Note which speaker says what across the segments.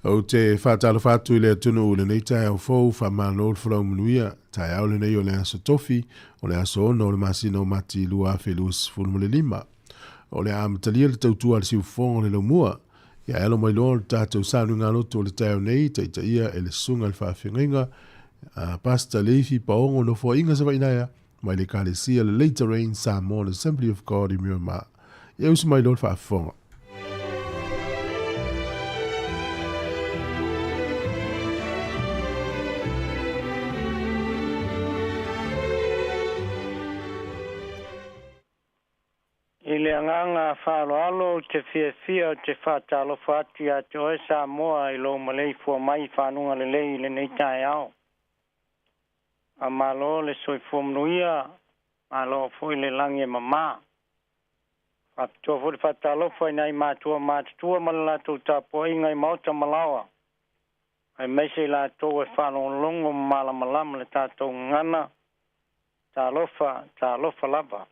Speaker 1: O te whātalo whātu i lea tunu le nei tai au fōu whamano le whalau manuia, tai au le nei o le aso tofi, o le aso ono o le masino mati lua a whelus fulmu le lima. O le amatalia le tautua le siu fonga le laumua, ia elo mai loa le tātou sānu ngā loto le tai au nei, tai ia e le sunga le whawhenga, pasta leifi paongo no fo inga sa wainaya, mai le kālesia le later rain Sāmoa le Assembly of God i Myanmar. Ia usi mai loa le whaafonga.
Speaker 2: Ile nganga whaaloalo te whiawhia te whātalo whāti a te oe Sāmoa i lo malei fua mai whanunga le lei le nei tae ao. A malo le soi fuamnuia, malo fui le langi e mama. Whaptua furi whātalo whai nei mātua mātua malalato tāpua ingai mauta malawa. Ai meise la tō e whanongongo malamalama le tātou ngana, tā lofa lava.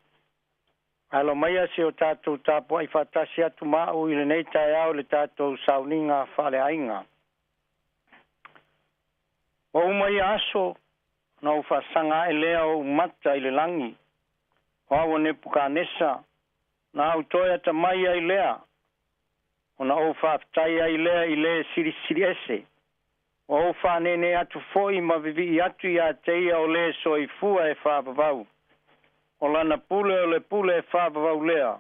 Speaker 2: Alo mai asi o tātou tāpua i whatasi atu mau i le nei tae au le tātou sauninga whale ainga. O umai aso, na u whasanga e lea o mata i le langi. O awa ne puka nesa, na au toia ta mai ai lea. O na o whaftai ai lea i lea siri ese. O o whanene atu foi ma vivi i atu i a teia o lea so i fua e whapavau. O lana pule o le pule e whāpawau lea.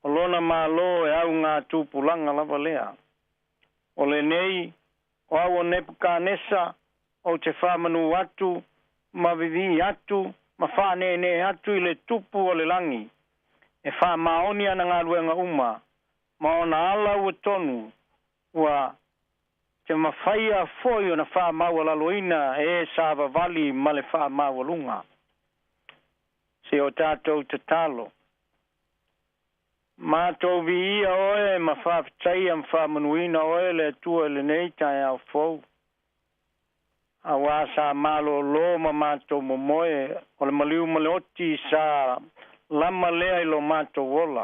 Speaker 2: O lona mālo e au ngā tūpulanga lava lea. O le nei, o au o nepuka nesa, o te whamanu atu, ma vivi atu, ma whanene atu i le tupu o le langi. E whamaoni ana ngā ruenga uma, ma ona ala ua tonu, ua te mawhaia foi o na whamau alaloina e sāwa vali ma le whamau alunga. Se o tātou te talo. Mātou vi ia oe ma whawhitai am whamanuina oe le tua le nei tai au fau. A wāsa malo lo ma mātou momoe o le maliu maleoti sa lama lea i lo mātou wola.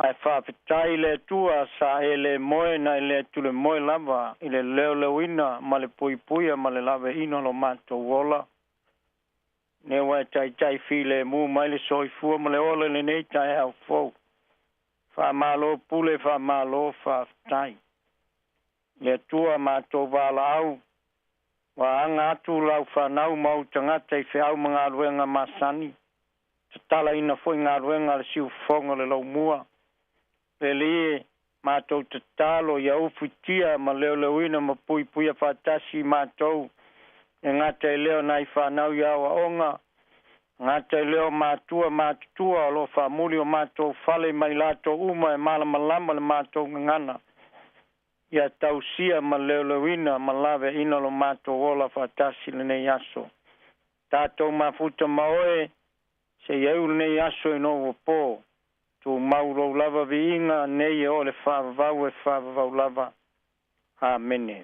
Speaker 2: Ai whawhitai le tua sa e le moe na i le tule moe lava i le leo leuina ma le pui puia ma le lave ino lo mātou wola. Ne wai tai file mu mai le soi fua ma le ole le nei tai au fau. Wha malo pule wha malo wha tai. Le tua mātou wala au. Wa anga atu lau whanau mau tangata i whiau mga ruenga masani. Te tala ina foi ngā ruenga le siu fonga le lau mua. Le lie mātou te talo ia ufutia ma leo leuina ma pui puia whatasi mātou. E ngata e leo nai whanau i awa onga. Ngata e leo mātua o lo whamuli o mātou whale mai lato uma e malamalama le mātou ngana. Ia tausia ma leo leuina ma lawe ina lo mātou ola whatasi le nei aso. Tātou mafuta maoe se iau le nei aso ino wapo. Tu mauro lava vi inga nei e o le whavavau lava. Amene.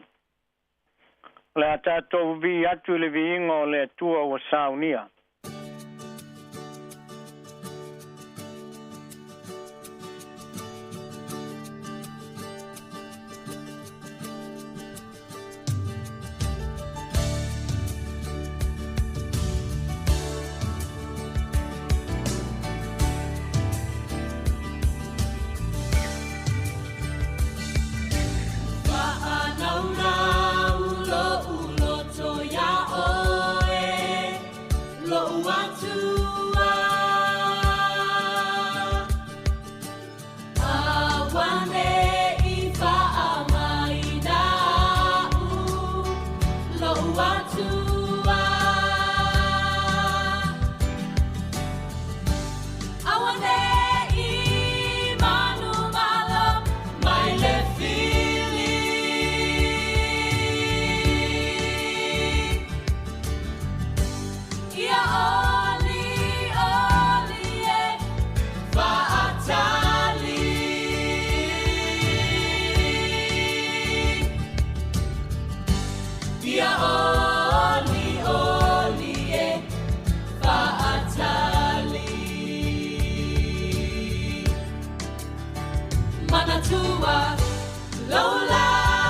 Speaker 2: Le atatou vi atu le viinga o le tua o saunia.
Speaker 3: Manatua, Lola.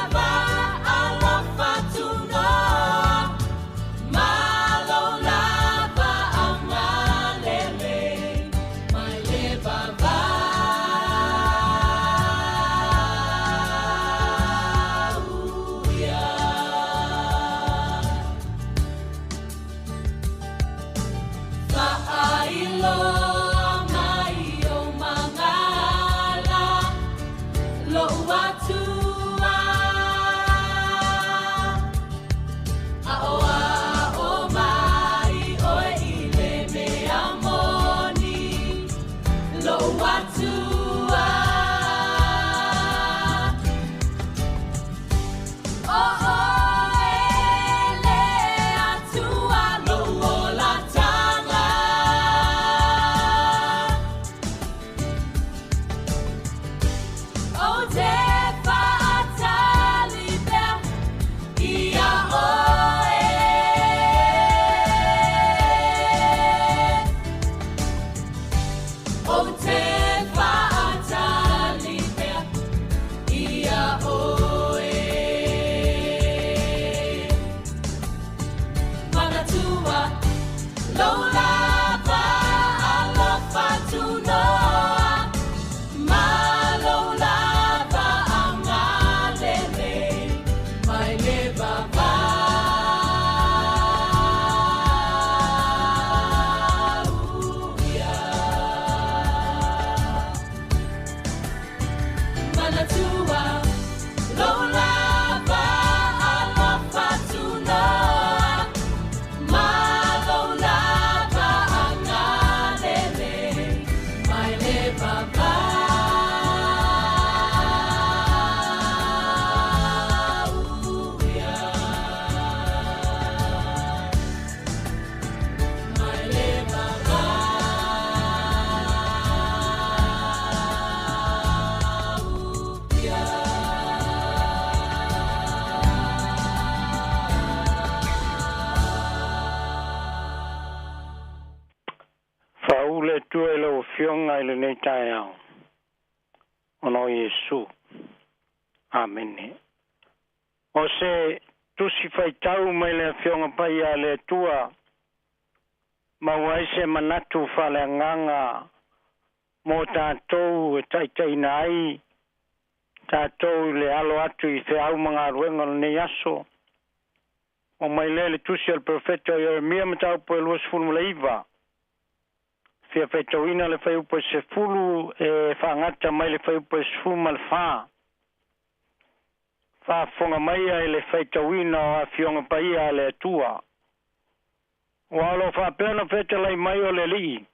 Speaker 2: tuelo fionga ile nei tae ono Yesu. Amen. O se tusi fai tau mai le fionga pai a le tua ma wai se manatu fale nganga mo tātou e taitai nai tātou le alo atu I te au mga ruenga nei aso o mai le tusi al profeta Jeremia matau po e luas fulu le iva fia fetauina le fai upo se fulu e whaangata mai le fai upo se fulu mal wha fonga mai e le fetauina o a fionga paia le tua o alo wha pēna fetalai mai o le li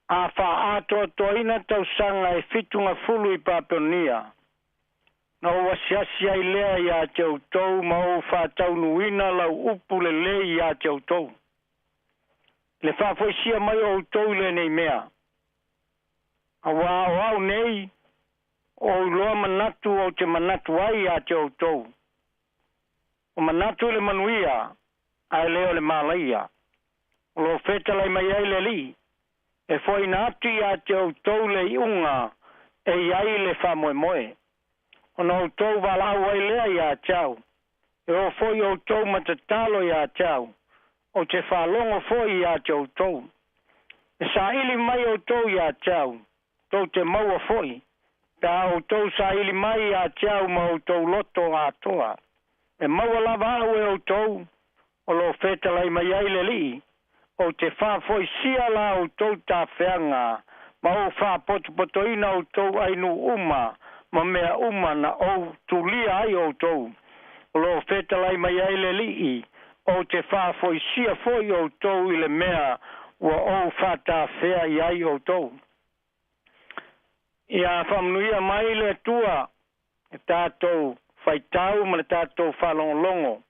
Speaker 2: a wha ato toina tau sanga e fitunga fulu I paponia na o wasiasi ai lea I a tau tau ma o wha tau nuina lau upu le le I a tau tau le fa foi sia mai o tau le nei mea a wao nei o loa manatu o te manatu ai a tau tau o manatu le manuia ai leo le malaia o lo fetalai mai ai le li e foi na atu a tau tau le iunga e ai le fa moe moe o no tau walau ai lea ia tau e o foi o tau matatalo ia tau o te whalongo foi ia tau tau. E sa ili mai o tau ia tau, tau te maua foi. Ta o tau sa ili mai ia tau ma o tau loto a toa. E maua lava au e o tau, o lo fetalai mai aile li, o te wha foi sia la o tau ta whianga, ma o wha potoina o tau ainu uma, ma mea uma na o tulia ai o tau. O lo fetalai mai aile li o te wha foi sia foi o tau I le mea ua o whata whea I ai o tau. Ia whamnuia mai le tua e tātou whaitau ma le tātou whalongolongo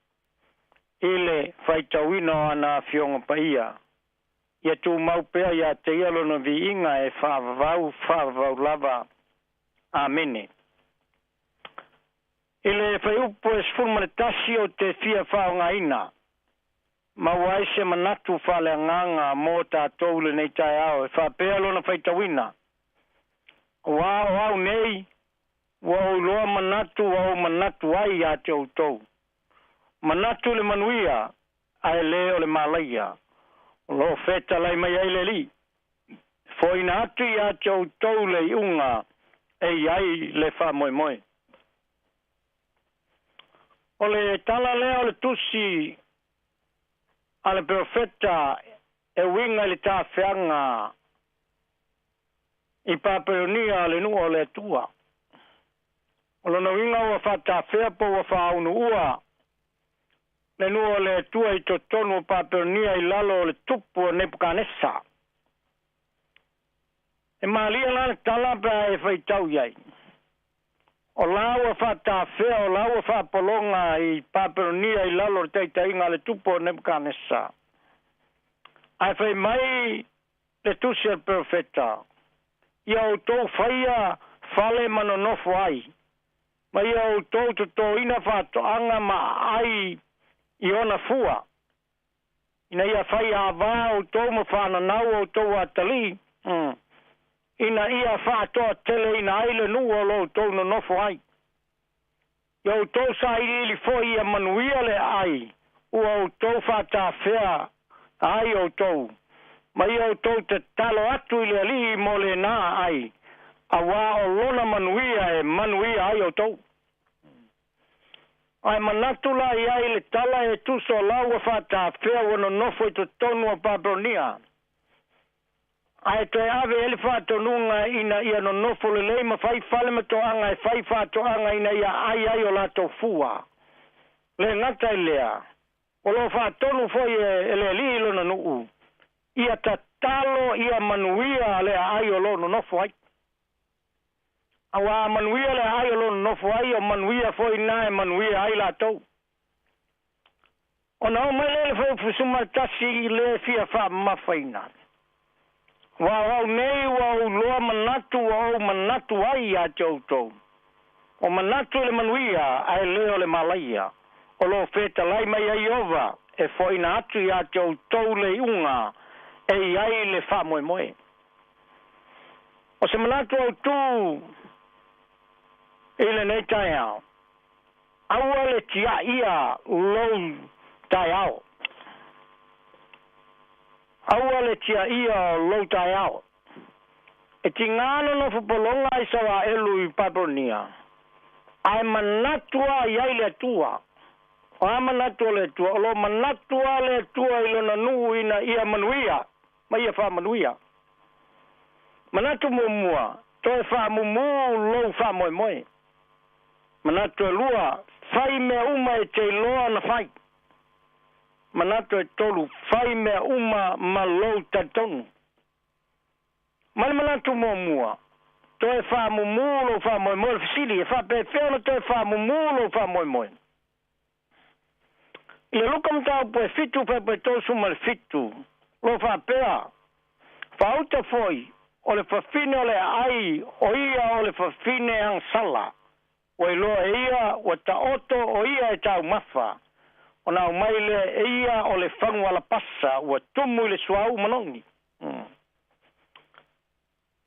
Speaker 2: I le whaitauina ana fionga paia. Ia tū maupea ia te ialo na vi inga e whavavau lava. Amene. Ile whaiupo e sfuma le tasi o te fia whaonga ina. Ma wai se manatu fale nganga mo tātou le nei tai au e whapea lona whaitawina. Wao au nei, wao loa manatu ai a te autou. Manatu le manuia, ai leo le malaia. Lo feta lai mai ai le li. Foi na atu I a te autou le iunga e ai le wha moe moe. O le tala leo le tusi ale profeta e winga le ta whianga I paperonia le nua le tua. O lona winga ua whatawhea po ua whaunu ua. Le nua le tua I to tonu Paperonia I lalo le tupu o Nebuchadnezzar. E malia lana talapa e whaitau iai. O laua whatawhea, o laua whapolonga I Paperonia I lalo le teitainga le tupu o Nebuchadnezzar. Ai whai mai le tusi al profeta. Ia o tau whaia whale manonofo ai. Ma ia o tau to ina whatoanga ma ai I ona fua. Ina ia whai a o tau ma whananau o tau atali. Ina ia whatoa tele ina aile nua lo tau no nofo ai. Ia o tau sa ili fo ia manuia le ai. Ua o tau whatawhea ai o tau. Ma ia o tau te talo atu ili ali mo le nā ai. A wā o lona manuia e manuia ai o tau. Ai manatu la ia le tala e tuso laua whatawhea wana nofo I to tonu o Paperonia. Ai te ave ele whatonunga ina ia no nofo le leima whai whale matoanga e whai whatoanga ina ia ai o lato fua. Le ngata I lea. O lo whatonu foi e le li ilo na nuu. Ia ta talo ia manuia le ai o lo no nofo ai. Awa manuia le ai o lo no nofo ai o manuia foi na e manuia ai la tau. O na o mai le foi fusuma tasi le fia wha mawhaina. Wa au nei wa au loa manatu wa au manatu ai a tau tau. O manatu le manuia ai leo le malaia. O lo feta lai mai ai ova e foi na atu i a tau tau le unga e ai le wha moe moe. O se manatu au tu ile nei tai au. Aua le tia ia lou tai au. Aua le tia ia lou tai au. E tingano no fupolonga I sawa elu I Paperonia. Ai manatua iai le tua. O a manatua le tua. O lo manatua le tua ilo na nuu ina ia manuia. Ma ia wha manuia. Manatu mua. Toe wha mumu lou wha moe moe. Manatu e lua. Whai mea uma e te loa na whai. Manatu e tolu. Whai mea uma ma lou tatonu. Mani manatu mua. Toe wha mumu lou wha moe moe. Fisili e wha pe whiona toe wha mumu lou wha moe moe. Ia luka mtau poe fitu pe tosu mal fitu. Lo wha pea. Wha uta foi. O le whawhine o le ai. O ia o le whawhine ang sala. O i loa ia o ta oto o ia e tau mawha. O nau maile e ia o le whangu ala pasa o tumu le suau manongi.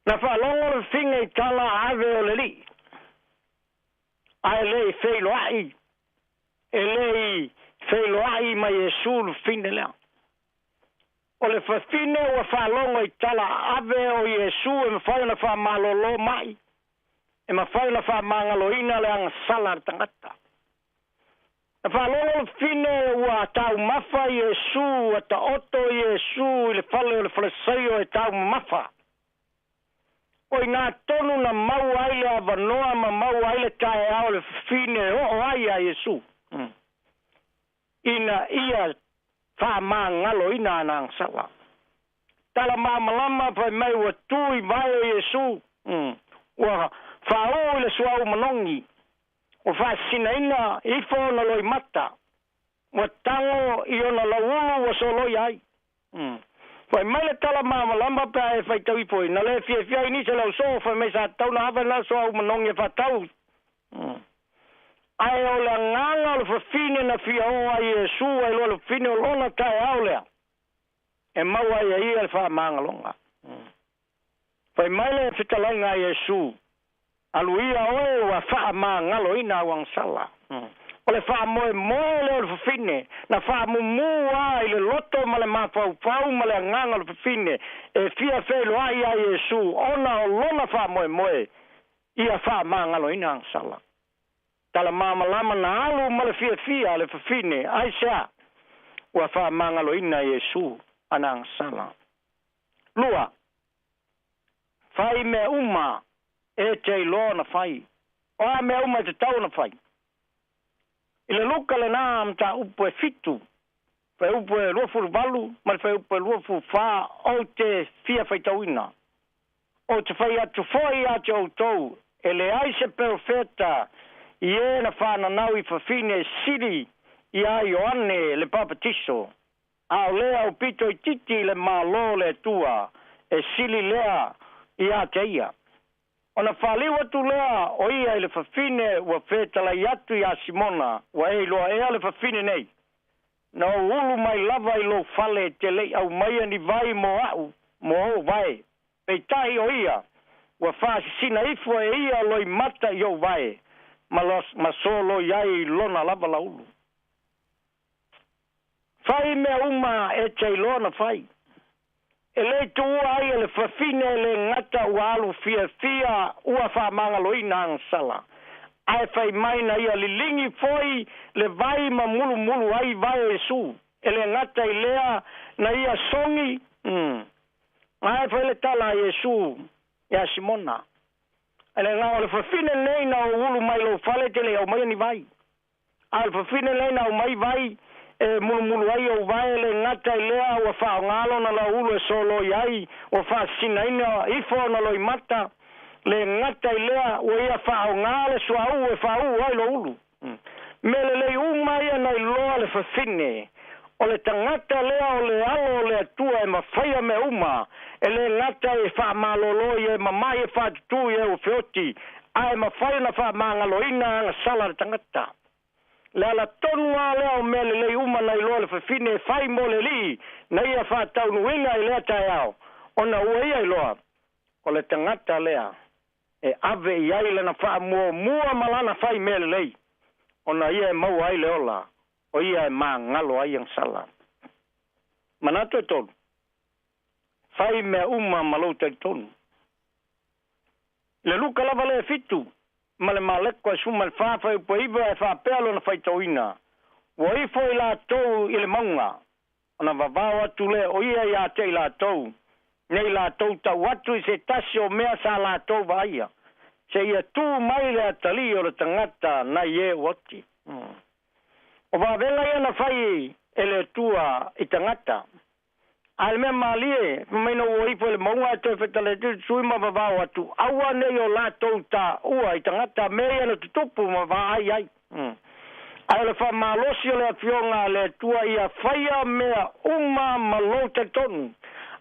Speaker 2: Na whalongo le whinga I tala ave o le li. Ai le I wheilo ai. E le I wheilo ai mai e sulu whine lea. O le whawhine o whalongo I tala ave o Iesu e mwhai na whamalolo mai. E mawhai na whamangaloina le anga sala tangata. E whalongo le whine ua tau mawha Iesu, a ta oto Iesu, I le whale o le whalesaio e tau mawha. O I nā tonu na mau aile a vanoa ma mau aile tae ao le whine o ai a Iesu. Ina ia whamangalo ina nang sala. Tala mamalama pai mai ua tui vai o Iesu. Ua whao le suau manongi. O whaasina ina ifo na loi mata. Ua tango I ona laulu o so loi ai. Pai mai le tala mamalama pai e whaitau ipoi. Na le fia ini se lau so whai mai sa tau na hawa na suau manongi e whatau. Ai o le nganga o le whawhine na fia o ai Iesu ai lo le whine o lona tae au lea. E mau ai e ia le wha mangalonga. Pai mai le whitalainga Iesu. Aluia oe wa wha mangalo ina wang sala. O le wha moe moe le o le whawhine. Na wha mumu ai le loto ma le mawhau pau ma le nganga o le whawhine. E fia whelo ai ai Iesu. Ona o lona wha moe moe. Ia wha mangalo ina wang sala. Tala mama lama na alu ma le fia le whawhine. Ai sea. Ua wha mangalo ina Iesu. Anang sala. Lua. Whai me uma. E te lo na whai. O a mea uma te tau na whai. I le luka le nā mta upu e fitu. Whai upu e ruafu valu, mai whai upu e ruafu whā o te fia whai tauina. O te whai atu whai atu au tau, e le aise perfeta, i e na whāna nau i whawhine siri, i a Ioane le papatiso. A o lea o pito i titi le malo le tua, e sili lea i a te ia. O na whaliwa tu lea o ia i le whawhine ua whetala i atu i a Simona, ua e loa ea le whawhine nei. Na o ulu mai lava i lo fale te lei au maia ni vai mo au, mo o vai. Pei tahi o ia, ua whaasi sina ifua e ia loi mata i o vai, ma solo iai lona lava la ulu. Whai mea uma e te lona whai. E le tua ai le whawhine le ngata ua alu fia ua whamanga loina ang sala. Ai whai mai na ia lilingi foi le vai ma mulu ai vai e su. E le ngata i lea na ia songi. Ai whai le tala i e su. Ia Simona. E le ngā o le whawhine nei na o ulu mai lo whale te le au mai ni vai. Ai le whawhine nei na o mai vai. E mulu ai o vai le ngata i lea ua whao ngalo na la ulu e solo i ai. Ua wha sina ina ifo na lo i mata. Le ngata i lea ua ia whao ngale sua u e whao ai lo ulu. Mele le umaia na i loa le whawhine. O le tangata lea o le alo o le atua e mawhaia me uma. E le ngata e wha malolo i e mamai e wha tutu i e o whioti. A e mawhaia na wha mangaloina anga sala le tangata. Le ala tonu a lea o mele le uma na i loa le whawhine e whai mo le li. Na ia wha taunu inga i lea tai au. O na ua ia i loa. O le tangata lea. E ave i aile na wha mua malana whai mele lei. O na ia e mau aile ola. O ia e maa ngalo ai ang sala. Manato e tonu. Whai mea uma malouta i tonu. Le luka lava le fitu. Ma le maleko e suma le whawhai upo iwa e whapelo na whaitauina. Wa ifo i la tau i le maunga. O na vavao atu le o ia i a te i la tau. Nei la tau tau atu i se tasi o mea sa la tau vaia. Se ia tu mai le atali o le tangata na ie wati. O wawela ia na whai e le tua i tangata. Al mea malie, maina ua ifo le maunga e toi whetale sui ma wawao atu. Aua nei o la tau ta ua i tangata mea na tutupu ma wa ai. Ai le wha malosi o le afionga le tua i a whaia mea uma malota tonu.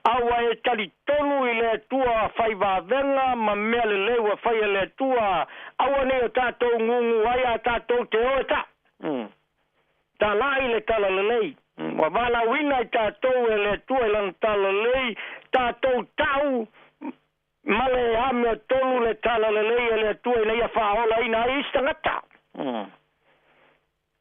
Speaker 2: Aua e tali tonu i le tua whai wawenga ma mea le lewa whaia le tua. Aua nei o tātou ngungu ai a tātou te oe ta. Ta lai le tala le lei. Wa wala wina i tātou e le tua i lan tala lei. Tātou tau male ame tonu le tala le lei e le tua i nei a whaola ina i istangata.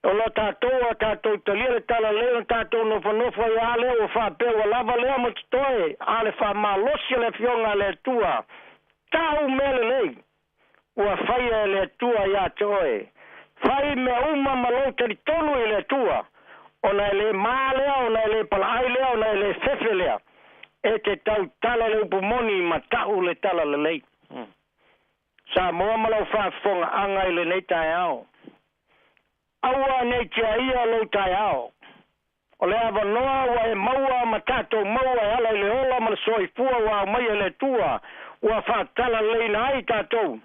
Speaker 2: O lo tātou talia le tala leo, tātou nofa i ale o whapeo lava lea mo titoe, ale wha malosi le fionga le tua. Tau mele lei, ua whaia le tua i a toe. Whai me uma malota li tonu i le tua, ona le maa lea, ona le palaai lea, ona le fefe lea. E te tau tala le upumoni ma tau le tala le lei. Sāmoa malau whaafonga anga i le nei tae ao. Aua nei tia ia lo tai ao. O le ava noa wa e maua ma tātou maua e ala i le ola ma le soifua wa o mai e le tua. Ua whaatala leina ai tātou.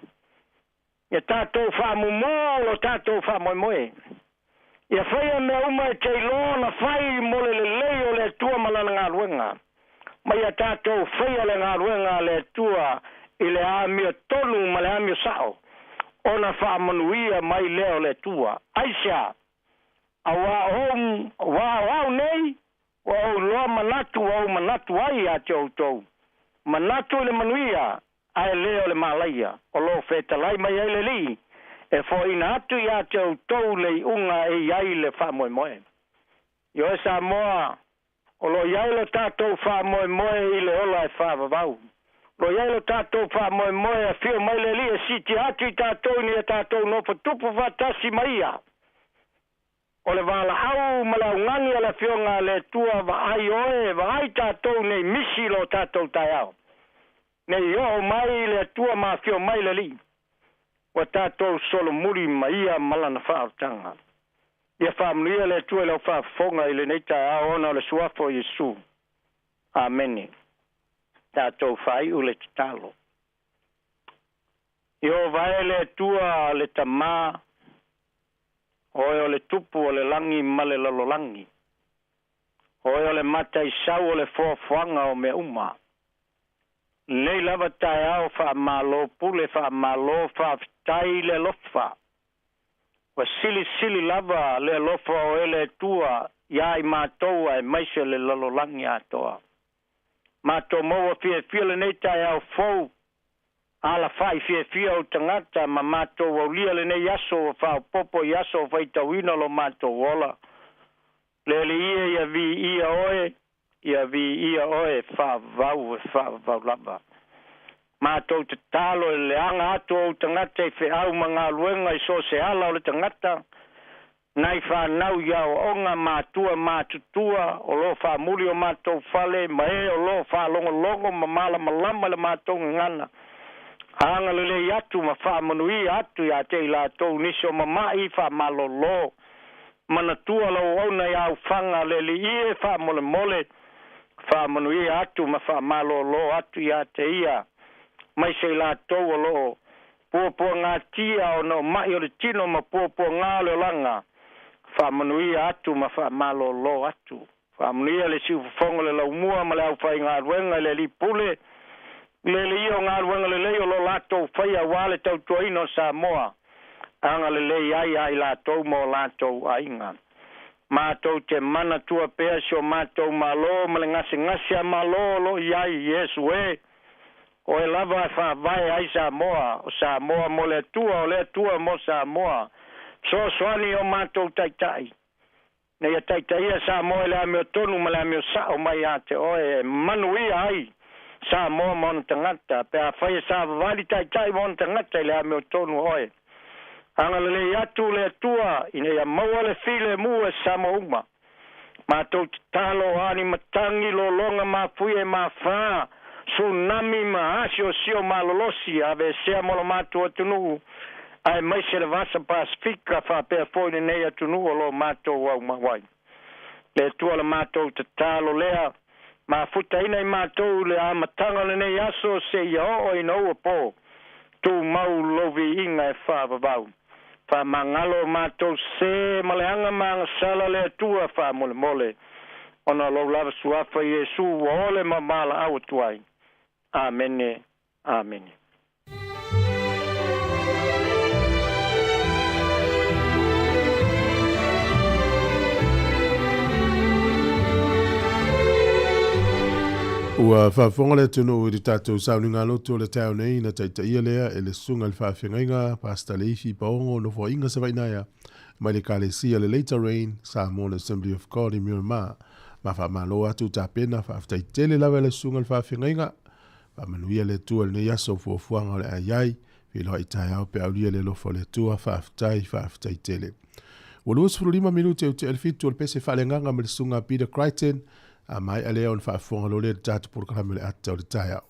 Speaker 2: Ia tātou whaamumu lo tātou whaamoemoe. Ia whaia mea uma e te ilo na whai mo le lei o le tua malana ngā ruenga. Ma ia tātou whaia le ngā ruenga le tua i le amia tonu ma le amia sao. Ona whaamanuia mai leo le tua. Aisha, a wao nei, wao loa manatu ai a te outou. Manatu le manuia, ai leo le malaia. O lo feta lai mai ai le li, e fo ina atu i a te outou le unga e iai le whaamoemoe. Yo e Sāmoa, o lo iai le tātou whaamoemoe i le ola e whaavavau. Lo iai lo tātou whaamoemoe a whio mai le li e siti atu i tātou ni e tātou no patupu whatasi maia. O le wala au malau ngani ala whionga le tua wa ai oe, wa ai tātou nei misi lo tātou tai au. Nei o mai le tua ma whio mai le li. wa tātou solo muri ma ia malana whaotanga. Ia whaamnuia le tue lau whaafonga i le neita aona le suafo Yesu. Amene. Tātou whai ule te talo. Io vai le tua le tamā, oe o le tupu o le langi ma le lalolangi. Oe o le mata i sau o le fuafuanga o me uma. Nei lava tae au wha malo pule wha malo wha tai le lofa. Wa sili lava le lofa o ele tua iai mātou e maise le lalolangi atoa. Mātou maua fia le nei tae au fau. Ala fai fia o tangata ma mātou au lia le nei aso o wha popo i aso o whaitawina lo mātou ola. Le ia vi ia oe wha vau lava. Mātou te talo e le anga ato o tangata e au mga luenga i so se ala o le tangata. Nai wha nau iau onga mātua mātutua o lo wha muri o mātou whale ma o lo wha longo ma mala malama le mātou ngana. Anga le atu ma wha manui atu ia te la tau nisi o mamai wha malolo. Mana tua lau ona iau whanga le ie wha mole. Wha manui atu ma wha malolo atu ia te ia. Mai se la tau o lo. Pua ngā tia o no mai o le tino ma pua ngā leo langa. Wha manui atu ma wha malolo atu. Wha manui le siu whafonga le lau mua ma le au whai ngā ruenga le li pule. Le io ngā ruenga le leo lo lato whaia wale tau tuaino Sāmoa. Anga le lei ai lato mo lato ainga. Mātou te mana tua pēa si o mātou malo ma le ngasi a malo lo iai Yesu e. O e lava wha vai ai Sāmoa. O Sāmoa mo le tua mo Sāmoa. So soani o mātou taitai. Nei a taitai a Sāmoa le ameo tonu ma le ameo sao mai a te oe manuia ai. Sāmoa mo tangata. Pe a whaia sa vali taitai mo tangata le ameo tonu oe. Anga le atu le tua. Ine a maua le file mua Sāmoa uma. Mātou te talo ani matangi lo longa ma fuie ma whaa. Tsunami ma asio sio ma lolosi. Ave sea mo lo mātua tunu. Ai mai se le vasa Pasifika fa pe foi nei atu no lo mato wa mai le tua le mato te talo lea ma futa ina i mato le amatanga le nei aso se yo o ino po tu mau lovi inga fa vau fa mangalo mato se maleanga ma sala le tua fa mole ona lo lava suafa Yesu ole mamala au tuai amen amen.
Speaker 1: Ua whaafonga le tunu i tātou sauninga loto le tau nei na taitaia lea e le sunga le whaawhengainga pasta le ifi paongo no fo inga sa vainaia mai le kālesia le later rain Sāmoa Assembly of God i Miramar ma whaamalo atu tā pena whaaftaitele lawa le sunga le whaawhengainga whaamanuia le tua le nei aso fuafuanga le aiai whiloa i tai au pe aulia le lofo le tua whaaftaitele. Ua luas 5 minute au te elfitu al pese whaalenganga me le sunga Peter Crichton a mai alea on whaafonga lo le tatu porkalame le ata o le tai au.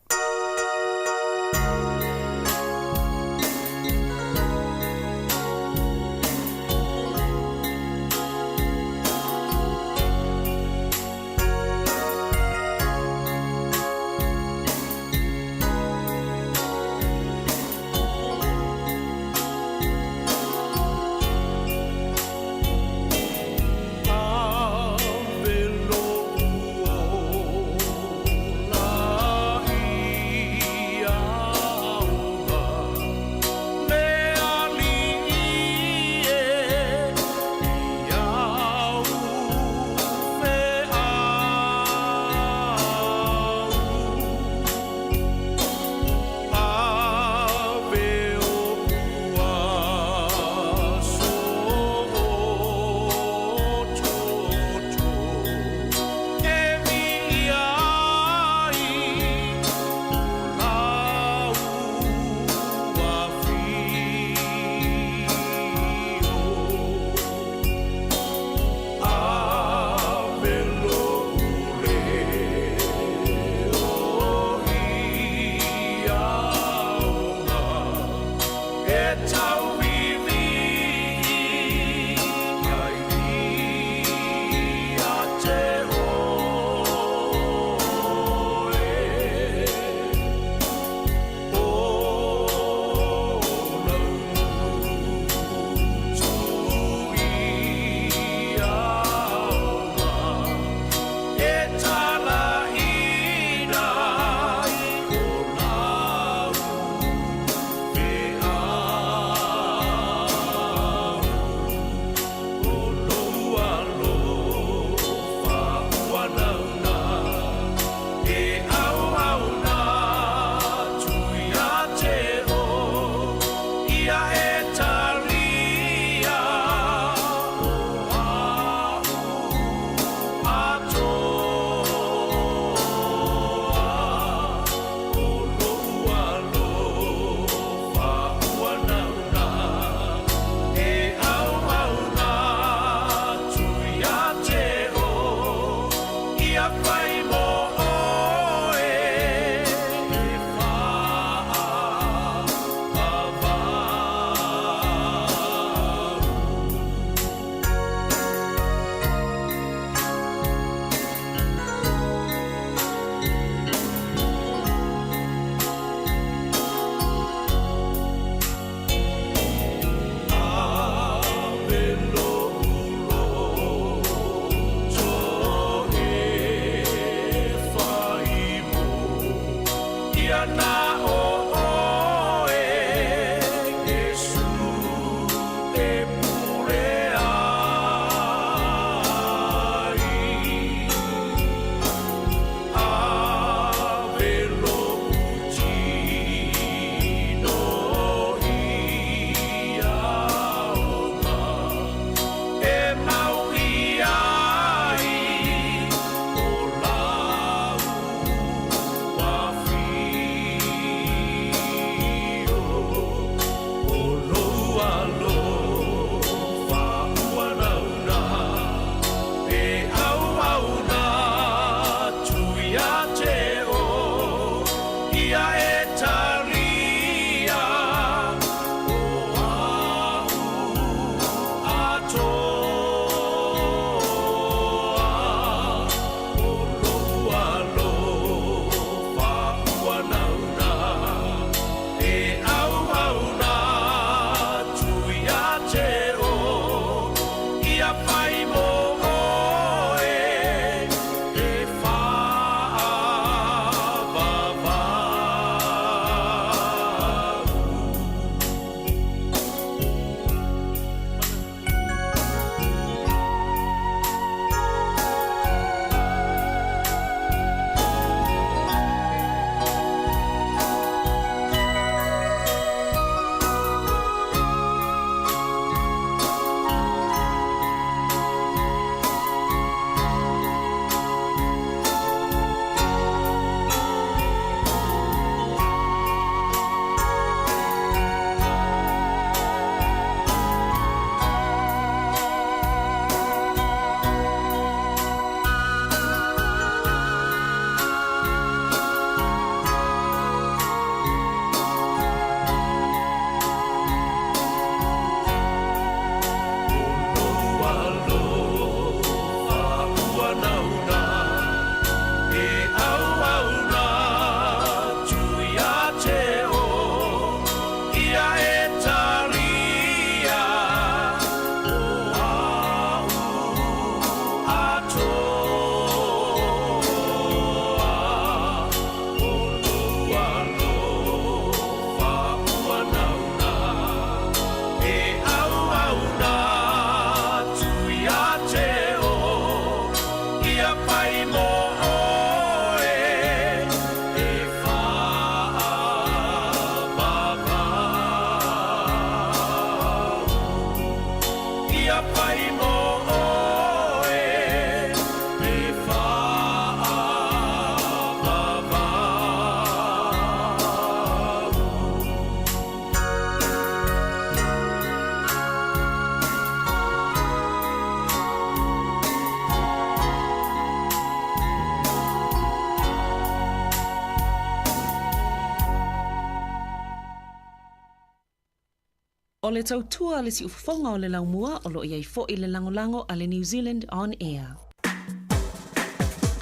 Speaker 3: le tautua le si ufonga o le laumua o lo iai fo i le langolango a le New Zealand On Air.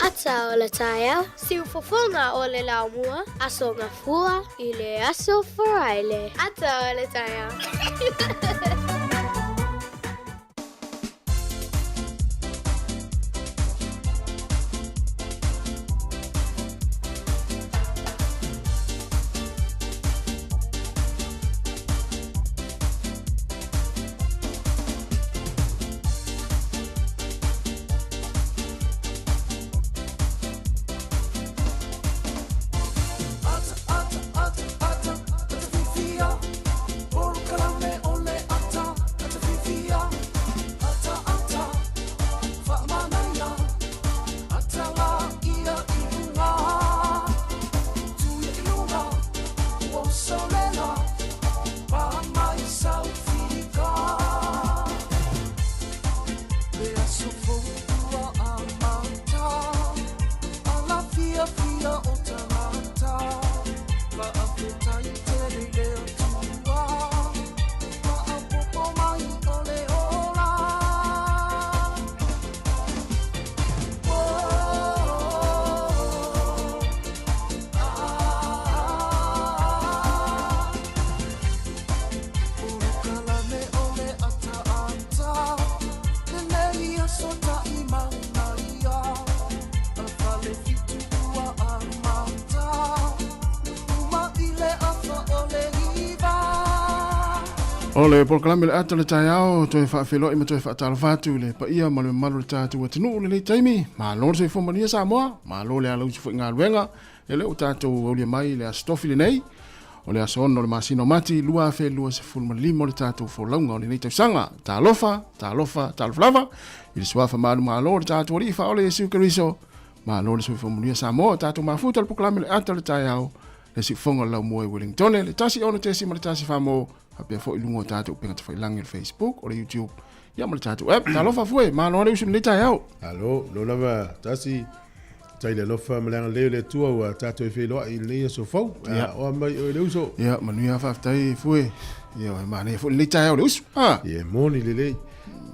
Speaker 4: Ata o le taia, si ufofonga o le laumua, aso ngafua i le aso foraile. Ata o le taia.
Speaker 1: Ole proklame le ata le taiao toe whaafelo ima toe whaatala whātu le pa ia ma le malu le tātou atinu le taimi ma lor se whamania Sāmoa ma lor le alau si fo ngā luenga e le o tātou aulia mai le astofi le nei o le asono le masino mati lua fe lua se fulma limo le tātou fo launga o le nei tausanga tā loflava i le suafa malu ma lor le tātou ori wha ole e siu kariso ma lor le sui whamania Sāmoa tātou mafuta le proklame le ata le taiao le si fonga lau mua i Wellington le tasi ono tesi ma le tasi whamo apia fo ilungo tātou penga te whailangi le Facebook o le YouTube ia ma le tātou app tā lofa fue ma no le usu le tai au
Speaker 5: alo lo lava tasi tai le lofa malanga le tua wa tātou e whelo i le so fau o mai o le uso
Speaker 1: ia manui a whaftai fue ia ma ne fo le tai au le usu
Speaker 5: ia moni le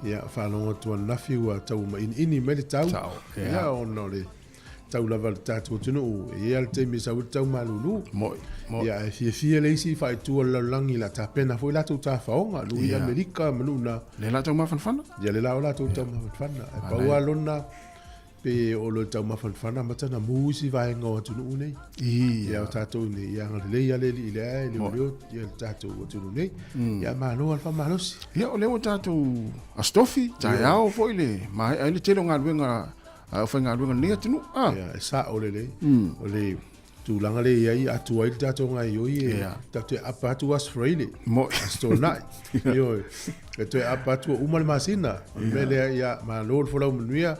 Speaker 5: ia whanonga tua nafi wa tau ma ini me le tau ia ono le tau lava le tātou tunu e ia le teimi sa tau malulu
Speaker 1: moi
Speaker 5: ia e fia leisi fai tua laulangi la tapena foi la tu ta faonga lu ia Amerika manuna
Speaker 1: le la tau mafanfana
Speaker 5: ia le la tu tau mafanfana e paua lona pe o lo tau mafanfana matana musi vai ngo tunu nei ia tātou nei ia le ia le ia tātou tunu nei ia mano alfa manos
Speaker 1: ia o le o tātou astofi tai au foi le mai ai le telo ngā luenga fa ngā luenga nei atinu
Speaker 5: ia sa o le tu langa le ia atu ai tato ngai yo ia tato apatu as freely
Speaker 1: mo
Speaker 5: sto nai yo tato apatu uma masina mele ia ma lol fola umnuia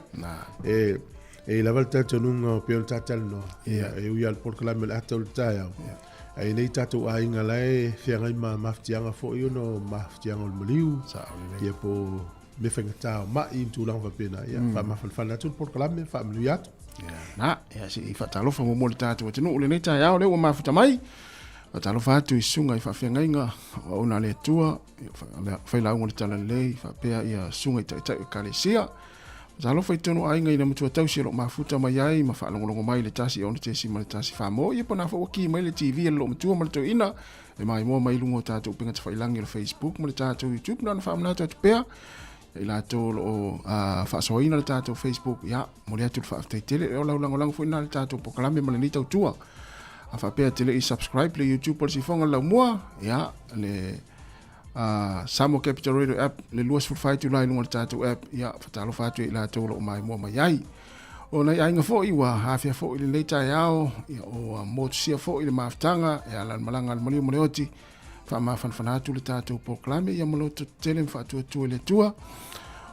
Speaker 5: e la volta tonunga pe tatal no ia e ia por clame la tato taia ai nei tato ai ngalai fe ngai ma maftianga fo yo no maftianga o mliu ia po me fenga tau ma in tu langa pena ia fa ma fa na tu por clame fa mliat
Speaker 1: na ia si whaatalofa mo mo le tātou atinu ule nei tai au leo o mafuta mai whaatalofa atu i sunga i whawhiangainga o una le tua whailaunga le tala lei whapea ia sunga i tai kalesia whaatalofa i tono ainga i na matua tausi lo mafuta mai ai ma whaalongolongo mai le tasi o le tesi ma le tasi whamo ia pana whawaki mai le TV lo matua ma le tau ina e mai mua mai lungo tātou pinga te whailangi le Facebook ma le tātou YouTube na whaamnatu atu pea i la tolo o whaasoina le tātou Facebook ia mo le atu whaaftai tele o lau lango fo ina le tātou pokalame ma le ni tau tua a whapea tele i subscribe le YouTube polisi fonga lau mua ia le Sāmoa Capital Radio app le luas fulfai tu lai lunga le tātou app ia whatalo whatu i la tolo o mai mua mai ai o nei ainga fo i wa hafia fo i le leitai au ia o motusia fo i le maftanga ia lan malanga le maliu mole oti whaamawhanwhanatu le tātou poklame ia maloto tele mwhaatua le tua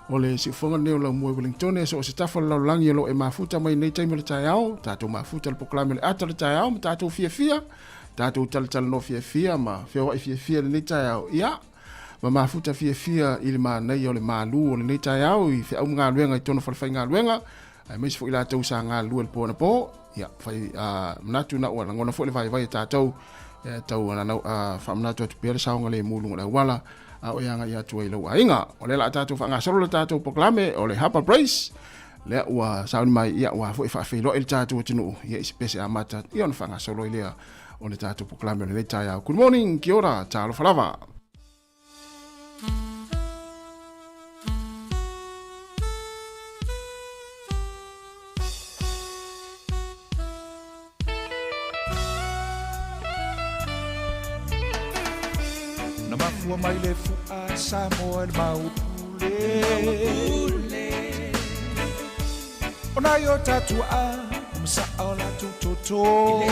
Speaker 1: o le si fonga neo lau mua Wellington so o se tafa lau langi alo e mafuta mai nei taimi le tai au tātou mafuta le poklame le ata le tai au ma tātou fia tātou tala no fia ma whiawa i fia le nei tai au ia ma mafuta fia i le mānei o le mālu o le nei tai au i whia au ngā luenga i tono whalawhai ngā luenga ai meisi fo i la tau sa ngā lua le pōna pō ia whai manatu na ua langona fo le vai tātou tau ana whamnatu atu pere saonga le mūlunga la wala
Speaker 6: o yanga ia tu ilo ainga o le la tatu fa nga solo le tatu proklame o le hapa praise le ua sauni mai ia ua fo fa fe lo el tatu tinu ia espese amata ia no fa nga solo ile o le tatu proklame le taia good morning kia ora talo falava
Speaker 7: Mafua mai le fua Sāmoa maupule Ona yo tatua Msa ola tutoto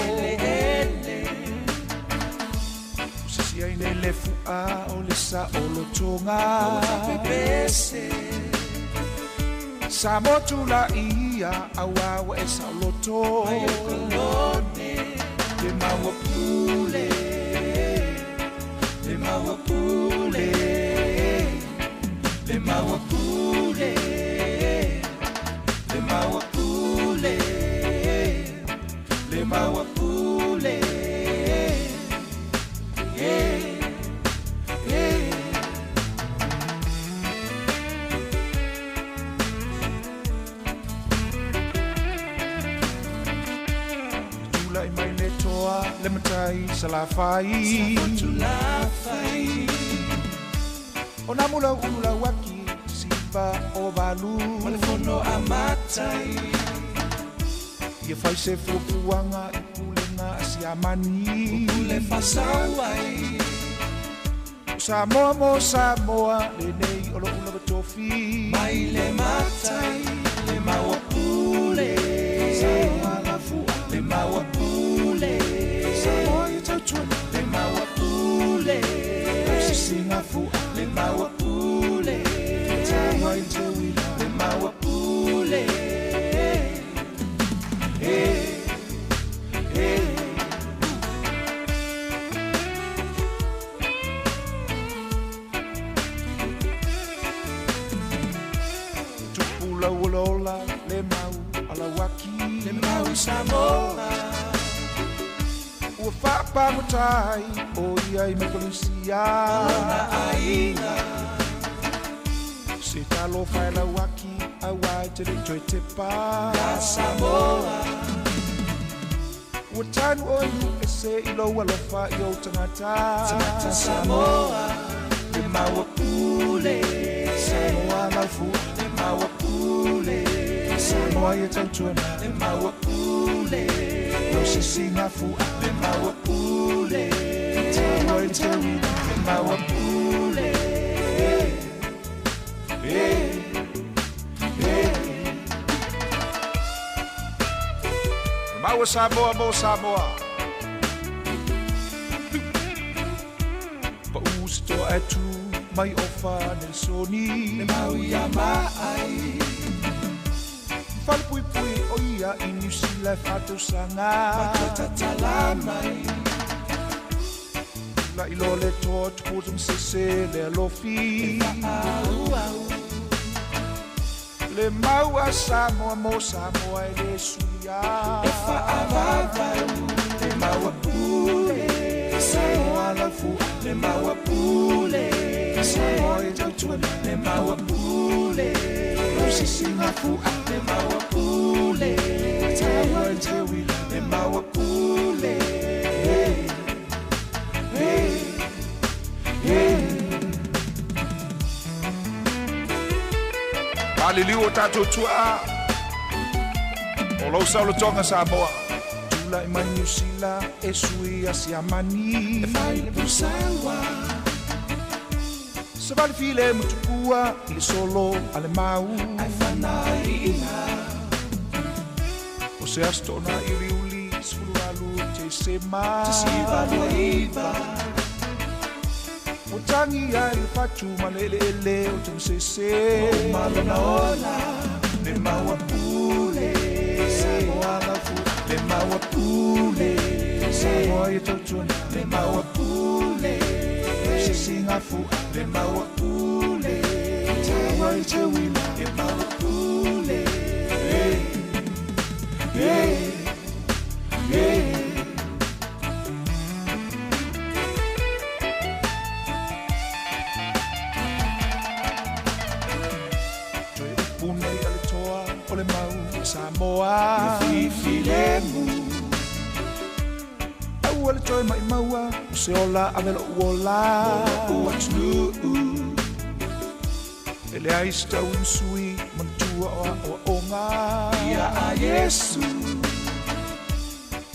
Speaker 7: Sisi aine le fua O le sa olo tonga Sāmoa tula ia Awawa e sa olo to Le maupule Le mawapule, le mawapule, le mawapule, le mawapule, yeah, yeah. Tula mai le toa, le matai salafai. Ona mula ula waki sipa o balu Malefono amatai Ia fai se fukuanga I pule na asiamani Pule fasawai Sāmoa mo Sāmoa Le nei olo ula batofi Mai le matai Le mawapule Sāmoa la fua Le mawapule Sāmoa i tautuana Le mawapule Singa fua le mawapule Tawa i te wila le mawapule Tupula ulola le mau alawaki Le mau Sāmoa Ua whapangutai o iai me kolisia Alona ainga Se talo whaela waki a wai te le toi te pā La Sāmoa Ua tanu o iu e se ilo alofa i o tangata Tangata Sāmoa Le mawapule Sāmoa laufu Le mawapule Sāmoa i tautuana Le mawapule No se singa fua Le mawapule Tawa i te wina Le mawapule Maua Sāmoa mo Sāmoa Pa usto atu mai ofa Nelsoni Le mau ia mai Fale pui pui o ia I New Zealand fatou sanga Makota talamai La ilo le toa tukutum sese le alofi Le maua Sāmoa mo Sāmoa e le suia E whaavavau Le mawapule Sāmoa la fu Le mawapule Sāmoa e tautuana Le mawapule Si singa fua Le mawapule Tawa i te wila Le mawapule Maliliu o tātou tua O lau saulo tonga Sāmoa Tula I mai New Zealand E sui asiamani E whai le pusawa Se vale file mutukua I le solo a le mau Ai whanaia O se astona I riuli Sfuru alu te sema Te siva loiva O tangi ai le fatu malele ele O te msese O malona ola Le mawapule Sāmoa la fu Le mawapule Sāmoa i tautuna Le mawapule Se singa fu Le mawapule Tawa i te wina Le mawapule Sāmoa Fifilemu Awal toi mai maua O se ola avela uola What's new Ele aista unsui Mantua o onga Ia a Yesu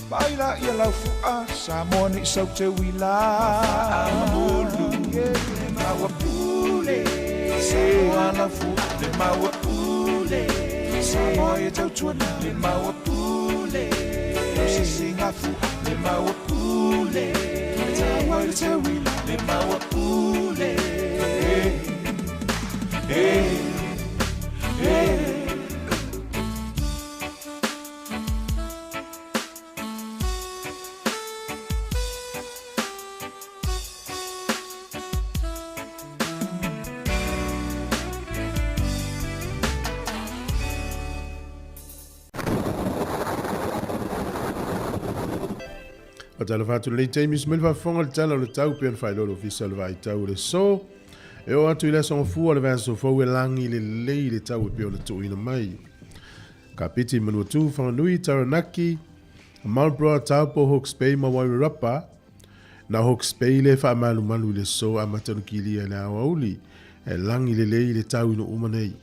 Speaker 7: Baila ia lau fua Sāmoa ni sau te wila Mamulu Le maua pule Sāmoa lau fua Le maua pule Sāmoa ia tau tuana Le maua pule Se singa fua Le maua pule Sāmoa ia te wila Le maua pule
Speaker 5: O tala fatu le James Milva fonga le tala o le tau pian fai lolo fisa le vai tau le so. E o atu i le son fua le vanso fau e langi le lei le tau e pio le tu ina mai. Ka piti manua tu whanga nui Taranaki. Marlborough tau po Hawke's Bay ma wai rapa. Na Hawke's Bay le wha malu malu le so a matanu ki lia na awa uli. E langi le lei le tau ina umanei.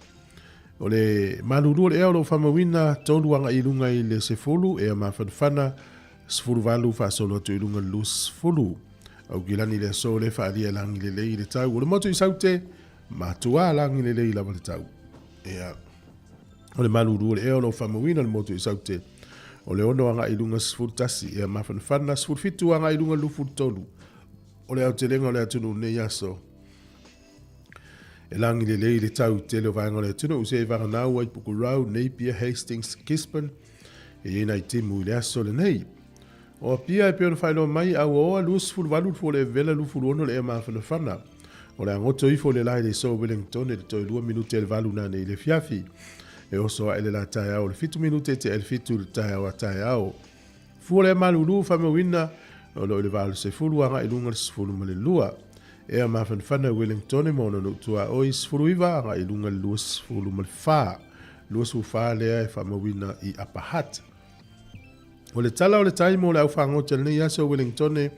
Speaker 5: O le malu rua le eo lo whamawina tonu anga ilunga i le sefulu e a mawhanwhana. Sfuru valu fa solo tu ilunga lus fulu. Au gilani le so le fa alia langi le lei le tau. Ule motu i saute, matua langi le lei lava le tau. Ea, o le malu rua le eo lo whamawina le motu i saute. O le ono anga ilunga sfuru tasi, ea mawhanwhana sfuru fitu anga ilunga lufu tolu. O le au te lenga o le atunu ne yaso. E langi le lei le tau te leo vanga o le atunu, use e vanga nau ai puku rau, Napier, Hastings, Gisborne, e ena i timu i le aso le nei. O pia e peona whaelo mai au oa lus fulu walu fo le vela lu fulu ono le e mawhana whana. O le angoto ifo le lai le so Wellington e le toi 2 minute le valu nane i le fiafi. E oso a ele la tai au le 5 minute te el fitu le tai au a tai au. Fua le malulu whamawina o lo le valu se fulu anga i lunga le sfulu ma le lua. E a mawhana whana Wellington e mona no tua oi sfulu iwa anga i lunga le lua sfulu ma le wha. Lua su wha lea e whamawina i apahat. O le tala o le tai mo le au whangotel nei ase o Wellington e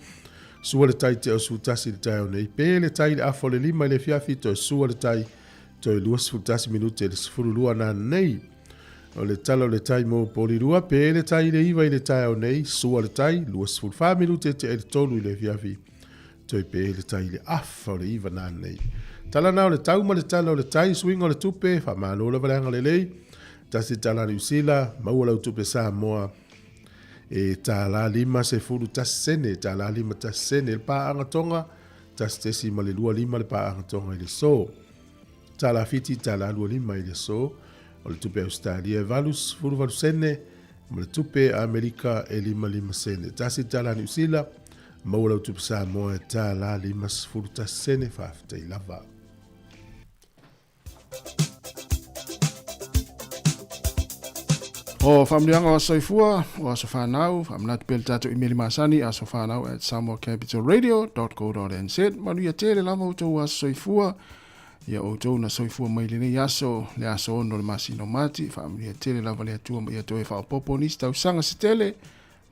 Speaker 5: sua le tai te o sutasi le tai o nei. Pe le tai le afo le lima le fiafi to sua le tai to e lua sutasi minute le sifuru lua na nei. O le tala o le tai mo poli lua pe le tai le iwa i le tai o nei sua le tai lua sifuru fa minute te e le tolu i le fiafi to e pe le tai le afo le iwa na nei. Tala na o le tau ma le tala o le tai swing o le tupe fa malola valanga le lei. Tasi tala ni usila maua lau tupe Sāmoa. E ta la lima se furu tasene, ta la lima tasene, le pa anga tonga, tas tesi ma le lua lima le pa anga tonga i le so. Ta la fiti, ta la lua lima i le so, o le tupe Australia, valus furu valu sene, ma le tupe Amerika e lima sene. Tasi ta la New Zealand, maula o tupe Sāmoa, ta la lima furu tasene, fafta i lava.
Speaker 6: O whamrianga o soifua, o aso whanau, whamnatu pele tātou imeli masani, aso whanau at samoacapitalradio.co.nz. Manuia tele lama o tau aso soifua, ia o tau na soifua mailene i aso, le aso ono le masino mati, whamria tele lava le atua ma ia toi whaopopo nis tau sanga se tele,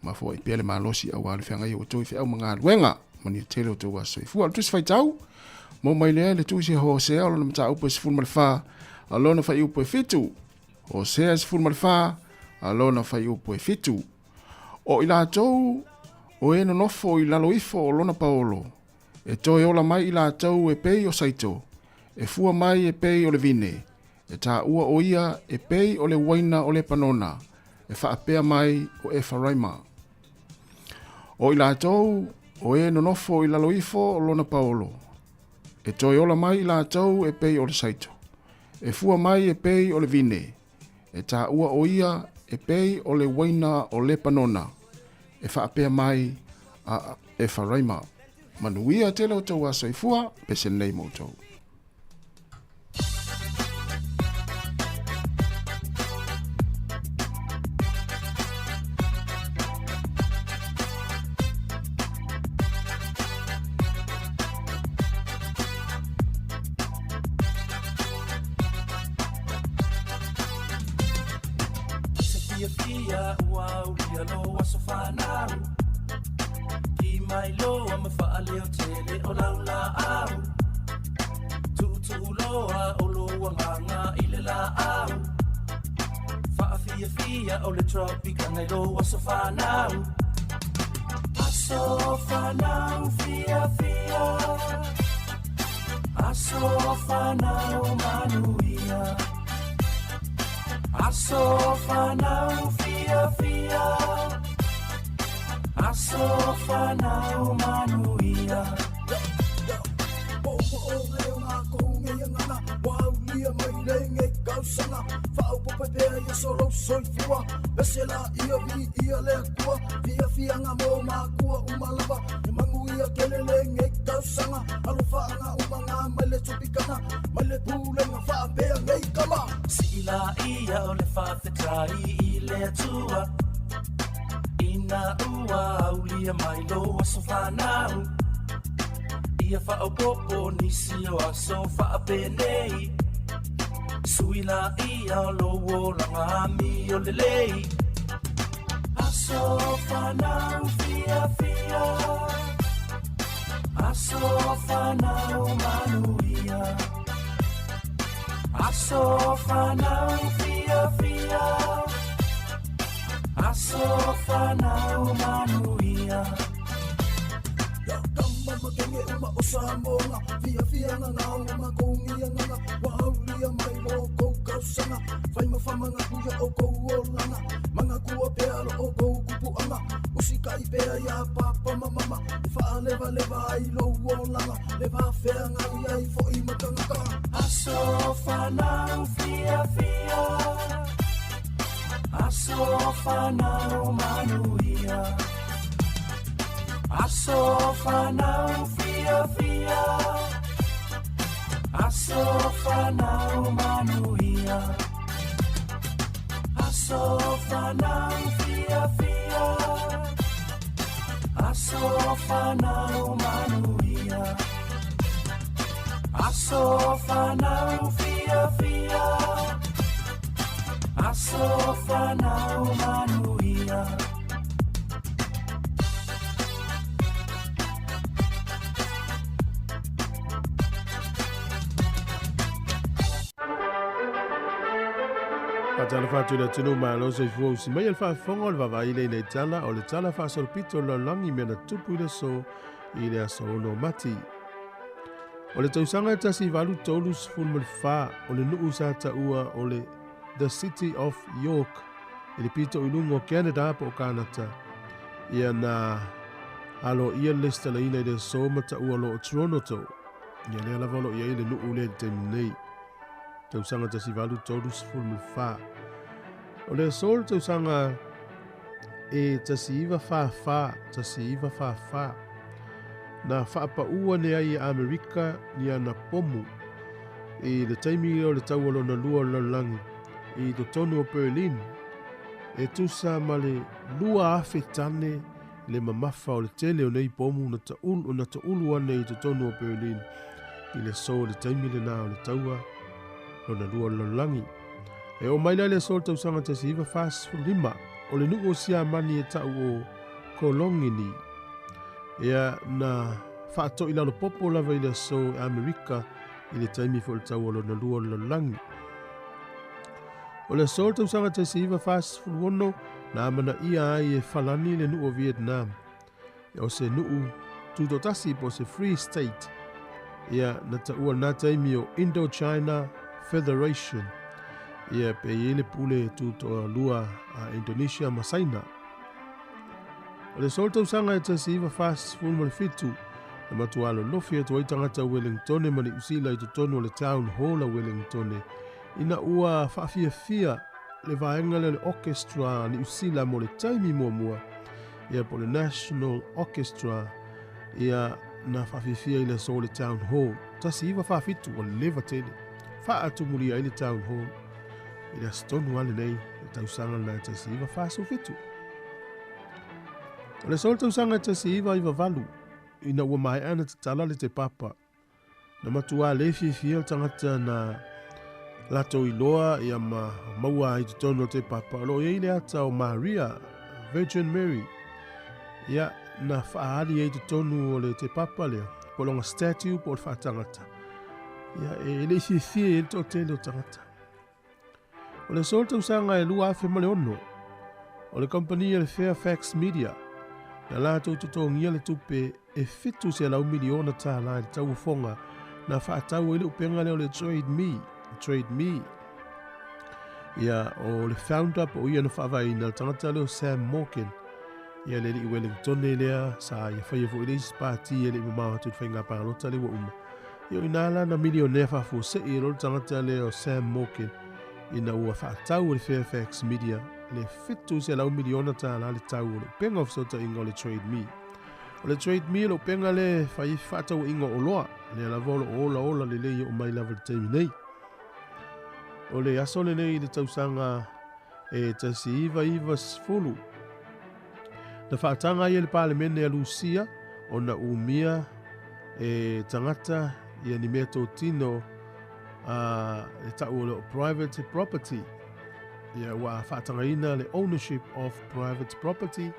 Speaker 6: ma fua i pele malosi au alu whianga i o toi whiau mga aluenga, manuia tele o tau aso soifua. Tusi whai tau, mo mailea le tusi ho se alo na mta upo sifuru malfa, alona whai upo e fitu, o se sifuru malfa, alona fai upo e fitu. O i lātou, o e no nofo i lalo ifo o lona paolo. E toi ola mai i lātou e pei o saito. E fua mai e pei o le vine. E tā ua o ia e pei o le waina o le panona. E whaapea mai o e wharaima. O i lātou, o e no nofo i lalo ifo o lona paolo. E toi ola mai i lātou e pei o le saito. E fua mai e pei o le vine. E tā ua o ia e pei o le waina o le panona. E whaapea mai a e wharaima. Manuia tele o tau a soifua, pese nei mo tau.
Speaker 8: fia ua ulia lo aso whanau. Ki mai loa ma wha leo tele o laula au. Tu loa o loa nganga i le la au. Wha fia o le tropika nei lo aso whanau. Aso whanau fia. Aso whanau manuia. Aso whanau fia. Aso whanau manuia.
Speaker 9: Popo o leo ngā konge ia ngana. Wau lia mai lenge kausanga. Whao pope pēr ia solo soifua. Besela ia vi ia lea kua. Fia ngā mō mā kua umalava. E mangu ia kele lenge kausanga. Alo whaanga umanga mai le tupikana. Mai le pūlenga wha pēr ngei kama.
Speaker 8: Sila ia o le whawhetai i le atua. Ina ua aulia mai lo aso whanau. Ia whaopopo nisi o aso whaapenei. Suila ia o lo langa mi o lelei. Aso whanau fia. Aso whanau manuia. Aso whanau fia. Aso whanau manuia.
Speaker 9: Mama kenge uma o Sāmoa. Fia nga ngā uma kongia ngana. Wahaulia mai lo kou kausanga. Whai mawhamanga kuia o kou o langa. Manga kua pēr o kou kupu anga. Usika i pēr ia papa mamama. Wha leva ai lo o langa. Leva whea ngari ai fo i makangaka.
Speaker 8: Aso whanau fia. Aso whanau manuia. Aso whanau fia. Aso whanau manuia. Aso whanau fia. Aso whanau manuia. Aso whanau fia. Aso whanau manuia.
Speaker 1: Tala fatu le tino ma lo se fo si mai el fa fongo le va ile nei tala o le tala fa sol pito lo langi me na tupu le so ile aso no mati. O le tausanga ta si valu tolus ful mo fa o le nu usa ta ua o le The City of York ile pito ilungo Canada po Canada. Ia na alo ia lista la ile de so mata ua lo Toronto. Ia le la volo ia ile nu ule te nei. Tausanga ta si valu tolus ful mo fa. O le sol tausanga e tasiiva fa. Na whaapa ua ne ai Amerika ni ana pomu. E le taimi o le taualo na lua lalangi. E to tonu o Berlin. E tusa ma le lua afe tane le mamafa o le tele o nei pomu na taulu ane i to tonu o Berlin. I le so le taimi le na o le taua o na lua lalangi. E o maila le sol tausanga te si iwa fas lima o le nuko sia mani e tau o kolongini. Ea na whaato ila lo popo lava i le so Amerika i le taimi fo le tau o na lua lalangi. O le sol tausanga te si iwa fas fulwono na amana ia ai e falani le nuko Vietnam. E o se nuku tutotasi po se Free State. Ea na taua na taimi o Indochina Federation. Ia pe ele pule tuto lua a Indonesia masaina. O le sol tausanga e tasi iwa fas fulmo le fitu. Na matualo lofi e tuai tangata Wellington mani usila i tutonu le town hall a Wellington. Ina ua fia le vaenga le orchestra ni usila mo le taimi mua. Ia po le National Orchestra. Ia na fia i le so le town hall. Tasi iwa fitu o leva tele. Faatumulia i le town hall. Ila stonu ale nei, e tausanga na tasi iwa faso fitu. O le sol tausanga tasi iwa valu, ina ua mai ana te tala le te papa. Na matua le fia tangata na
Speaker 5: lato iloa ia maua i te tono te papa. Lo ia ile ata o Maria, Virgin Mary. Ia na whaari e te tonu o le te papa lea. Polonga statue po le whaatangata. Ia e le fie e to te leo tangata. O le solta usanga e lua afe male ono. O le kompania le Fairfax Media. Na lato tutongia le tupe e fitu se lau miliona tā la le tau fonga na whaatau e le upenga leo le Trade Me. Ia o le founder po ia na whaavai na tangata leo Sam Morgan. Ia le li Wellington e lea sa ia whaia fo ile spati e le mamawa tu whainga pangalota le wa uma. Ia inala na milionea whafo se i rol tangata leo Sam Morgan ina ua whaatau le Fairfax Media le fitu se lau miliona tā la le tau o le penga of sota inga o le Trade Me. O le Trade Me lo penga le whai whaatau inga o loa le la volo ola le lei o mai lava le teimi nei. O le aso le nei le tausanga e tasi iwa sfulu. Na whaatanga i le palemene a Lucia o na umia e tangata i ni mea tō tino e tau o le private property. Ia wa whaatanga ina le ownership of private property.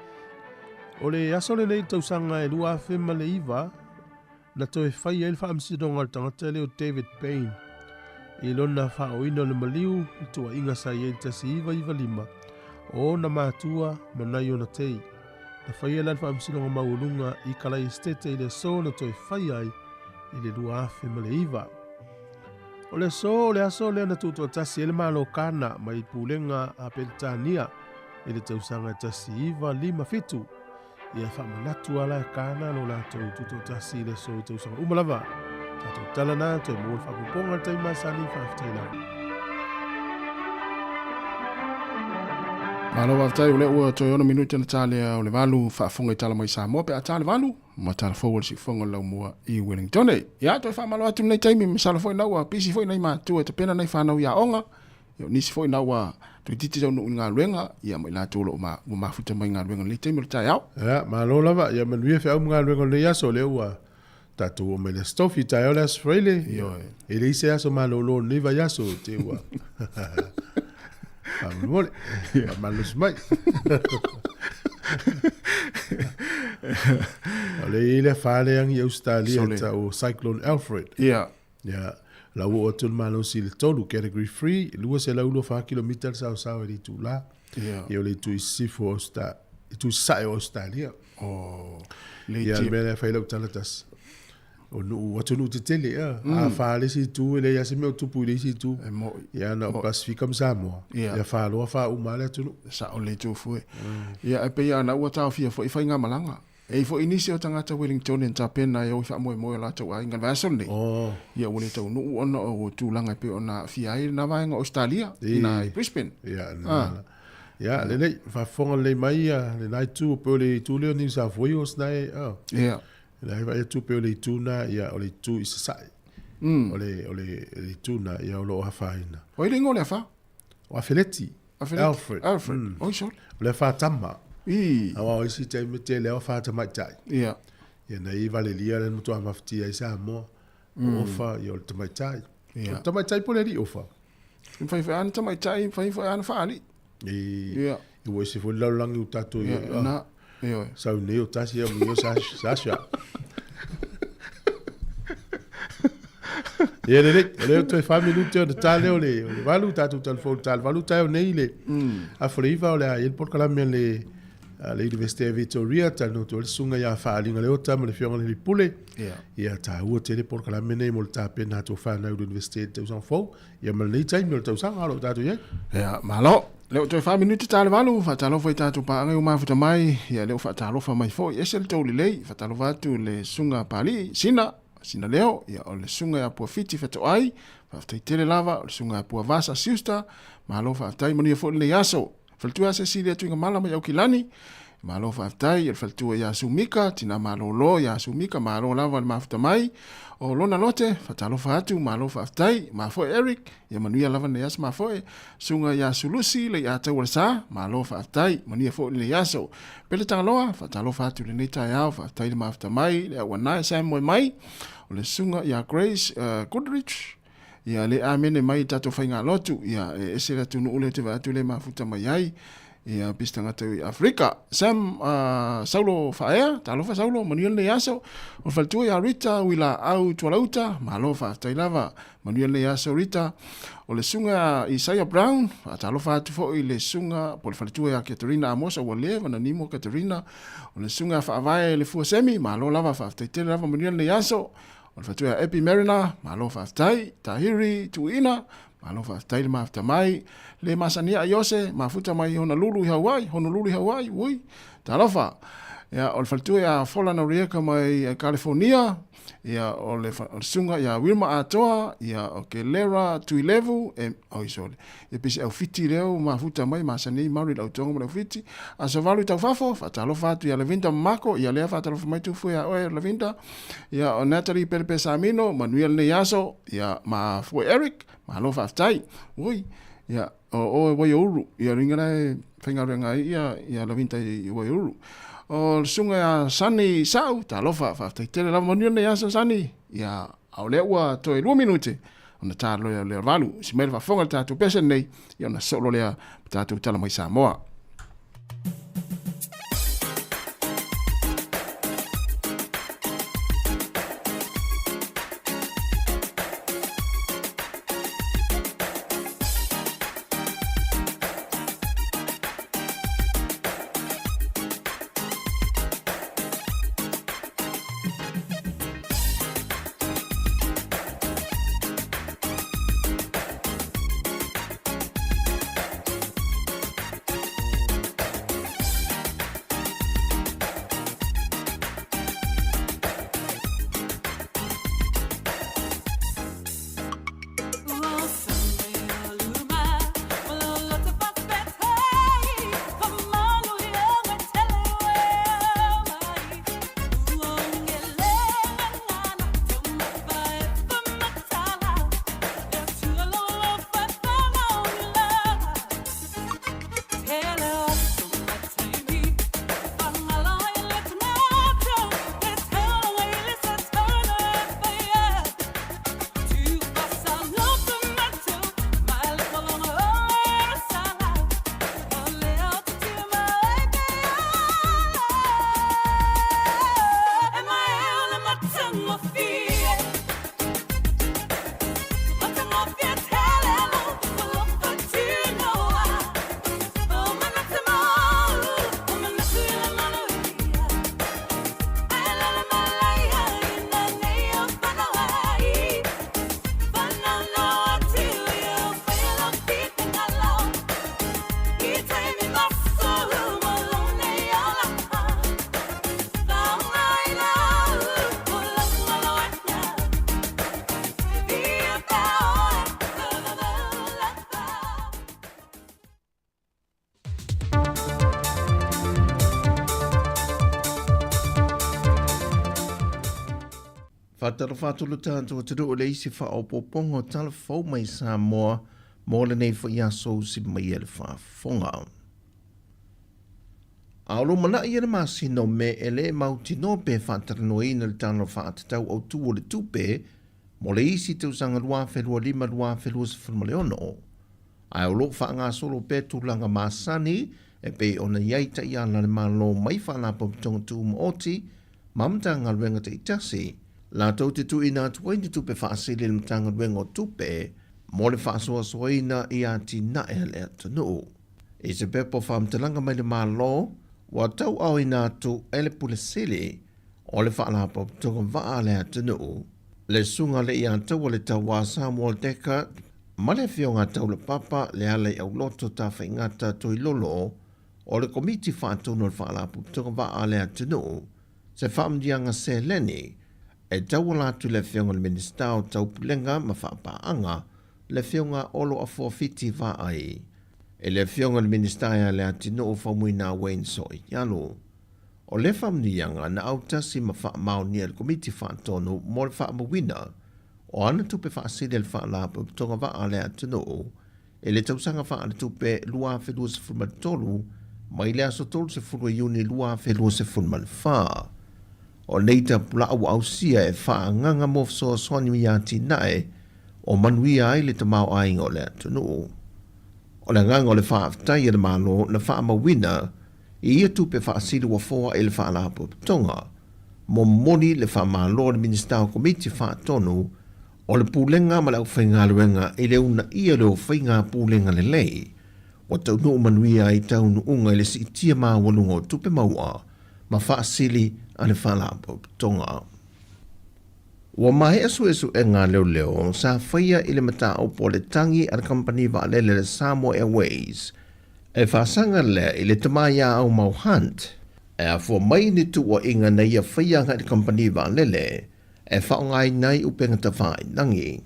Speaker 5: O le aso le nei tausanga e lua whima le iwa na toi whai e le whaamsidonga le tangata leo David Payne. I lona whaoina le maliu i tua inga sa i e tasi iwa lima. O na mātua manai o na tei. Na whai e lan whaamsidonga maulunga i kala i stete i le so na toi whai ai i le lua whima le iwa. O le so le aso le na tuto tasi ele malo kana mai pulenga a Peltania i le tausanga tasi iwa lima fitu. Ia whamanatu ala e kana lo la tuto tasi le so i tausanga umalava. Tato talana te mo whakuponga te masani whaftaina.
Speaker 6: Malo waftai ule ua toi ona minuti na tale o le valu whaafonga i tala mai Sāmoa pe a tale valu. Ma tala forward si fonga lau mua i Wellington. Ia toi whaamalo atu nei taimi misala foi naua pisi foi nei mātua te pena nei whanau ia onga. Io nisi foi naua toi titi tau nuu ngā ruenga. Ia mai la tolo o mafuta mai ngā ruenga nei taimi o tai au.
Speaker 5: Ia malo lava ia manuia whiau ngā ruenga nei aso le ua. Tatu o me le stofi tai o le aso freile. E le ise aso malo lo nei vai aso te ua. Amore, malus mai. Ale ile fale ang i Australia ta o Cyclone Alfred.
Speaker 6: Yeah.
Speaker 5: Yeah. La wo otul malo si le tolu category 3, lua se la 1 kilometer sa ri tu la.
Speaker 6: Yeah.
Speaker 5: Yo le tu si fo sta, tu sa Australia.
Speaker 6: Oh.
Speaker 5: Le ya me fa le utalatas. O no watu no te tele a fale si tu ele ya se me tu pu si tu ya na Pacific Sāmoa ya fa lo fa o male tu
Speaker 6: sa o le tu fu ya pe ya na o ta fia fo fa nga malanga e fo inisio tangata Wellington en tapena yo fa mo la tu ai nga va sonde ya o le tu no ona o tu langa pe ona fia ai na va nga Australia na Brisbane
Speaker 5: ya le fa fonga le mai le nai tu pe le tu le ni sa foi os nai
Speaker 6: ya
Speaker 5: la vai tu pe le tuna ia o le tu i sai. O le tuna ia o lo hafaina.
Speaker 6: O ile ngole fa?
Speaker 5: O Afeleti. Alfred.
Speaker 6: O so.
Speaker 5: Le fa tama.
Speaker 6: Awa
Speaker 5: o si te mete le o fa tama tai.
Speaker 6: Ia.
Speaker 5: Ia na i vale lia le mutu amafti ai Sāmoa. O fa ia o tama tai. O tama tai po le ri o fa.
Speaker 6: Fai an tama tai, fai an fa ali.
Speaker 5: Ia. I wo se fo laulangi u tatu ia.
Speaker 6: Na. Io.
Speaker 5: Sau neo tasi ya mio sasha. Ia le toi 5 minuti o tale o le valu tatu telefon tal valu tai nei le. A freiva o le il porkala me le University of Victoria tal no to sunga ya fa linga le ota me le fionga le pule. Ia ta u te le porkala me nei mo ta pena to fa na university te usan fo. Ia me le tai me to usan alo tatu ye.
Speaker 6: Ia malo. Leo toi 5 minuti tale valu fatalo foi tatu pa ngai uma futa mai ia leo fatalo fa mai foi esel to lei fatalo vatu le sunga pali sina leo ia o le sunga ya profiti fato ai fa tele lava o le sunga po vasa siusta malo fa tai moni fo le yaso faltua se silia tuinga mala mai au kilani malo fa tai el faltua ya sumika tina malo lo ya sumika malo lava le mafuta mai o lona lote fatalo fatu malo fa tai ma fo Eric ya manuia lava ne yas ma fo sunga ya sulusi le ya tawala sa malo fa tai mania fo le yaso pele tangaloa fatalo fatu le neta ya fa tai le mafuta mai le wana sa mo mai o le sunga ya Grace Goodrich ia le amene mai tatou whainga lotu, ia e se la tunu ule te watu le mafuta mai ai, ia pistanga tau i Afrika. Sam Saulo Faea, talofa Saulo, Manuel le aso, o faltua ia Rita, wila au tualauta, malofa tailava, Manuel le aso Rita, o le sunga Isaiah Brown, talofa atu fo i le sunga, po le faltua ia Katerina Amosa, ua le, Vananimo Katerina, o le sunga Faavae le Fuasemi, malo lava Faaftaitele lava Manuel le aso, o le faltua Epi Merina, malo Faaftai, Tahiri, Tuina, malo Faaftai le mafta mai, le masania Yose, mafuta mai Honolulu i Hawaii, ui, talofa. Ya o le faltua ia Fola na Rieka mai California, ia o le sunga ia Wilma Atoa, ia o Kelera Tuilevu, oisole. Ia pisi au fiti leo mafuta mai masani mauri lau tonga mo le fiti. A savalu tau fafo, fatalofa atu ia Levinda Mako, ia lea fatalofa mai tufu ia oe Levinda, ia o Natalie Pepe Samino, Manuel Neyaso, ia ma fue Eric, ma alofa aftai, ui, ia o Waiuru, ia ringana whaingarenga ia Levinda i Waiuru. O sunga ya Sani Sau, talofa faaftaitele lava Manuel Neyaso Sani, ia au lea ua toe 2 minute, ona tālo lea valu, si mele whafonga le tātou pesen nei, ia ona solo lea tātou tala mai Sāmoa.
Speaker 10: Whatara whātulu tātou atiru o le isi whaopopongo tala whau mai Sāmoa mō le nei wha iaso si mai ele whaafonga. Aolo mana i ere māsino me ele mauti no pe whātara no ina le tāna whātatau au tu o le tupe mō le isi te usanga lua whelua lima lua whelua sa whalmaleono. Ai olo whaanga solo pe tūlanga māsani e pe ona iaita i ana le mālo mai whanapa pitonga tu mooti mamta ngā ruenga te itasi. La tau te tu ina tuai ni tupe whaasili le mtanga ruenga o tupe, mo le whaasoa soina i ati na e lea tunu. E se pepo whaamtalanga mai le malo, wa tau au ina tu ele pule sili, o le whaalapa tunga waa lea tunu. Le sunga le i atau o le tau wa Sāmoa deka, ma le whionga tau le papa le ale au loto ta whaingata tui lolo, o le komiti whaatunu le whaalapa tunga waa lea tunu, se whaamdianga se leni, e tau la tu le whionga le minista o tau pulenga ma whaapaanga le whionga olo a forfiti wa ai. E le whionga le minista ia le atino o whamuina Wayne Soi Yalo. O le whamnianga na autasi ma whaamau nia le komiti whaatonu mo le whaamawina o ana tupe whaasile le whaalapa tonga wa le atino e le tausanga whaale tupe lua whelua se fulmatolu mai le aso tolu se fulua iuni lua whelua se fulmalwha. O leita pula au sia e whaanganga mo fso swani mi ati nae, o manuia ai le tamau ai o le atunu. O le nganga o le whaaftai le malo na whaamawina i ia tupe whaasiru wa foa e le whaalapo tonga. Mo moni le whaamalo le Minister Committee whaatonu o le pūlenga ma le au whaingaluenga i le una ia leo whainga pūlenga le lei. O taunu manuia i taunu unga i le si tia maa walunga o tupe maua ma whaasili a le whaalapo tonga. Wa mahe asu e ngā leo sa whaia i le mata au po le tangi a le company wa lele le Sāmoa Airways e whaasanga le i le tamaya au mau hunt e a fua mai ni tu o inga na ia whaia ngā le company wa lele e whaongai nai upenga ta whai nangi.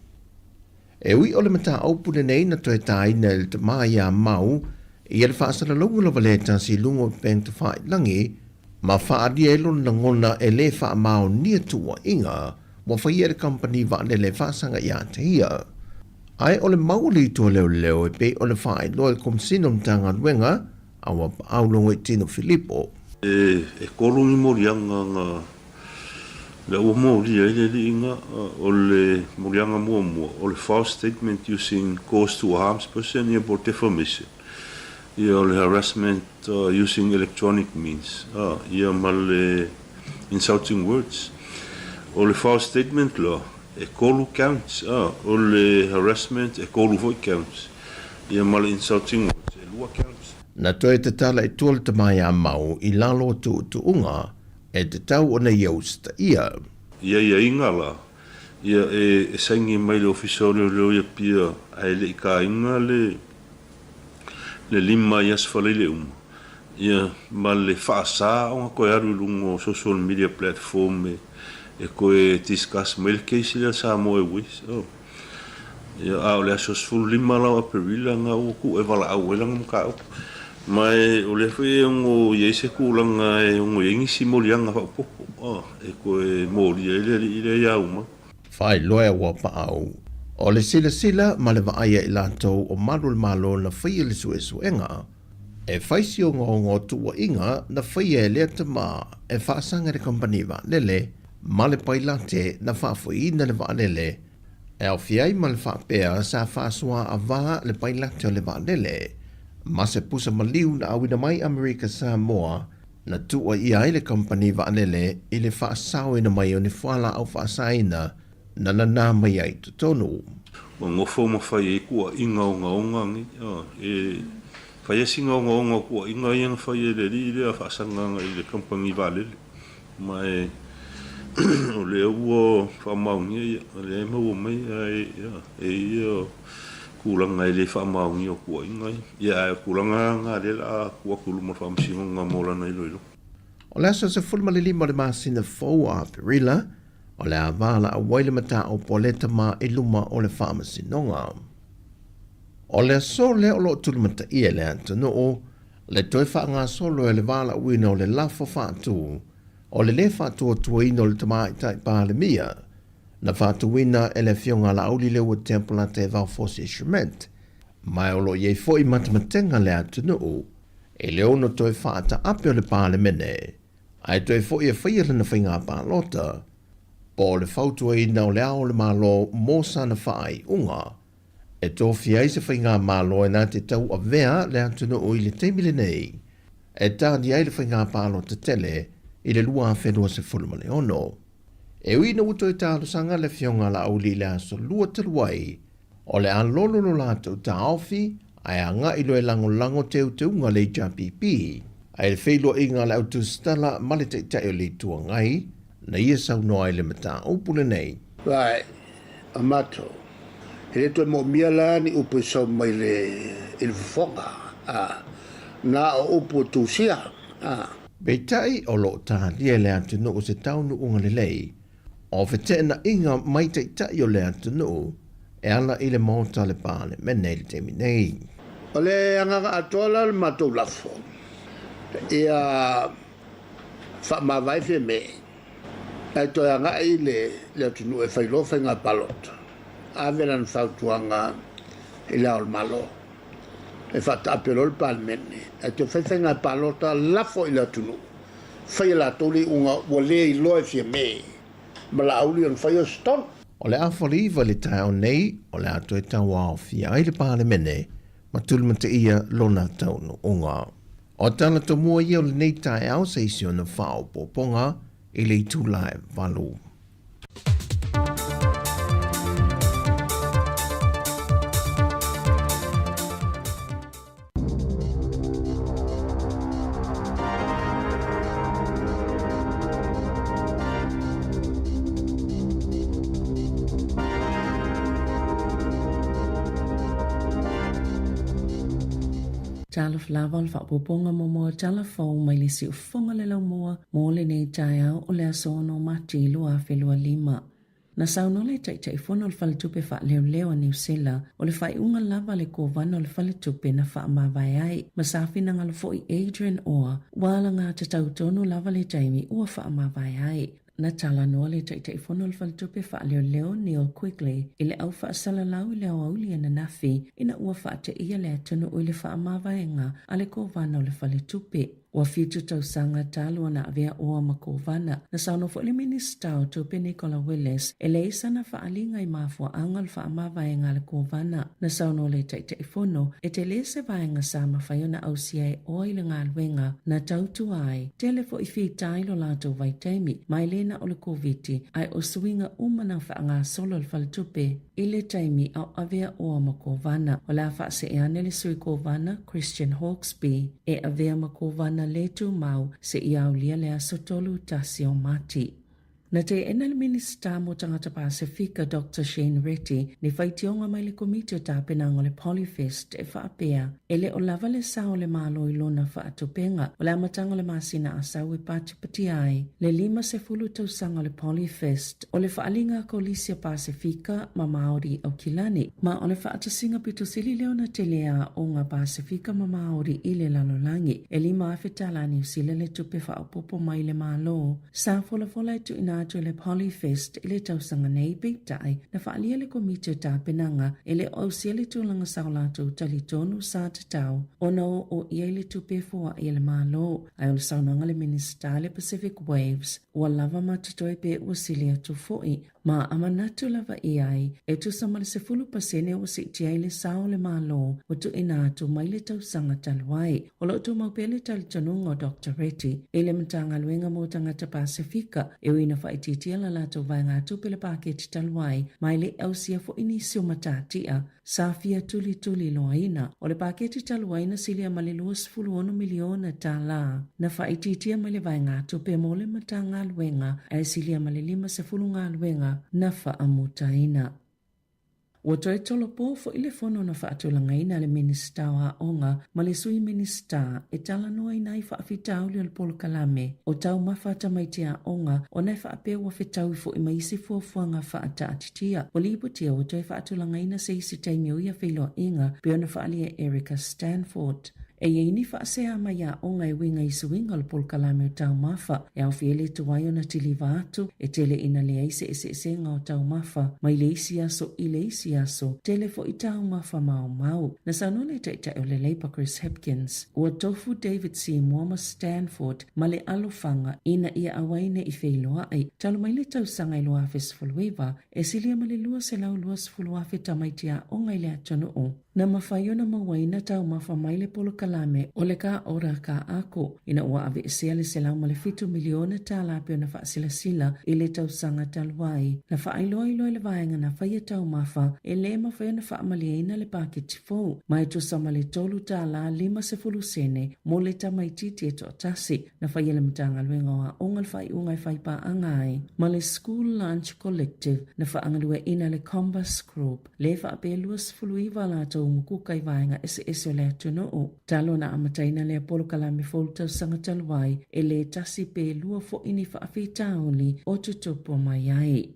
Speaker 10: E ui o le mata au pune nei na toi tai na le tamaya mau i le whaasara lungu lava le tansi lungu upenga ta whai nangi ma whaadia elo na ngona e le wha mau nia tu o inga wa whaia le company wa le whaasanga ia te ia. Ai o le mauli to leo e pe o le whaai loa le komsino mtanga nuenga awa aulongo i Tino Filippo.
Speaker 11: E korungi morianga nga le ua mori e le inga o le morianga mua o le false statement using cause to harms person ia por defamation. Ia o le harassment using electronic means. Ia ma le insulting words. O le false statement law e kolu counts. O le harassment e kolu voi counts. Ia ma le insulting words e lua counts.
Speaker 10: Na toi te tala i tuol te mai a mau i lalo tu unga e te tau o na iausta ia.
Speaker 11: Ia inga la. Ia e saingi mai le ofisore o leo ia pia ai le ika inga le lima i asfale le Ia ma le whaasa o nga koe aru lungo social media platform e koe discuss mai le case le Sāmoa Airways. Ia a o le asos fulu lima lau a perila nga o ku e wala au e langa muka au. Mai o le whi e ongo iese ku langa e ongo ingi si morianga wha upopo. E koe mori e le iau ma.
Speaker 10: Whai loa wa pa au. O le sila ma le vaaya i lantou o marul malo na whaia le suenga. E whaisi o ngongo tua inga na whaia e lea te maa e whaasanga le company wa lele ma le pailate na whaafui na le wa lele. E au fiai ma le whaapea sa whaasua a waa le pailate o le wa lele. Ma se pusa maliu na awina mai Amerika Sāmoa na tua ia i le company wa lele i le whaasau ina mai o ni whala au whaasaina na nana mai ai tutonu.
Speaker 11: Wa ngofo ma whai e kua inga o ngaongangi. E whai singa o ngaonga kua inga i anga whai e le li le a whaasanga i le company wa lele. Ma o le ua whamaungia o le mau mai e ia kulanga i le whamaungia o kua inga. Ia kulanga ngā le la kua kuluma whamsinga ngā mola nei loilo.
Speaker 10: O le aso se fulma le lima le masina fau a perila o le avala a waile mata o poleta ma e luma o le whamasinonga. O le aso le o lo tulumata ia le antano o le toi whaanga solo e le vala uina o le lafo whaatu o le lefa tua tuaina o le tamai tai pālemia, na whātuina e le fionga la auli leo tempula te vau fosi instrument, mai o lo iei foi matamatenga le atunu, e leo no toi whaata ape o le pālemene, ai toi foi e whaia na whainga pālota, po le whautuaina o le ao le malo mōsa na whaai unga, e tō fiai se whainga malo e nā te tau a vea le atunu o i le teimile nei, e tādi ai le whainga pālota tele, i le lua whenua se fulumale ono. E uina uto i tālo sanga le fionga la auli le aso lua te luai, o le alolo lo lātou ta awhi, ai anga ilo e lango teu unga le JPP, ai le wheilo inga le autu stala male te o le tua ngai, na ia sau noa i le mata upule nei.
Speaker 12: Vai, amato, e le toi mo mia la ni upu sau mai le foga, na o upu tu sia,
Speaker 10: Beitai o lo tā lia le atunu o se taunu unga le lei, o whetena inga mai te tai o le atunu, e ala i le mauta le pāne, mene le temi nei.
Speaker 12: O le anganga atola le matou lafo, ia whamawai whi me, e toi anga i le atunu e whailofa ngā palota, averan whautuanga i le aol malo. E whatapelo le palmene, e te whaiwhainga palota lafo i la tunu. Whai la tuli unga wale i loe fia me, ma la auli on whai o ston.
Speaker 10: O le awhaliva le tai au nei, o le ato e tau au fia ai le pāle mene, ma tulmata ia lona taunu unga. O tana to mua ia o le nei tai au se isi o na whao poponga, i le itu lai valu.
Speaker 3: Tala flawa le whapoponga momoa tala fau mai le si ufonga le lau moa mo le nei tai au o le asono mati lua whelua lima. Na sauno le tai fono le whaletupe wha leo leo a New Zealand o le whai unga lava le kovana o le whaletupe na wha mawai ai. Masafi na ngalo foi Adrian Oa, wala ngā te tautonu lava le taimi ua wha mawai ai. Na tala noa le tai fono le whaletupe wha leo leo Neil Quigley i le au wha salalau i le au auli na nafi ina ua wha te ia le atunu o le wha mawaienga a le kovana o le whaletupe. Wa fitu tau sanga talu na avea oa makovana na sauno fo le minista o tupe Nicola Willis e le isa na whaalinga i mafua anga le whaamavaenga le kovana na sauno le tai fono e te le se vaenga sa mawhaiona au siai oa i le ngā luenga na tautu ai tele fo i whitai lo lato vaitaimi mai lena o le koviti ai o suinga umana whaanga solo le whaletupe i le taimi au avea oa makovana o la wha se eane le sui kovana Christian Hawkesby e avea makovana na letu mau se iaulia le asotolu tasi o mati. Na te ena le minista mo tangata Pasifika Dr. Shane Retty ni whaitionga mai le komite o tāpenanga le Polyfest e whaapea e le o lava le sao le malo i lona whaatupenga o le amatanga le masina asau e pati ai le 5 tausanga le Polyfest o le whaalinga ko Lisia Pasifika ma Māori au Kilani ma o le whaatasinga pitusili leona te lea o ngā Pasifika ma Māori i le lalolangi e 5 awhetala ni usile le tupe whaapopo mai le malo sa fola e tu ina to le Polyfest ile tausanga nei peitai na whaalia le komite tāpenanga ele o siele tūlanga saulato talitonu sa te tau ona o ia le tupe fua i le malo ai o le saunanga le minista le Pacific Waves ua lava matutoi pe ua silia tu foi ma amanatu lava iai e tu samale se 10% o si tiai le sao le malo o tu ina tu mai le tausanga taluai o lo tu maupele talitonunga o Dr. Retty ele mtanga luenga mo tangata Pasifika e uina whaititia la lato vai ngā tupele paketi taluai mai le ausia fo inisio matatia safia tuli loaina o le paketi taluai na silia male 2.1 miliona ta la na whaititia mai le vai ngā tupe mo le matanga luenga e silia male 5 ngā luenga na whaamutaina. Ua toi tolo po fo ile fono na whaatulanga ina le minista wa onga ma le sui minista e tala noa ina i whaafitau le polo kalame o tau mawhata maitea onga o nai whaapea wa whetau fo i maisi fuafuanga whaata atitia. O li iputia o toi whaatulanga ina se isi taimi o ia whiloa inga pe ona whaalia Erica Stanford. E yeini whaasea mai a onga e winga i suinga le polo kalame o tau mawha e au fiele tuwai o na tiliva atu e tele ina le aise e senga o tau mawha mai le isi aso i le isi aso tele fo i tau mawha mau na saunole taita o le leipa Chris Hopkins ua tofu David C. Muama Stanford ma le alofanga ina ia awaine i wheiloa ai talo mai le tau sanga i loa fesfuluiva e silia ma le lua se lau lua sfuluafe tamaitia onga i le atonu o na mawhaiona mawaina tau mawha mai le polo kalame o le ka ora ka ako ina ua ave esea le selau ma le 7 miliona ta lape o na whaasilasila i le tau sanga taluai na whaailoa ilo le vaenga na whaia tau mawha e le mawhaia na whaamaliaina le paketi fau mai tu sama le tolu ta la 5 sene mo le tamaititi e to tasi na whaia le mtanga luenga wa ongal whai ungai whai pa angai ma le School Lunch Collective na whaangalua ina le Combus Group le whaape luas fuluiva la tau mukuka i vaenga ese o le atuno o. Talo na amataina le Apollo Kalame Folta sanga taluai e le tasi pe lua fo ini whaafitauli o tutupo mai ai.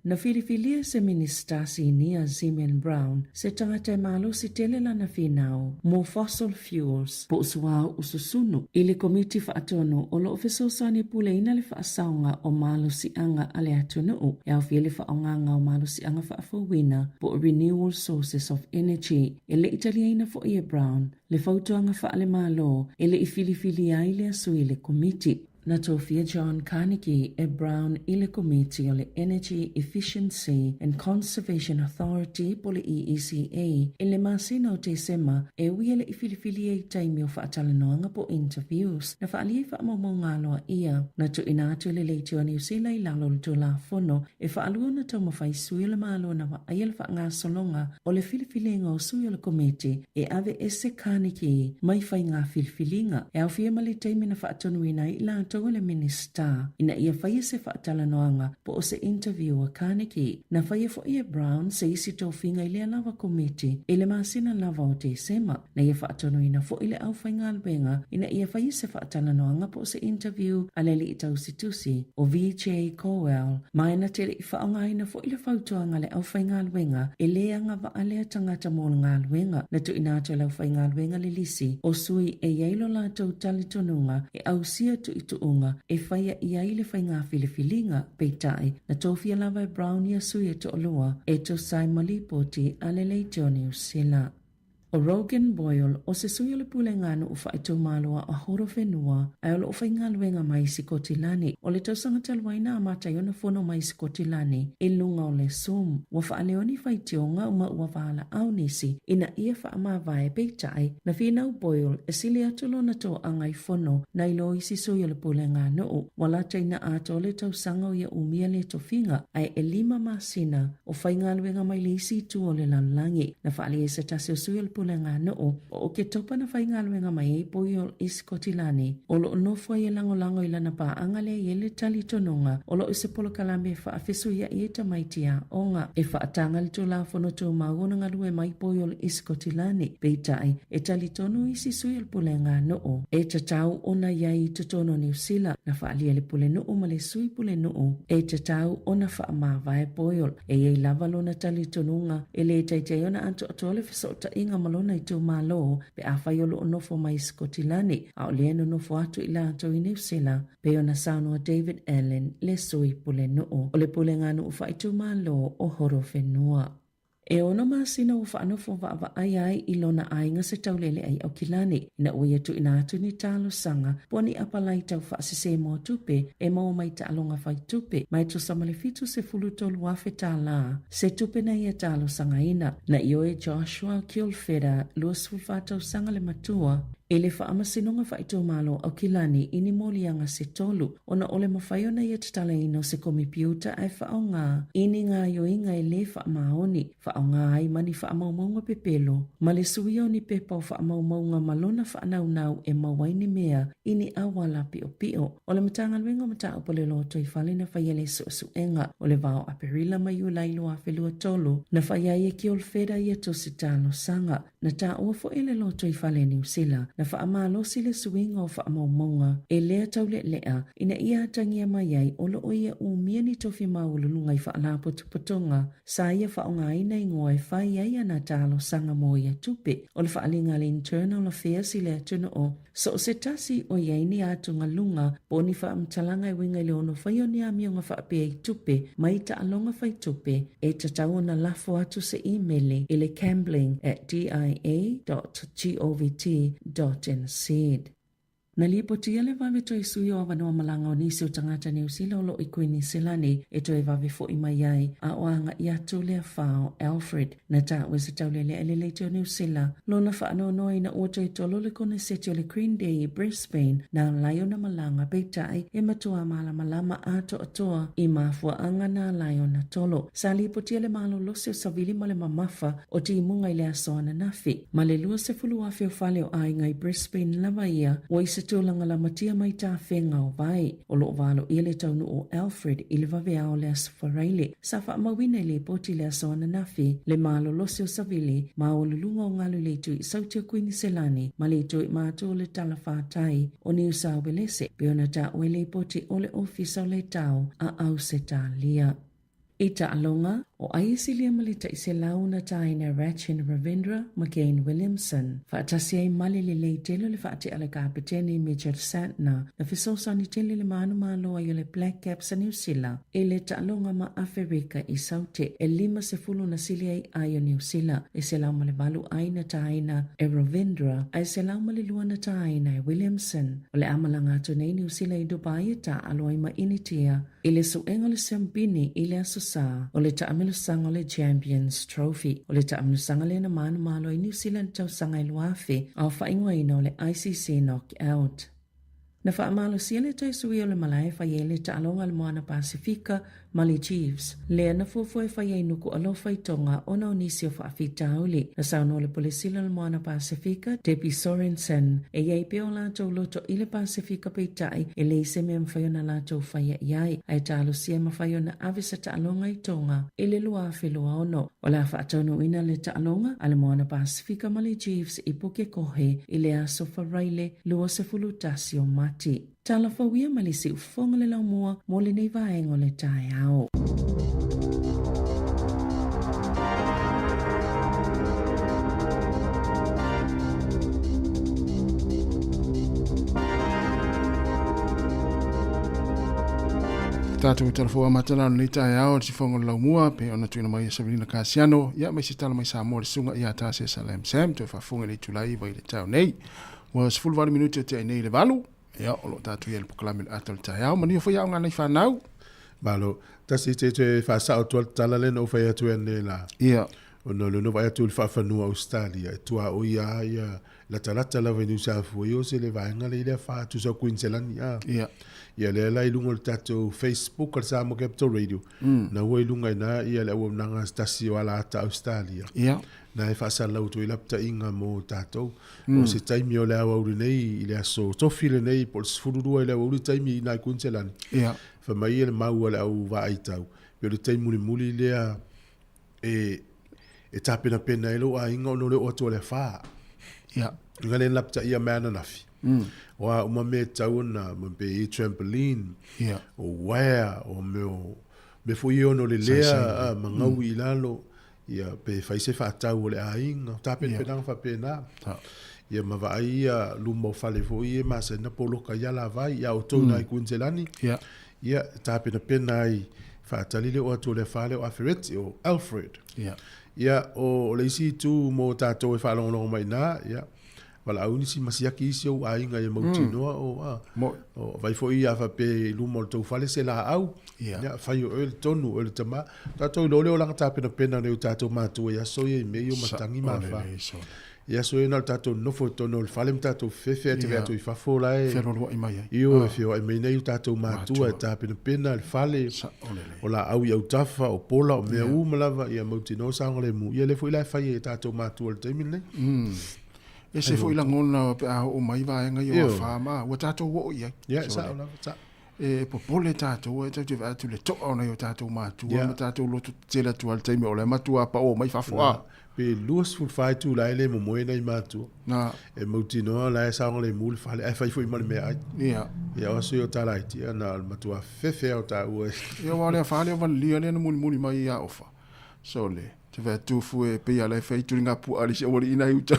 Speaker 3: Na filifilia se minista sinia Zimen Brown se tangata malo si telela na finau mo fossil fuels po usua ususunu ili komiti whaatono o lo ofeso sani pule ina le whaasaunga o malo si anga ale atunu e au fili whaonganga o malo si anga whaafawina po renewable sources of energy ele italiana fo ia Brown le fautuanga whaale malo ele i filifilia ile asui le komiti. na tofia John Carnegie e Brown i le komiti o le Energy Efficiency and Conservation Authority po le EECA e le masina o te sema e uia le ifilifili e taimi o whaatalanoanga po interviews na whaalia whaamamo ngaloa ia na tu ina atu le leitio New Zealand lalo le tula fono e whaalua na tau mawhai sui le malo na wa aia le wha solonga o le filifilinga o sui o le komiti e ave ese Carnegie mai whai ngā filifilinga e au fia mali taimi na whaatonu ina i la tau le minister ina ia whai se whaatalanoanga po o se interview a Carnegie na whai fo ia Brown se isi tau finga i lea lava komiti e le masina lava o te sema na ia whaatonu ina fo i le au whai ngā luenga ina ia whai se whaatalanoanga po o se interview a le li i tau situsi o VJ Cowell mai na te i whaonga ina fo i le whautuanga le au whai ngā luenga e lea ngā wa alea tangata mō ngā luenga na tu ina atu lau whai ngā luenga le lisi o sui e yailo la tau tali tonunga e au sia tu i tuunga e whaia i aile whai ngā filifilinga peitai na tofia lava e Brown ia sui e to olua e to sai malipoti a le leitio New Zealand. O Rogan Boyle o se sui o le pule ngānu u whaitu mālua a horo whenua ai o lo whai ngā luenga mai si kotilani o le tausanga taluaina a matai ona whono mai si kotilani e lunga o le Zoom wa whaaleoni whaitionga uma ua wala au nisi ina ia wha vae peitai na whinau Boyle e sili atulo na to angai whono na ilo isi sui o le pule ngānu wala taina ato le tausanga o ia umia le tofinga ai e 5 masina o whai ngā luenga mai le isi tu o le lalangi na whaale e se tasi o sui o le pule ngā noo o ke topa na whai ngā luenga mai e poi o iskotilani o lo nofua i lango i lana pā angale i le tali tononga o lo se polo kalame wha awhisu ia i eta maitia o ngā e wha atanga li tō la whono tō mauna ngā lue mai poi o iskotilani peitai e tali tonu isi sui al pule ngā noo e tatau ona iai to tono New Zealand na wha alia le pule noo ma le sui pule noo e tatau ona wha amawai poi o e iei lavalo na tali tonunga e le taitai ona anto atole whisota inga malona i tō malo pe a whai o lo nofo mai Skotilani a o leano nofo atu i la ato i New Zealand pe ona Sāmoa David Allen le sui pule noo o le pule ngā noo whai tō malo o horo whenua. E ono masina o whaanofo wa ai i lona ainga se taulele ai au kilani ina ui atu ina atu ni talo sanga poni apalai tau whaasese mo tupe e mau mai ta alonga whai tupe mai to samale fitu se fulu tolu wafe ta la se tupe na ia talo sanga ina na ioe Joshua Kilfeda luas fulfatau sanga le matua e le whaamasinonga whaito malo au kilani ini molianga se tolu ona ole mawhaiona ia tatala ino se komipiuta ai whaonga ini ngā yoinga e le whaamaoni whaonga ai mani whaamaumaunga pepelo ma le suio ni pepa o whaamaumaunga malona whaanaunau e mawaini mea ini awala pio pio o le matanga luenga mata upole loto i whale na whaiele suenga o le vao aperila mai u lailo a whelua tolu na whaiaie ki olfeda ia to se talo sanga na ta uafo ele loto i whale New Zealand na whaamalosi le suinga o whaamaumaunga e lea taule lea ina ia tangia mai ai o lo oia umia ni tofi maulunga i whaalapo tupotonga sa ia whaonga ina ingoa e whai ai ana talo sanga mo ia tupe o le whaalinga le internal affairs i lea tuna o so se tasi o iaini atunga lunga po ni whaamtalanga i winga le ono whaio ni amionga whaapea i tupe mai ta alonga whai tupe e tatau na lafo atu se emaili i le dia.govt.nz Na lipotia le vave toi sui o avanoa malanga o nisi o tangata New Zealand lo i Queen Selani e toi vave fo i mai ai a oanga i atu lea whao Alfred na ta wesa taulele ele leitio New Zealand lo na whaano noi na ua toi tolo le kone seti o le Green Day i Brisbane na laio na malanga peitai e matua malama ato atoa i mafua anga na laio na tolo sa lipotia le malo lose o savili ma le mamafa o ti imunga i le asoana nafi ma le lua se fulu afe o fale o ainga i Brisbane lava ia o isa tūlanga la matia mai tā whenga o vai. O lo valo i le taunu o Alfred i le vavea o le aswhareile. Sa wha mawina le poti le asoana nafi, le malo lose o savili, ma o le lunga o ngalu le tu i sautia Queen Selani, ma le tu i mātua le tala whātai o New South Wales, pe ona tā oe le poti o le ofisa o le tau a au se tā lia. I Ta'alonga, o aisilia malita i se launa taina Ratchin Ravindra McGain Williamson. Whaatasi ai mali le lei telo le whaate ala kapiteni Major Santner na fisosani tele le manu malo ai le Black Caps a New Zealand. E le Ta'alonga ma Afrika i saute e 50 na sili ai ai o New Zealand. E se lauma le balu aina taina e Ravindra ai se lauma le luana taina e Williamson. O le amalanga atu nei New Zealand i Dubai ta aloai ma initia. I le suenga le sempini i le asosa o le taamelo sanga le Champions Trophy o le taamelo sanga le na manu malo i New Zealand tau sanga i luafe au whaingoa ina o le ICC knockout. Na whaamalo sia le taisui o le malai whai le Ta'alonga le moana Pasifika Mali Chiefs. Lea na fuafua whai nuku alofa i tonga o na onisi o whaafitauli. Na sauno le polisila le moana Pasifika, Debbie Sorensen, e iei peo lātou loto i le Pasifika peitai e le ise mea mwhaiona lātou whaia iai. Ai tālo sia mawhaiona avisa Ta'alonga i tonga i le lua whelua ono. O la whaatonu ina le Ta'alonga a le moana Pasifika Mali Chiefs i puke kohe i le aso wharaile lua se fulutasi o mati. Tala whawia malisi ufonga le laumua mo le nei vaengo le tae ao.
Speaker 6: Tātou telefua matana ni tae ao si fonga le laumua pe ona tuina mai Sabrina Kasiano ia mai si tala mai Sāmoa le sunga ia tāse Salem Sam te whafunga ni tulai vai le tau nei. Was full 20 minute te nei le valu. Ja, o tātou ia le pokalami le atal tae ao. Mani o whai au ngana i whanau.
Speaker 5: Malo, tasi te whasa o tual tala le no whai atu ene la.
Speaker 6: Ia.
Speaker 5: O no le no whai atu le whawhanua Australia. E tua o ia la talata la venu sa fui o se le vaenga le ile wha tu sa Queensland.
Speaker 6: Ia.
Speaker 5: Ia le la ilunga le tātou Facebook al Sāmoa Capital Radio. Na ua ilunga ina ia le ua mnanga stasi o ala ata Australia.
Speaker 6: Ia.
Speaker 5: Na e whaasa lau tu ilapta inga mo tātou. O se taimi o le awa uri nei, i le aso tofi le nei, po le sifururua i le awa uri taimi i nai Queensland.
Speaker 6: Ia.
Speaker 5: Whamai e le mau le au wa aitau. Pio le taimi muli lea e tāpena pena e lo a inga o no le o atua le whaa.
Speaker 6: Ia.
Speaker 5: Inga le lapta ia meana nafi. Wa uma me tau na me e trampoline.
Speaker 6: Ia.
Speaker 5: O wea, o me fui ono le lea, mangau i lalo. Ia pe faise whaatau o le ainga. Tāpena penanga whapena. Ia mawai ia luma o fale foi e masa na poloka ia la vai ia o tau nai Queensland.
Speaker 6: Ia.
Speaker 5: Ia tāpena pena ai whaatalile o atu le whale o Afereti o Alfred.
Speaker 6: Ia.
Speaker 5: Ia o le isi tu mo tātou e whalongonongo mai nā. Ia. Wala au nisi masiaki isi o ainga e mautinoa o vai foi ia whape luma o tau whale se la au.
Speaker 6: Ia.
Speaker 5: Ia whai o ele tonu o ele tama. Tātou lole o langa tāpena pena ne o tātou mātua ia soia i mei o matangi mawha. Ia soia na tātou nofo tono o whale mtātou whewhea te vea tui whafola e.
Speaker 6: Whenoro i mai ai.
Speaker 5: Io e whio e mei nei o tātou mātua e tāpena pena le whale. O la au i au tafa o pola o mea umalawa ia mautinoa sangole mu. Ia le fo ila whai e tātou mātua le teimi nei.
Speaker 6: E se fo ila ngona pe a o mai va nga yo fa ma o tato wo ia.
Speaker 5: Ya sa ona sa.
Speaker 6: E po pole tato e te va tu le to ona yo tato ma tu ma tato lo tu tela tu al time o le ma tu pa o mai fa fo a.
Speaker 5: Pe luas fu fai tu la ele mo mo nei ma tu.
Speaker 6: Na
Speaker 5: e mo ti no la sa ngole mu le fa le fa fo i me ai.
Speaker 6: Ya.
Speaker 5: Ya o so yo tala ti na ma tu a fe o ta o.
Speaker 6: Yo wa le fa le va li ne mo mai ya ofa. So le te vai tu fu e pe ala fai tu nga pu ali se ori ina uta.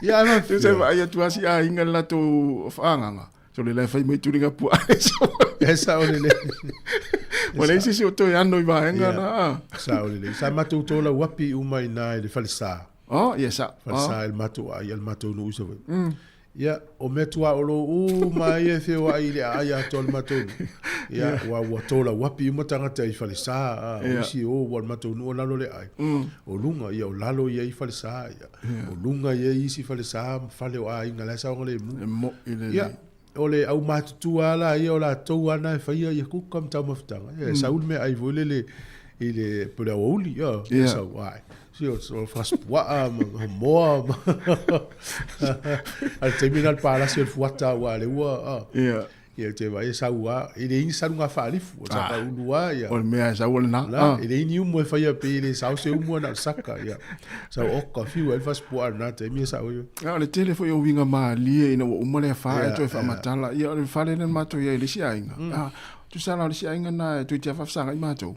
Speaker 5: Ya no
Speaker 6: te se vai tu asi a inga la tu fanga. So le fai mai tu nga pu ali.
Speaker 5: Esa o le.
Speaker 6: Wala isi se o to ya no i va nga na.
Speaker 5: Sa o le. Sa matu to la wapi umai na le falsa.
Speaker 6: Oh, yes sa.
Speaker 5: Falsa el matu ai el matu no uso. Ya o metua o lo o mai e fe wa ile ai a tol matu. Ya wa tola wapi mo tanga te i falsa o si o wa matu no la lo le ai. O lunga ia o lalo ia i falsa ia. O lunga ia i si falsa fale o ai ngala sa ngole
Speaker 6: mo ile.
Speaker 5: Ya o le au matu ala ia o la tou ana e faia ia ku kam tau maftanga. Ya saul me ai vole le ile pula oli ya sa wai. Si o fas wa mo al terminal palacio el fuata wa le wa ia te vai saua ile in sarunga falifu o tapa ulua ia
Speaker 6: o mea sa wala
Speaker 5: na ile ni umo fa ia pe ile sa se umo na saka ia sa o ka fiu el fas puar na te mi sa o
Speaker 6: ia le tele fo yo winga ma lie ina o mole fa e to fa matala ia le fale na mato ia ile sia inga tu sala le sia inga na tu te fa sanga i mato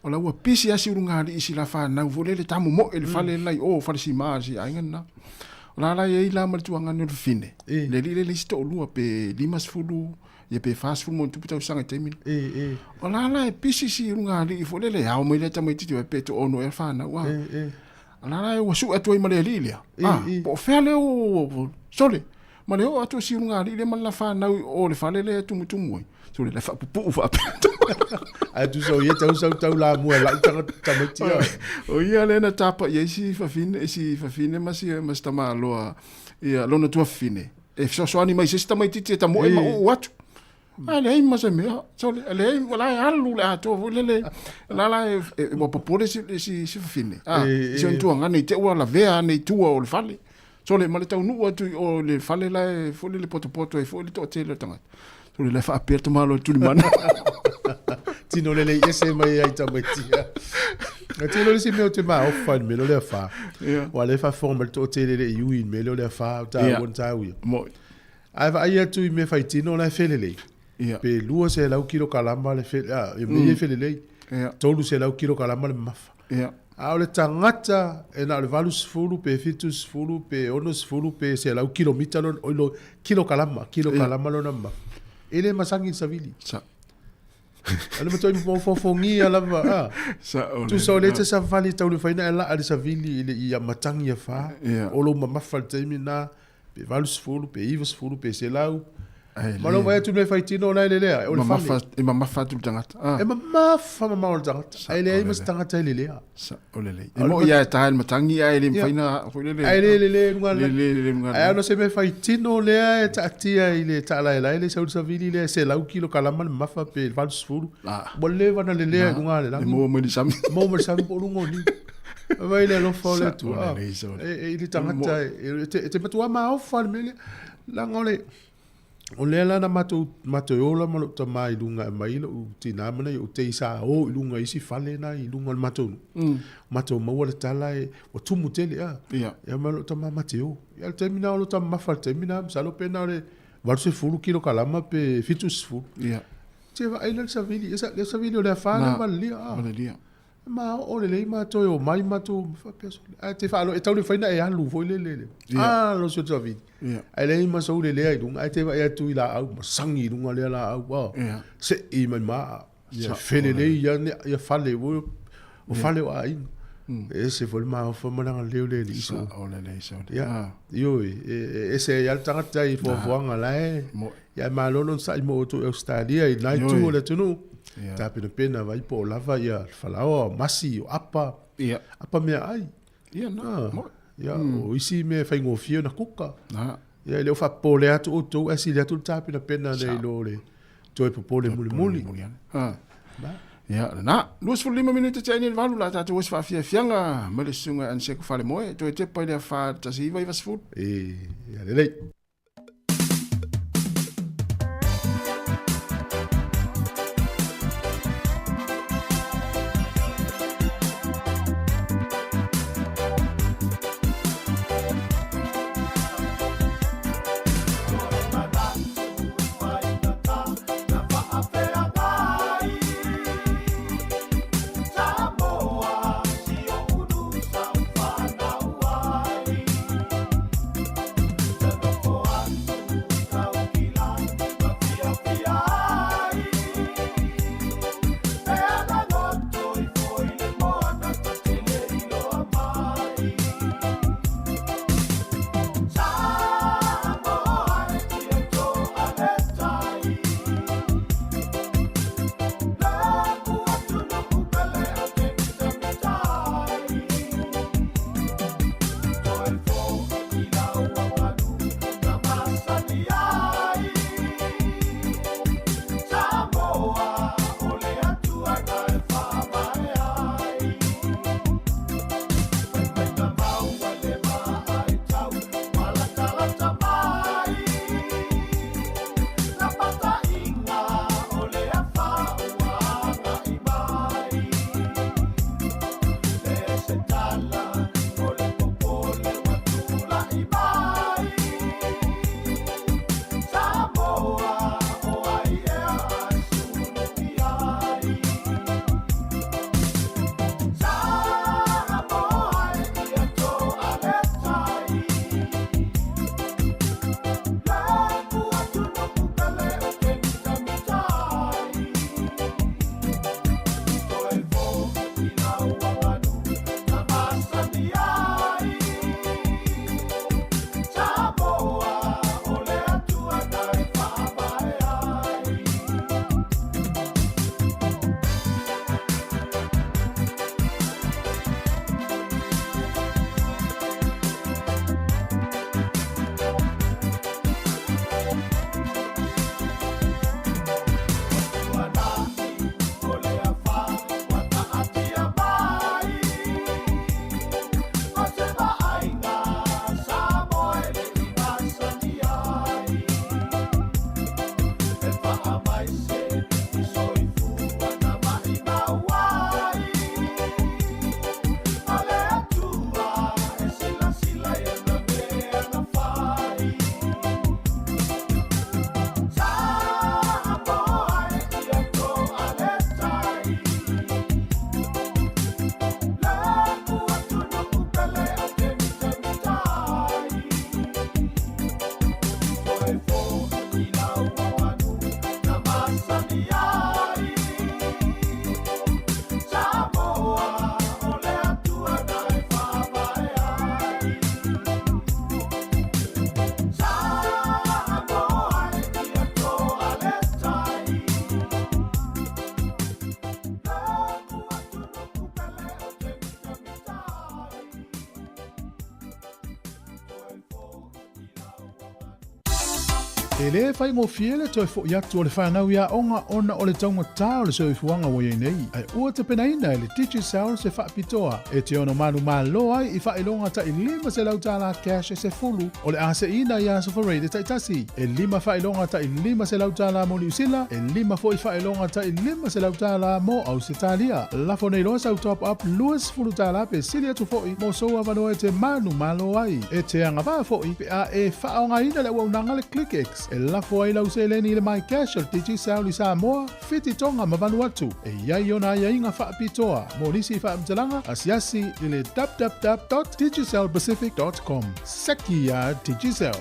Speaker 6: o la ua pisi asi urunga li isi la fa na vole le tamu mo ele fale lai o fa si ma si inga na la la ia la mal tuanga no fine le le sto lua pe limas fulu ia pe fast food mo tu puta sanga temin o la la pisi si urunga li fo le au mo le tamu titi pe to ono e fa na wa la la wa su atu i male lilia po fele o sole ma le o atu si urunga li le mal la fa na o le fale le tu mutu mo so le fa pu fa
Speaker 5: a tu so ia tau la mua la tamati
Speaker 6: o ia le na tapa ia si fa fine ma si ma sta ma lo ia lo na tua fine e so ani mai si sta mai titi ta mo e ma o atu ale ma se me so le wala alu la to le la mo popole si fa fine si on tu ngani te wa la vea nei tua o le fale so le ma le tau nu atu o le fale la fo le poto e fo le to te le tanga so le fa aperto malo tu mana
Speaker 5: tino le ese mai ai tamatia tino le si me o te ma ofan me lo le fa o le fa formal to te le ui me lo le fa ta won ta ui
Speaker 6: mo
Speaker 5: ai tu me fa tino la felele pe lua se la kilo kalama le fe me felele tolu se la kilo kalama le mafa a le tangata e na le valus fulu pe fitus fulu pe onos fulu pe se la kilomita lo kilo kalama lo na mafa ele masangi savili
Speaker 6: sa
Speaker 5: ale mo toi mo fofongi ala va
Speaker 6: sa
Speaker 5: tu so le te sa vali tau le faina ala ale savili ile ia matangi fa o lo mama faltemi na pe valus fulu pe ivos fulu pe selau malo vai tu me faitino na ele o le
Speaker 6: mama e mama fa tu tangata
Speaker 5: e mama fa mama o tangata ele ai mas tangata ele le
Speaker 6: sa o le mo ia ta el matangi ai le faina
Speaker 5: ko le le ngala ai no se me faitino le e tatia ile tala ele sa savili le selau kilo kalama mafa pe valus fulu mo le vana le ngala
Speaker 6: mo mo sam
Speaker 5: po lungo ni vai le lo fo le tu ele tangata te matua ma o fa me la ngole o le la na mato ola malo ta mai lunga mai lo tina mana o te sa o lunga isi fale na i lunga mato mo le tala e o tumu tele ya malo ta mateo ya termina lo ta mafa termina salo pena le varse fulu kilo kalama pe fitus fu te va ele sa vili esa vili o le fa na valia ma o le mato o mai mato fa peso te fa lo e tau le faina e alu foi le lo so ta vili ai le ma so le ai dung ai te va e tu ila au sangi dung le la au se i ma ya fele le ya fale o fale o ai e se vol ma fo ma na le iso
Speaker 6: o le so
Speaker 5: ya yo e se ya tanga tai fo anga la ya ma lo non sai mo to australia i nai tu le tunu ta pena vai po lava ya falao masi o apa me ai ya o isi me fai ngofio na kuka ya le fa pole atu o to asi le atu ta pena nei lo le to e popole muli
Speaker 6: ya na lus for 5 minutos te ni valu la tatu was fa fianga me le sunga an se ko fale moe to te pa le fa ta si vai vas fut
Speaker 5: ya le
Speaker 9: Samoa,
Speaker 13: E le fai ngō fiele toi fo iatu o le whanau ia onga ona o le taunga tā o le soi fuanga o nei. Ai ua te penaina e le Teaching Sound se whaapitoa. E te ono manu malo ai i whaelonga ta i lima se lau tāla cash e se fulu. O le ase ina i aso whareide ta itasi. E lima whaelonga ta i lima se lau tāla mo ni usila. E lima fo i whaelonga ta i lima se lau tāla mo au se tālia. Lafo nei loa sau top up luas fulu tāla pe silia tu fo i mo soa vano e te manu malo ai. E te anga vaa fo i pe a e whaonga ina le waunanga le ClickX. E lafo ai lau se leni le mai cash o Teaching Sound i Sāmoa, whiti tonga ma Vanuatu. E iai ona ia inga whaapitoa, mo nisi whaamtalanga, asiasi i le www.teachingsoundpacific.com. Seki a Teaching Sound.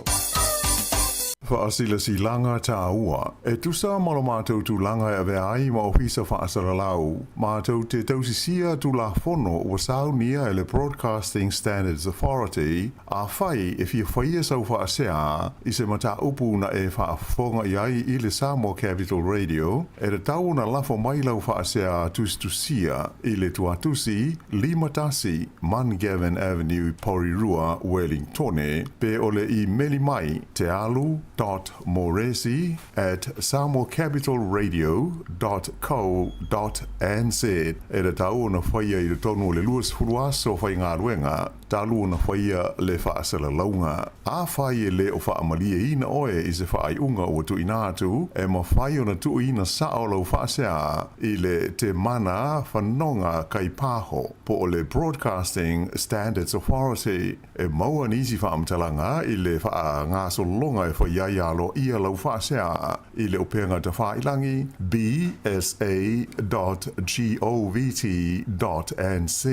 Speaker 14: Whaasila si langa tā ua. E tusa malo mātou tu langa e vea ai ma ofisa whaasara lau. Mātou te tausisia tu la fono ua saunia e le Broadcasting Standards Authority a whai e fia whaia sau whaasea i se mata upu na e whaafonga i ai i le Sāmoa Capital Radio e re tau na lafo mai lau whaasea tustusia i le tuatusi Limatasi Mangavin Avenue Porirua Wellingtone pe ole i meli mai te alu .moresi@samoacapitalradio.co.nz e le tau na whaia i le tonu le luas furuaso whai ngā ruenga talu na whaia le whaasala launga. A whai e le o whaamalia ina oe i se whaai unga o tu inatu e ma whai o na tu ina sao lau whaasea i le te mana whanonga kai pāho po o le Broadcasting Standards Authority e maua nisi whaamtalanga i le wha ngā solonga e whai ialo ia lau whaasea i le upenga te whailangi bsa.govt.nz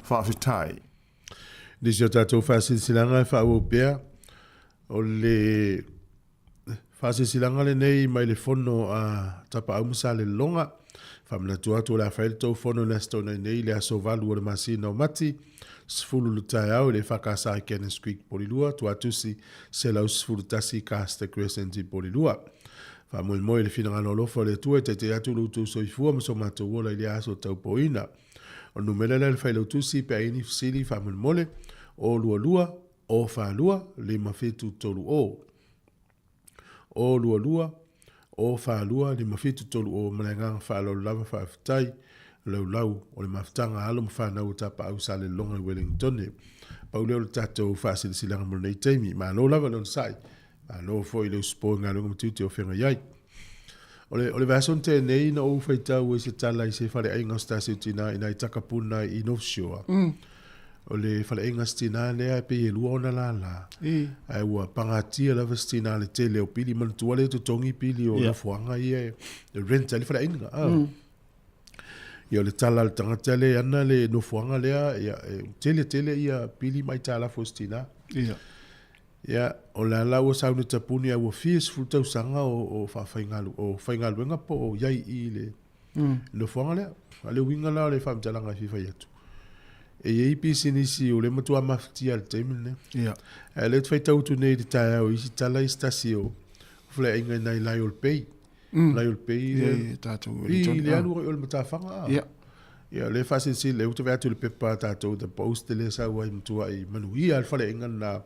Speaker 14: whawhitai.
Speaker 5: Nisi o tātou whasilanga e whaupea o le whasilanga le nei mai le fono a tapa aumasa le longa whamna tuatu la whaile tau fono na stona nei le aso valu o le masina o mati sfulu lu tai au le whakasa i Kenneth Creek Polilua tuatusi se lau sfulu tasi Caster Crescent i Polilua. Whamui moi le whina ngano lofa le tua te te atu lutu soifua maso mato wola i le aso tau poina. O numele le whaile utusi pe aini fsili whamui mole o lua lua o whalua le mawhitu tolu o. O lua lua o whalua le mawhitu tolu o malengang whalo lava whawhitai lau o le mawhitanga alo mwhanau tapa au sa le longa i Wellington. Pau leo le tatou whasilanga mo nei teimi ma no lava non sai. Ma no foi le spo ngā runga matuti o whenga iai. O le vason te nei na o whaitau e se tala i se whare ainga stasi utina i nai takapuna i Nofshore. O le whale inga stina lea pe e lua ona la la. Ai ua pangatia lava stina le tele o pili mantua le tutongi pili o la fuanga ia le renta le whale inga. Ia le tala le tangata le ana le no fuanga lea tele ia pili mai tala fo stina. Ia o la la ua saunu tapuni a ua fies fultau sanga o whaingalu enga po o iai i le no fuanga lea. A le winga la le whamtalanga fifa iatu. E iei pisi nisi o le matua maftia al teimine. E le tfai tautu nei di tae au isi tala istasi o fle inga nai lai ol pei. Lai ol pei. I le alu o le matawhanga. Ia le fasi si le utu veatu le pepa tatou da post le sa wai mtua i manuia al fale inga na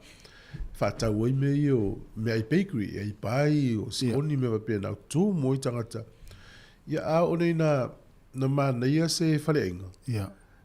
Speaker 5: whatau ai mei o mea i bakery, i pai o sikoni me wapea na tu moi tangata. Ia a o nei na mana ia se fale inga.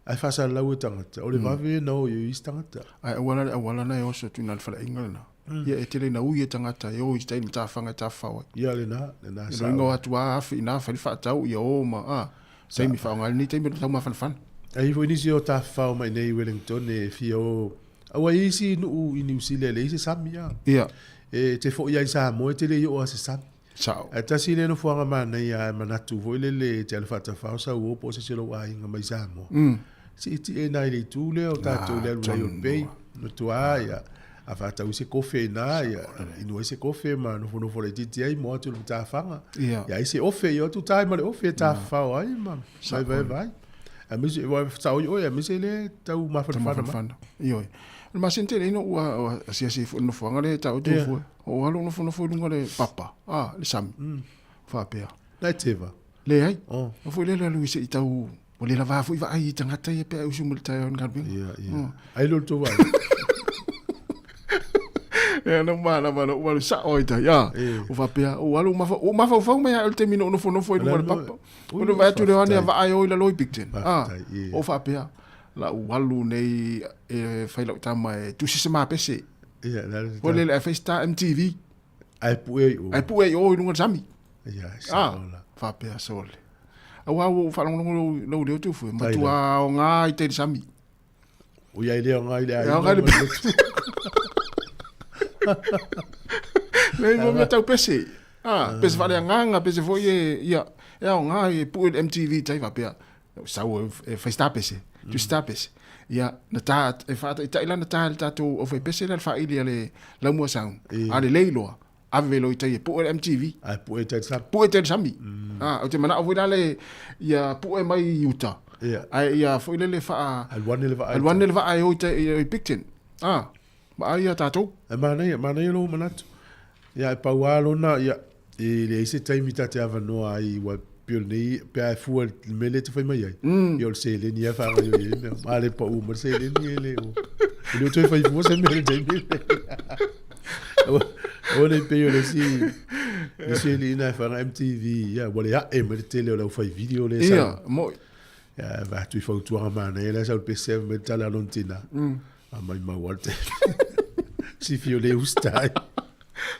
Speaker 5: Ai fasa lau e tangata. O le wawe na o i tangata.
Speaker 6: Ai awala na e oso tu na whale inga na. Ia e tele na ui e tangata e o i stai mta whanga ta whawa.
Speaker 5: Ia le na
Speaker 6: sa. Ia ringa watu a hafi ina whali whaatau ia o ma Saimi whaonga ni teimi tau ma fan.
Speaker 5: Ai fo inisi o ta whao mai nei Wellington e fia o awa isi nuu i New Zealand le isi sami ya. E te fo ia i Sāmoa te le i o ase sami.
Speaker 6: Sao.
Speaker 5: E tasi le no fuanga mana ia manatu vo le te alfata whao sa uopo se selo a inga mai Sāmoa. Si iti e nai le tu le o tatou le alulai o pei. No tu a ia. A whata u se kofe na ia. Inu e se kofe ma nofo le titi ai mo atu le ta whanga. Ia i se ofe i o tu tai ma le ofe ta whao ai ma. Sai vai. A misi wa tau yo ya misi le tau ma fana.
Speaker 6: Iyo. Le masinte le no ua sia no fanga le tau tu fu. O halo no fu lunga le papa. Le sami. Fa pea.
Speaker 5: Lai teva.
Speaker 6: Le ai. O fu le lu se tau o le lava fu va ai tangata e pe usu mul tai on garbi.
Speaker 5: Ai lo tu vai.
Speaker 6: Ya na mana sa oita ya. O fa pe o alu ma fa me al termino no fo i lugar papa. O no vai tu le ani va ai o la loi picten. O fa pe la o alu nei fa la tama tu si ma pese.
Speaker 5: Ya,
Speaker 6: o le festa MTV.
Speaker 5: Ai pu e
Speaker 6: o no sami.
Speaker 5: Ya,
Speaker 6: fa pe sole. O fa lo le tu fu ma tu a o nga i te sami.
Speaker 5: O ia ile o nga ile ai.
Speaker 6: Nei mo me tau pese. Pese vale nganga pese foi ia o nga e pu MTV tai va pe. Sau festa pese. Tu sta pese. Ia na ta e fa ta ila na ta tu o foi pese le fa ile le la mo sang. Ale leilo. Ave lo tai pu MTV.
Speaker 5: Ai pu tai sa.
Speaker 6: Pu tai sami. O te mana o voi le ia pu mai Utah. Ai ia foi le fa
Speaker 5: al one
Speaker 6: le va ai o tai pictin. Ma ia tatou.
Speaker 5: Mana ia lo manatu. Ia paualo na ia le ise taimi tate ava no ai wa pioni pe ai fu el mele te foi mai ai. Io se le ni fa yo ye. Ma le pa u ma se le ni le o. Le to foi fu se mele taimi. O le pe yo le si. Le se le na fa MTV ya wala ya e me tele o fa video le sa.
Speaker 6: Ia mo.
Speaker 5: Ja, va tu fa tu ma na ele sa o PC me tala lontina. Mai walte. Si fiole ustai.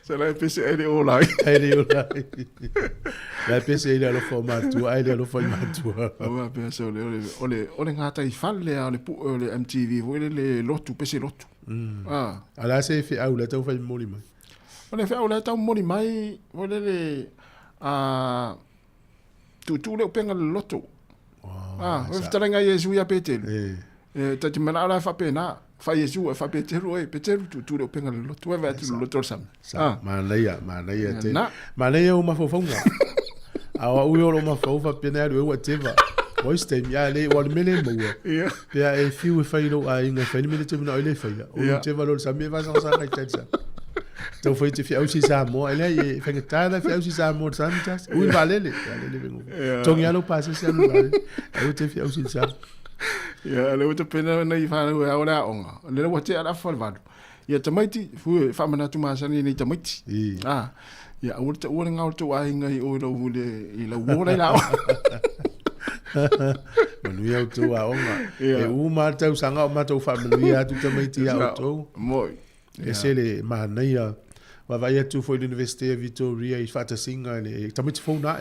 Speaker 6: Se la pese ele o lai.
Speaker 5: Ele o lai. La pese ele lo formato, ele lo formato.
Speaker 6: O pese ole ngata I falle ale pu ole MTV, ole le lotu pese lotu.
Speaker 5: Ala se fi aula tau fa moli mai.
Speaker 6: Ole fa aula tau moli mai, ole le tu le penga le lotu. O fitarenga Yesu ya petele. Tati mana ala fa pena. Fa Yesu fa peteru tu le penga le lotu va tu le lotu sam.
Speaker 5: Malaya te. Malaya o mafofonga. Awa u yo ma fofa pena le whatever. Voice time ya le wa mele mo. Pia e fiu fa ilo a inga fa ni minute no ile fa. O te valor sam va sa ka tsa. Então foi te fiel si Sāmoa, ele aí foi tada fiel si Sāmoa santas. O valele vengo. Então ya lo passa se lo vale. Eu te fiel si Sāmoa.
Speaker 6: Ya le uta pena na I fa ora onga. Le wa te ala fa vado. Ya tamaiti fu fa mana tu masani ni tamaiti. Ya urta ora nga urta wa inga I o lo vule I la ora la.
Speaker 5: Manu ya tu wa onga. E u ma tau sanga o ma tau fa manu ya tu tamaiti ya tu.
Speaker 6: Moi.
Speaker 5: Ese le mana ia wa vai tu foi l'université Victoria I fata singa le tamaiti fo na.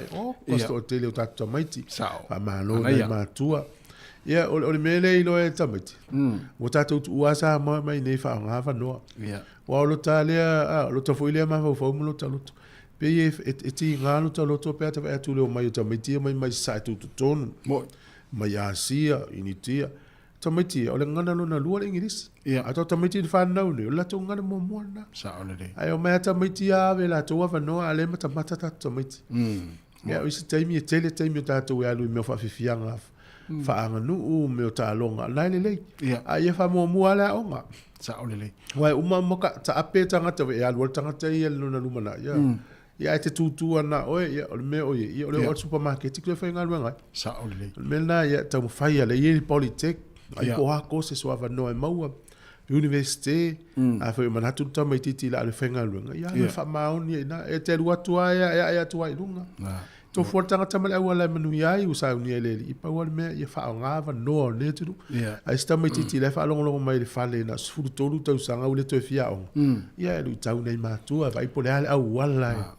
Speaker 5: Costo hotel o ta tamaiti. Fa malo na ma tua. Ya o mele ilo e tamati. O tatou tu asa mai nei fa nga fa no.
Speaker 6: Ya.
Speaker 5: Wa lo talia lo to foi le ma fo mo lo talo. Pe e ti nga lo talo to pe ta tu le mai tamati mai sa tu ton. Mai asia initia. Tamati o le ngana lo na lua ingris.
Speaker 6: Ya.
Speaker 5: Ato tamati fa no le la to ngana mo mo na.
Speaker 6: Sa ole de.
Speaker 5: Ai o mai tamati a ve la to fa no ale mata mata tamati. Ya o isi taimi e tele taimi ta to ya lu me fa fianga. Faanga nu me o talonga lai le ai fa mo mo ala onga
Speaker 6: sa ole le
Speaker 5: wai uma moka ta ape tanga te ya lo tanga te ya no na lumana ya te tu ana o ya me o ya o supermarket ke fa ngal wenga
Speaker 6: sa ole le
Speaker 5: me na ya ta mo fa ya le ye politek ai ko ha ko se so va no mau université a fa mana tu ta mai titi la le fa ngal wenga ya fa maun ya na e te ruatua ya tua ilunga to fortanga tamal awala manu yai usa uni ele I pa wal me ia fa ngava no ne tu ai sta mai titi le fa long mai le fa le na sfuru tolu tau sanga ule to fia on ia lu tau nei ma tu vai po le au wala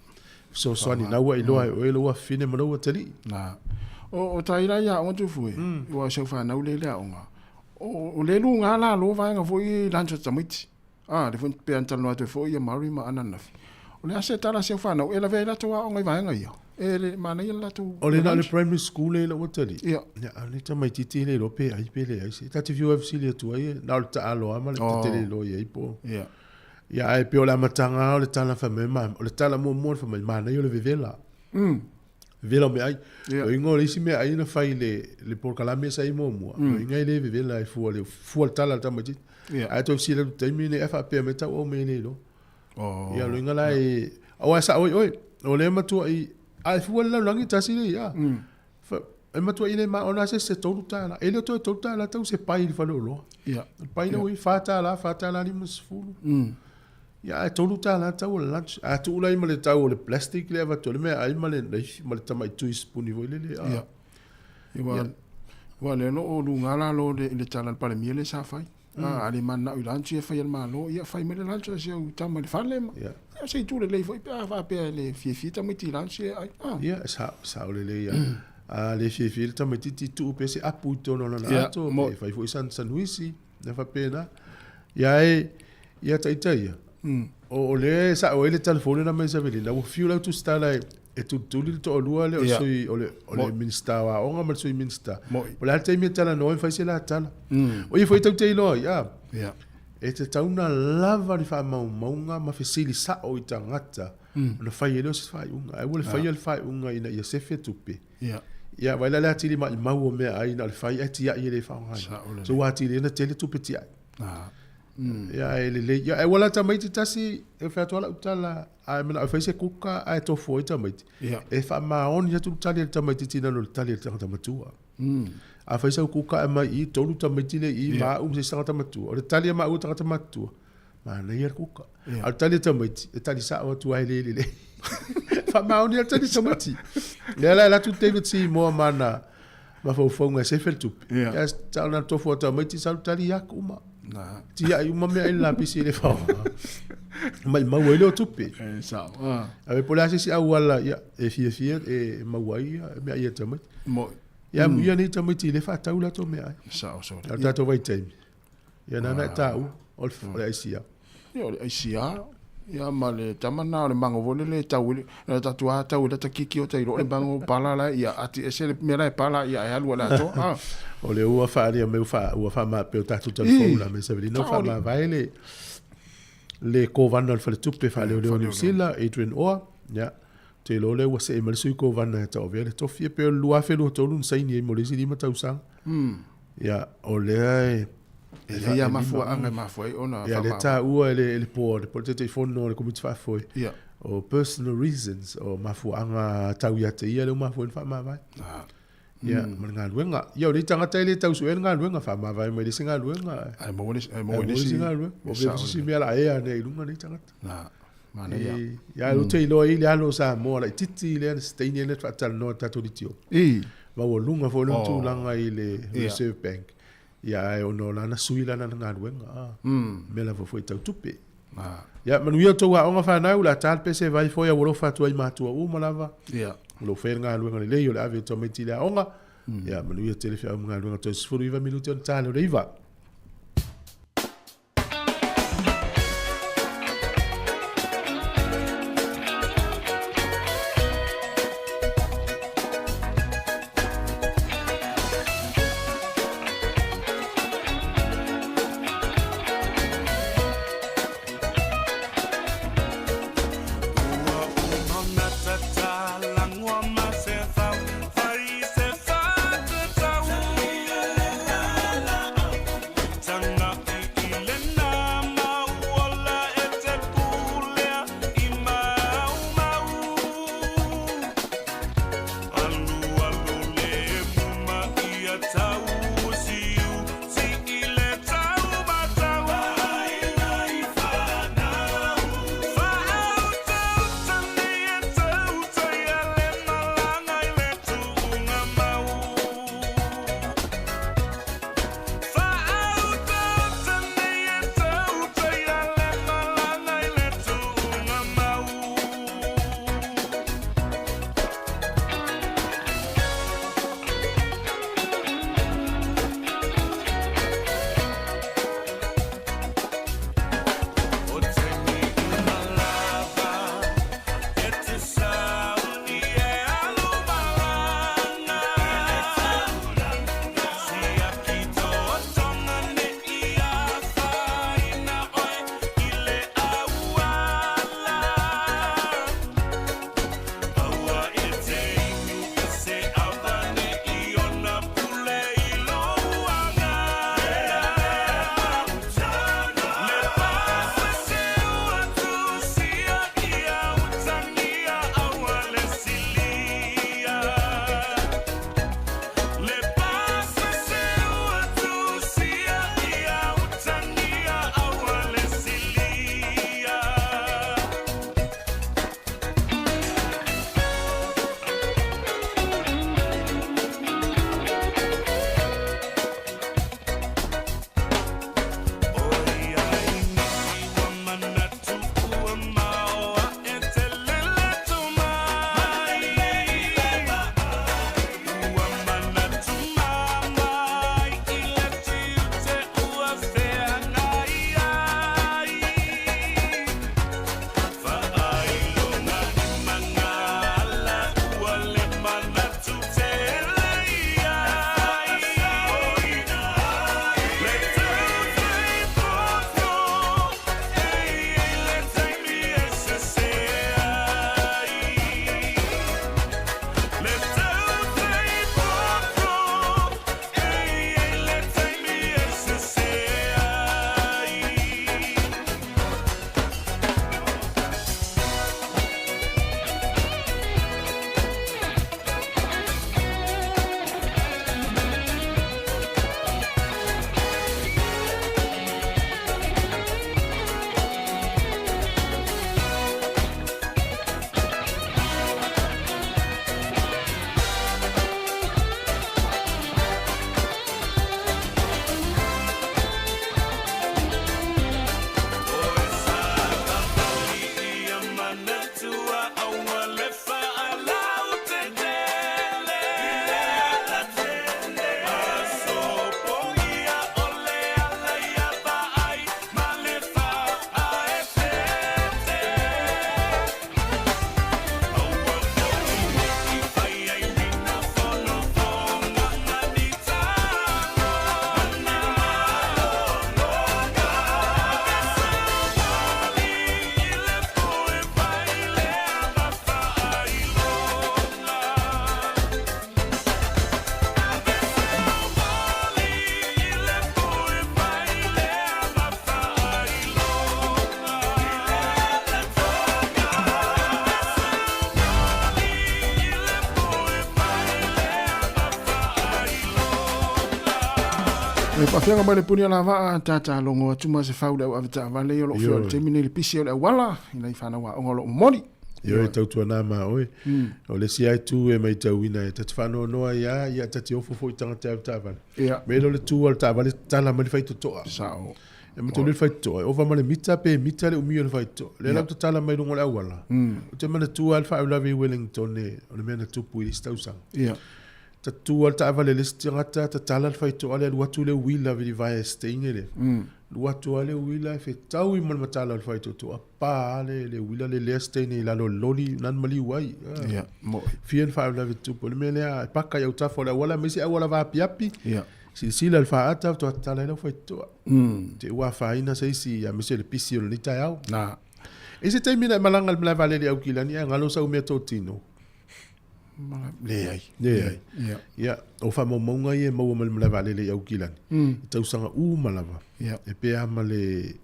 Speaker 5: so ni na wa ilo ai o lo fine mo lo tali
Speaker 6: na o taira ya on tu fui wa so fa na ule le onga o le lu nga la lo va nga foi lancho tamiti le fun pe antal no to foi ia mari ma anana o le aseta la se fa na ela vela to wa onga va nga ia ele mana ia tu
Speaker 5: o le na le primary school le o tali ya le tamai titi le lo pe ai pe le ai se tati viu FC le tu ai na ta alo ama le tele lo ia po ya ai pe o la matanga o le tala fa me ma o le tala mo fa me mana ia le vivela vela me ai o ingo le si me ai na fai le por kala me sai mo o inga le vivela ai fu tala tamai titi ai to si le termine fa pe me ta o me le lo ya lo inga lai o sa oi o le matu ai ai fu la langi tasi ya fa e matu ile ma ona se tolu tala ele to tolu tala tau se pai fa lo ya pai no fa tala ni musfulu ia tolu tala tau le lunch a tu lai male tau le plastic le va tole me ai male male tamai tu spuni vo le
Speaker 6: ia wa le no o lu ngala lo le tala pale miele sa fai ali mana u lunch e fai ma lo ia fai mele lunch se u tama le fale ma ia sei tu le foi pa va pe le fi tamai ti lunch ai
Speaker 5: ia sa le ia a le fi tamai ti tu pe se apu to no na to fai foi san sanuisi ne fa pena ia tai o le sa o le telefone na mesa veli na o fiu la tu sta la e tu li to lua le o sui o le minsta wa o nga sui minsta o la te mi tala no fa se la tala o i foi te lo ia e te tauna lava ni fa maunga ma fesili sa o i tangata na fai ele o se fai unga e o le fai ele fai unga ina ia se fe tupe ia vai la tili ma mau o me ai na le fai e tia i le fa unga so wa tili na tele tupe tia ia ele ia e wala tamaiti tasi e fa tola utala a mena fa se kuka a to foi tamaiti e fa ma on ya tu tali tamaiti tina no tali tamatua a fa se kuka e mai i tolu tamaiti le i ma se sa tamatua o tali ma u tamatua ma na ia kuka al tali tamaiti e tali sa o tu ai le fa ma on ya tali tamaiti la tu te ti mo mana ma fa fonga se fel tu ya sta na to fo tamaiti sa tali ya kuma tia ai uma me la pisi le fa mai mau ele tupe
Speaker 6: sa
Speaker 5: ave pola si awala ya e fie e mawai me ia tamai
Speaker 6: mo
Speaker 5: ya ia ni tamai ti le fa taula to me ai
Speaker 6: sa so
Speaker 5: ta to vai time ya na ta u ol ai sia
Speaker 6: yo ai sia ya male tamana le mango vole le tawile ta tua tawile ta kiki o tai ro le bango pala la ya ati ese me la pala ya ya lu la to
Speaker 5: o le ua fa dia me fa ma pe ta tu telefone la me se veli no fa ma vai le ko vanno al fale tupe fa le o sila Adrian o ya te lo le wa se mal su ko vanno ta o vele to fie pe lu a fe lo to lu sai ni mo le si di mata usang ya o le
Speaker 6: e ia mafua anga mafua ona
Speaker 5: ya le ta ua le por te telefone no le komiti fa foi
Speaker 6: ya
Speaker 5: o personal reasons o mafua anga tau ya te ia le mafua fa ma vai ya mana luenga ya le tanga tele tau su nga luenga fa ma vai me le singa luenga
Speaker 6: ai mo le
Speaker 5: singa luenga o ve si me la e ne lunga le tanga
Speaker 6: na mana
Speaker 5: ya lo te lo ile alo Sāmoa la titi le steini le fa tal no ta to ditio ma wo lunga fo lo tu langa ile reserve bank ya o no lana suila na nga luenga me la fo tau tupe ya manu ia to wa onga fa na ula tal pese vai fo ya wo fa tu ai matua o malava lo fer nga luenga le yo le ave to meti la onga ya manu ia telefone nga luenga to sfuru iva minuto talo le iva
Speaker 6: E pa fia mai le puni ala va tata longo tuma se fau au avita vale lo fio te mini le pisi o wala ina ifana wa ngolo moni.
Speaker 5: Yo e tautua nā mā oe. O le si ai tū e mai tauina e tatu whanau noa ia tati ofo fo i tanga te au tāwale. Me lo le tū al tāwale tala mani whai totoa.
Speaker 6: Sao.
Speaker 5: E mato le whai totoa. O whamane mita pe mita le umio le whai totoa. Le lau tala mai rungo le awala. O te mana tū al whai ulawe Wellington e o le mena tupu i stausang. Ta tū al tāwale le stingata ta tala le whai totoa le luatu le wila vidi vai e steinge le. Luatu ale wila e tau i mana matala le whai totoa. Pa le wila le lea steine i lalo loli nan mali wai. Fien whai ulawe tupu. Le mea paka iau tafo le awala mesi awala va api api. Sila le whaata to tala ina whai toa. Te ua whaina sa isi a mese le pisi o le nitai au. E se teimina malanga le vale le au kilani a ngalo sa umea tō tino.
Speaker 6: Le ai.
Speaker 5: Ia, o wha maunga i e maua le vale le au kilani. Tau sanga malawa. E pe ama le...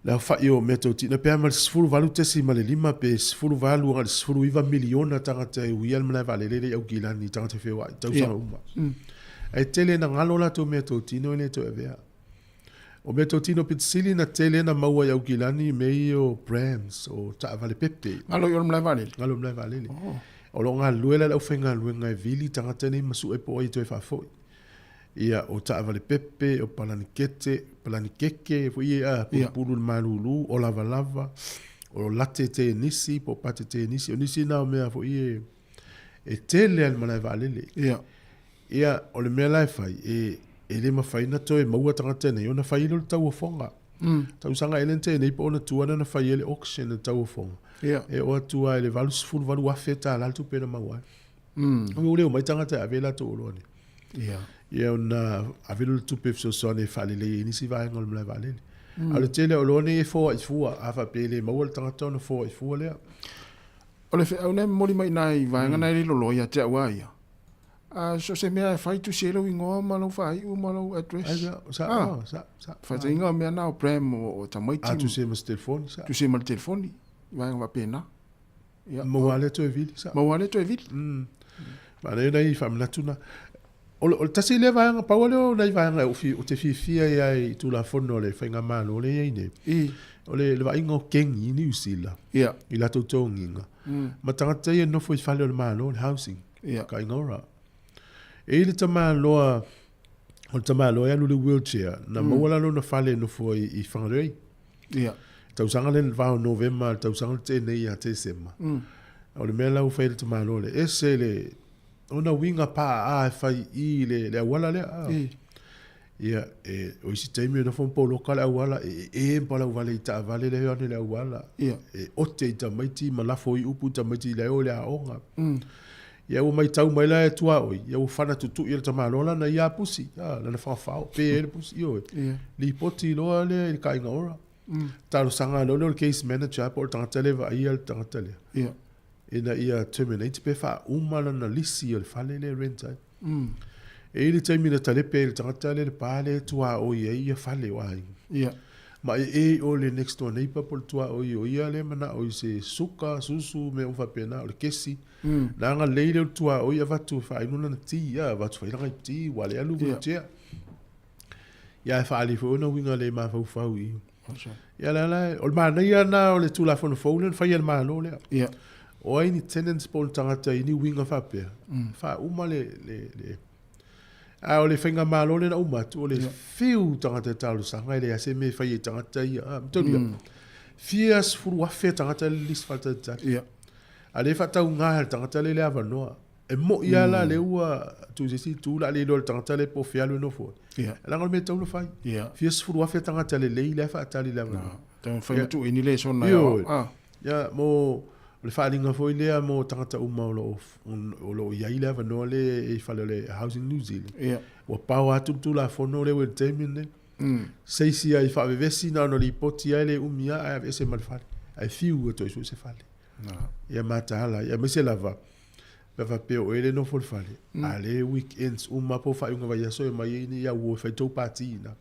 Speaker 5: La whai o mea tō tino. Pe ama le sifuru valu tesi ma le lima pe sifuru valu nga le sifuru iwa miliona tangata e uia le vale le au kilani tangata whewa. Tau sanga ai tele na ngalo la to me to tino le to evea o me to tino pitsili na tele na maua ya ukilani me o Brahms o ta vale pepe
Speaker 6: ngalo yo mla vale
Speaker 5: o lo nga luela la ofenga luenga vili tanga tene masu e po i to fa fo ia o ta vale pepe o palanikeke fo ia pulu malulu o lava o latte te nisi po pate te nisi o nisi na me fo ia e tele al mala vale ia o le mea lai fai e le mawhaina to e maua tangata nei o na whai ilo le tau o fonga tau sanga elente nei po o na tuana na whai ele auction na tau o fonga e o atua e le valu sifuru valu wafeta laltu pena maua o leo mai tangata a vela to olo ne ia o na a velo le tupe fso ne whale le inisi vai ngol mla vale a le tele o lo ne e fua i fua a wha pele maua le tangata o na fua i fua lea
Speaker 6: o le whea ne mori mai nai vai ngana i lolo ia te awa ia so se mea fai tu selo ingoa malau fai u malau address
Speaker 5: sa
Speaker 6: fai ingoa mea nao prem o tamaiti
Speaker 5: tu se mas telefoni
Speaker 6: tu se mal telefoni vai ngwa pena
Speaker 5: mawale to e vili
Speaker 6: mawale to e vili
Speaker 5: ma le nei fa mlatuna o tasi le vai nga pawale o nei vai nga o te fifia ia i tu la fono le fai nga malo le ine o le vai nga kengi ni usila i la to tonginga ma tangata ia no foi fale o le malo le housing ka ingora e le tama loa o tama loa lu le wheelchair na mawala lo na fale no foi i fangrei tau sanga le va november tau sanga te nei a te sema o le mela u faile tama lo le ese le ona winga pa a fai i le wala le ia o isi taimi na fon po local wala e pa la vale ta vale le ona le wala e o te tamaiti malafo i upu tamaiti le o le aonga ia o mai tau mai la e tua oi ia o fana tutu ia ta malola na ia pusi na fa fa pe ele pusi io li poti lo le ka inga ora talo sanga lo le case manager por tanga tele va ia tanga tele ina ia terminate pe fa umala na lisi o fale le renta e ile taimi na tale pe tanga tele le pale tua oi ia fale wa ma o le next door neighbor por tua oi ia le mana oi se suka susu me o fa pena o le kesi na nga leile tua oi ava tu fa inu na ti ia va tu fa ina ti wale alu tia ia fa ali fo no winga le ma fa i ia la o ma na ia na o le tu la fo no fo le fa ia ma lo le o ai ni tenants pol tangata ini winga fa pe fa uma le o le whenga malo le na umatu o le fiu tangata talo sanga ele ase me whai e tangata ia mtonia fias furu wafe tangata le lis falta taki a le whatau ngā tangata le awa noa e mo ia la le ua tu se tu la le lo tangata le po fialu no fo langa me tau no fai fias furu wafe tangata le le whatali le awa noa
Speaker 6: tau whai tu ini le sona
Speaker 5: ia mo le whalinga foi lea mo tangata uma o lo ia ile ava noa le e whale le Housing New Zealand. Wa pau atu tu la fono le wel temin ne. Seisi ai whawewesi na no li poti ai le umia ai avese malfale. Ai fiu ato isu se fale. Ia mata hala, ia mese lava. Lava peo ele no fol fale. Ale weekends uma po whaiunga vai aso e mai ini ia ua whai tau pati ina.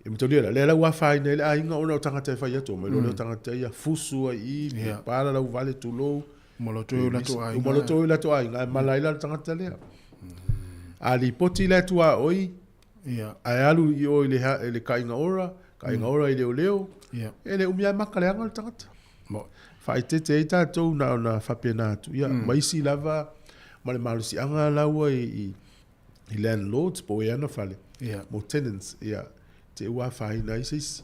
Speaker 5: E mtolia le la wa fai ne le ainga ona tangata fa ya to me lo tangata ya fusu ai para la vale tu lo
Speaker 6: moloto la to ai
Speaker 5: mala ila tangata le Ali poti le tua oi.
Speaker 6: Ia.
Speaker 5: Ai alu I o le kainga ora I le o leo.
Speaker 6: Ia.
Speaker 5: Ele umia makaleanga le tangata.
Speaker 6: Mo.
Speaker 5: Fai te i tātou na whapena atu. Ia, maisi lava, male marusi anga laua I landlords, po e ana whale.
Speaker 6: Ia.
Speaker 5: Mo tenants, ia. Te ua whai na isis.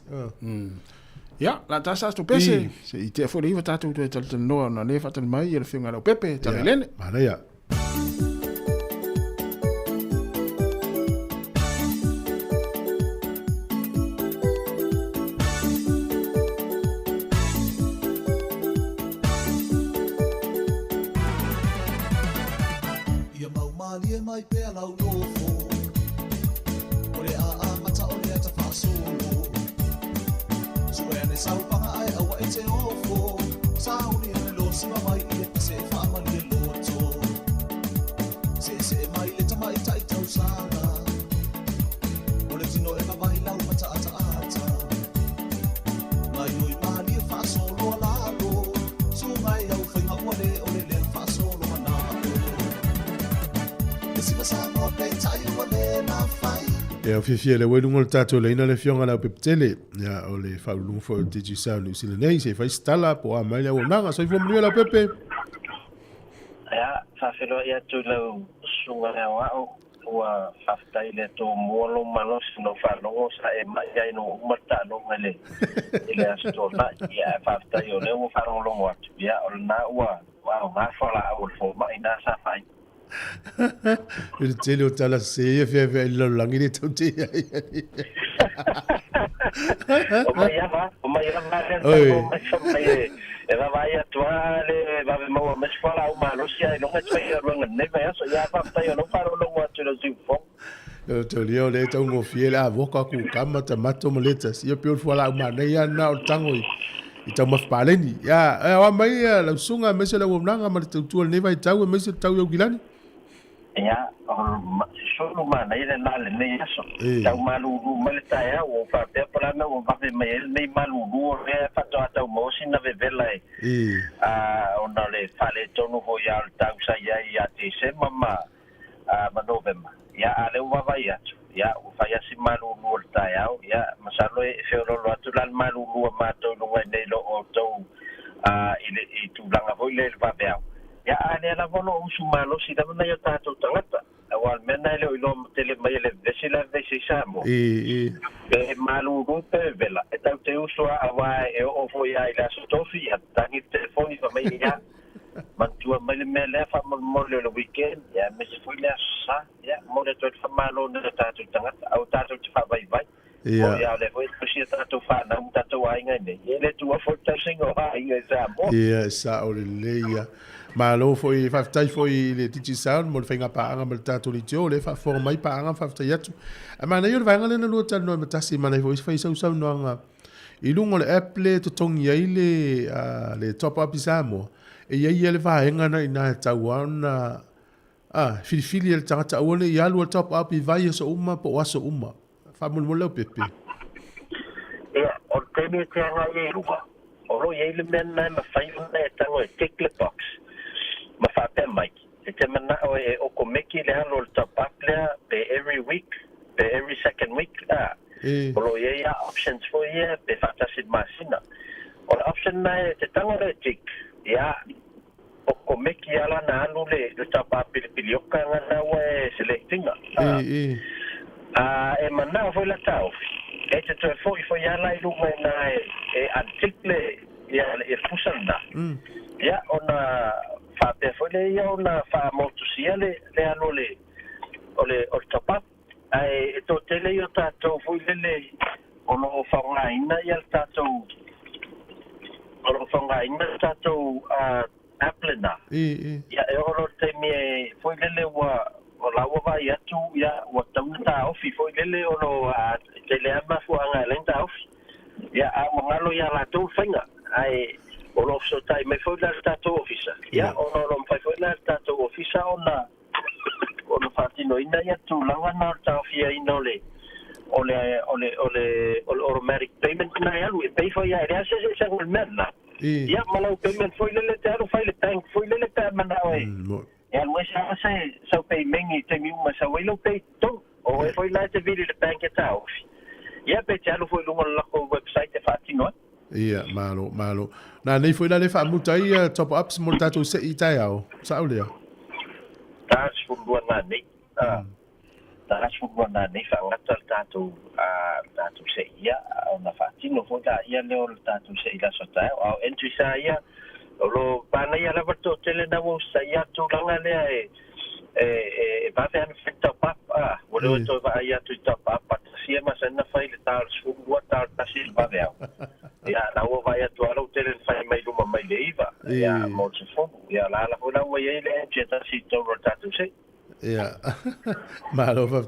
Speaker 6: Ia, la tasa stu pese. Se I te fo riva tātou tu e tal noa na le whatan mai, le whiunga rau pepe, tale lene.
Speaker 5: Mana ia.
Speaker 9: Mai pe lau lofo Ore a mata o le ata whaasolo Sue ane sau panga ai awa e te ofo Sau ni ane lo sima mai I e pise e whaamali e loto Se mai le tama I tai tau sanga O le tino e mawai lau mata ata ata Mai oi mali e whaasolo alalo Su ngai au whainga ua o le whaasolo manako Sāmoa pei tai ua le na whai
Speaker 5: E au fia le wenunga le tātou leina le fionga lau pepetele. Ia o le whaulungu fo Digi Sound New Zealand nei, se whai stala po a mai le o nanga, so I fwomnua lau pepe.
Speaker 15: Ia, whawhiroa ia tu lau sunga le wao, ua whawhitai le tō muolo malos no whanongo sa e mai ai no umata no ngale. Ile astola, ia whawhitai o le ua whanongo atu. Ia o le na ua, wao ngā whala au le fō mai nā sa whai.
Speaker 5: Ele tele o tala se e fia I langi le tau te ai.
Speaker 15: O mai ama o mai e va vai atua le va mo mes fala o malo sia no me tui o longa ne vai so ia va tai no faro lo wa tu lo zifo.
Speaker 5: O te leo le tau ngo fiele a voka ku kama ta mato moleta si pe o fala o mana ia na o tango I tau mafpaleni. Ia, wa mai la sunga mese la wonanga ma te tu ne vai tau mese tau yo gilani.
Speaker 15: Ia, solo mana ile na le nei aso. Tau malu male tai o fa pe para me o va me nei malu o le fa to ata mo sina vevela e. Ona le fale tonu ho ya tau sa ya te se mama ma november. Ya ale wa vai atu. Ya o fa ya si malu o tai ya masalo e fe lo atu lan malu o ma to no nei lo o to ile I tu langa voi le va be. Ya ane la vono usu malo si da na yata to tangata awal mena le ilo tele mai le vesila vesi Sāmoa e malu rupe vela e tau te usu awa e o fo ya ila sotofi ya tangi telefoni fa mai ya mantua mai le mele fa mo le weekend ya me se foi la sa ya mo le tot fa malo na ta to tangata au ta to fa vai vai ya le foi si ta to fa na ta to ai ngai ele tu fo ta singo ai Sāmoa
Speaker 5: sa o le ya Malo foi whaftai foi le Digi Sound mo le whainga paanga mo le tātou li tio le whafora mai paanga whaftai atu. A mana i o le whainga lena lua tanu no matasi mana i foi whaisau sau noanga. I lungo le Apple to tongi ai le top up I Sāmoa. E iai le whaenga na I nā tau ana filifili le tangata awane I alu top up I vai so uma po waso uma. Whamon mo leo pepe.
Speaker 15: Ia, o teme te anga I ruga. Oro iai le mena ma whainga e tango e tick le box. Ma whape mai. E te mana o e oko meki le alo le top up lea pe every week, pe every second week. Olo ie ia options fo ia pe whatasid masina. O le option na e te tango le tick. Ia, oko meki ala na alo le top up pili oka ngana ua e selectinga. E mana o fo la tau. E te toe fo I fo ia lai lunga na e antik le ia e pusanda. Ia, ona Fape foi le ia ona fa motusia le alo le o top up ai to tele yo tato foi le ono fa ngaina ia tato ono fa ngaina tato aplena ia e ono te me foi le wa o la wa vai atu ia wa tauta ofi foi le ono tele ama fu anga lenta ofi ia a ngalo ia la to fenga ai ono so tai me foi la tato ofisa ya ono fai foi la tato ofisa ona fatino ina ya tu langa na ta fia inole ole automatic payment na ya lu pay for ya ya se ngol merna ya malau payment foi le tero fai le bank foi le ta mana oi Ya mo sa pe mengi te mi ma sa welo pe to o e foi la te vidi le bank tau. Ya pe talo foi lungo la ko website e fatino.
Speaker 5: Ia, malo. Na nei foi la le fa mutai top ups mo tatou se i tai au. Sa olea.
Speaker 15: Tas fu buona nei. Tas fu buona nei fa ngata tatou tatou se ia ona fatino foi da ia le o tatou se ila so tai au entry sa ia lo pana ia la vato tele na wo sa ia tu langa le va faire un top up o le to va ia tu top up pa sia ma sana fai le tal su ta sil va vea ya la wo va ia tu ala tele fai mai luma mai le iva ya mo se fo ya la la wo ia le jeta si to rota tu se
Speaker 5: ya malo va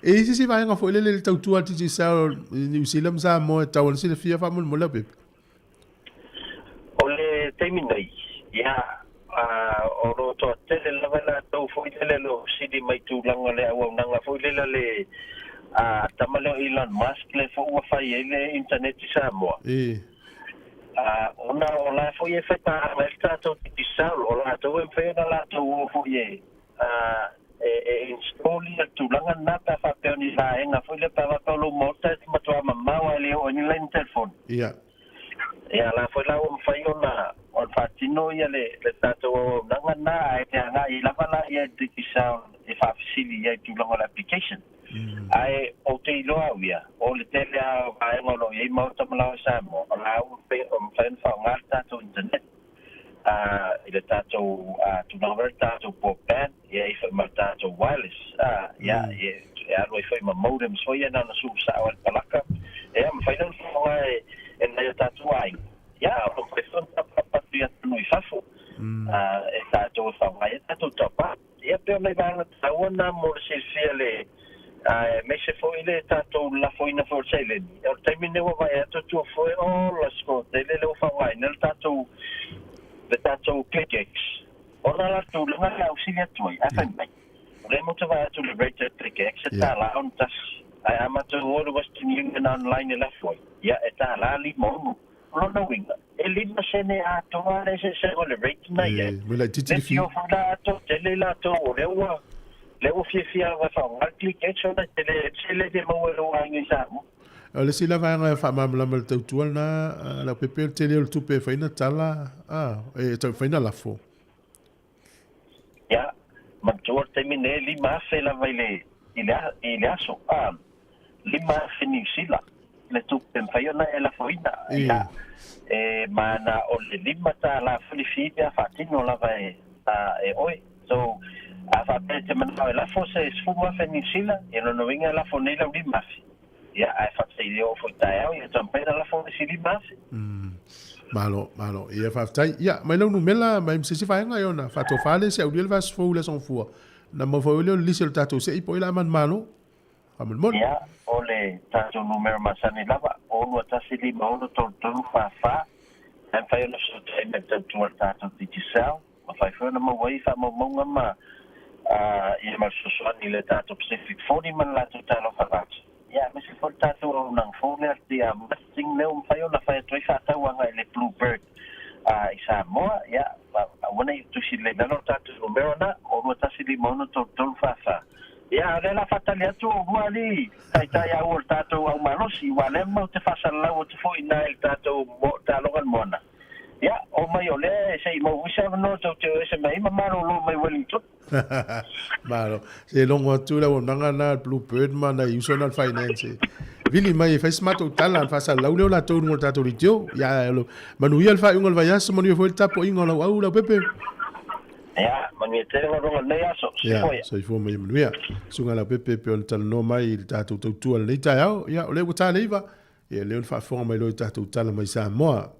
Speaker 5: e si vai nga fo le tau tu ati si sa New Zealand sa mo tau si le fia fa mo la pep
Speaker 15: ole terminai ya o ro to tele la vela to foi tele lo sidi mai tu langa le au nanga foi le tamalo Elon Musk le fo wa fai ele internet Sāmoa ona ola foi e feta malta to tisal ola to en fe la to foi install tu langa nata fa pe ni la enga foi le pa va lo mota matua mamma le o ni le telephone ya la foi la un fai ona on fatino ia le tato nanga na te nga I la fala ia digital e fa facili ia tu longa application ai o te loa via o le tele ai ngolo ia mo ta mala sa mo la un pe on fan fa ngalta to internet ile tato tu longa tato broadband ia fa malta to wireless ia lo fa ma modem so ia na su sa al palaka ia mo fa no en na tato ai ya o person pa ia no ifafo tato fa vai tato topa ia pe me va na ona mo se fiele me se foi le tato la foi na for sele o termine o vai to foi o la sco tele lo fa vai nel tato le tato click ona la tu la auxilia tu a fa mai le mo te va to le rate click ta la on tas ai amato o Western Union online la foi ya eta la li mo no winga elina sene a toare se le rate na ia
Speaker 5: me la titi fi
Speaker 15: io fa to tele la to le o fia va fa un click action na tele de mo lo ai sa mo
Speaker 5: le sila va nga fa mam la mal tu na la pepe tele tu pe fa ina tala e to fa ina la fo
Speaker 15: ya ma tu termine li ma fe la vai le il aso li ma fini sila le tu pen fa na e la foina ya mana o le lima ta la filifia fatino la vai oi so fa pete mana la fosse sfuma fenisila e non vinga la fonela di mafi ya fa sei o fotao e tampera la fosse di mafi
Speaker 5: malo ia fa tai ya mai no mela mai se fa nga yona fa to fale se o dia va sfo la son fu na mo fa le lisel tato se i poi la man malo amol mon
Speaker 15: ya ole tato numero masani lava o tasili maono to fa en fai no so te me tu tato di tisel ma fai fona mo wai fa mo ma ia ma so ni le tato Pacific 40 man la to talo fa ya me se for tato nang fona dia masting le fai ona fai to fa ta wa le bluebird I Sāmoa ya wana tu si le no tato numero na o tasili maono to fa ya le la fatalia tu wali tai ya o tato au malosi wale mo te fasala o te foi na el tato mo talo kan mona ya o mai ole sei mo wisa no to se mai maro lo mai welito
Speaker 5: malo se longo tu la wonanga na bluebird man na usual finance vili mai fa smato tala fa sa laulo la to no tato ritio ya lo manu ya fa ungol vaya so manu foi tapo ingol au la pepe
Speaker 15: ya mani te ronga nei aso
Speaker 5: so ifo mai manuia sunga la pepe pe on tal no mai tatu tu le tai au ya le wata leva e le on fa fo mai lo tatu tala mai Sāmoa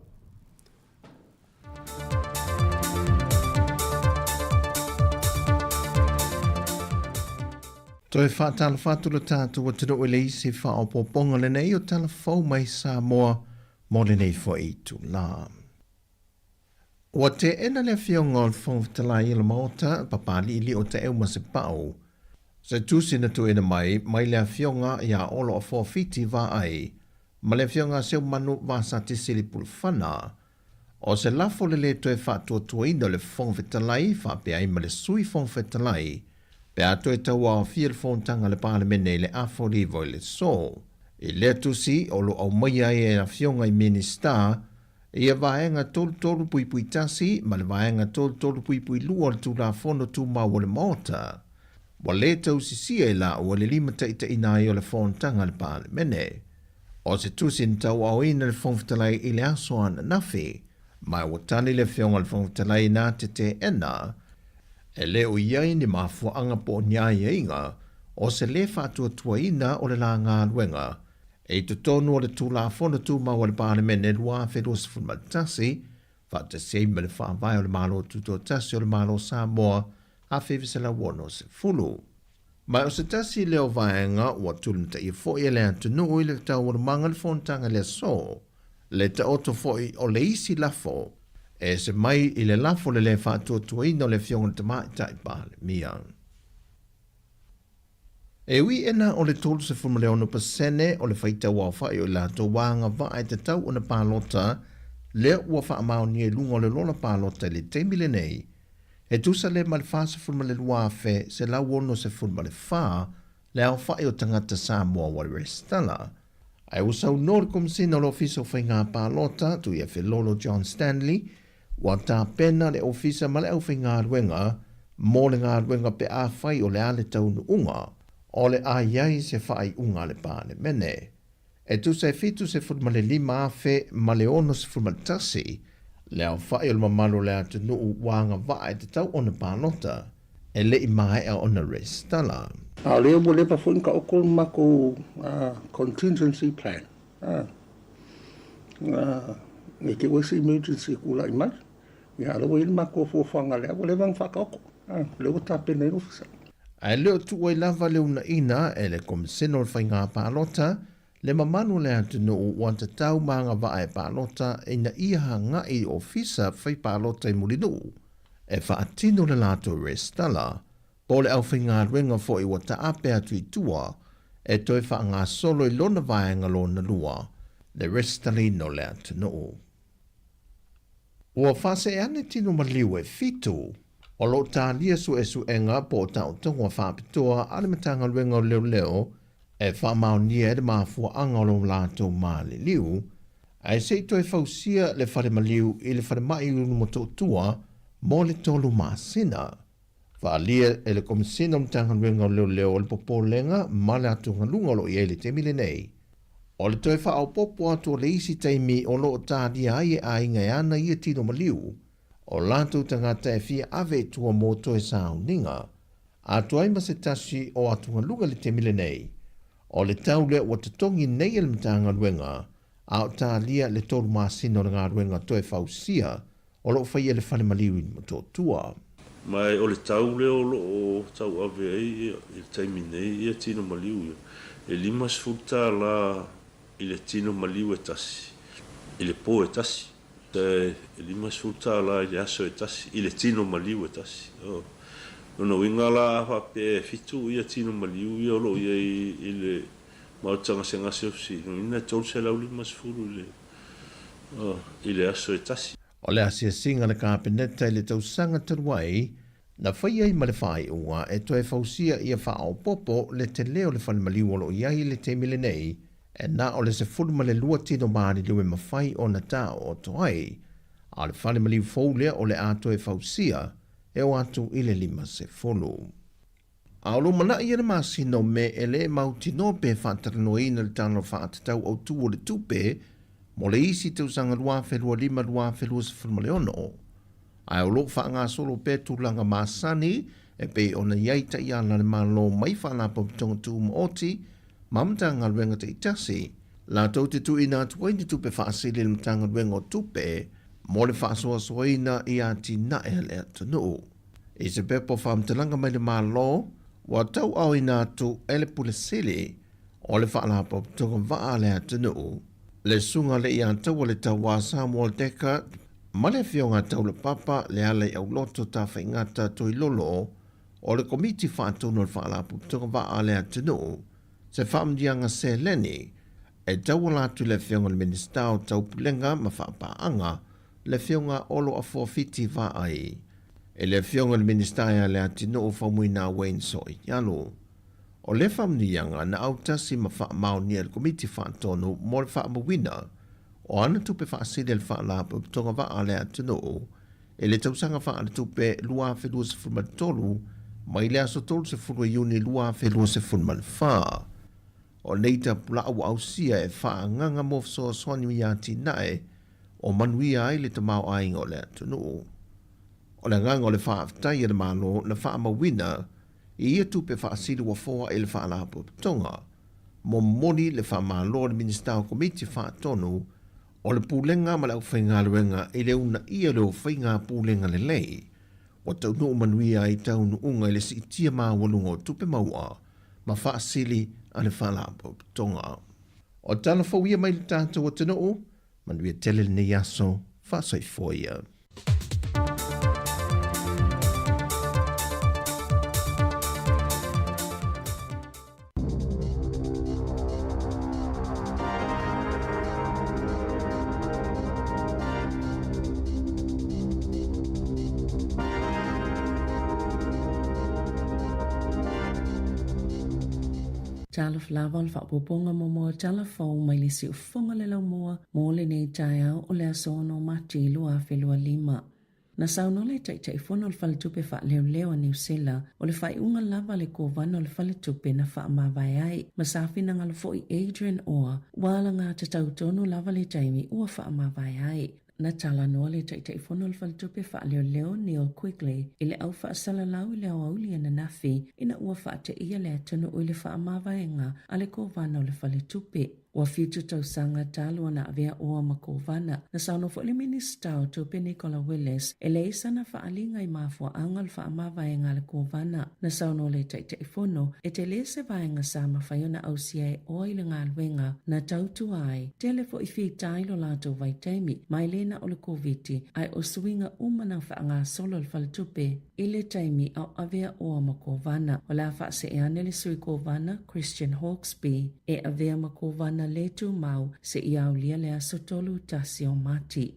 Speaker 10: to e whātala whātula tātou o te roi le isi whaopoponga le nei o tala whau mai Sāmoa mo le nei fo i tu la. Wa te ena le fionga o whawtala i la maota papali ili o te euma se pau. Se tūsina tu ena mai le fionga i a olo o whawhiti wā ai, ma le fionga seu manu wā sa te sili pulwhana, O se lafo le toe whātua tuaina le whongwhetalai, whapea ma le sui whongwhetalai, pe ato e tau au fia le whontanga le palemene le afo rivo le so. I lea tusi o lo au maia e na fionga i minister, ia vaenga tolu pui tasi, ma le vaenga tolu pui lua le tūla fono tū mau le mota. Wa le tau sisia la o le lima taita ina i o le whontanga le palemene. O se tusi ni tau au ina le whongwhetalai i le aso ana nafi, mai o tani le fionga le whongwhetalai nā te ena, e le o iai ni mafua anga po nyai inga, o se le whātua tuaina o le la ngā luenga, e to tonu o le tūla fono tū mau o le palemene lua whedua se fulmatasi, whata seima le whaavai o le malo tuto tasi o le malo Sāmoa, a whiwhisela wono se fulu. Mai o se tasi leo vaenga ua tulumta i fōi e le atunu i le tau o le manga le whontanga le so, le ta oto fōi o le isi lafo, e se mai i le lafo le whātua tuaina o le fionga te mai tai palemia. E ui ena o le tolu se fulmaleono pasene o le whaita ua whai o la tō wānga vae te tau o na pālota, lea ua wha amao ni e lunga o le lola pālota le teimile nei, e tusa le ma le whasa fulmale luafe se lau ono se fulmale wha, le au whai o tangata Sāmoa wa restala. Ai usau nore kumsina o le ofisa o whainga pālota, tu ia Filolo John Stanley, wa tā pena le ofisa ma le au whainga ruenga, mō le ngā ruenga pe a whai o le ale tau nu unga, o le a iai se whaai unga le pāne mene. E tu se fitu se fulmale lima afe ma le ono se fulmale tasi, le au whaai o le mamalo le atu nuu wanga vae te tau ona pānota, e le i mai a ona restala.
Speaker 12: A leo mo le pa fun ka okol mako contingency plan. E ke wasi emergency kula i mai. Ia lo i mako fo fanga le o le vang fa ka oko. Le o tape nei ofisa.
Speaker 10: Ai leo tu oi lava leo na ina e le komisino le whainga pālota, le mamanu le atu no wanta tau maanga vae pālota e na iha ngai ofisa whai pālota i mulinu. E whaatino le lato restala, po le au whainga ruenga fo i wata ape atu i tua, e toi whaanga solo i lona vaenga lona lua, le restalino le atu no. Ua whase e ane tino maliu e fitu, o lo tālia su enga po tau tonga whapitoa ale matanga luenga o leo, e whamau nia e mafua anga o lo lātou māli liu, ai se toi fausia le whare maliu i le whare mai unu mototua mo le tolu māsina. Whaalia e le komisina matanga luenga o leo o le popolenga ma le atunga lunga lo i e le temile nei. O le toi whaau popo atu o le isi teimi o lo tālia ai e a inga e ana i e tino maliu, o lātou tangata e fia ave tua moto e sauninga, a tuai ma se tasi o atunga lunga le temile nei, o le taule o te tongi nei le mtanga ruenga, a o tā lia le tolu māsino le ngā ruenga toe fausia, o lo whaia le whale maliwi ni moto tua.
Speaker 11: Mai o le taule o lo o tau ave ei, i le taimi nei, i tino maliwi, e lima sfuta la i le tino maliwi e tasi, i le po e tasi. E lima sfuta la i le aso e tasi, i le tino maliu e tasi. Nono inga la hape fitu i a tino maliu i olo i le mautanga se ngase ofsi. Ina tol se lau lima sfuru i le aso e tasi.
Speaker 10: O le asia singa le kāpeneta i le tausanga taruai, na whaia i male whai unga e toe fausia i a whaao popo le te leo le whale maliu olo iai le te mile nei, e na o le se fulma le lua tino maari liwe mawhai o na tā o toai, a le whale maliu fōlea o le ato e fausia, e o atu i le lima se fulu. A o lo mana i ena masino me e le mauti no pe whataranoina le tano whaatatau au tu o le tupe, mo le isi tau sanga lua whelua se fulma le ono. A o lo whaanga solo pe tūlanga masani, e pe ona iaita i ana le malo mai whanapa pitonga tu mo oti, mamtanga ruenga te itasi, la tau te tu ina tuai ni tupe whaasili le mtanga ruenga o tupe, mo le whaasoa soina i ati na e le atanu. I se pepo whaamtalanga mai le malo, wa tau au ina tu ele pule sili, o le whaalapa pitonga waa le atanu, le sunga le i antau le tau wa Sāmoa deka, ma le fionga tau le papa le ale au loto ta whaingata toi lolo, o le komiti whaatunu le whaalapa pitonga waa le atanu, se whaamdianga se leni, e tau latu le fionga le minister o tau pulenga ma whaapaanga, le whionga olo a forfiti va ai. E le whionga le ministaia le atino o whamuina Wayne Soi, yalo. O le whamnianga na au tasi ma wha maonia le komiti wha tonu mo le wha mawina, o ana tupe wha asile le wha lapa tonga wa ale atino o, e le tausanga wha ana tupe lua whelua se fulman tolu, mai le aso tolu se fulua iuni lua whelua se fulman wha. O neita pula au sia e wha nganga mo so swani mi ati nae, o manuia ai le tamau ainga o le atino o. O le nganga o le wha aftai e le malo na wha mawina, i ia tupe wha asili wa foa e le wha alapo tonga, mo moni le wha malo le minister komiti wha tonu, o le pūlenga ma le au whainga luenga i le una ia leo whainga pūlenga le lei, o tau no manuia i tau nu unga i le si tia maa walunga o tupe maua, ma wha asili a le wha alapo tonga. O tana whauia mai le tātou o tana o, manuia tele le nei aso, wha sai foia.
Speaker 3: Tala flawa le whapoponga momoa tala whau mai le si ufonga le lau moa mo le nei tai au o le asono mati lua whelua lima. Na sauno le tai fono le whaletupe wha leo leo a New Zealand o le whai unga lava le kovana o le whaletupe na wha mawai ai. Masafi na ngalo foi Adrian Oa wala ngā te tautonu lava le taimi ua wha mawai ai. Na tala noa le tai fono le whaletupe wha leo Neil Quigley i le au wha asalalau i le au auli ana nafi ina ua wha te ia le atunu o le wha mawaenga a le kovana o le whaletupe. Ua fitu tausanga talo na avea oa makovana na sauno fo le minista o tupe Nicola Willis e le isa na whaalinga i mafua anga le wha mawaenga le kovana na sauno le tai fono e te le se vaenga sa mawhaiona au sia e oa i le ngā luenga na tautu ai tele fo i fi tailo lato vai taimi mai lena o le COVID ai o suinga umana wha ngā solo le whaletupe i le taimi au avea oa makovana o la wha se e ane le sui kovana Christian Hawkesby e avea makovana le tu mau se i aulia le asotolu tasi o mati.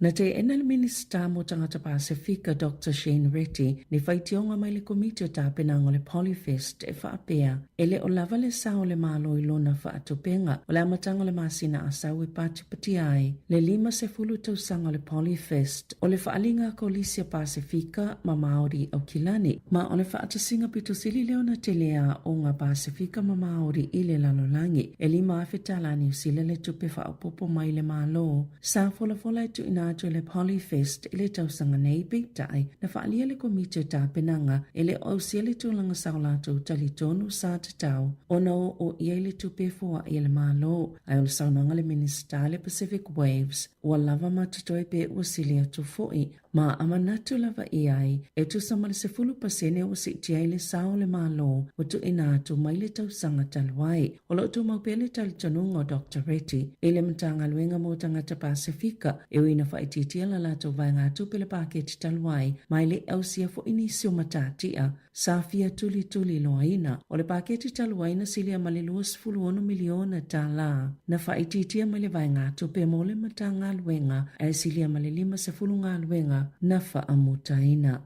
Speaker 3: Na te ena le minista mo tangata Pasifika Dr. Shane Retty ni whaitionga mai le komiti o tāpenanga le Polyfest e whaapea e le o lava le sao le malo i lona whaatupenga o le amatanga le masina a sau i pati ai le 5 tausanga le Polyfest o le whaalinga Kolisia Pasifika ma Māori au Kilani ma o le whaatasinga pitusili leona te lea o ngā Pasifika ma Māori i le lalolangi e 5 awhetala New Zealand le tupe whaapopo mai le malo sa fola tu ina atu le Polyfest i le tausanga nei peitai na whaalia le komiti o tāpenanga e le ausia le tūlanga saulato tali tonu sa te tau o no o ia le tupe fua i le malo ai o le saunanga le minista le Pacific Waves ua lava matutoi pe ua sili atu foi ma amanatu lava i ai e tu sama le 10% o si tia le sao le malo o tu ina atu mai le tausanga taluai o lo tu maupele tali tonunga o Dr. Retty e le matanga luenga mo tangata Pasifika e uina whaititia la lato vai ngā tupele paketi taluai mai le ausia fo inisio matatia sa fia tuli loaina o le paketi taluai na silia ma le 2.1 miliona ta la na whaititia ma le vai ngā tupe mo le matanga luenga e silia ma le 5 ngā luenga na whaamutaina.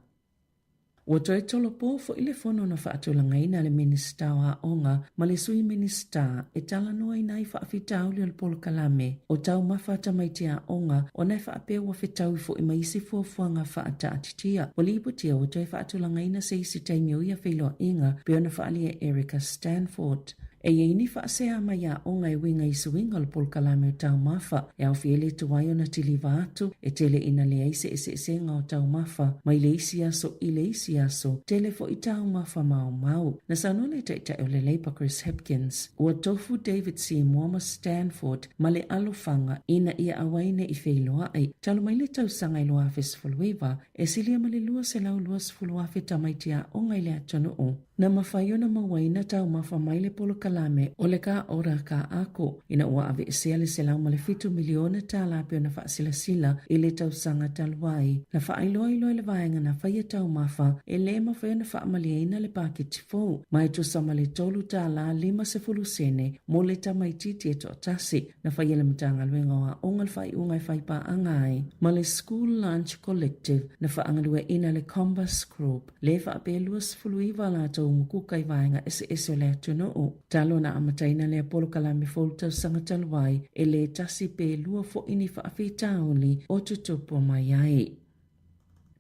Speaker 3: Ua toi tolo po fo ile fono na whaatulangaina le minista wa onga ma le sui minista e tala noa i nai whaafitau le polo kalame o tau mawhata maitia onga o nai whaapea ua whetau fo i maisi fuafuanga whaata atitia. O li iputia ua toi whaatulangaina se isi taimi o ia whiloa inga peona whaalia Erica Stanford. E iei whaasea mai a onga e winga i suinga le polo kalame o tau mawha e au fiele tuwai o na tiliva atu e tele ina le aise e o tau mawha mai le isi aso i le isi aso tele fo i tau mawha mau. Na sanole taita o le Labour Chris Hipkins ua tofu David C. Mwama Stanford ma le alofanga ina ia awaine i wheiloa ai talo mai le tau sanga i loa fesfuluiva e silia ma le lua se lau lua sfuluafe tamaitia onga i le atonu o. Na mawhaiona mawaina tau mawhamaile polo kalame o le ka ora ka ako ina ua ave esea le selau ma le 5 miliona tala peo na whaasilasila i le tau sanga talwai. Na whaailoa ilo le vaenga na whaia tau mafa e le mawhaiona whaamaliaina le paketi fau. Mai tu sama le tolu tala 5 sene mo le tamaititi e to tasi na whaia le matanga luenga wa ongal whai ungai whai pa angai. Ma le School Lunch Collective na whaangalua ina le Combus Group le whaapelua sifuluiva la tau mukukai vaenga ese o le atuna o. Talo na amataina le Apollo Kalame Foltau sanga talwai e le tasi pe lua fo ini whaafitauli o tutupo mai ai.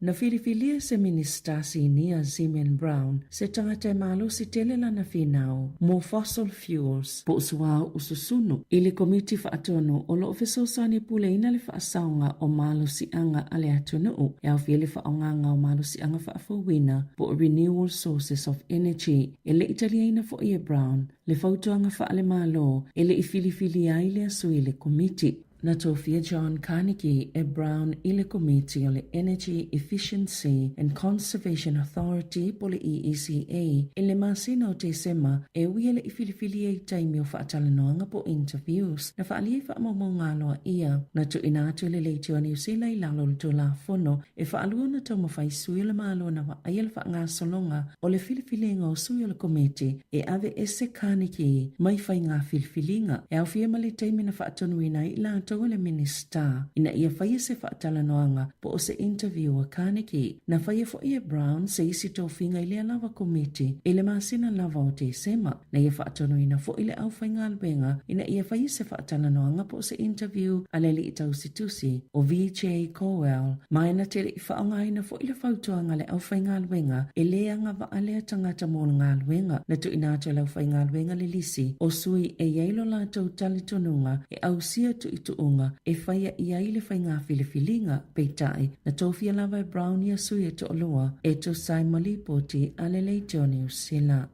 Speaker 3: Na filifilia se minista si Nia Zeman Brown se tangata malo si telela na finau mo fossil fuels po usua ususunu ili komiti whaatono o lo ofisosani pule ina le whaasaunga o malo si anga ale atunu o e au fili whaonganga o malo si anga whaafawina po renewable sources of energy ele italiana fo ia Brown le fautuanga whaale malo ele i filifilia ile asui le komiti. Na tofia John Carnegie e Brown ile komiti o le Energy Efficiency and Conservation Authority po le EECA ele masina o te sema e wiele i filifilia i taimi o whaatalanoanga po interviews na whaalia whaamomongaloa ia na tu inatu le leiti o New Zealand i lalo le tu la fono e whaalua na tau mawhai sui le malo na waayal whaangasolonga o le filifilinga o sui o le komiti e ave ese Carnegie mai whai ngā filifilinga e au fia mali taimi na whaatonuina i la tau le minista ina ia whaia se whatalanoanga po o se interview a Carnegie na whaia fo ia Brown se isi tōwhinga i lea lava komiti i le masina lava o te sema na ia whaatonuina fo i le au whainga albenga ina ia whaia se whatalanoanga po o se interview a leli i tausitusi o VJ Cowell mai na tele i whaongaina fo i le whautuanga le au whainga albenga e lea ngava alea tangata mōna ngā albenga na tu inato le au whainga albenga le lisi o sui e yeilo la tau talitonunga e au sia tu i tuunga e whaia ia i le whainga filifilinga peitai na tōwhia lava e Brown ia sui e to oloa e to sai malipoti a le leiteo New Zealand.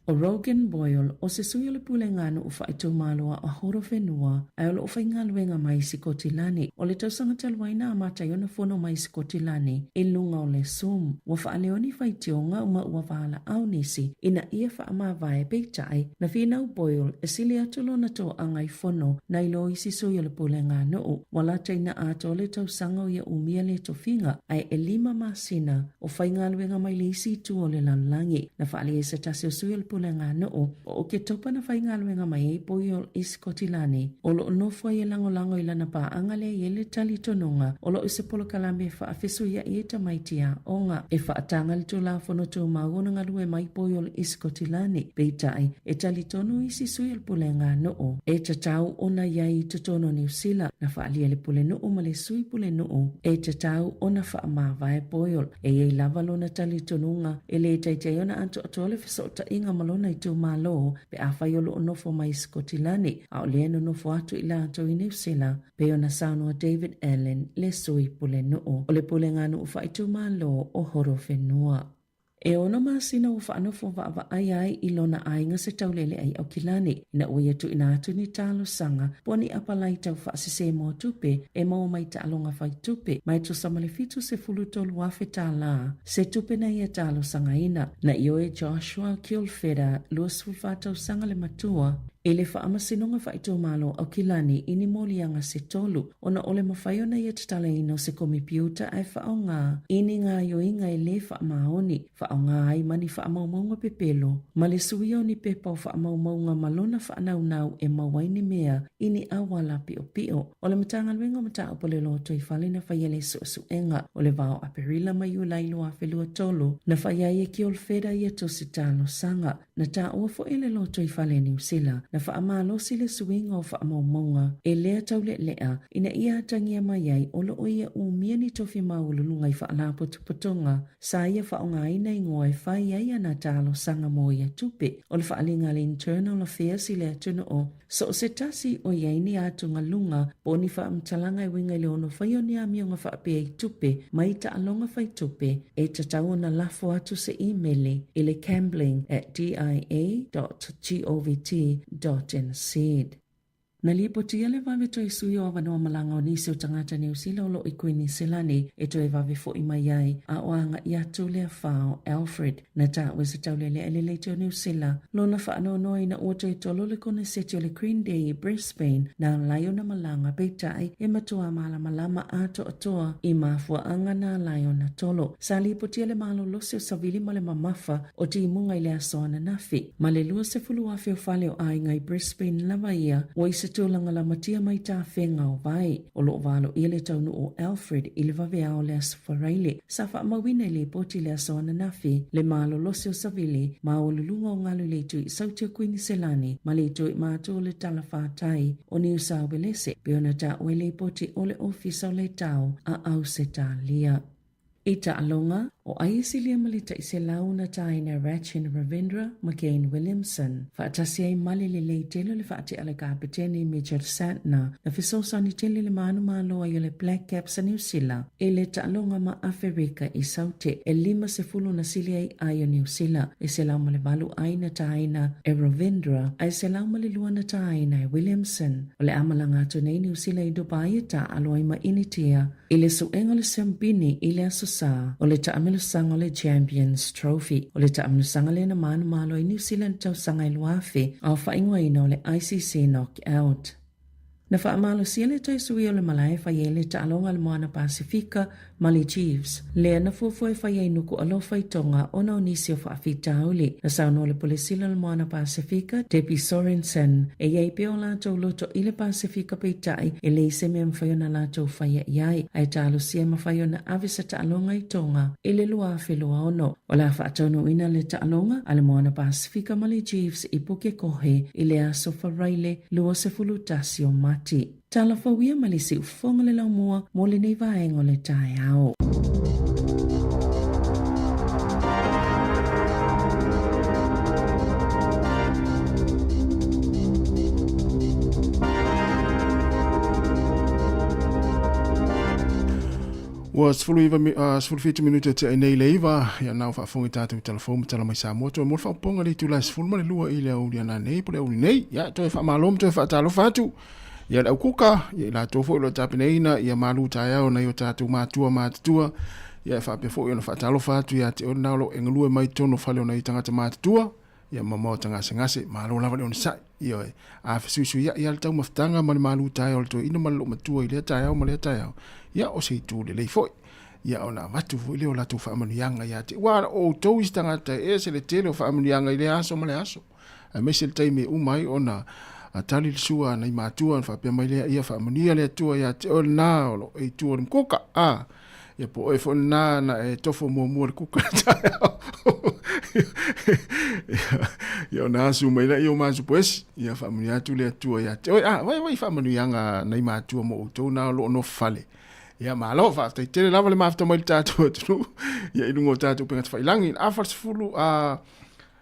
Speaker 3: O Rogan Boyle o se sui o le pule ngānu u whaito maloa a horo whenua ai o lo whainga luenga mai si kotilani o le tausanga talwaina a mataiona fono mai si kotilani e lunga o le Zoom wa whaaleoni whaitionga uma ua wala au nisi ina ia whaamawai peitai na whinau Boyle e sili atulo na tō angai fono na ilo isi sui o le pule ngānu u wala taina ato le tausanga o ia umia le tofinga ai e 5 masina o whainga luenga mai le isi tu o le lalangi na whaale e se tasi o sui o le pule ngānu o ke topa na whainga luenga mai e poi o iskotilani o lo nofua i lango i lana pa angale i ele tali tonunga o lo ise polo kalame whaafesu ia i eta maitia o nga e whaatanga li tu la fono tu mauna ngalue mai poi o iskotilani peitai e tali tonu isi sui al pule ngānu e tatau ona iai tutono New Zealand na whaalia le pule nuu ma le sui pule nuu e tatau ona whaamawai poi o e ei lavalo na tali tonunga e le taitai ona anto atole fisota inga malona i tu malo pe a whai o lo nofo mai Skotilani a o leano nofo atu i la ato i New Zealand pe o na Sāmoa David Allen le sui pule nuu o le pule ngānu u whai tu malo o horo whenua. E ono masina u whaanofo wa ai i lona ainga se taulele ai au kilani ina uia tu ina atu ni talo sanga poni apalai tau whaasise mo tupe e mau mai ta alonga whai tupe mai tu samale fitu se fulutolu wafe ta la se tupe na ia talo sanga ina na ioe Joshua Kilfeda luas fulfatau sanga le matua e le whaamasinonga whaito malo au kilani ini molianga se tolu ona ole mawhaiona ia tatale ino se komipiuta ai whaonga ini ngā yoinga e le whaamaoni whaonga ai mani whaamaumaunga pepelo ma le suio ni pepa o whaamaumaunga malona whaanaunau e mawaini mea ini awala pio pio o le matanga luenga mata o pole loto i whalina whaiele suenga o le vao aperila mai u lailo a whelua tolu na whaiaie ki olfeda ia to se talo sanga na ta uafo ele loto i whale New Zealand na whaamalosi le suinga o whaamaumaunga e lea taule lea ina ia tangia mai ai o lo ia umia ni tofi maululunga i whaalapotupotonga sa ia whaonga ina ingoa e whai ai ana talo sanga mo ia tupe o le whaalinga le internal affairs i le atuna o so se tasi o ia ini atunga lunga po ni whaamtalanga i winga le ono whaio ni amionga whaapea i tupe mai ta alonga whai tupe e tatau na lafo atu se emaili ile gambling@dia.govt.nz. Na lipo tia le vave toi sui o wanoa malanga o nisi o tangata New Zealand lo i Queen Selani e toi vave fo i mai ai a oanga i atu lea whao Alfred na ta wesa tau le le te o New Zealand lo na whaano noi na ua toi tolo le kone seti o le Green Day i Brisbane na laio na malanga peitai e matua mala malama ato atoa i mafua anga na laio na tolo. Sa lipo tia le malo lose o savili ma le mamafa o ti imunga i le asoana nafi. Ma le lua se fulu afi o fale o ai ngai Brisbane lava ia o se tūlanga la matia mai tā whenga o vai. O lo valo i le taunu o Alfred i le vavea o le asfareile. Sa wha mawina i le poti le asoana nafi, le malo lose o savili, ma o lulunga o ngalu le tu i sautia Queen Selani, ma le tu i mātua le tala whātai o New South Wales, peona tā o le poti o le ofisa o le tau a au se tā lia. I ta alonga, o aisilia malita i se launa taina Ratchin Ravindra McCain Williamson. Whaatasi ai mali le lei telo le whaati ala kapiteni Major Santner na fisosa ni tele le manu maloa i le Black Caps a New Zealand. E le ta alonga ma Afrika i saute e 5 na sili ai ai o New Zealand. E se lauma le balu aina taina e Ravindra ai se lauma le luana taina e Williamson. O le amalanga atu nei New Zealand i Dubai ta aloa i ma initia. I le suenga le sempini i le asosa o le ta amelu sanga le Champions Trophy. O le ta amelu sanga le na manu malo i New Zealand tau sanga i luafi au whaingwa ina o le ICC knockout. Na whaamalo sia le toi sui o le malai whai le ta alonga le moana Pasifika Mali Chiefs. Lea na fufoi whai nuku alofa i tonga o na onisi o whaafita auli. Na sauno le polisila le moana Pasifika, Debbie Sorensen, e iei peo lātou loto i le Pasifika peitai e le ise mea mwhaiona lātou whai iai. Ai tālo sia mwhaiona avisa ta alonga i tonga i le luafi lua ono. O la whaatono ina le ta alonga a le moana Pasifika Mali Chiefs i puke kohe i le aso wharaile lua se fulutasi o mati. Tala whawia malisi ufonga le lau mua mo le nei vaenga le tae ao.
Speaker 6: Wa sfulu minuta te nei leiva ya nau fa fonga tatu telefon tala mai Sāmoa to mo fa ponga le tu la sfulu ma le lua ile o dia nei po le uli nei ya to fa malom to fa talo fatu. Ia le kuka, ia la tofo ilo tapineina, ia malu taiao na io tatu matua matatua, ia whapefo io na whatalo fatu, ia te onaulo engalue mai tono whale o na i tangata matatua, ia mamao tangase ngase, malo lava le on sai, ia e, a whesuisu ia le tau maftanga ma le malu taiao le to ina malo matua i lea taiao ma lea taiao, ia o se tu le lei foi, ia ona matu fo ile o la tu whaamanianga, ia te wara o tau isi tangata e se le tele o whaamanianga i le aso ma le aso, a mese le taime umai ona, a tali le sua na i mātua na whapea mai lea ia whaamania lea tua ia te o nā olo e tua ni kuka a ia po e fo nā na e tofo mua le kuka ia o nā su mai lea ia o māsu poesi ia whaamania atu lea tua ia te o wai whaamanianga na i mātua mo utou nā olo no fale ia malo whaatai tere lava le mafta mai le tātua tunu ia ilungo tātua pengat whailangi a wharsifulu a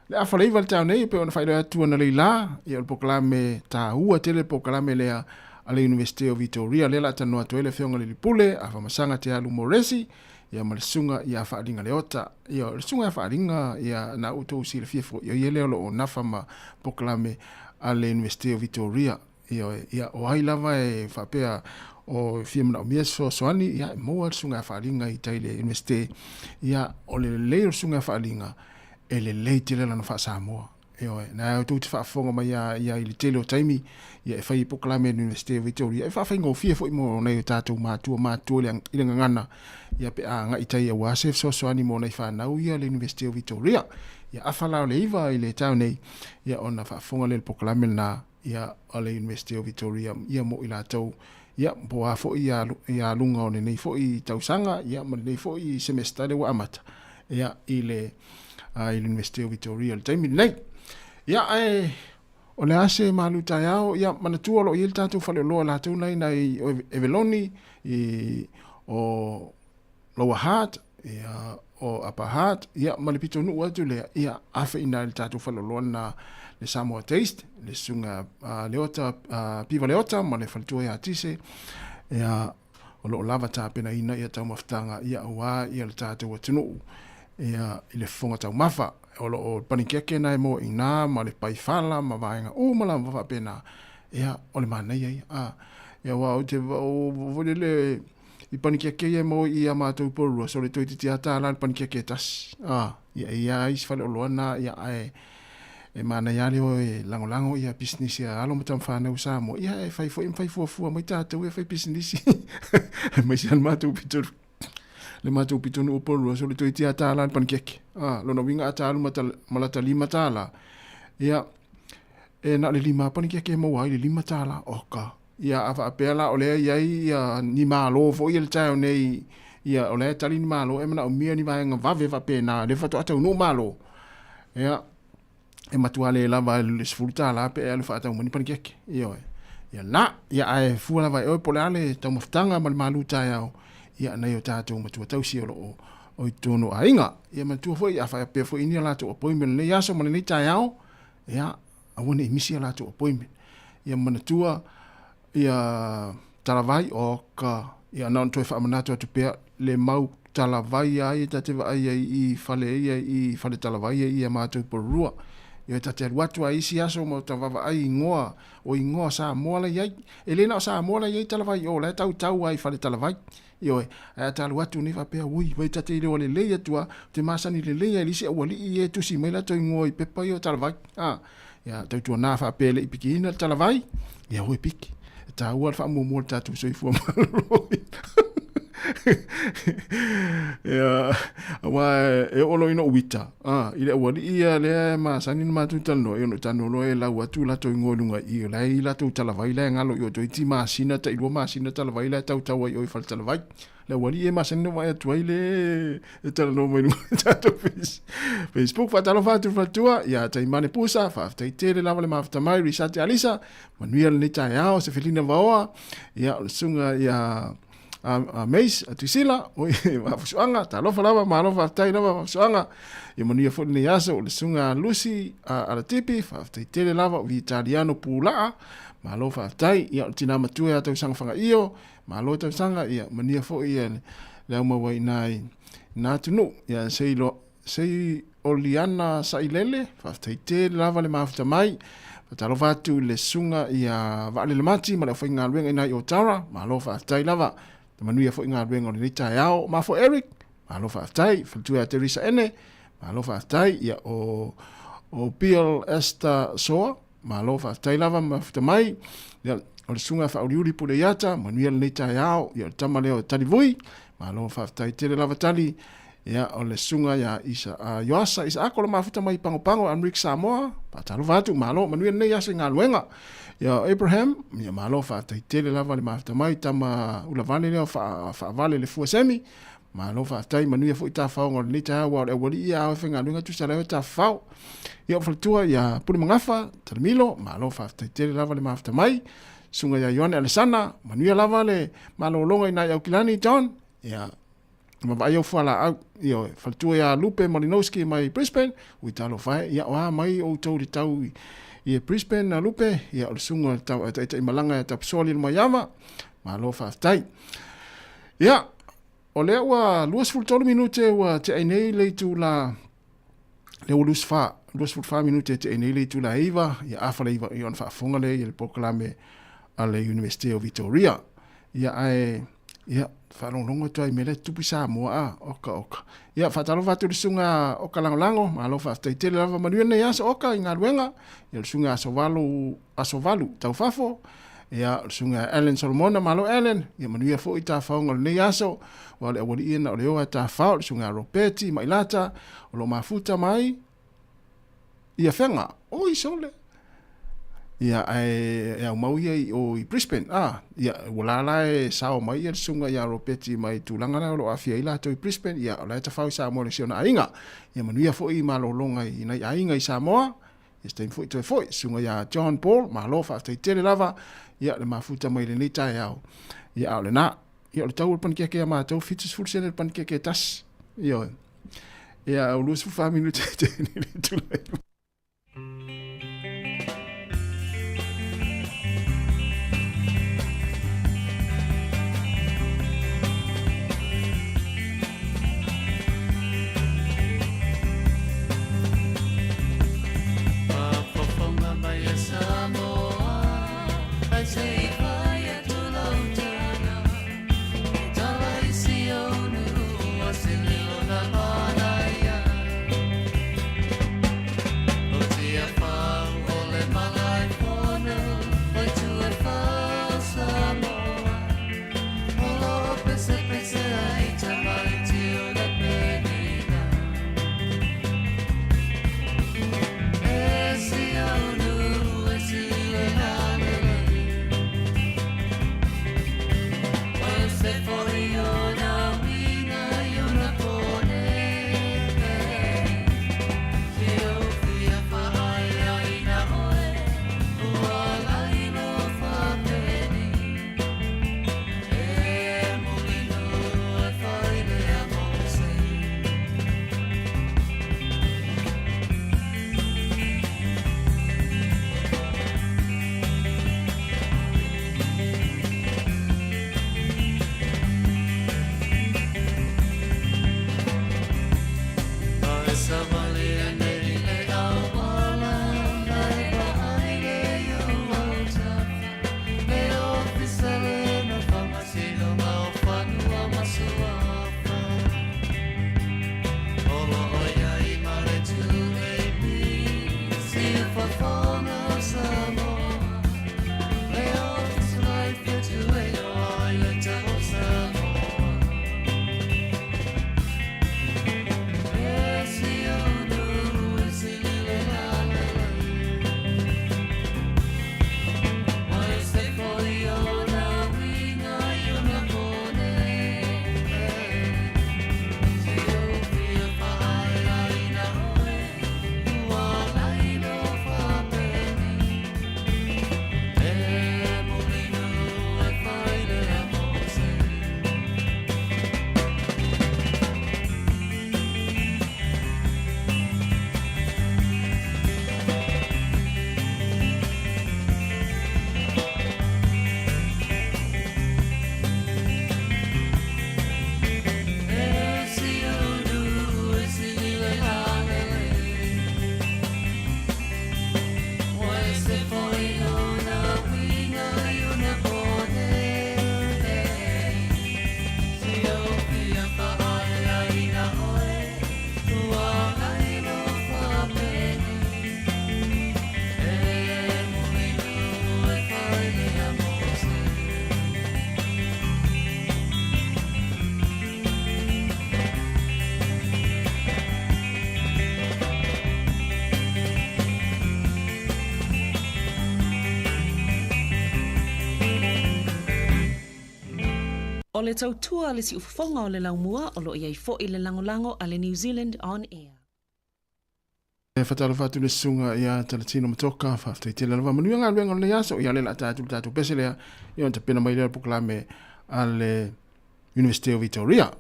Speaker 6: le afalei val tau nei pe ona failo atu na leila ia le poklame ta ua tele poklame le a le University of Victoria le la tanu atu le feonga le pule a fa masanga te alu moresi ia malsunga ia fa alinga le ota ia le sunga fa alinga ia na uto si le fifo ia le lo na fa ma poklame a le University of Victoria ia o ai lava e fa pea o firma o mieso soani ia mo sunga fa alinga i taile University ia o le sunga fa alinga ele leite le lana fa Sāmoa e oi na tu te fa fonga mai ia i le tele o taimi ia e fai poklame University of Victoria e fa fai ngo fie fo mo nei tatu matua le ile ngana ia pe a nga itai wa sef so ani mo nei fa na ia le University of Victoria ia afala le iva i le tau nei ia ona fa fonga le poklame na ia le University of Victoria ia mo ila tau ia bo a fo ia lunga o nei fo i tausanga ia mo nei fo i semester le wa amata ia ile i University of Victoria le taimi nei ia o le ase malu taiao ia manatua lo il tatu fale lo la tu nei nei Eveloni o Lower Heart ia o Upper Heart ia malipito nu atu le ia afe ina le tatu fale lo na le Sāmoa Taste le sunga leota piva leota ma le faltua ia tise ia o lo lava ta pena ina ia tau maftanga ia wa ia le tatu watunu ia ile fonga tau mafa o panikeke na mo ina ma le paifala ma vaenga o mala va pena ia o le mana ia ia wa o te o le i panikeke ia mo ia mātou porua so le toi te tiata ala le panikeke tas ia is fale o loana ia e mana ia le o e lango ia business ia alo matam whanau Sāmoa ia e fai fuafua mai tātou e fai business mai sian mātou pituru le mātou pitunu o porua so le toi tiata ala le panikeke lona winga atalu malata 5 tala ia e na le 5 panikeke mo ai le 5 tala oka ia afa apela ole ia ni malo fo ia le tau nei ia ole tali ni malo e mana o mia ni vai nga vave va pena le fato ata no malo ia e matuale lava le sfulta la pe le fata mo ni panikeke ia la ia ai fu la vai o polale tau maftanga mal maluta ia ia na yo tato matua tau si o tono ainga ia matua foi afa pe foi ni la to appointment le ia so mo ni tau ia awone misi la to appointment ia manatua ia talavai o ka ia non toi fa manatua tu pe le mau talavai ai ta te vai i fale talavai ia matua porua ia ta te watu ai si aso mo ta va ai ngoa Sāmoa la ia elena Sāmoa la ia talavai o la tau ai fale talavai io e ta watu ni fa pe ui vai ta te le le ia tua te masani le ia lisi awali i tu si mai la to ngoi pepa io talavai ia tau tu na fa pe le pikina talavai ia oi piki ta ua fa mo ta tu so fu malo ia wa e olo ino wita ile wali ia le ma sanin ma tu tano io no tano lo e la watu la to ngolunga i la tu talavai la ngalo io to ti ma sina ta ilo ma sina talavai la tau oi fal talavai le wali e ma sanin wa tu ile e tano mo ta to Facebook fa talo fa tu ia ta imane pusa fa ta tele la vale ma fa mai risate alisa manuel ni ta yao se felina vaoa ia sunga ia mais atisila o afsuanga ta lofa lava ma lofa tai lava afsuanga ia mania fo ni aso le sunga Lucy ala tipi fa tele lava vi italiano pula ma lofa tai ia tina matua ta sanga fanga io ma lo ta sanga ia mania fo ia le uma wai nai na tunu ia sei oliana sailele fa tele lava le mafta mai ta lofa tu le sunga ia vale le mati ma le fainga luenga ina i otara ma lofa tai lava manuia fo inga bengo ni taiao ma fo Eric ma lo fa tai fo tu a Teresa ene ma lo fa tai ia o Bill Esther Soa ma lo fa tai lava ma fta mai ia o sunga fa uri pu le yata manuia ni taiao ia tamaleo tali voi ma lo fa tai tele lava tali ia o le sunga ia isa yoasa isa akola ma fta mai pango Amrik Sāmoa pa talo vatu ma lo manuia ni yasa nga luenga ia Abraham ia malo fa tele lava le mafta mai tama ulavane le fa vale le fuasemi malo fa tai manu ia fo ita fa ngol ni ta wa e wali ia fenga lunga tu sala ta fa ia fa tua ia puli mangafa termilo malo fa tele lava le mafta mai sunga ia Yone Alessana manu ia lava le malo longa ina ia kilani John ia ma vai o fala au ia fa tua ia Lupe Malinowski mai Brisbane uitalo fa ia wa mai o tau ia Brisbane na Lupe ia o sunga tau ta malanga ta psoli mo yama ma lo fa tai ia o le wa luas fultolo minute wa te nei le tu la le luas fa minute te nei le tu la iva ia afala iva ion fa fonga le il proclame alle University of Victoria ia ia fa longo toi mele tu Sāmoa oka ia fa talo va tu sunga o kalango ma lo fa tele lava manuia nei aso oka inga luenga ia sunga asovalu tau fafo ia sunga Ellen Solomona malo Ellen ia manuia fo ita faunga nei aso wale wali ina o leo ta fa sunga Ropeti mai lata o lo mafuta mai ia fenga o isole ia ia mau ia o Brisbane ia wala e sao mai ia sunga ia Ropeti mai tulanga na lo afia ila to Brisbane ia la ta fa Sāmoa le siona ainga ia manuia fo i malo longa i nai ainga i Sāmoa este foi to foi sunga ia John Paul malo fa tele lava ia le mafuta mai le nita ia le na ia le tau pankeke ia ma tau fitus full sene pankeke tas ia o lusu fa minute ni tu
Speaker 3: O le tautua le si ufonga o le laumua o lo iai fo i le langolango a le New Zealand On Air.
Speaker 6: E whatalo whatu le sunga ia talatino matoka whaftai te lalawa manuia ngā luenga le aso ia le la tātu pese lea ia ta pena mai lea puklame a le University of Victoria.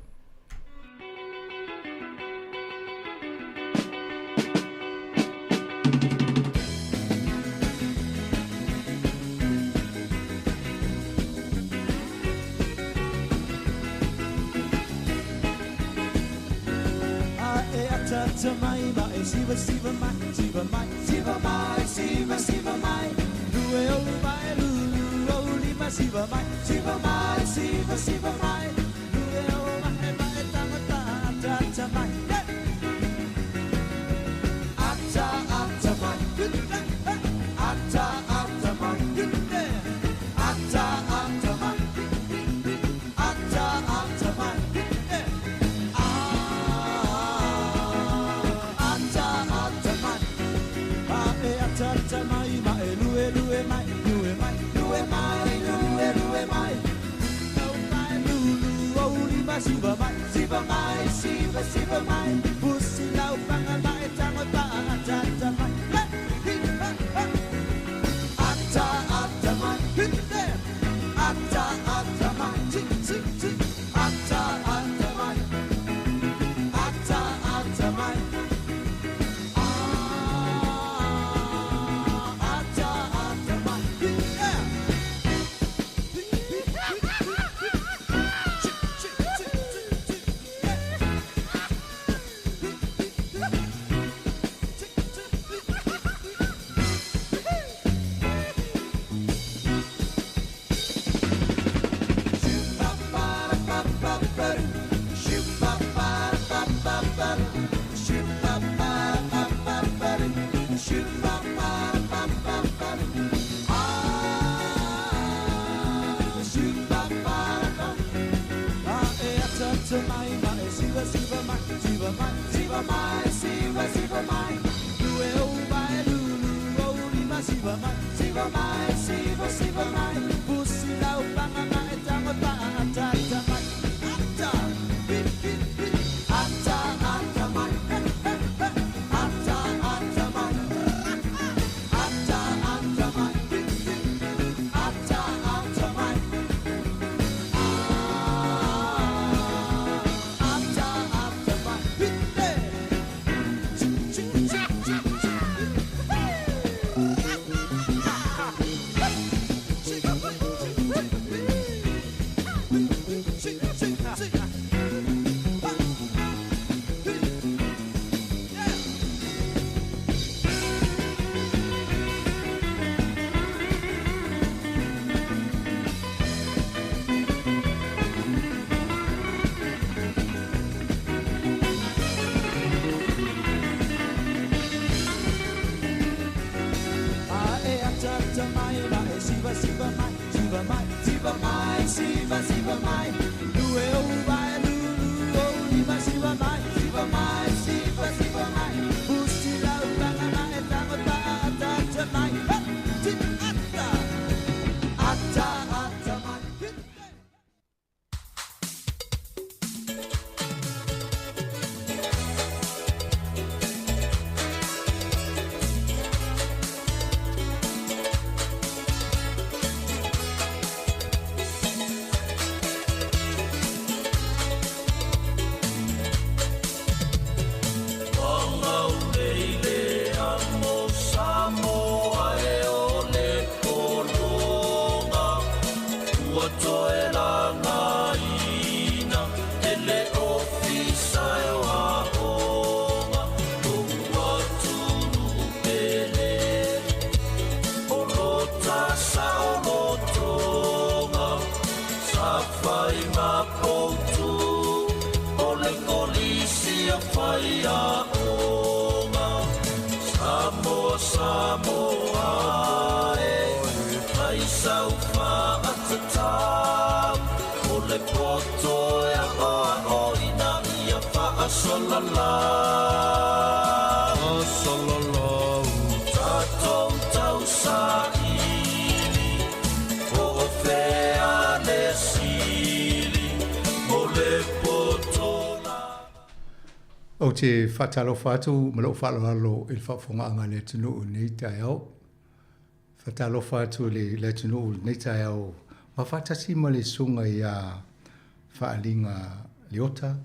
Speaker 7: Siva mai, lue o mai, lulu o lima, siva mai, siva mai, lue o mai, tata mai, ata mai, ata mai, ata mai, Siva mai, pusi lau panga mai tango ta ata mai, ata mai, ata mai, ti, ata mai, ata mai,
Speaker 8: Sāmoa ai saufa atata o le poto e o ina ia fa solala tatou tau saili o fea le sili
Speaker 16: O te whatalo whatu, malo whalalo il whafonga le tunu nei tai au. Whatalo whatu le tunu nei tai au. Ma whatasi ma le sunga ia whaalinga leota.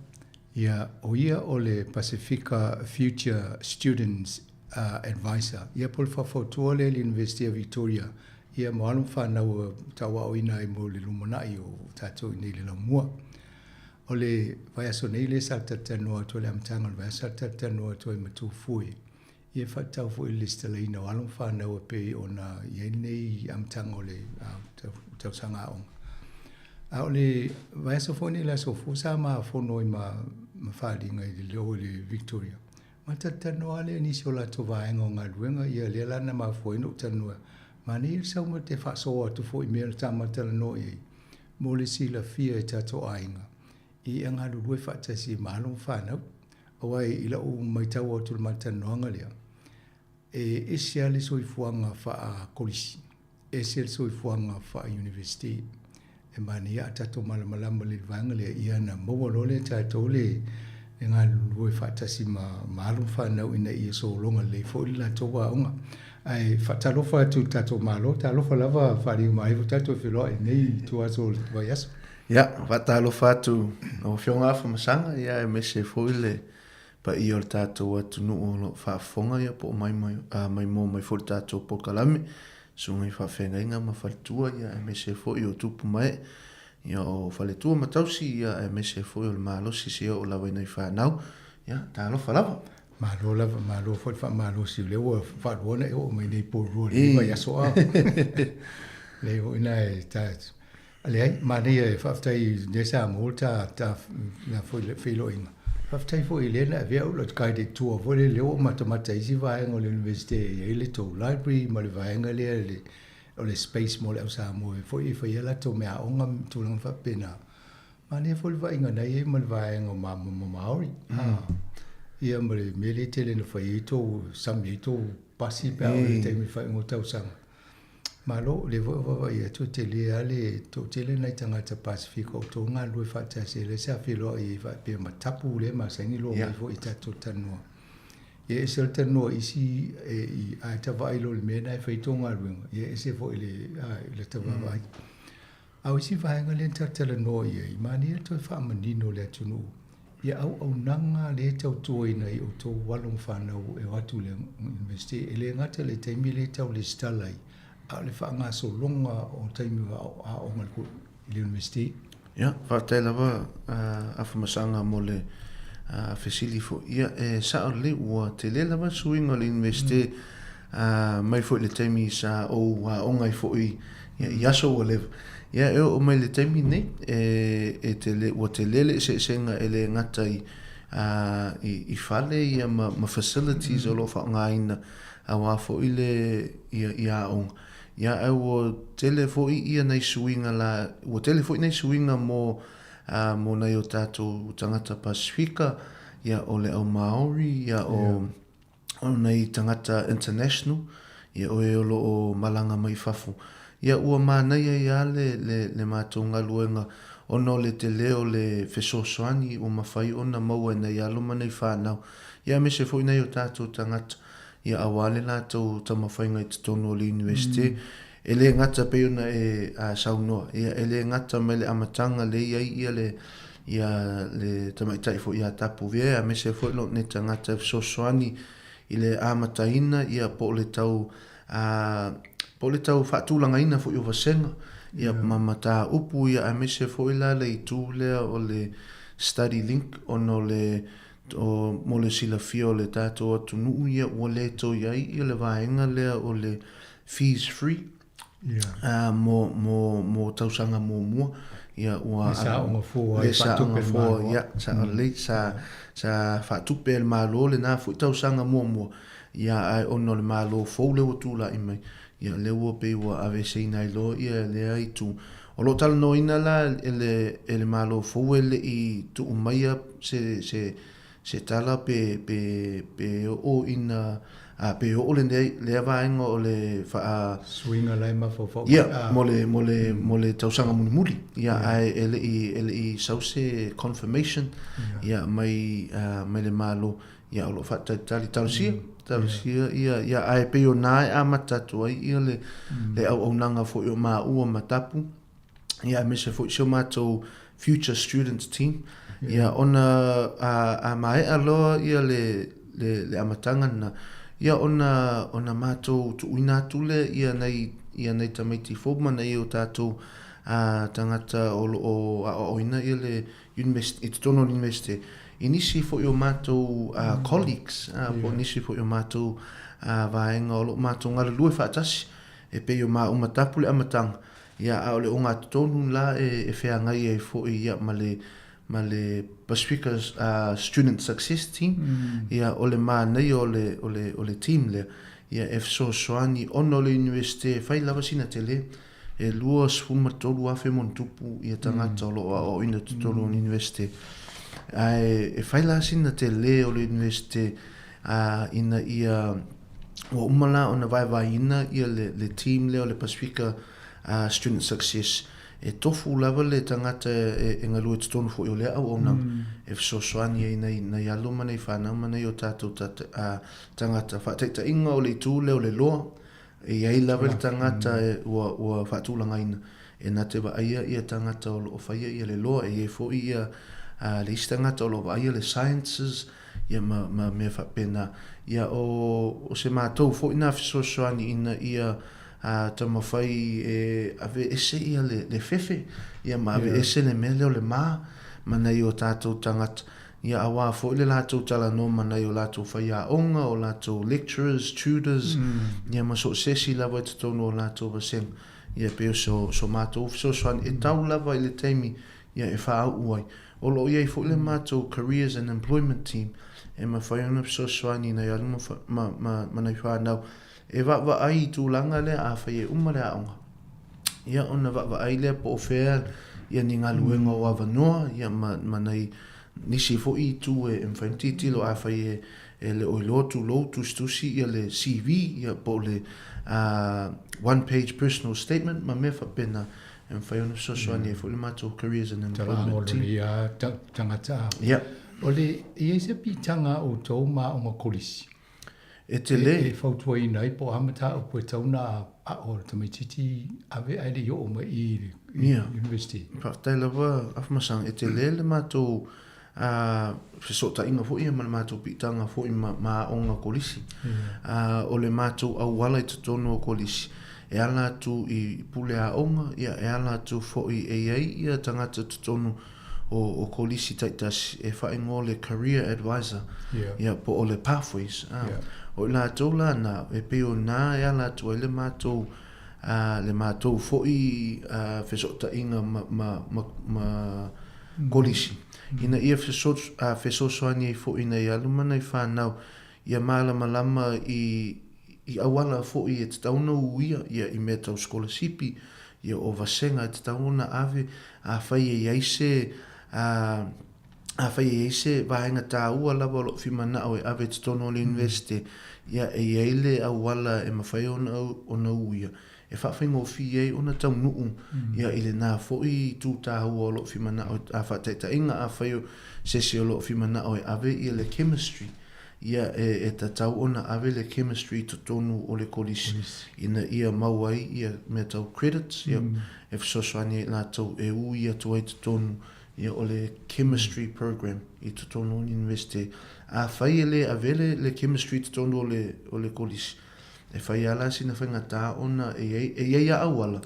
Speaker 16: Ia o ia o le Pacifica Future Students Advisor. Ia pol whawhotua le University of Victoria. Ia moalum whanau tawa o ina i mo le lumonai o tātou nei le lamua. O le vai aso nei le saltatanua to le amtanga le vai saltatanua to i matufui. Ia whatau fu i lista le ina walum whanau a pe o na ia nei amtanga o le tausanga onga. A o le vai aso foni le aso fusa ma fono i ma whalinga i le leo le Victoria. Ma tatanua le nisi o la to vaenga o ngā ruenga ia le lana ma fuino tanua. Ma ni il sau ma te whasoa tu fu i mea tamatala no i. Mo le sila fia e tato ainga. I anga lue whatasi maalong whanau. Awai ila o mai tau o tulu matanoanga lea. E sia le soifuanga wha kolisi. E sia le soifuanga wha university. E mani ia tato malamalama le vanga lea ia na mawalo le tato le ngā lue whatasi maalong whanau ina ia so longa le fo ila towa onga. Ai whatalofa tu tato malo, talofa lava whari mai tato whiloa e nei tuaso vai aso.
Speaker 10: Ia, watalo fatu o whionga whamasanga, ia e mese foile pa i o tātou atu nu o whaafonga ia po mai mō mai fōi tātou po kalame, sunga i whawhenga inga ma whaletua, ia e mese fōi o tupu mai, ia o whaletua matausi, ia e mese fōi o le mālosi se o lawa inai whanau, ia, tālo whalawa.
Speaker 16: Malo lava, malo fōi whamalo si leo wharuana e o mai nei pōrua, lima ia soa. Leo ina e tātou. Alei, mani e whaftai ne Sāmoa ta na whilo inga. Whaftai fo i lena e vea ula kai de tua fo le leo matamata isi vaenga o le universite e le tau library ma le vaenga le o le space mo le au Sāmoa e fo i whaiela tau mea onga tūlanga whapena. Mani e fo le vaenga nei e ma le vaenga o Maori. Ia ma le mele tele na whai e tau sami e tau pasi pēo le teimi whai ngō tau sanga. Malo le vo ia to tele ale to tele na tangata Pacifico to nga lue fata se le sa filo i va pe matapu le ma sangi lo mai vo ita to tano. Ye sel tano isi e a ta vai lo le mena e feito nga lu. Ye se vo le ta vai. Au isi vai nga le tatela no ye mani to fa manino le tunu. Ye au nanga le tau toi nei o to walong whanau e watu le investi ele ngata le taimi le tau le stalai. A le whaanga so longa o taimi a o ngalku i le university.
Speaker 10: Ia, whaatei lawa a whamasanga mo le whesili fo. Ia, e sao le ua te le lawa suinga le university mai fo i le taimi sa o ngai fo i aso o lewa. Ia, e o mai le taimi nei e te le ua te lele se senga e le ngata i whale ia ma facilities o lo whaanga ina a wafo i le ia onga. Ia au o tele foi ia nei suinga la o tele foi nei suinga mo nei o tātou tangata Pacifica ia o le au Maori ia o nei tangata international ia o e olo o malanga mai fafu ia ua mānei ia le mātou ngaluenga ono le te leo le fesosoani o mawhai ona maua nei aloma nei whanau ia me se foi nei o tātou tangata ia awale lātou tamawhainga i te tono o le university. E le ngata peona e saunoa. Ia e le ngata me le amatanga le ia le tamaitai fo ia tapu vea. A me se fo ilo ne tangata sosoani i le amataina ia po le tau whaatulanga ina fo i wasenga. Ia mamata upu ia a me se fo ila le itu lea o le study link ono le o mo le sila fio le tātou atu nuu ia ua le tau iai ia le vaenga lea o le fees free mo tausanga mo mua ia ua
Speaker 16: le saonga fua
Speaker 10: ia sa le sa whatupe el malo le nā fu tausanga mo ia ai ono le malo fou le watula i mai ia le ua pe ua ave seina i lo ia le ai tu o lo tala no ina la ele malo fou ele i tu umaia se se tala pe o ina pe o le vaenga o le fa
Speaker 16: swinga lai ma fo
Speaker 10: ia mole tausanga muli ia ai ele i sause confirmation ia mai le malo ia o lo fa tali talusia ia ai pe o nai a matatu ai ia le au nanga fo o ma ua matapu ia me se fo so mato future students team ia ona a mai alo ia le amatanga na ia ona mato tu ina tule ia nei tamaiti fo mana ia o tato tangata o ina ia le university it tono university inisi fo yo mato colleagues po inisi fo yo mato vaenga o mato ngala lue fa tasi e pe yo ma umatapu le amatanga ia a ole unga tonu la e fea ngai e fo ia male Pacifica student success team ia ole ma nei ole team le ia e so soani ono le university fai lava sina tele e lua sfuma tolu afe montupu ia tangata o ina tolu university e fai la sina tele o le university ina ia o umala ona vai ina ia le team le o le Pacifica student success e tofu lava le tangata e ngalu e tonu fo le au ona e so soani e nei alo mana i fana mana i o tatou tangata fa taita inga o le tu le o le loa e ai lava le tangata e ua fatulanga ina e na te vaia ia tangata o faia ia le loa e fo ia le istangata o vaia le sciences ia ma me fa pena ia o se matou fo ina so soani ina ia tama fai ave ese ia le fefe ia ma ave ese le mele o le mana i o tātou tangata ia awa fo le lātou tala no mana i o lātou fai a onga o lātou lecturers, tutors ia ma so sesi lava e tatono o lātou vaseng ia peo so mātou so swan e tau lava i le teimi ia e wha au uai o lo ia i fo le mātou careers and employment team e ma whai ona so swan i nei aluma ma nei whanau e va ai tu langa le a fai e umare a onga. Ia ona va ai le po ofea ia ni ngā luenga o avanoa ia manai nisi fo i tu e mfaintiti lo a fai e le oilotu lotu stusi ia le CV ia po le one page personal statement ma me fa pena e fai ona so soani e fo le mato careers and employment team.
Speaker 16: Ia tangata.
Speaker 10: Ia.
Speaker 16: O le ia se pitanga o tau ma o makolisi.
Speaker 10: E te le.
Speaker 16: E fautua i nei po amata o koe tauna a o tamaititi ave aile yo o ma i university.
Speaker 10: Whaktai lawa afmasang e te le mātou fesota inga fo ia ma le mātou pitanga fo i ma onga kolisi. O le mātou au wala i tatono o kolisi. E ala tu i pule a onga, ia e ala tu fo i ia tangata tatono o kolisi taitasi e whaingo le career advisor ia po o le pathways. O la tola na e peo na e ala tu le mātou fo i fesota inga ma kolisi. Ina ia fesosoani fo ina i alumana i whanau ia malama i awala fo i e tauna uia ia i me tau skolasipi ia o vasenga e tauna ave a whai e aise vaenga tā ua lava lo whimana o e ave tatono le university ia e eile awala e mawhai ona uia e whawhingo fie ona tau nuu ia ile nā fo i tū tā ua lo whimana o a whataita inga a whaio sesi o lo whimana o e ave ia le chemistry ia e tatau ona ave le chemistry totonu o le kolisi ina ia mauai ia me tau credits ia e whasosoani la tau e u ia tuai totonu ia o le chemistry program i totonu university a whai ele avele le chemistry totonu o le kolisi e whai ala sina whaingata ona e ia awala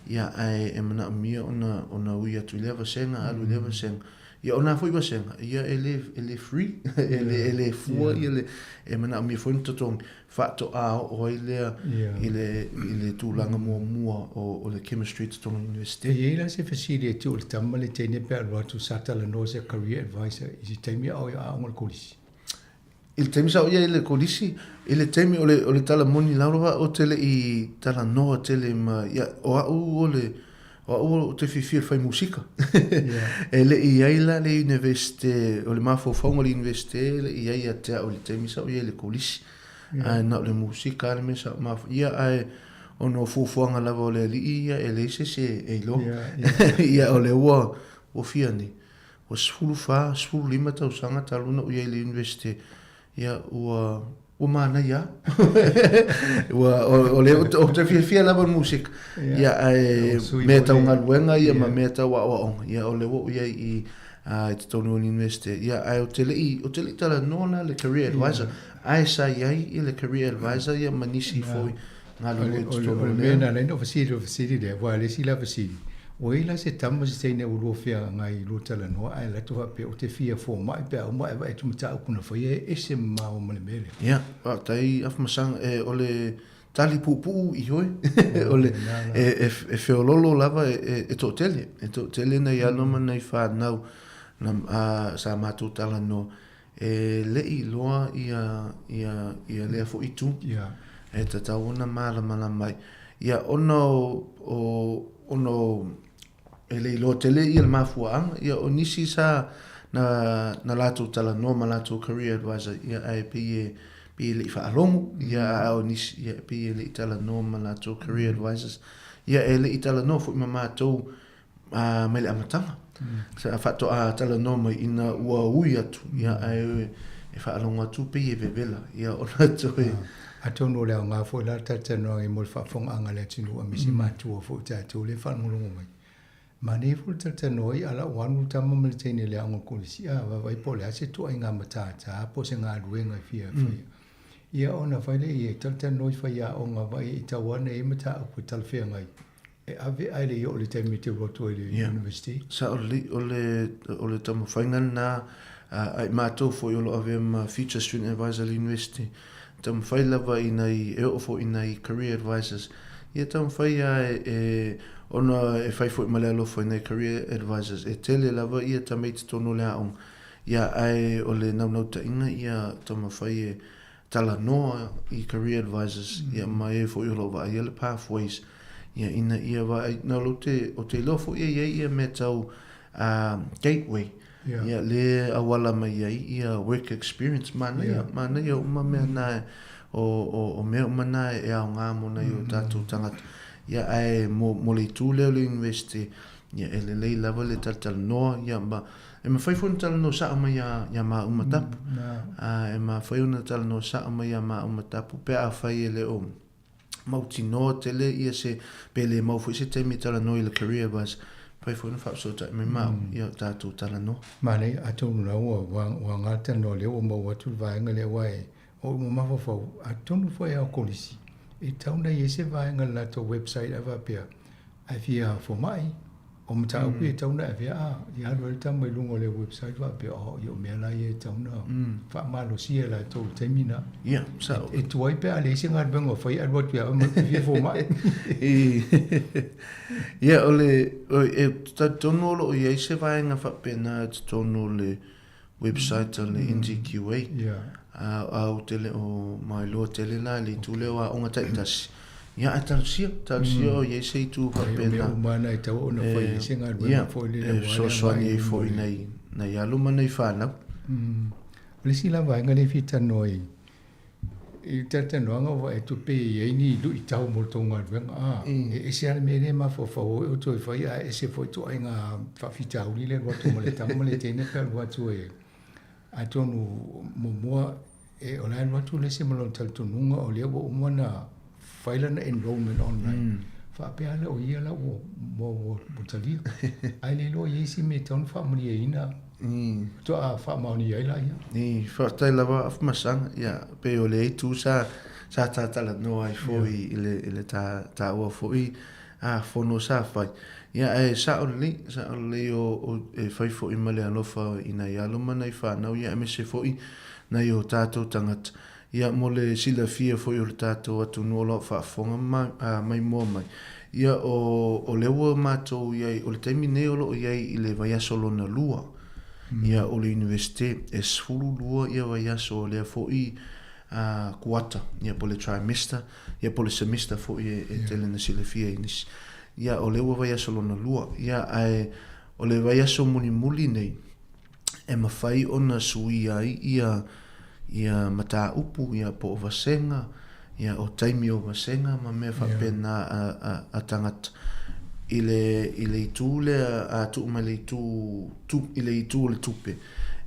Speaker 10: ia e mana mia ona ui atu leva senga alu leva senga ia ona foi basenga ia ele free ele fua ele e mana mi foi totong fato a o ele tu langa mua o le chemistry totong university
Speaker 16: e ela se facility o tamale tene per lo tu satala no se career advisor is temi o a ngol kolisi
Speaker 10: il temi sa o ele kolisi ele temi o le tala moni laura o tele i tala no tele ma ia o le o te fifia fai musika. E le i ai la le universite, o le mafofonga le universite, le i ai a te o le temisa o i le kolisi. Na le musika, le mesa mafo. Ia ai ono fufuanga lava o le li ia e le se e lo. Ia o le ua o fia ni. O sfulu fa, sfulu lima tau sanga taluna o i le universite. Ia o mana ia. O le o te fia lava musika. Ia ai me tau ngaluenga ia ma me tau wa ia o le wo ia i te tonu universite. Ia ai o te le tala nona le career advisor. Ai sa iai i le career advisor ia manisi foi ngalu te tonu le.
Speaker 16: Mena le no fasiri de wa le sila fasiri. O ila se tama se tene u lofia ngai lo tala no ai la to pe o te fia fo mai pe o mai vai tu mata ku na foi e se ma o mele mele.
Speaker 10: Ia, tai af masang o le tali pupu i hoi. O le e feololo lava e to tele na ia no mana i fa nau na sa matu tala no e le i loa ia le fo i tu.
Speaker 16: Ia.
Speaker 10: E ta una mala mai. Ia ono e le lo tele i le mafuanga ia o nisi sa na lato tala no ma lato career advisor ia ai pe le fa longo ia o nisi ia pe le tala no ma lato career advisors ia e le tala no fu mama to me le amatanga sa fa to tala no mai ina ua ui atu ia ai e fa longo atu pe e bebela ia o lato
Speaker 16: Ato no le nga fo la tata no e mo fa fong anga le tinu a misi matu fo tata le fa ngulungu mai. Ma ne fo tata no i ala wanu tama mo te ne le anga kolisi a va vai po le ase to inga matata po se nga ruenga fia. Ia ona fa le e tata no fa ia o nga vai i tawana e mata o tal fia ngai. E ave ai le yo le te mite roto le university.
Speaker 10: Sa o le tama faingan na ai mato fo yo lo ave ma future student advisor university. Tam fai lava inai e ofo inai career advisors. Ia tam fai ona e fai fo malelo fo inai career advisors. E tele lava ia tam te tono le aong. Ia ai o le nau ta inga ia tam fai tala noa i career advisors. Ia mai e fo i lova ia le pathways. Ia ina ia va na lo te o te lofo ia me tau gateway. Ia le awala mai ia work experience mana ia uma mea na o mea uma na e au ngā mona i o tātou tangata. Ia ai mo le tū leo le university ia e le lei lava le talatala noa ia ma e ma whai fwona tala no saa mai ia ma uma tapu. E ma whai una tala no saa mai ia ma uma tapu pe a whai e le o mauti noa tele ia se pe le mau fwoi se teimi tala no i le career bus. Pai fwoi na whaapsota me mau ia tātou tala no.
Speaker 16: Mane atou na wa ngata no leo o mau atu vaenga le wai o mo mawhawhau atonu fwoi au kolisi. E tauna i se vaenga la to website ava pia. Ai fia fo mai o mta au pia tauna e fia i haru el tamo i lungo le website va pia o i o mea la i e tauna wha malo sia la tau temina.
Speaker 10: Ia, sa.
Speaker 16: E tuai pia ale isi ngat bengo fai arwat pia o fia fo mai.
Speaker 10: Ia e tonu olo o i se vaenga wha pena tonu le website le NGQA.
Speaker 16: Ia.
Speaker 10: Au tele o mai loa tele la le tule o a onga taitasi. Ia atalsia o ye sei tu pa pena.
Speaker 16: Mana i tau ona fai singa ruenga fo le le
Speaker 10: so soani fo na ia luma nei whanau.
Speaker 16: Le si la vaenga le fita noi. I tata noanga wa e tupe i ni du i tau mo tonga ruenga. E se ale me le ma fo o to fai a e se fo to inga fa fita uli le roto mo le tamu le tene pe watu e. A tonu momoa e o lai watu le se malon tal tununga o leo o mwana faila na enrollment online. Fa pea le o ia la o mo talia. Ai le lo i si me tonu fa mani e ina. To a fa mauni ai la ia.
Speaker 10: Ni fa tai lava af masanga ia pe o le tu sa tala no ai foi ile ta o foi fo no sa fai. Ia e sa o le o e fai fo i male alofa ina ia loma nei fa na ia me se foi na yo tato tangat. Ia mo le sila fia fo i tato atu no lo fa fonga mai mo mai. Ia o le ua mato ia o le taimi nei o lo ia i le vai aso lona lua. Ia o le universite e sfulu lua ia vai aso le fo i kuata. Ia po le trimester, ia po le semester fo i e tele na sila fia inis. ia o le ua vai aso lona lua ia ai o le vai aso muli nei e mawhai ona sui ai ia mata upu ia po o vasenga ia o taimi o vasenga ma mea whapena a tangata i le tūle a tu ma le i le tū le tupe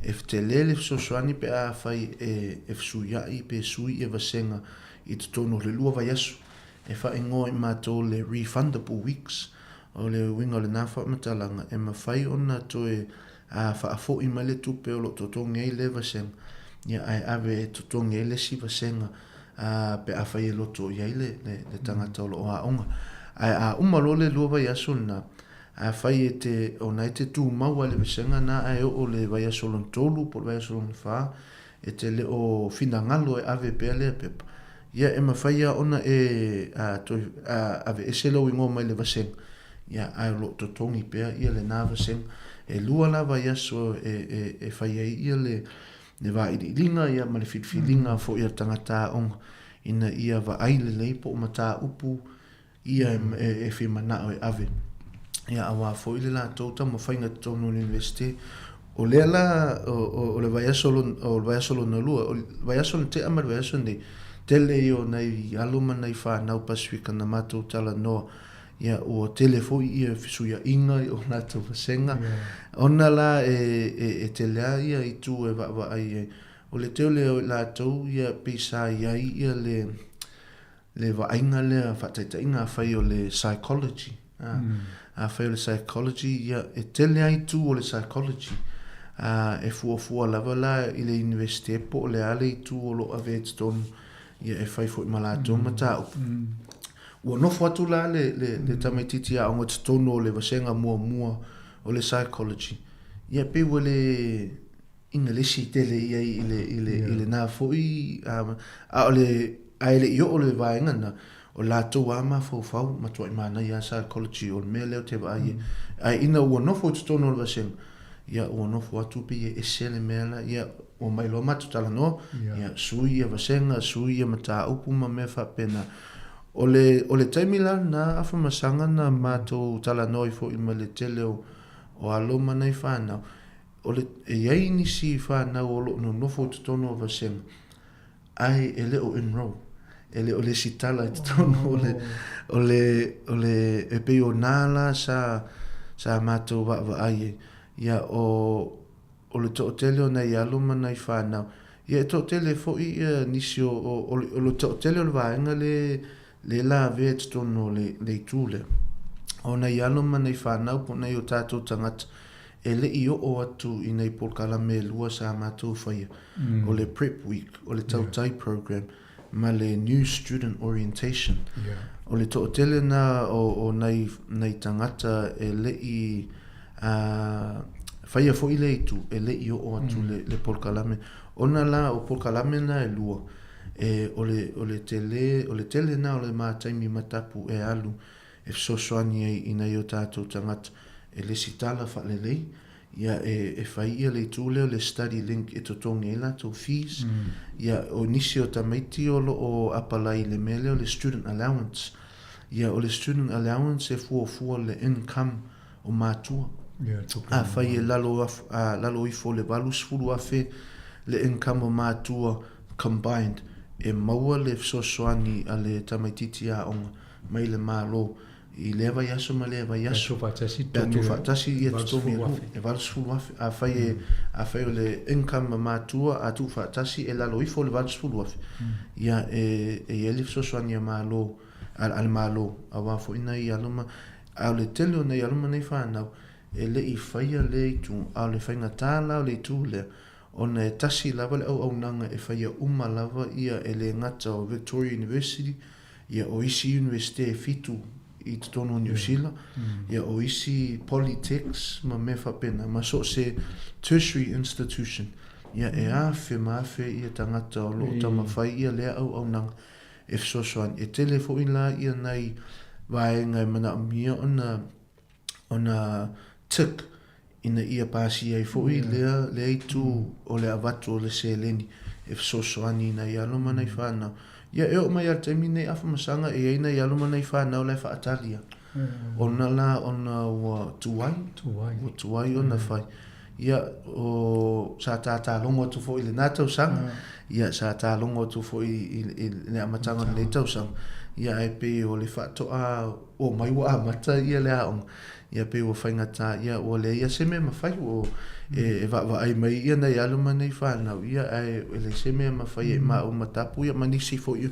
Speaker 10: e te lele sosoani pe a whai e fsui pe sui e vasenga i te tono le lua vai aso e wha ingo i mato le refundable weeks o le winga le nafa matalanga e mawhai ona toe a wha a fo i ma le tupe o lo totonga i le vasenga ia ai ave e totonga i le si vasenga pe a whai e loto i le tangata o lo o a onga ai a umalo le lua vai aso na a whai e te o nai te tū maua le vasenga na ai o le vai aso lon tolu po le vai aso lon wha e te le o fina ngalo e ave pe le pepa ia e mawhaia ona e ave eselo ingo mai le vasenga ia ai lo totongi pea ia le nā vasenga e lua la vai aso e whaia ia le va i linga ia ma le fitfilinga fo ia tangata onga ina ia va ai le leipo o mata upu ia e whimana o e ave ia awa fo i le la tauta ma whainga tonu universite o lea la o le vai aso na lua o vai aso na te ama le vai aso nei tele i o nei aluma nei whanau Pasifika na mātou tala noa ia o telefo i fisuia inga i o nātou vasenga ona la e telea ia i tū e wa ai o le teo le lātou ia pisa iai ia le vainga le whataita inga whai o le psychology a whai o le psychology ia e telea i tū o le psychology e fuafua lava la i le university e po o le ale i tū o lo ave tonu ia e whai fo i malato mata upu ua nofo atu la le tamaititi a onga tonu o le vasenga mua o le psychology ia pe ua le ingalesi tele ia i le nā fo i a o le aile i o le vaenga na o lātou ama fau matua i mana ia psychology o le mea leo te wa ai ina ua nofo atu tonu o le vasenga ia ua nofo atu pe ia esele mea la ia o mai loa matu tala no ia sui ia vasenga sui ia mata upu ma mea whapena o le taimila na afa masanga na mātou tala noi fo i ma le tele o aloma nei whanau o le iei nisi whanau o lo no nofo tutono o vasenga ai ele o enroll ele o le sitala i tutono o le e pe o nala sa mātou wa ai ia o le to'otele o nei aloma nei whanau ia e to'otele fo i nisi o le to'otele o le vaenga le la ve tono le tule ona yalo mana i whanau po nei o tātou tangata e le i o atu i nei polkala me lua sa mātou whaia o le prep week o le tautai program ma le new student orientation o le to'otele na o nei tangata e le i whaia fo i le itu e le i o atu le polkala me ona la o polkala me na e lua o le tele na o le mātaimi matapu e alu e fsosoani ai ina i o tātou tangata e le sitala whalelei ia e whai ia le tūle o le study link e totongi e lato fees ia o nisi o tamaiti o apalai le mele o le student allowance ia o le student allowance e fua le income o mātua a whai e lalo ifo le valus fulu afe le income o mātua combined e maua le fsosoani a le tamaititi a onga mai le malo i le vai aso ma le vai aso tu fatasi i tomi e vals fulu afe a fai o le income matua a tu fatasi e lalo ifo le vals fulu afe ia e le fsosoani a malo al malo a wafo ina i aloma a le tele o nei aloma nei whanau e le i fai a le i tu a le whainga tāla o le i tu le ona e tasi lava le au nanga e whaia lava ia e le ngata o Victoria University ia o isi University e fitu i te tono New Zealand ia o isi Polytechs ma me whapena ma so se tertiary institution ia e mawhe ia tangata o lo tama whai ia lea au nanga e fsosoan e telefo in la ia nei vaenga e mana mia ona tik ina ia pasi ai foi le itu o le avatu o le seleni e fsosoani na ia lo mana i whana ia e o mai al taimi nei afa masanga e ina ia lo mana i whana o le whaatalia ona la ona ua tuai ona fai ia o sa tātālongo tu fo i le nā tausanga ia sa tālongo tu fo i le amatanga le tausanga ia e pe o le whatoa o mai wa amata ia le aonga ia pe o whaingata ia o le ia se me mawhai o e wa ai mai ia nei aluma nei whanau ia e le se me mawhai e ma o matapu ia manisi fo i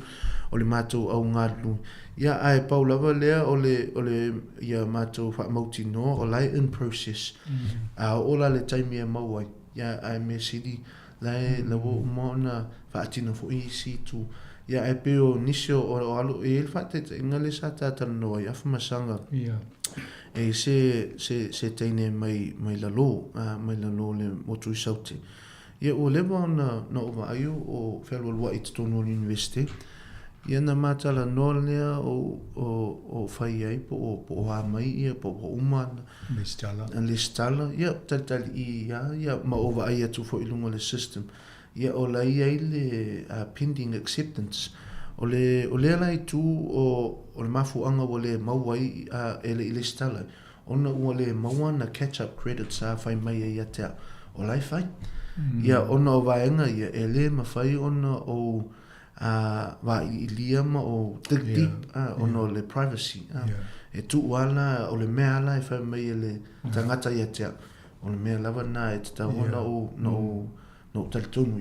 Speaker 10: o le mātou au ngālu ia ai paulawa lea o le ia mātou whaamauti no o lai in process a ola le taimi e mauai ia ai me sidi lai lawo umona whaatina fo i si tu ia e pe o nisio o alo e il whaate inga le sa tātana noa i afa masanga e se teine mai lalo le motu i saute ia o lewa na ova aio o whelwalua i tatono o university ia na matala noa lea o whai ai po o hamai ia po uma le stala ia tatali i ia ma ova ai atu fo ilunga le system ia o lai ai le pending acceptance o le lai tu o le mafuanga o le mauai ele ile stala ona ua le maua na catch up credits a whai mai ai atea o lai whai ia ona o vaenga ia ele ma whai ona o wa ilia ma o dig deep ona le privacy e tu wala o le mea ala e whai mai ele tangata i atea o le mea lava na e tata ona o no talitonu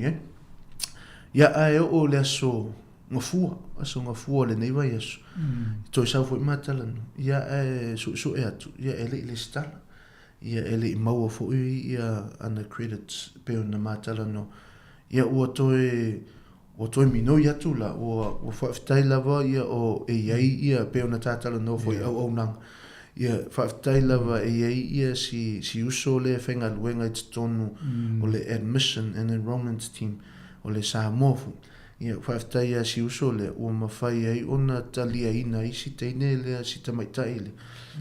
Speaker 10: ia ai o le aso ngafua le nei vai aso to sa foi matalano ia su e atu ia ele stala ia ele i maua fo ia ana credits pe na matalano ia o toi mino ia tu la o fai lava ia o ia pe na tatalano foi au nang ia fai lava ia si uso le fenga luenga i tonu o le admission and enrollment team o le Sāmoa ia whaftai ia si uso le ua mawhai ai ona talia ina i si teine lea si tamaitai le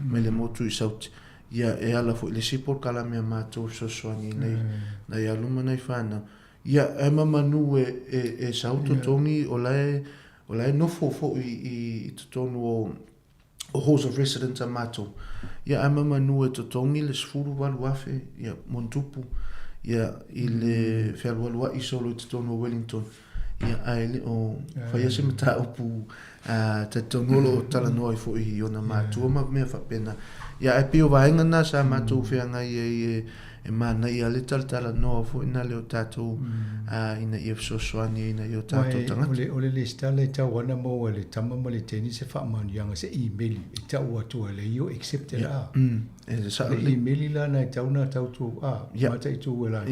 Speaker 10: me le motu i sauti ia e ala fo i le sipor kala mea mātou sosoani nei aluma nei whana ia e mamanu e sauto tongi o lai nofo fo i tonu o Halls of Residence a mātou ia e mamanu e totongi le sfuru walu afe ia montupu ia i le whelwalua i solo i tonu o Wellington ia ai o whaia se mata upu te tonolo o tala noi fo i ona mātua ma mea whapena ia e pio vaenga na sa mātua whianga i e mana ia le tala noa fo ina leo tātou ina i efsosoani ina i o tātou tangata
Speaker 16: ole le stale tau wana mo le tama mo le teni se whaamanu yanga se email i tau atua le io accepted le email la na tau na tau tu mata i tu la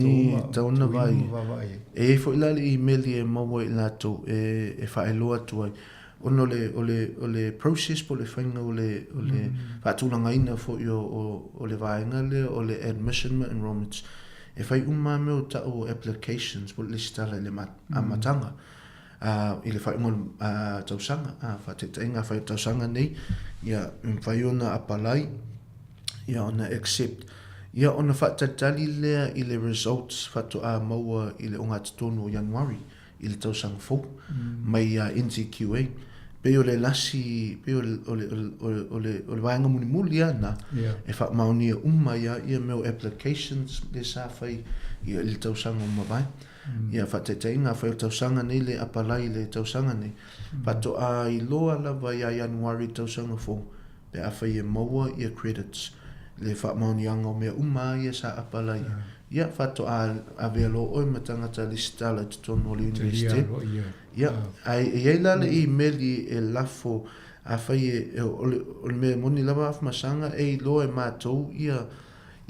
Speaker 10: tau na vai e fo ila le email e maua i lato e whaeloa tuai ono le process po le whainga o le whaatulanga ina fo i o le vaenga le o le admission enrollments e whai umame o tau applications po le stala le matanga i le whainga tausanga whaatetainga whai tausanga nei ia whai ona apalai ia ona accept ia ona whaatatali lea i le results whatu a maua i le onga tonu o Januari i le tausanga fo mai NCQA pe o le lasi pe o le vaenga muli ana e fa mauni ia meu applications le sa fai ia le tausanga mavai ia fa tetainga fa tausanga nei le apalai le tausanga nei pato a i loa lava ia Januari tausanga fo pe a fai e maua ia credits le fa mauni anga me ia sa apalai ia fato a velo o matangata listala tonu le university ia ai la le email e lafo a fai o me moni lava af masanga e lo e matou ia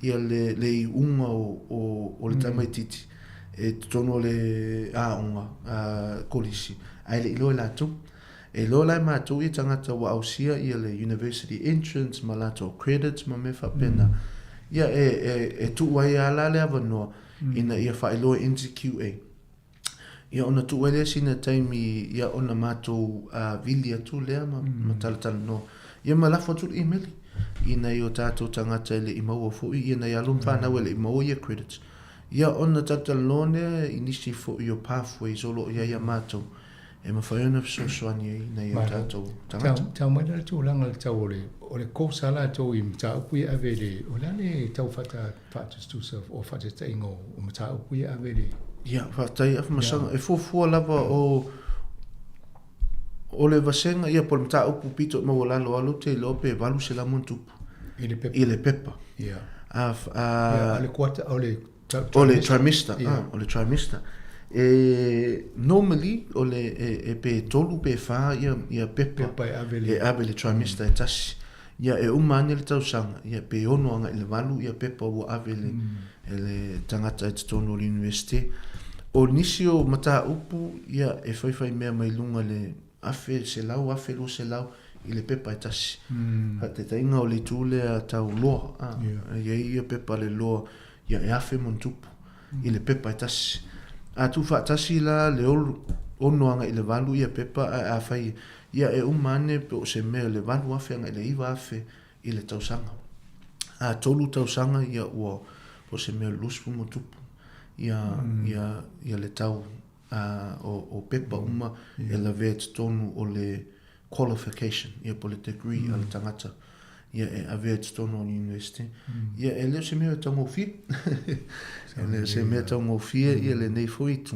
Speaker 10: le unga o le tamaititi e tonu le unga kolisi ai le lo la tu e lo la matou i tangata wa ausia ia le university entrance malato credits ma me fa pena ia e tu wai ala le avanoa ina ia whaeloa NCQA. Ia ona tu wai lea sina taimi ia ona mātou vili atu lea ma talatala no. Ia malafo atu email ina i o tātou tangata ele i maua fui ia na i alum whanau ele i maua ia credits. Ia ona talatala no lea inisi fo i o pathway solo ia ia mātou e mawhaiona fisosoani ai nei o tātou tangata.
Speaker 16: Tau mai nara tūlanga le tau o le kōsala tau i mta upui ave le, o lale tau whatastusa o whatataingo o mta upui ave le.
Speaker 10: Ia, whatai afu masanga, e fōfua lava o le vasenga, ia po le mta upu pito ma walalo alo te lope valu se la montupu. I le pepa.
Speaker 16: Ia.
Speaker 10: A
Speaker 16: le kuata, o le
Speaker 10: trimester. O le trimester. Normally, o le pe tolu pe wha, ia pepa. E ave le trimester e tasi. Ia e umane le tausanga. Ia pe ono anga i le valu, ia pepa o ave le tangata e tatono o le universite. O nisi o mata upu, ia e whaiwhai mea mai lunga le afe se lau, afe lo se lau, i le pepa e tasi. Te tainga o le tūle a tau loa. Ia pepa le loa, ia e afe montupu, i le pepa e tasi. A tu wha tasi la le ono anga i le valu, ia pepa a whai, ia e umane pe o se mea le valu afe anga i le iwa afe i le tausanga. A tolu tausanga ia ua o se mea luspu montupu. Ia le tau o pepa uma e la vea tonu o le qualification, ia po le degree a le tangata. Ia e a vea tonu o le university. Ia e leo se mea tau ngofia. Leo se mea tau ngofia, ia le nei foitu.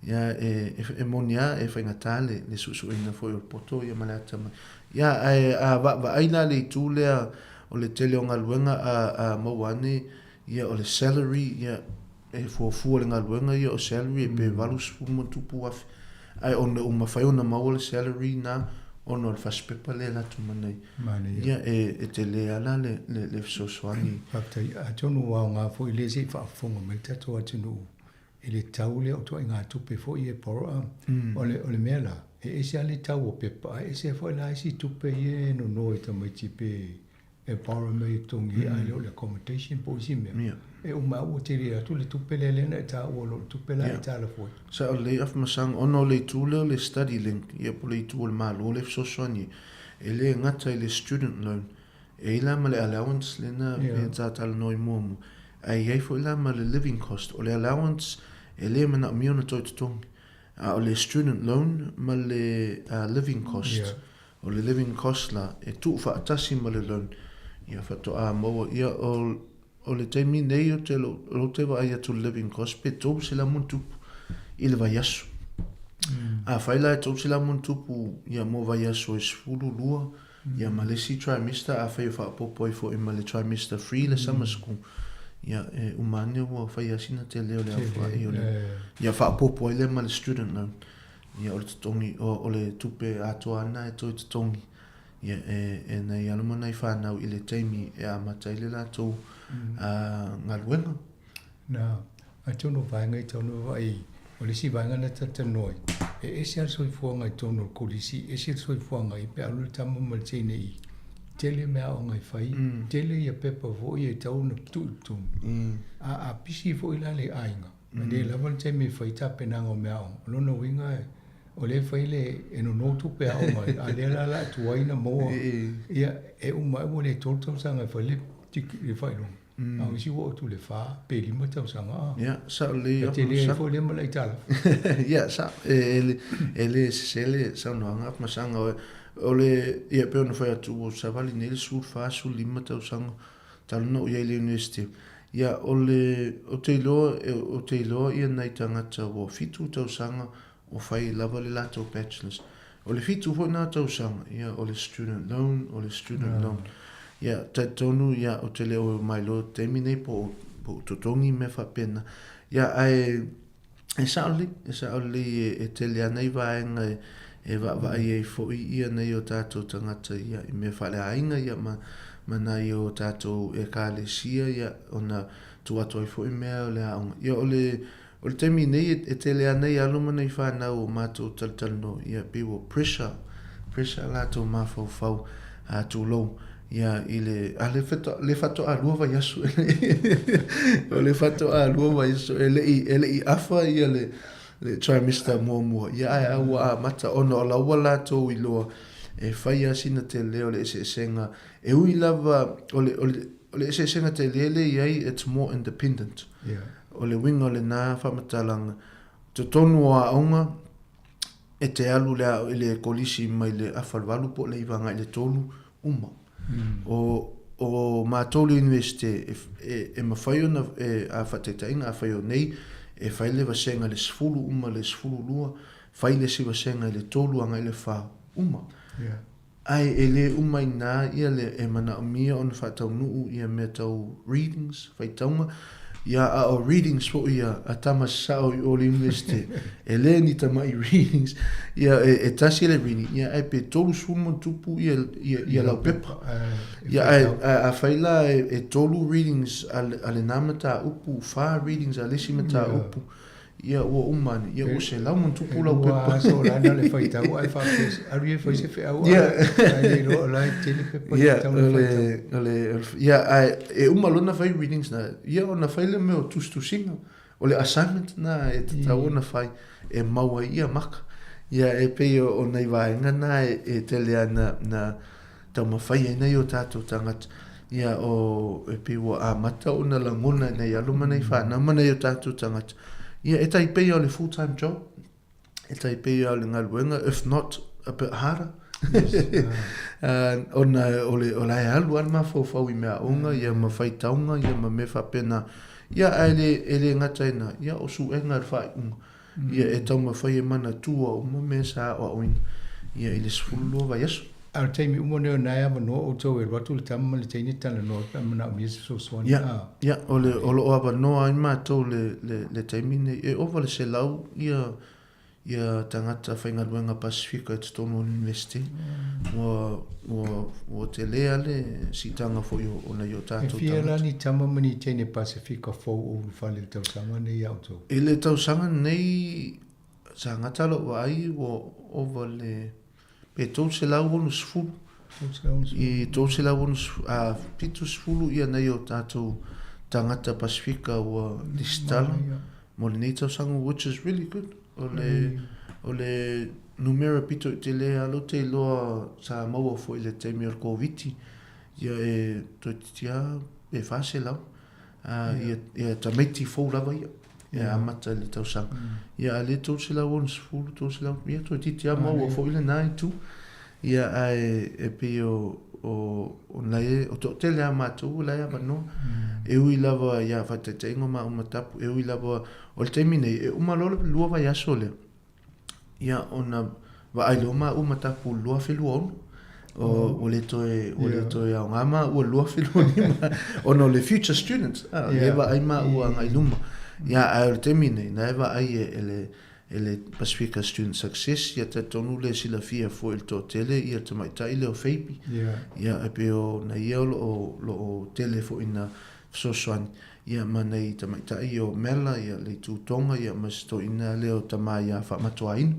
Speaker 10: Ia e monia e whaingata le susu ina foi o poto, ia malata mai. Ia a aina le tu lea o le tele o ngā luenga a mauane, ia o le salary, ia e fuafua le ngaluenga ia o salary e pe valu spumo tupu afi. Ai o mawhai o na mau le salary na ono le whaspepa le latu manai. Ia e te lea la le fisosoani.
Speaker 16: Whaktai, a tonu wao ngā fo i le se whaafonga mai tato atunu. E le tau le o toa i ngā tupe fo i e poro o le mea la. E ese a le tau o pepa, e ese fo i la isi tupe i e no noi ta mai tipe e poro mai tongi a le accommodation po isi mea. E uma o te rea tu le tupe le lena e ta o lo tupe la e ta la foi.
Speaker 10: Sa o le af masang ono le tule o le study link ia po le tu o le malo le fisosoani. E le ngata i le student loan. E ila ma le allowance lena e ta tala noi muamu. Ai ei fo ila ma le living cost. O le allowance e le mana miona toi tutongi. O le student loan ma le living cost. O le living cost la e tu fa atasi ma le loan. Ia fa to a maua ia o le taimi nei o te lo te wa aia tu living cost pe tō se la muntupu i le vai asu. A whaila e tō se la muntupu ia mo vai asu e sfuru lua ia ma le si trimester a whai wha apopoi fo i ma le trimester free le summer school. Ia e umane ua whai asina te leo le awha i o le. Ia wha apopoi le ma le student loan. Ia o le tutongi o le tupe ato ana e tō i tutongi. Ia e nei alama nei whanau i le taimi e a matai le lātou ngā luenga.
Speaker 16: Nā, a tono vaenga i tono vai, o le si vaenga na tatanoi. E ese al soi fuanga i tono kolisi, ese al soi fuanga i pe alu le tamo maltene i. Tele mea o ngai whai, tele ia pepa vo i e tau na tutum. A pisi vo i la le ainga. Ma le lava le taimi whai ta penanga o mea o. Lona winga e. O le whai le e no notu pe au mai, a le la tuaina moa. Ia e umai o le toltau sanga whai le tiki le whai longa. Au isi wo tu le wha, pe lima tau sanga.
Speaker 10: Ia, sa le...
Speaker 16: Te le e fo le ma lai tala.
Speaker 10: Ia, sa, e le sele sa no anga ma sanga o le ia pe ona whai atu o sa vali nele sul wha sul lima tau sanga tala no ia le university. Ia, o te iloa ia nei tangata o fitu tau sanga o whai lava le lato bachelors. O le fitu fo nā tau sanga, ia o le student loan, Ia, tai tonu, ia o te leo mai lo temi nei po totongi me whapena. Ia, e saoli e te lea nei vaenga e vai e fo ia nei o tātou tangata, ia i me whale ainga, ia ma nei o tātou e kālesia, ia ona tuato i fo i mea o le aonga. Ia, o le temi nei e te lea nei aluma nei whanau o mātou taltalno, ia piwo pressure lātou mawhau a tūlou. Ia i le fato a lua vai asu. O le fato a lua vai asu. Ele i afa ia le trimester mua. Ia ai aua a mata ono o laua lātou i loa. E whai asina te leo le ese esenga. E ui lava o le ese esenga te lele iai it's more independent. O le winga o le nā whamatalanga. Te tonu a aunga e te alu le kolisi mai le afalwalu po le iwanga i le tolu uma. O mātolu universite e mawhai ona a whatetainga a whai o nei e whai le wasenga le sfulu uma le sfulu lua whai le si wasenga le tolu anga i le wha uma. Ai e le uma i nā ia le e mana o mia on whatau nuu ia mea tau readings whai taunga ia a o readings fo ia a tama sao i o le universite e le ni tama i readings ia e tasi le reading ia e pe tolu sfulu tupu ia lau pepa ia a whaila e tolu readings ale namata upu wha readings a lesi mata upu ia ua umani ia o se lau tupu lau pepa
Speaker 16: so lana le whaita ua e whapes aru e whaise whi au ai ro lai tele pepa
Speaker 10: ia e umalona whai readings na ia o na whaile me o tustusinga o le assignment na e tatau na whai e maua ia maka ia e pe o nei vaenga na e tele ana na tau mawhai e nei o tātou tangata ia o e pe ua a mata o na langona nei alumana i whana mana i o tātou tangata ia e tai pei o le full-time job e tai pei o le ngaluenga if not a bit harder ona o le alu an mafau i mea onga ia mawhai taunga ia ma me whapena ia ele ngata ina ia o su enga rwhai unga ia e tau mawhai e mana tua o ma me sa o oina ia i le sfulu wa yasu
Speaker 16: ar teimi umone o nai ama no o tau e watu le tama le teini tala no amana o miesi so swani
Speaker 10: ia o lo ava no ai mātou le teimi nei e ova le se lau ia tangata whaingaluenga Pasifika e Totono University o te lea le sitanga fo o na i o tātou
Speaker 16: tangata. E fia lani tama mani teine Pasifika fo o whale le tausanga nei au tau?
Speaker 10: E le tausanga nei tangata lo wa ai o ova le pe tau se lau onu sfulu. I tau se lau onu a pitu sfulu ia nei o tātou tangata Pasifika o listala. Mo le nei tausanga, which is really good. O le numera pito te le alo te loa Sāmoa fo i le teimi o COVID ia e toitia e whase lau ia tamaiti fo lava ia amata le tausanga ia le tau se lau on sfulu tau se lau ia toitia maua fo i le nai tu ia e pe o nai o to te le amatu la ia no e ui lava ia whateteingo ma umatapu e ui lava o le teimi nei e umalolo lua vai aso le ia ona wa ai lo ma umatapu lua filu onu o le toe au ngama ua lua filu ni ma ono le future students le wa ai ma ua ngai luma ia ai le teimi nei na eva ai ele Pacifica Student Success ia te tonu le sila fia fo il to tele ia te mai tai le o feipi ia e pe o na ia lo tele fo ina sosoan ia manei te mai tai o mela ia le tutonga ia masto ina le o tama ia fa matua inu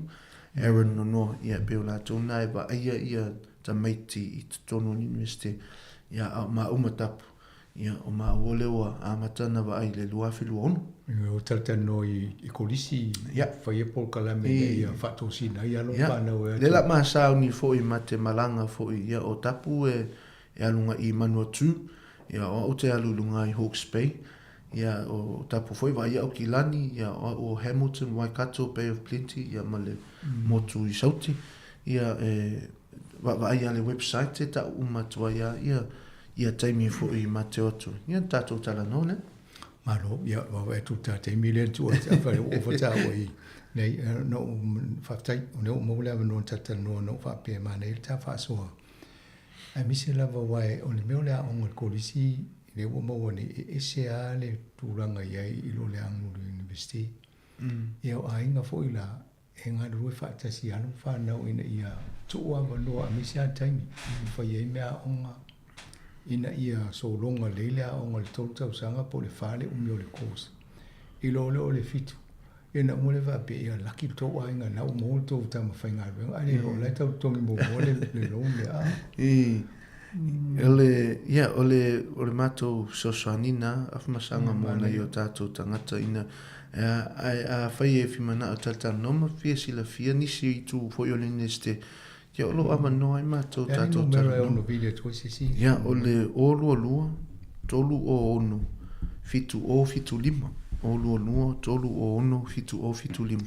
Speaker 10: Aaron no ia pe o la tona e va ia te mai ti i tonu university ia ma umatapu ia o ma ole o a matana va ai le lua filu onu
Speaker 16: o taltano i kolisi fai e pol kalame ia fato sina ia lo pana o
Speaker 10: le la ma sa ni fo i mate malanga fo ia o tapu e alunga i Manuatu ia o te alulunga i Hawke's Bay ia o tapu foi va ia o Kilani ia o Hamilton Waikato Bay of Plenty ia male motu i sauti ia va ia le website ta umatua ia taimi fo i mate otu ia tatou tala no ne
Speaker 16: malo ia wa tu ta taimi le tu a fa o fata o i nei no fatai no mo le no tata no fa pe ma nei ta fa so a mi se lava wai o le meu le on kolisi le o mo ni e se a le turanga ia i lo le anu university ia o ainga fo ila e nga ru fa ta si anu fa na ina ia tu wa no a mi se a taimi fa ia me a onga ina ia so longa leila o le tau sanga po le fale o le course i lo le fitu ina mo le va pe ia laki to wa inga na mo to ta ma fa inga ai lo le tau to mo le lo
Speaker 10: ia ole mato sosoanina afmasanga mo na yo tatou tangata ina a fai e fimana o tata noma fia sila fia nisi tu fo yo le neste ia lo ama no ai matou tatou ia ole olu lua tolu o ono fitu lima olu lua tolu o ono fitu lima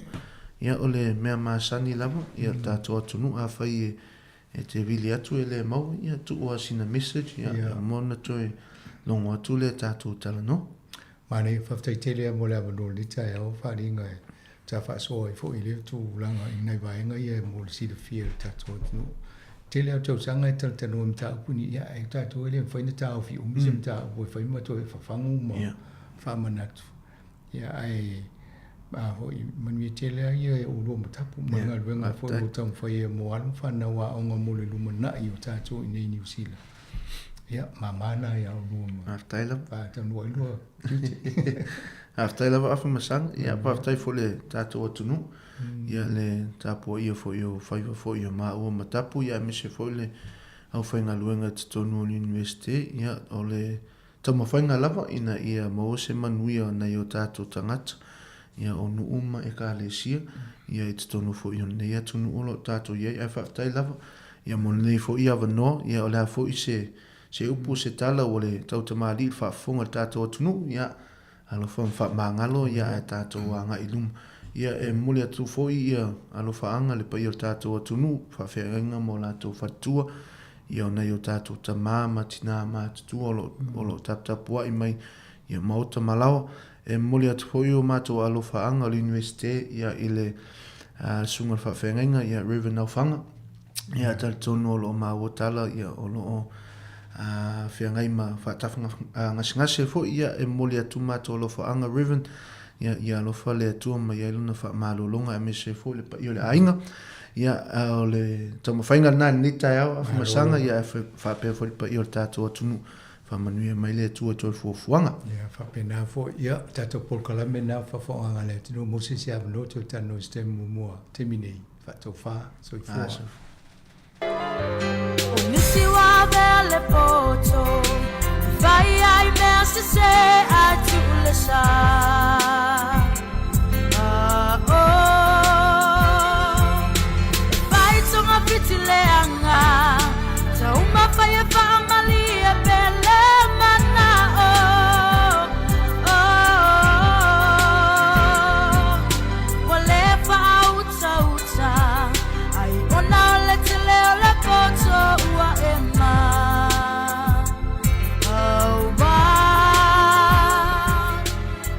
Speaker 10: ia o le mea masani lava ia tātou atunu a whai e te vili atu e le mau ia tu o asina message ia mona toi longo atu le tātou tala no.
Speaker 16: Mane whaftai tele mo le avano li tai au wharinga e ta whaasoa i fo i le tu langa i nei vaenga ia mo le sida fia le tātou atunu. Tele au tau sanga e tala tano im tā upuni ia e tātou e le mwhaina tā au fi umisi im tā au e whaima toi whawhangu ma whamanatu. Ia ai hoi manui tele ia e uro matapu manga luenga fo i tau whai e mo alu whanau a onga mo le lumana i o tātou i nei New Zealand. Ia, mamana ia o luma.
Speaker 10: Aftai lava.
Speaker 16: Tātou ai lua.
Speaker 10: Aftai lava afa masanga, ia pa aftai fo le tātou atunu. Ia le tāpua ia fo i o whaiva fo i o maa ua matapu, ia mise fo le au whainga luenga te tonu o universite, ia o le tama whainga lava ina ia mo se manuia nei o tātou tangata. Ia o nu uma e ka le sia, ia i te tonu fo i o nei atunu olo tātou iei, ai whaftai lava. Ia mo nei fo i ava no, ia o lea fo i se upu se tala o le tau tamali whaafunga tātou atunu, ia alo wha mangalo, ia e tātou anga i luma. Ia e muli atu fo i ia alo whaanga le pai o tātou atunu, whawhenga mo lātou whatua, ia o nei o tātou tamama, tina mātutu olo taptapua i mai, ia mauta malawa, e muli atu fo i o mātou alo whaanga o l'universite, ia i le sunga whawhenga, ia River Naufanga, ia tali tonu olo o mawotala, ia olo o whiangai ma whaatawhanga ngasi fo ia e moli atu mātou lo whaanga Riven ia alofa le atua ma ia iluna wha mālolonga e mese fo le pa i o le ainga ia o le tamo whainga nani ni tai au afu masanga ia e whapea fo le pa i o le tātou atunu whamanuia mai le atua tol fuafuanga
Speaker 16: ia whapea nā fo ia tātou polkalame nā whafonga le atunu mose si avano te o tano i stem mumua te minei whatou wha so i fua
Speaker 17: Nisi wa bele poto vai ai mersi se atule sa vai tonga pitile anga ta uma vai fa amalia bele mana wale fa uta uta ai ona le tele le poto ua ema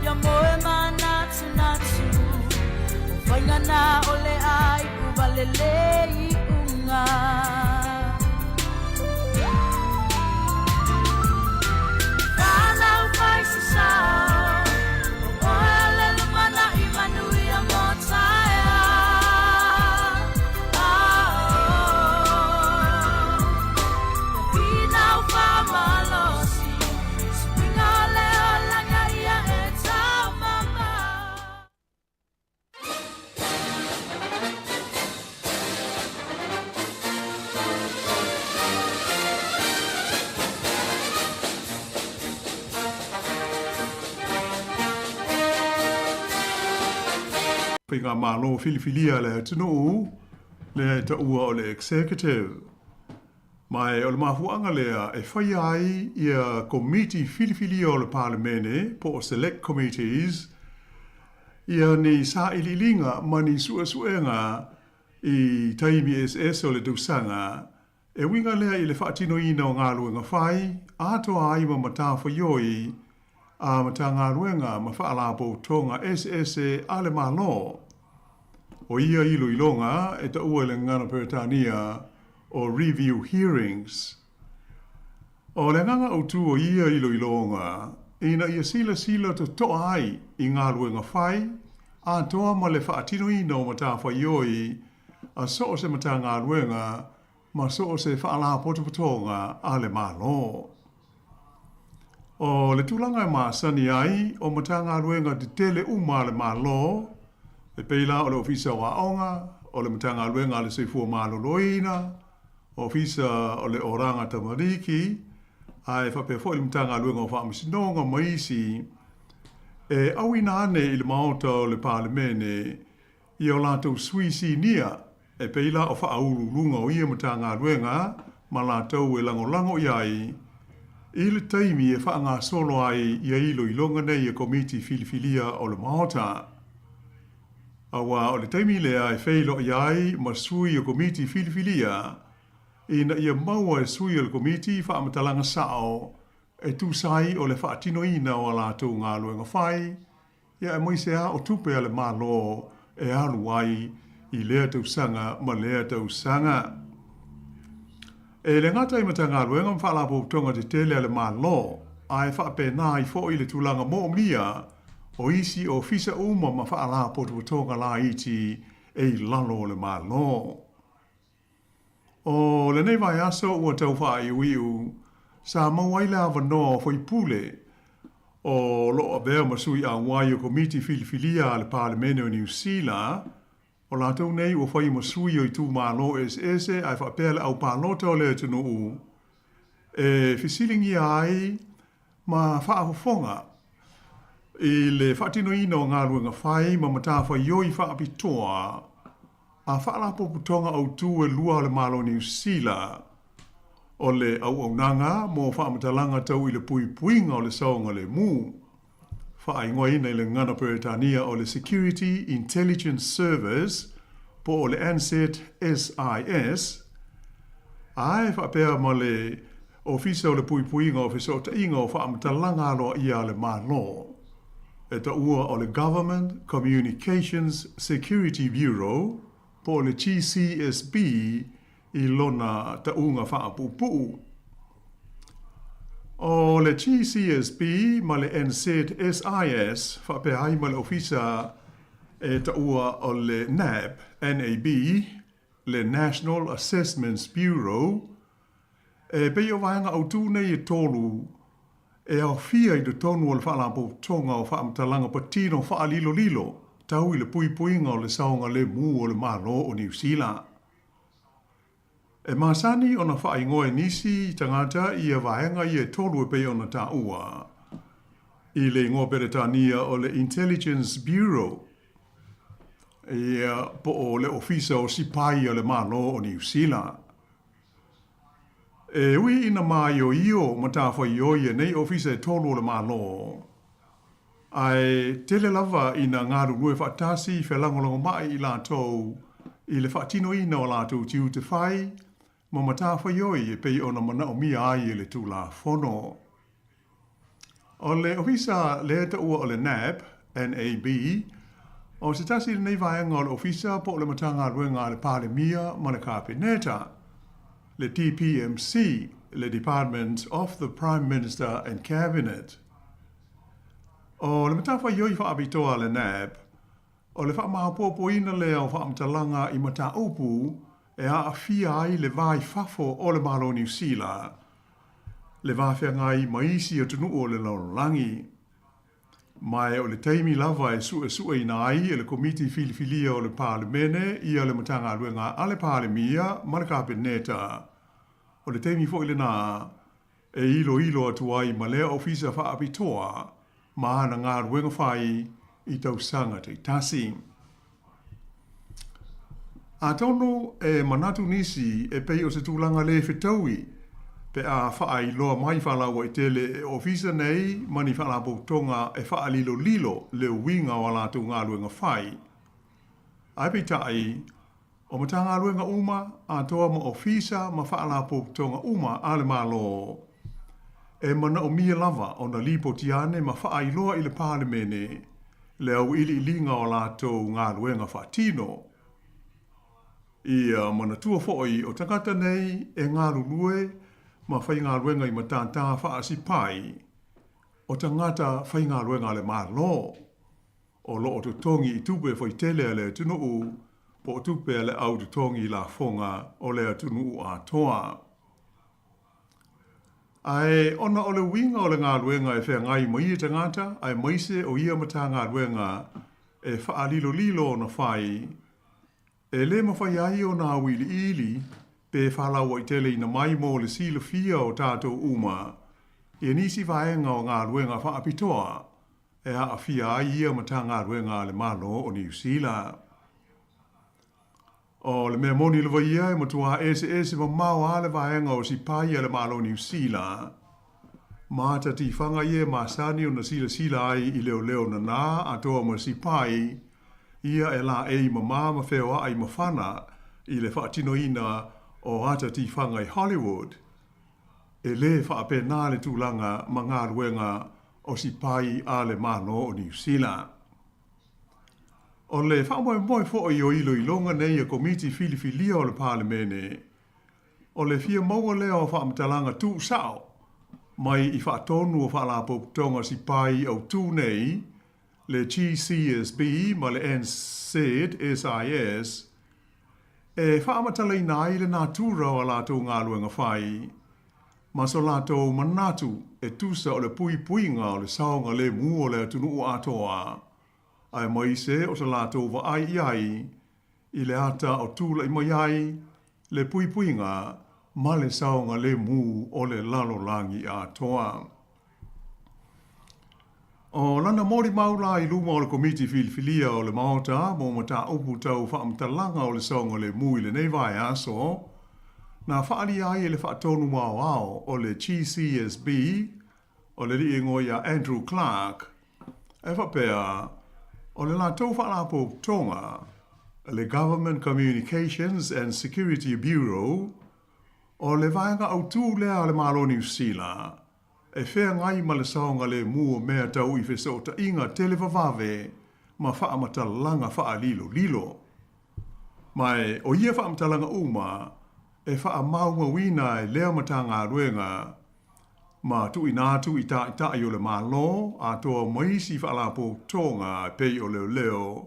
Speaker 17: ya moe mana tunatu vaingana ole ai uvalele I unga Kana ukai sisao Oele lumana imanui ya motaya Pina ufamalosi Spinga leo langa ia eta mama
Speaker 14: Pinga malo filifilia le tunu le ta ua o le executive. Mai o le mafuanga lea e whai ai ia committee filifilia o le parlemene po o select committees ia ni sa ililinga mani suenga I taimi SS o le dusanga e winga lea I le whaatino ina o ngā luenga whai atoa ai ma mata whaioi a mata ngā luenga ma whaalapo tonga SS a le malo. O ia ilo ilonga e ta ua le ngana peretania o review hearings. O le nganga o tu o ia ilo ilonga ina ia sila to toa ai I ngā luenga whai a toa ma le whaatino ina o mata whaioi a so se mata ngā luenga ma so se whaalapo tonga a le malo. O le tūlanga e māsani ai o mata ngā luenga te tele uma le malo e peila o le ofisa wa aonga, o le mata ngā luenga le seifua malo loina, ofisa o le oranga tamariki, a e whapea fo le mata ngā luenga o whaamisinonga maisi, e awina ane I le maota o le parlemene I o lātou suisi nia, e peila o whaauru lunga o ia mata ngā luenga, ma lātou e lango iai, I le taimi e whaanga solo ai ia ilo ilonga nei e komiti filifilia o le maota. Awa o le taimi lea e whei lo iai ma sui o komiti filifilia. Ina ia maua e sui o le komiti wha amatalanga sao e tu sai o le wha atino ina o la tau ngā luenga whai. Ia e moisea o tupe ale malo e alu ai i lea tau sanga ma lea tau sanga. E le ngata i mata ngā luenga mwha la poutonga te tele ale malo ai wha pe nā i fo i le tulanga mo mia o isi o fisa uma ma wha la poutonga la iti e lalo le malo. O le nei vai aso ua tau wha i uiu Sāmoa i le avanoa fo i pule o lo a bea masui a wai o komiti filifilia le Parlemene o New Zealand o la tau nei ua whai masui o i tū malo ese ai wha pēle au pālota o le tunu u e fisilingi ai ma wha ahofonga i le whatino ina o ngā luenga whai ma mata whai yoi wha apitoa a wha la poputonga au tū e lua o le malo New Zealand o le au nanga mo wha amatalanga tau i le pui puinga o le saonga le mū. Wha ingoa ina i le ngana Peretania o le Security Intelligence Service po o le ANSET SIS. Ai wha pēr ma le ofisa o le pui puinga o fiso ta inga o wha amatalanga aloa ia le mālo. E ta ua o le Government Communications Security Bureau po o le GCSB i lona ta unga wha pupu. O le GCSB ma le NZ SIS wha pe hai ma le ofisa e ta ua o le NAB, le National Assessments Bureau, e pe o vaenga au tūnei e tolu e au fia i te tonu o le wha lampo tonga o wha amtalanga patino wha lilo lilo, tau i le pui puinga o le saonga le mū o le malo o New Zealand. E masani ona wha ingoe nisi tangata i a vaenga i e tolu e pei ona ta ua. I le ingoa Peretania o le Intelligence Bureau. Ia po o le ofisa o sipai o le malo o New Zealand. E ui ina mai o io mata wha io i nei ofisa e tolu o le malo. Ai tele lava ina ngaru nue whaatasi whelangolongo mai i la tau i le whaatino ina o la tau tiu te whai. Ma mata whaioi e pei ona mana o mia ai e le tūla whono. O le ofisa le ta ua o le NAB, o se tasi nei vaenga o le ofisa po le matanga ruenga le pāle mia ma le kāpeneta, le DPMC, le Department of the Prime Minister and Cabinet. O le mata whaioi wha abitoa le NAB, o le wha mahapopo ina lea o wha amtalanga i mata upu, e a fia ai le vai fafo o le malo New Zealand. Le vāwhia ngai maisi o tunu o le laurangi. Mai o le teimi lava e sua ina ai e le komiti filifilia o le Parlemene i le matanga ruenga a le Parlemia ma le kāpeneta. O le teimi fo ile nā e ilo atu ai ma lea ofisa wha apitoa ma ana ngā ruenga whai i tau sanga te tasi. A tono e manatu nisi e pei o se tūlanga le whetaui pe a wha i loa mai whalaua i tele e ofisa nei mani whalapo tonga e wha lilo le winga o la tu ngā luenga whai. Ai pei tai o mata ngā luenga uma a toa ma ofisa ma whalapo tonga uma ale malo. E mana o mia lava o na lipo tiane ma wha i loa i le Parlemene le au ili linga o la tu ngā luenga whatino. Ia mana tua fo'i o takata nei e ngā lulue ma whai ngā ruenga i matanta whaasi pai. O tangata whai ngā ruenga le malo. O lo o tutongi i tupe whai tele le tunu u, po o tupe le au tutongi la fonga o le tunu u a toa. Ai ona o le winga o le ngā ruenga e whea ngai mai i tangata, ai maise o ia mata ngā ruenga e wha lilo na whai. E le mawhai ai o nā wili ili, pe whalaua i tele ina mai mō le sila fia o tātou uma. E nisi vaenga o ngā ruenga whaapitoa, e a fia ai ia mata ngā ruenga le malo o New Zealand. O le mea moni lewa ia e matua ese ma mau a le vaenga o si pai le malo New Zealand. Mata ti whanga ia ma sani o na sila ai i leo na nā a toa ma si pai, ia e la e ma whewa ai mawhana i le whaatinoina o ata ti whanga i Hollywood. E le whaape nā le tūlanga ma ngā ruenga o si pai a le mano o New Zealand. O le whaamoe fo i o ilo i longa nei a komiti filifilia o le parlemene. O le fia maua leo whaamtalanga tū sao mai i whaatonu o whaalapo tonga si pai au tū nei le GCSB ma le NZSIS e whaamatala i nai le nā tūra o lātou ngā luenga whai. Ma so lātou manatu e tūsa o le puinga o le saonga le mua o le atunu o atoa. Ai mai se o sa lātou wa ai iai i le ata o tūla i mai ai le puinga ma le saonga le mu o le lalo langi atoa. O lana mori maula i luma o le komiti filifilia o le maota mo mata upu tau whaamtalanga o le saonga le mu i le neivai aso. Na whaali ai le whaatonu mau o le GCSB o le li ingoia Andrew Clark. E whapea o le lātou whaalapo tonga le Government Communications and Security Bureau o le vaenga au tū lea le malo New Zealand. E whea ngai ma le saonga le mua mea tau i whesota inga telewawave ma whaamatala wha lilo. Mai o ia whaamatalanga uma e wha maunga wina e lea matanga ruenga ma tu inatu i ta i o le malo a toa maisi wha lapo tonga pei o leo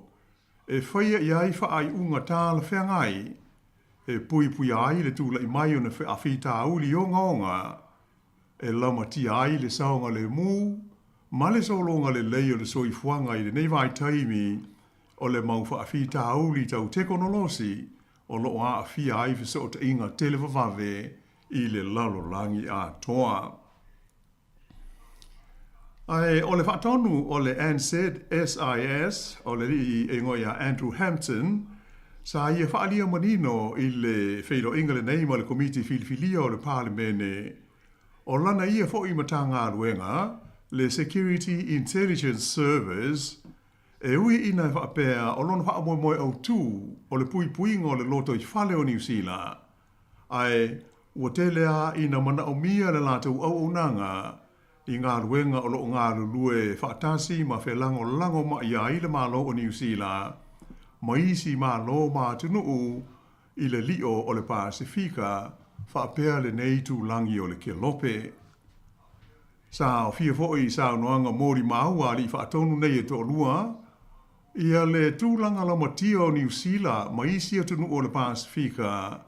Speaker 14: e whaia i ai wha ai unga tā le whea ngai e pui ai le tūla i mai o na wha whita uli o ngaonga e lama ti ai le saonga le mu ma le solonga le leo le soifuanga i le neivai taimi o le mau wha whita uli tau tekonolosi o lo a fia ai fi so te inga telewawave i le lalo langi a toa. Ai o le whaatonu o le NZSIS o le ri e ngoia Andrew Hampton sa ia whaalia manino i le whairo inga le neima le komiti filifilia o le parlemene o lana ia fo i matanga ruenga le Security Intelligence Service e ui ina whaapea o lona whaamoemoe au tū o le puinga o le loto i whale o New Zealand. Ai, ua telea ina mana o mia le lātou au nanga i ngā ruenga o loo ngā lulue whaatasi ma whelango lango ma ia i le malo o New Zealand. Ma isi malo ma tunuu i le lio o le Pasifika whaapea le nei tū langi o le Kelope. Sa o fia foi sa noanga mori maua li whaatonu nei e tō lua, ia le tūlanga la matia o New Zealand ma isi atunu o le Pasifika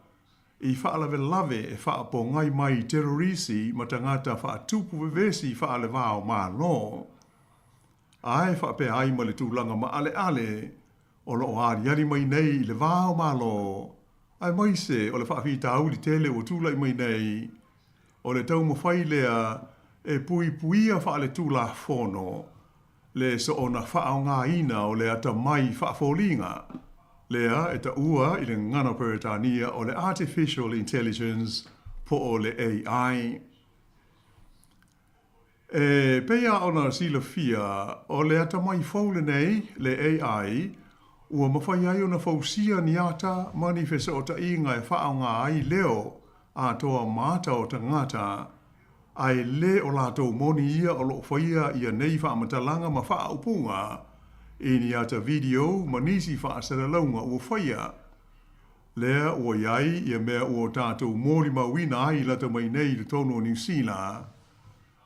Speaker 14: i whaalawe lave e whaapo ngai mai terorisi ma tangata whaatupu vevesi whaale wao ma lo. Ai whaape ai ma le tūlanga ma ale o lo ariari mai nei le wao ma lo. Ai maise o le whaafita auli tele o tūlai mai nei o le tau mawhai lea e puia whaale tūla whono. Le so ona whaao ngā ina o le ata mai whaafolinga. Lea e ta ua i le ngana peretania o le Artificial Intelligence po o le AI. E peia ona sila fia o le ata mai faule nei le AI ua mawhai ai ona fausia ni ata manifesta o ta inga e whaao ngā ai leo a toa mata o ta ngata ai le o lātou moni ia o lo whaia ia nei whaamatalanga ma wha upunga i ni ata video manisi whaasara launga ua whaia. Lea ua iai ia mea ua tātou mori mawina ai lata mai nei le tono New Zealand.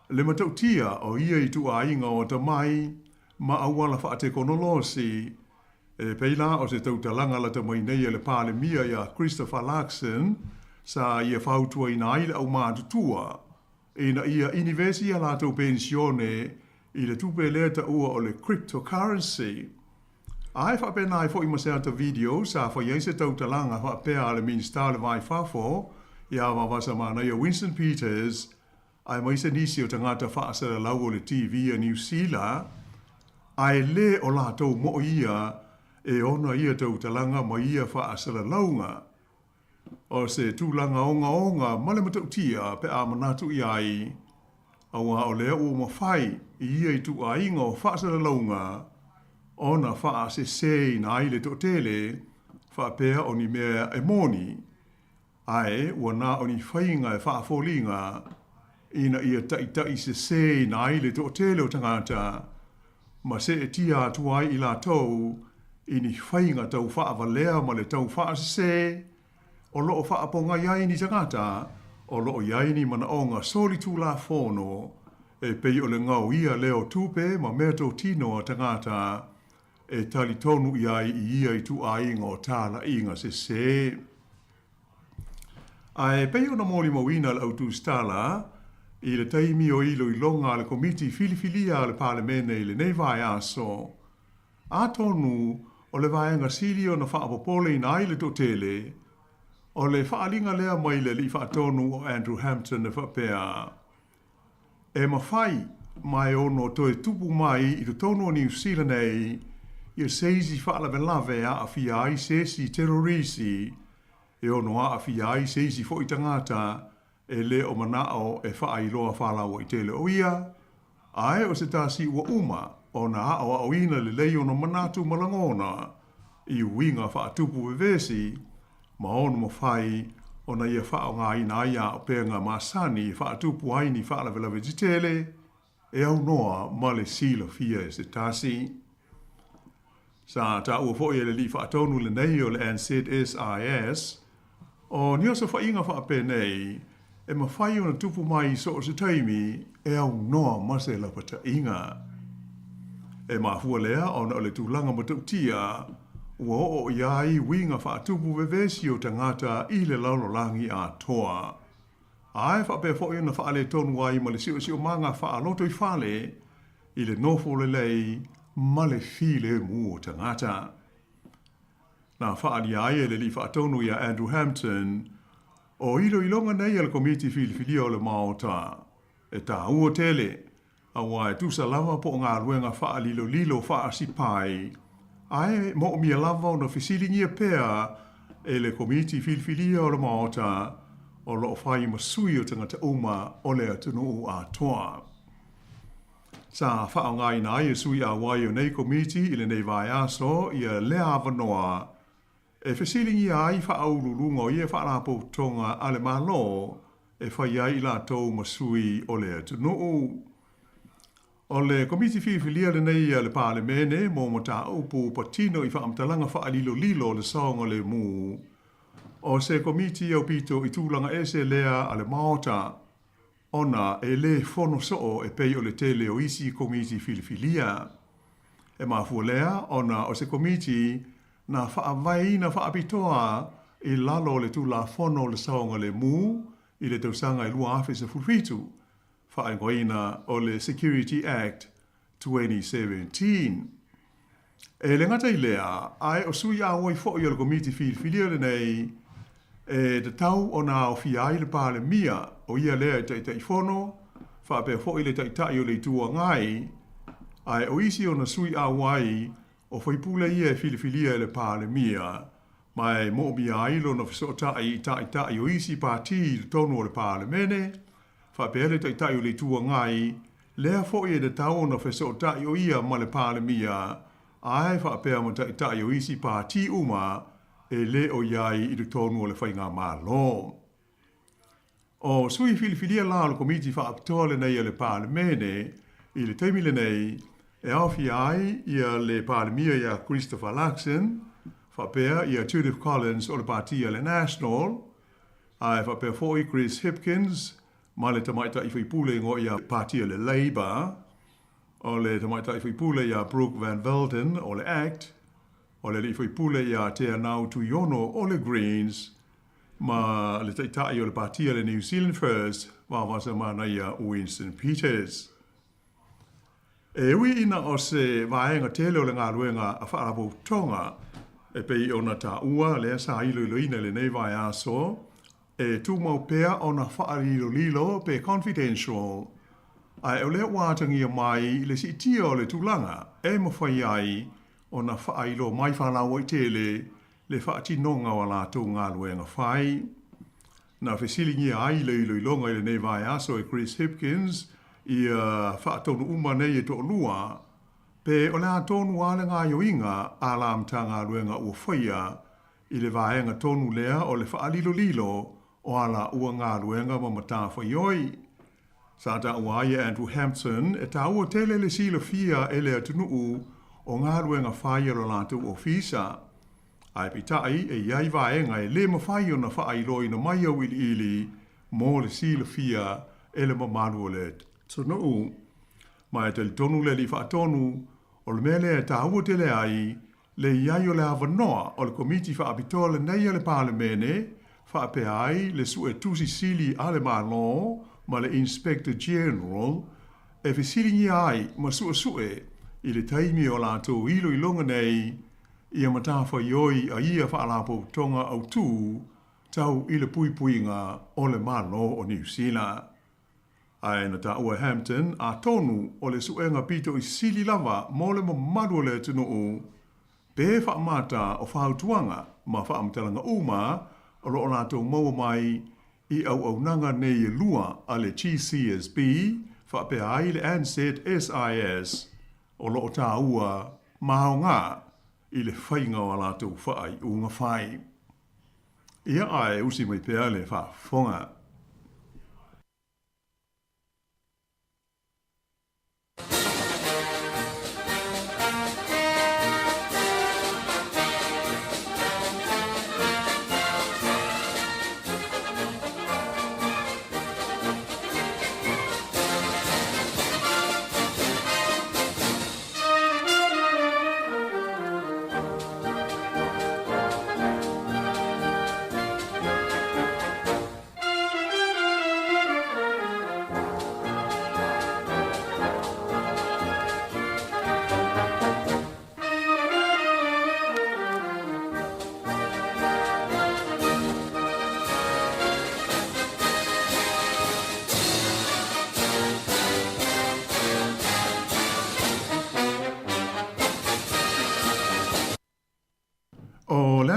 Speaker 14: Le matautia o ia i tu a inga o ta mai ma awala whaate konolosi e peila o se tautalanga lata mai nei le pāle mia ia Christopher Larkson sa ia whautua ina aile au mātutua. Ina ia universia lātou pensione i le tupe leta ua o le cryptocurrency. Ai whapena ai fo i maseata video sa whaiai se tautalanga whapea le minsta le vai whafo ia wawasa mana ia Winston Peters ai maise nisi o tangata whaasara lau o le TV a New Zealand ai le o lātou mo ia e ona ia tautalanga ma ia whaasara launga. O se tūlanga onga male matautia pe a manatu i ai. Aua o lea ua mawhai i ia i tu a inga o whaasara launga ona wha se na i le to tele, wha pēa o ni mea e moni, ai ua nā o ni whainga e wha fōlinga, ina ia tai se na i le to tele o tangata, ma se e tia atuai i la tau, i ni whainga tau wha valea ma le tau wha se, o loo wha aponga iai ni tangata, o loo iai ni mana onga soli tu la whono, e pei o le ngau ia leo tupe ma mea tau tino a tangata, e tali tonu iai i ia i tu a inga o tāla inga se. Ai pei o na mōli mawina le autu stala, i le taimi o ilo i longa le komiti filifilia le palemene i le nei vai aso. A tonu o le vaenga silio na whaapopole i na ile to tele, o le whaalinga lea mai le li whaatonu o Andrew Hampton e whapea. E mawhai mai ono toe tupu mai i to tonu o New Zealand ei, i a seisi whaalawe lawe a whiai sesi terrorisi, e ono a whiai seisi fo i tangata, e le o manao e whaai loa whalawa i tele o ia, ae o se tasi ua uma, o na hao a oina le lei o na manatu malangona, i uinga whaatupu vevesi, ma ono mo whai, o na ia whao ngā ina ia o penga masani whaatupu aini whaalawe lawe titele, e au noa ma le sila fia e se tasi. Sa ta ua fo i le li whaatonu le nei o le NZSIS, o ni o sa whainga whaape nei, e ma whai o na tupu mai so o se taimi, e au noa ma se lapata inga. E ma hua lea o na o le tūlanga matautia, ua o iai winga whaatupu vevesi o tangata i le laulolangi a toa. Ai whape fo i na whaale tonu ai ma le sio manga whaaloto i whale, i le nofo le lei, ma le file mu o tangata. Na whaali ai e le li whaatonu i a Andrew Hampton, o ilo ilonga nei al komiti filifilia o le maota. E tā ua tele, a wai tusa lava po ngā ruenga wha lilo wha sipai. Ai mo mia lava o na fisilingia pea e le komiti filifilia o le maota o lo whai masui o tangata uma o le atunu a toa. Sa wha o ngā ina e sui a wai o nei komiti i le nei vai aso i a lea avanoa e fisilingi ai wha aurulungo i e wha rapo tonga ale malo e whai ai la tau masui o le atunu. O le komiti filifilia le nei le pāle mene mō mata upu patino i whaamtalanga wha lilo le saonga le mū. O se komiti au pito i tūlanga ese lea ale maota, ona e le fono soo e pei o le tele o isi komiti filifilia. E mafua lea, ona o se komiti na whaavai na whaapitoa i lalo le tūla fono le saonga le mū i le tausanga i lua awhisa fulfitu. Whaingoina o le Security Act 2017. E le ngata i lea, ai o sui a wai fo i o le komiti filifilia le nei, e te tau o nā o fiai le pāle mia o ia lea i tai fono, whape fo i le tai o le tua ngai, ai o isi o na sui a wai o whaipule ia e filifilia le pāle mia, mai mo mia ailo na fisota i tai o isi pāti le tonu o le pāle mene, whapele tai o le tua ngai, lea fo i le tau na fisota o ia ma le pāle mia, ai whapea ma tai o isi pāti uma, e le o iai i le tonu o le whainga mālo. O sui filifilia la o komiti whaapitoa le nei a le pāle mene, i le teimi le nei, e awhi ai ia le pāle mia ia Christopher Luxon, whapea ia Judith Collins o le pātia le National, ai whapea foi Chris Hipkins, ma le tamaita i whaipule ngo ia pātia le Labour, o le tamaita i whaipule ia Brooke Van Velden o le Act, o le li whaipule ia Te Anau Tuiono o le Greens, ma le taitai o le pātia le New Zealand First, wawasa mana ia Winston Peters. E ui ina o se vaenga tele o le ngā ruenga a whaarapo tonga, e pei o na tā ua lea sa ilo ina le nei vai aso, e tūmau pea o na whaarilo pe confidential, ai o lea wātangia mai le si tia o le tūlanga, e mawhai ai, o na whaailo mai whanau i tele, le whaatinonga o la tō ngā luenga whai. Na whesilingi ai le iloilonga i le nei vai aso e Chris Hipkins, i whaatonu uma nei e tō lua, Pe o le a tonu ale ngā yoinga a la mtanga ruenga ua whaia i le vaenga tonu lea o le whaalilo lilo o ala ua ngā ruenga ma mata whaioi. Sa ta ua ia Andrew Hampton e ta ua tele le sila fia e le atunuu o ngā ruenga whaia lo lātou ofisa. Ai pitai e iai vaenga e le mawhai o na whaailoi na mai au ili mō le sila fia e le mamanu o le tunuu. Mai te tonu le li whaatonu o le mele e ta ua tele ai le iai o le awanoa o le komiti whaapitoa le nei le parlemene whaape ai le su e tusi sili ale malo ma le Inspector General e whisiri ai ma sue i le taimi o lātou ilo i longa nei i a matafa ioi a ia whaalapo tonga au tū tau i le puipuinga o le malo o New Zealand. Ai na ta ua Hampton a tonu o le suenga pito i sili lava mo le mamadu le tunuu pe whaamata o whautuanga ma whaamtalanga uma o lo lātou maua mai i au nanga nei e lua a le GCSB whaape ai le Ansett SIS o lo ta ua maonga i le whainga o lātou whaai unga whai. Ia ai usi mai pea le whaafonga.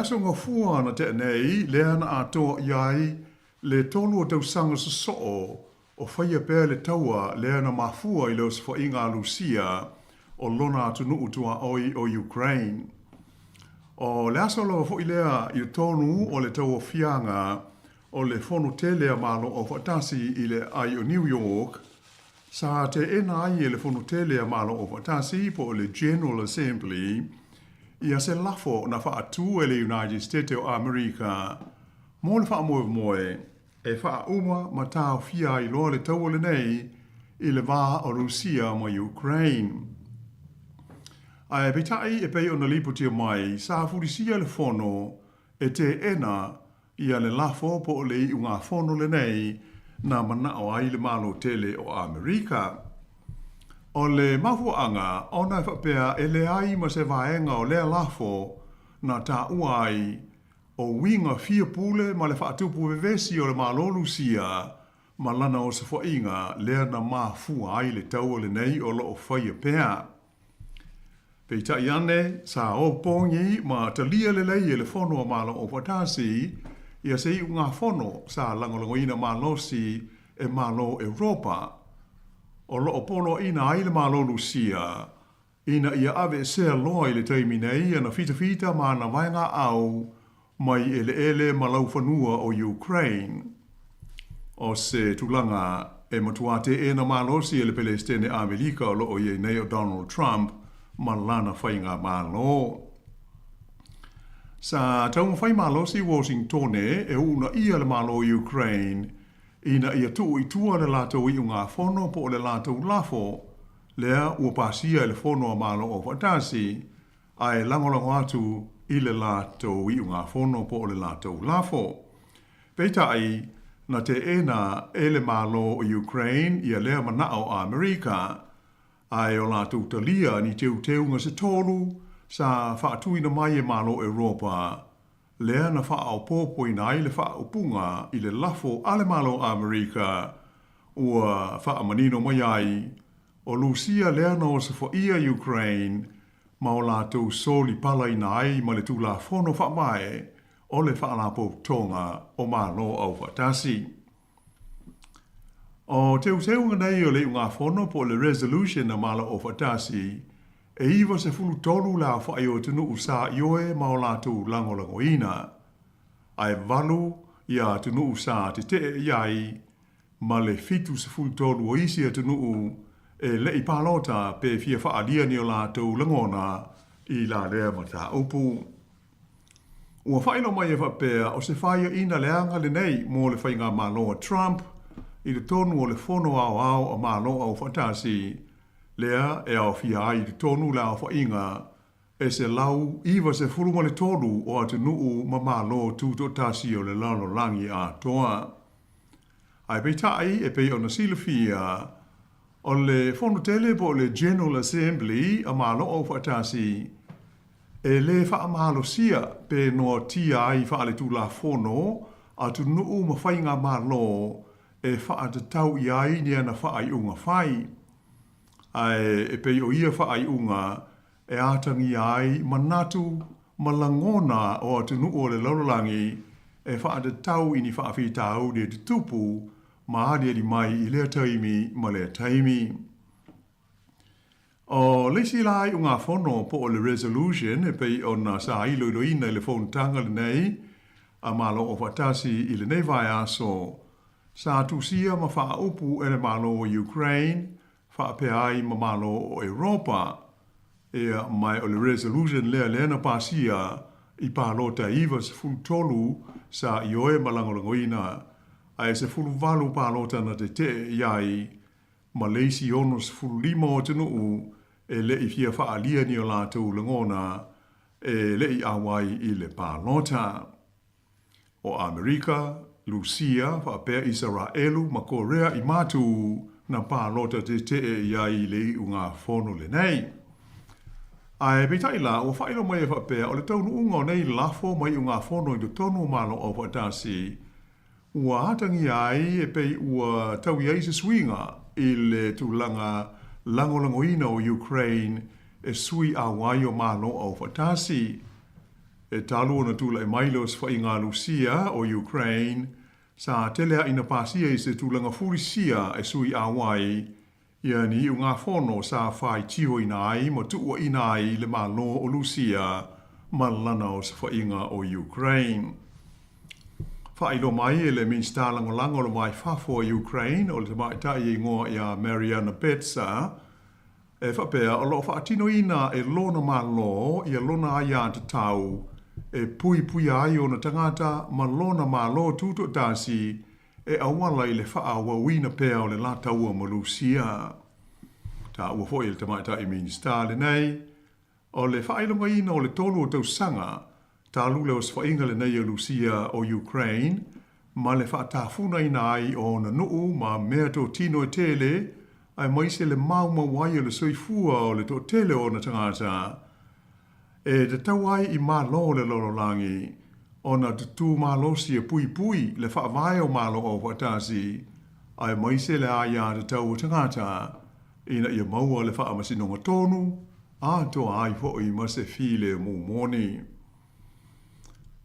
Speaker 14: So ngā fua na te nei, lea na atoa iai, le tolu o tau sanga sa soo, o whaia pēr le taua, lea na mafua i leo sa whainga Lucia, o lona atu nuu tua oi o Ukraine. O lea so lawa fo i lea i tonu o le taua fianga, o le fono telea malo o whatasi i le ai o New York, sa te ena ai e le fono telea malo o whatasi po o le General Assembly, ia se lafo na whaatu e le United States o Amerika. Mō le whaamoe moe, e whauma ma tāo fia i loa le tau le nei i le wā o Rusia ma Ukraine. Ai betai e pei o na liputia mai, sa furisia le fono e te ena ia le lafo po o le i unga fono le nei na manao ai le malo tele o Amerika. O le mafuanga, ona e whapea e le ai ma se vaenga o lea lafo na tā uai o winga fia pule ma le whaatupu vevesi o le malolu sia ma lana o se whainga lea na mafua ai le tau o le nei o lo o whaia pea. Peita iane, sa o pongi ma talia le lei e le fono o malo o watasi ia se i unga fono sa langolangoina malosi e malo Europa. O lo opolo ina ai le malo Lucia, ina ia ave se aloa i le teimi nei ana fita ma na vainga au mai ele malau whanua o Ukraine. O se tulanga e matuate e na malosi e le Palestine Amerika o lo o ye nei o Donald Trump ma lana whainga malo. Sa taunga whai malosi Washington e una ia le malo o Ukraine, ina ia tuu i tua le lātou i unga whono po le lātou lafo, lea ua pasia le whono a malo o watasi, ai langolango atu i le lātou i unga whono po le lātou lafo. Peita ai, na te ena e le malo o Ukraine ia lea manao a Amerika, ai o lātou talia ni teu se tolu, sa whaatuina mai e malo Europa, lea na wha au pōpoi nai le wha upunga i le lafo ale malo Amerika ua wha manino mai ai o Lucia lea na o se ia Ukraine ma o lātou soli pala i nai ma le tūla whono wha mai o le wha lapo tonga o malo au whatasi. O teu nei o le unga whono po le resolution na malo o whatasi e iwa se fulu tolu la whai o tunu usa ioe ma o lātou langolango ina. Ai valu ia tunu usa te te iai ma le fitu se fulu tolu o isi a tunu e le i palota pe fia whaalia ni o lātou langona i la lea mata upu. Ua whaino mai e whapea o se whaia ina leanga le nei mo le whainga māloa Trump i le tonu o le fono au a māloa o whatasi lea e au fia ai le tonu la o whainga e se lau iwa se furuma le tonu o atu nuu ma māloa tūto tasi o le lalo langi a toa. Ai peitai e pei ona silafia o le fono tele po le General Assembly a māloa o whatasi e le wha mahalo sia pe no tia ai wha le tū la fono a tu nuu ma whainga malo e wha te tau i ai ni ana wha ai unga whai. Ai e pei o ia wha ai unga e atangi ai manatu malangona o a tu nuu o le laulangi e wha te tau ini wha awhi tau de te tupu ma adi adi mai i lea taimi ma lea taimi. O leisi lai unga fono po o le resolution e pei o na sa ilo ilo ina i le phone tanga le nei a malo o fatasi i le nei vai aso sa tusia ma faa upu e le malo o Ukraine faa pe ai ma malo o Europa e mai o le resolution lea lena pasia i palo ta iwa se fulu tolu sa ioe malangolango ina ai se fulu valu palo ta na te te iai ma leisi ono se fulu lima o tenu e le i fia wha alia ni o lātou langona e le i awai i le pālota. O Amerika, Lucia, wha pēr Israelu, ma Korea i mātu na pālota te te e iai le i unga whono le nei. Ai peitai la, o whaino mai e wha pēr, o le taunu unga nei lafo mai unga whono i te tonu malo o whatasi. Ua atangi ai e pei ua tau iai se swinga i le tūlanga langolangoina o Ukraine e sui a wai o malo o fatasi. E talu ona tula e mailos fa inga Lucia o Ukraine sa telea ina pasia i se tulanga furisia e sui a wai ia ni unga fono sa fai tio ina ai mo tua ina ai le malo o Lucia malana o sa fa inga o Ukraine. Fa ilo mai e le minsta langolango lo mai fafo o Ukraine o le mai tai i ngoa ia Mariana Betsa e whapea o lo whaatino ina e lona malo i a lona aia te tau e pui pui ai o na tangata ma lona malo tuto tasi e awala i le whaawa wina pea o le la taua ma Lucia. Ta ua fo i le tamaita i minsta le nei o le whailonga ina o le tolu o tau sanga ta lule o swainga le nei o Lucia o Ukraine, ma le whaatafuna ina ai o na nuu ma mea to tino e tele, ai maise le mau mawai o le soifua o le to tele o na tangata. E te tau ai i malo le lorolangi, o na tutu malo si e pui pui le whaavai o malo o watasi, ai maise le aia te tau o tangata, ina ia maua le whaamasinonga tonu, a to ai fo i mase file mu moni.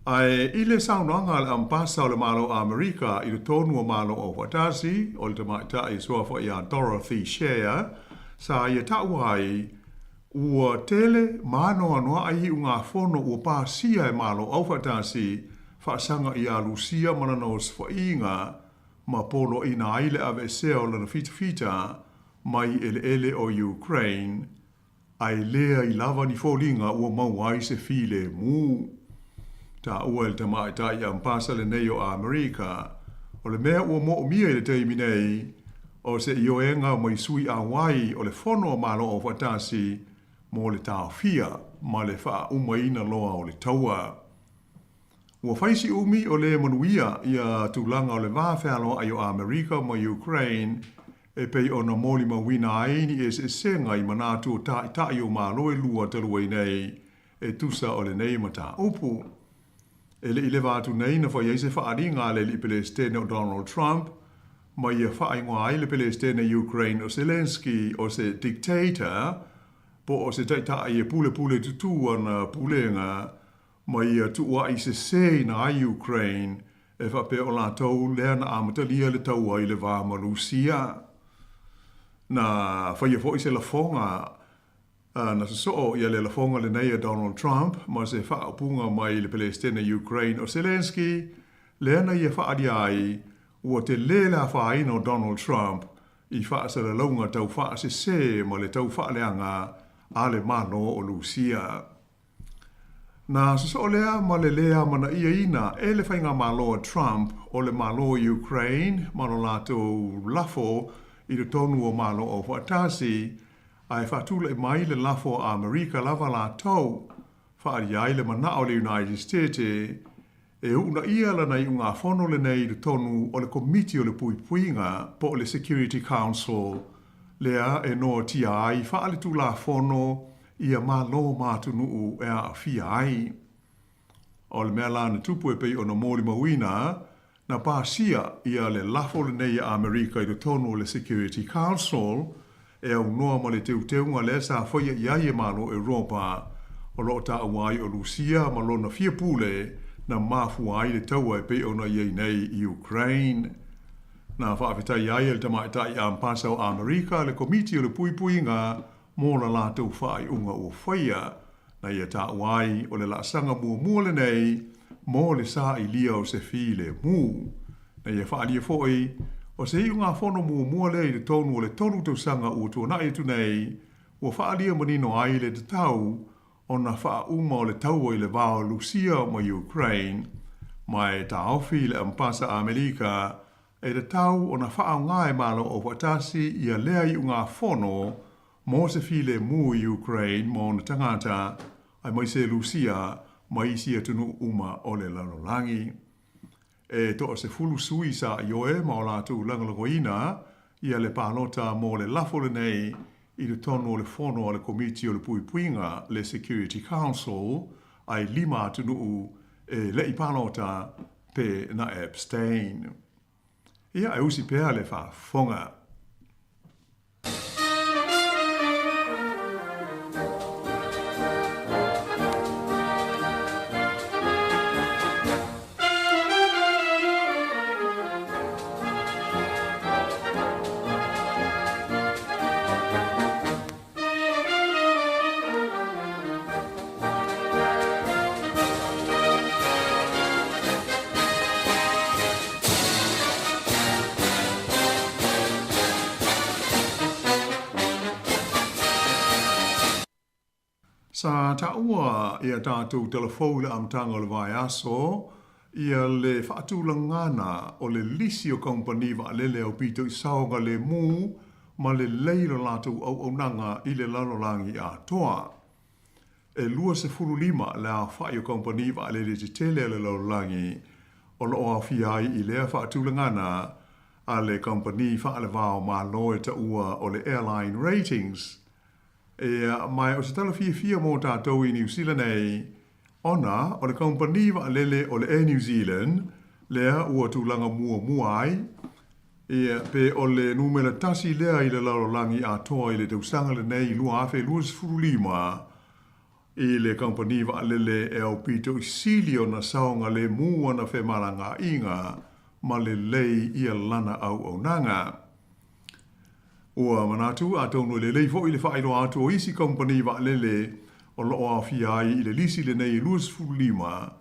Speaker 14: Ai ile saunanga le ampasa o le malo a Amerika i le tonu o malo o watasi, o le tamaita i soafa i a Dorothy Shea, sa ia tauai ua tele mano anoa ai unga fono ua pasia e malo o watasi, whaasanga i a Lucia manano sfainga, ma polo ina aile ave seo lana fita mai ele o Ukraine, ai lea i lava ni fōlinga ua mauai se file mu. Ta ua el tamaita i ampasa le nei o Amerika, o le mea ua mo mia i le teimi nei, o se ioenga mai sui a wai o le fono o malo o watasi, mo le tau fia, ma le wha umaina loa o le taua. Ua whaisi umi o le manuia i a tūlanga o le wāwhalo ai o Amerika ma Ukraine, e pei o na moli mawina aini e se senga i manatu o tai o malo e lua taluai nei, e tusa o le nei mata upu. E le ile vātu nei na whai eise whaaringa le li Palestine o Donald Trump, ma ia whaingoa ai le Palestine Ukraine o Zelensky o se dictator, po o se taitai e pule tutu ana pulenga, ma ia tuua i se sei na ai Ukraine, e whape o la tau lea na amatalia le taua i le vāma Lucia. Na whaia fo i se la fonga, na so ia le lafonga le nei Donald Trump ma se whaapunga mai le Palestina Ukraine o Zelensky le na ia whaadi ai ua te lela whaina o Donald Trump i whaasara launga tau whaase se ma le tau whaaleanga a le mano o Lucia. Na so lea ma le lea mana ia ina e le whainga malo Trump o le malo Ukraine mano lato lafo i le tonu o malo o whaatasi ai whaatula i mai le lafo a Amerika lava la tau whaari ai le mana o le United States e una ia la nei unga whono le nei le tonu o le komiti o le puipuinga po le Security Council lea e no tia ai whaale tu la whono ia malo mātunu e a fia ai. O le mea lana tupu e pei o na mōli mawina na pāsia ia le lafo le nei a Amerika i le tonu o le Security Council e au noa ma le teuteunga le sa whaia iai e malo Europa o lo ta awai o Lucia ma lo na fia pule na mafu ai le taua e pei o na iei nei i Ukraine. Na whaafetai iai e le tamaitai a mpasa o Amerika le komiti o le puipuinga mō la lātou whaai unga o whaia na ia ta awai o le laasanga mua le nei mō le sa i lia o se file mū. Na ia whaalia foi o se i unga whono mua le i le tonu o le tonu tau sanga ua tuana e tu nei ua whaalia manino ai le te tau o na wha uma o le tau i le vao Lucia ma Ukraine mai ta ofi le ampasa Amerika e le tau o na wha ngai malo o watasi ia lea i unga whono mō se file mū i Ukraine mō na tangata ai mai se Lucia mai isi atunu uma o le lalolangi. E toa se fulu sui sa ioe ma o lātou langalangoina ia le pālota mō le lafo le nei i le tono o le whono o le komiti o le puipuinga le Security Council ai 5 atunu e le i pālota pe na abstain. Ia e usi pēa le whaafonga. Sa taua ia tātou telefou le amtanga o le vai aso, ia le whaatulangana o le lisi o kompani wa lele au pito i saonga le mū, ma le leiro lātou au nanga i le lalolangi a toa. E lua se furulima le a whai o kompani wa lele te tele le lalolangi, o lo a fiai i lea whaatulangana a le kompani wha le vao ma loe ta ua o le airline ratings. E mai o se tala fia mō tātou i New Zealand ei, ona o le kompani wa lele o le Air New Zealand, lea ua tūlanga mua ai, e pe o le numera tasi lea i le lalolangi a toa i le tausanga le nei lua afe lua sifurulima, i le kompani wa lele e au pito i sili o na saonga le mua na fe malanga inga, ma le lei ia lana au nanga. Ua manatu a taunu le lei fo i le whaero atu o isi kompani wa lele o loo a fiai i le lisi le nei luas fulima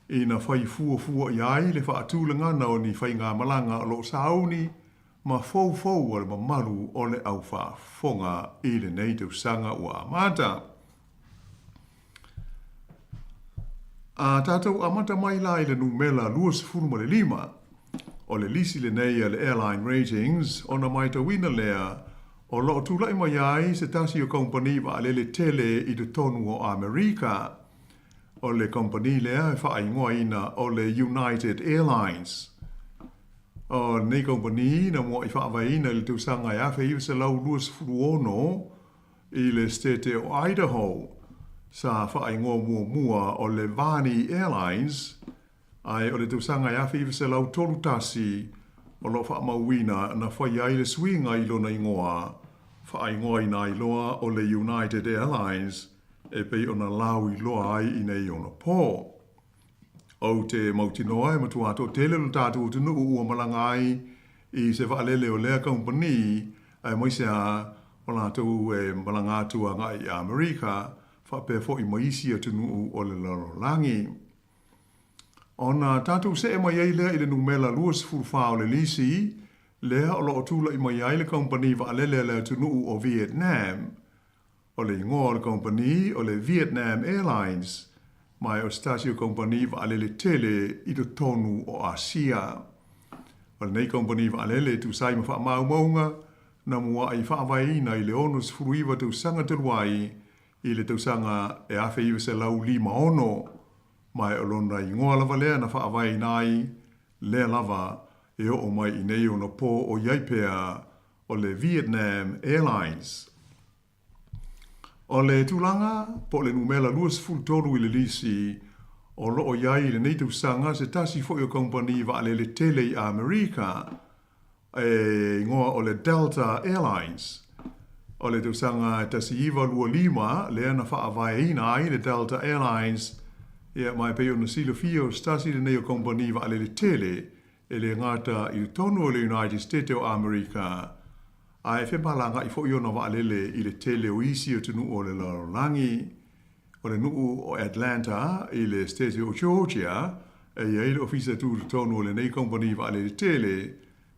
Speaker 14: i na whai fua i ai le whaatulanga na o ni whai ngā malanga o loo sauni ma fau o le mamaru o le au whaafonga i le nei tau sanga ua amata. A tātou amata mai la i le numela luas fulma le 5 o le lisi le nei le airline ratings o na mai tawina lea o lo tūlai mai ai se tasi o kompani wa le tele i te tonu o Amerika o le kompani lea e whaai ngoa ina o le United Airlines. O nei kompani na mua i whaawai ina le tūsanga ia whai se lau luas furuono i le stete o Idaho sa whaai ngoa mua o le Vani Airlines ai o le tūsanga ia whi se lau tolu tasi o lo wha mauina na whai ai le swinga i lona ingoa, whai ngoa ina i loa o le United Airlines e pei o na lau i loa ai i nei ona pō. O te mautinoa e matua ato tele lo tātou tunu ua malanga ai i se whaalele o lea kompani ai moisea o tau malanga tua ngai Amerika, whape fo I maisi tunu o le larolangi. Ona tātou se mai ei lea I le numela luas fulfao le lisi, lea o lo tula I mai ai le company wa alele le tunu o Vietnam, o le ingoa le company o le Vietnam Airlines, mai o stasio company wa alele tele I do tonu o Asia. O le nei company wa alele tu sai ma wha maunga, na mua I wha waina I le onus furuiwa tu sanga turuai, I le tu sanga e awhi iwa se lau 5 ono, mai o lona I ngoa lava lea na wha waina ai, lea lava e o mai I nei o na pō o iaipea o le Vietnam Airlines. O le tūlanga, po le numela luas fultoru I le lisi, o lo o iai le nei tu sanga se tasi fo I o company wa ale le tele I Amerika, e ngoa o le Delta Airlines. O le tu sanga tasi iwa lua 5, lea na wha waina ai le Delta Airlines, ia mai pe o na silo fio stasi le nei o company wa ale le tele, e le ngata I tonu o le United States o Amerika, ai fe malanga I fo I ona wa alele I le tele o isi o tunu o le larolangi, o le nuu o Atlanta I le state o Georgia, e ia le ofisa tu tonu o le nei company wa ale le tele,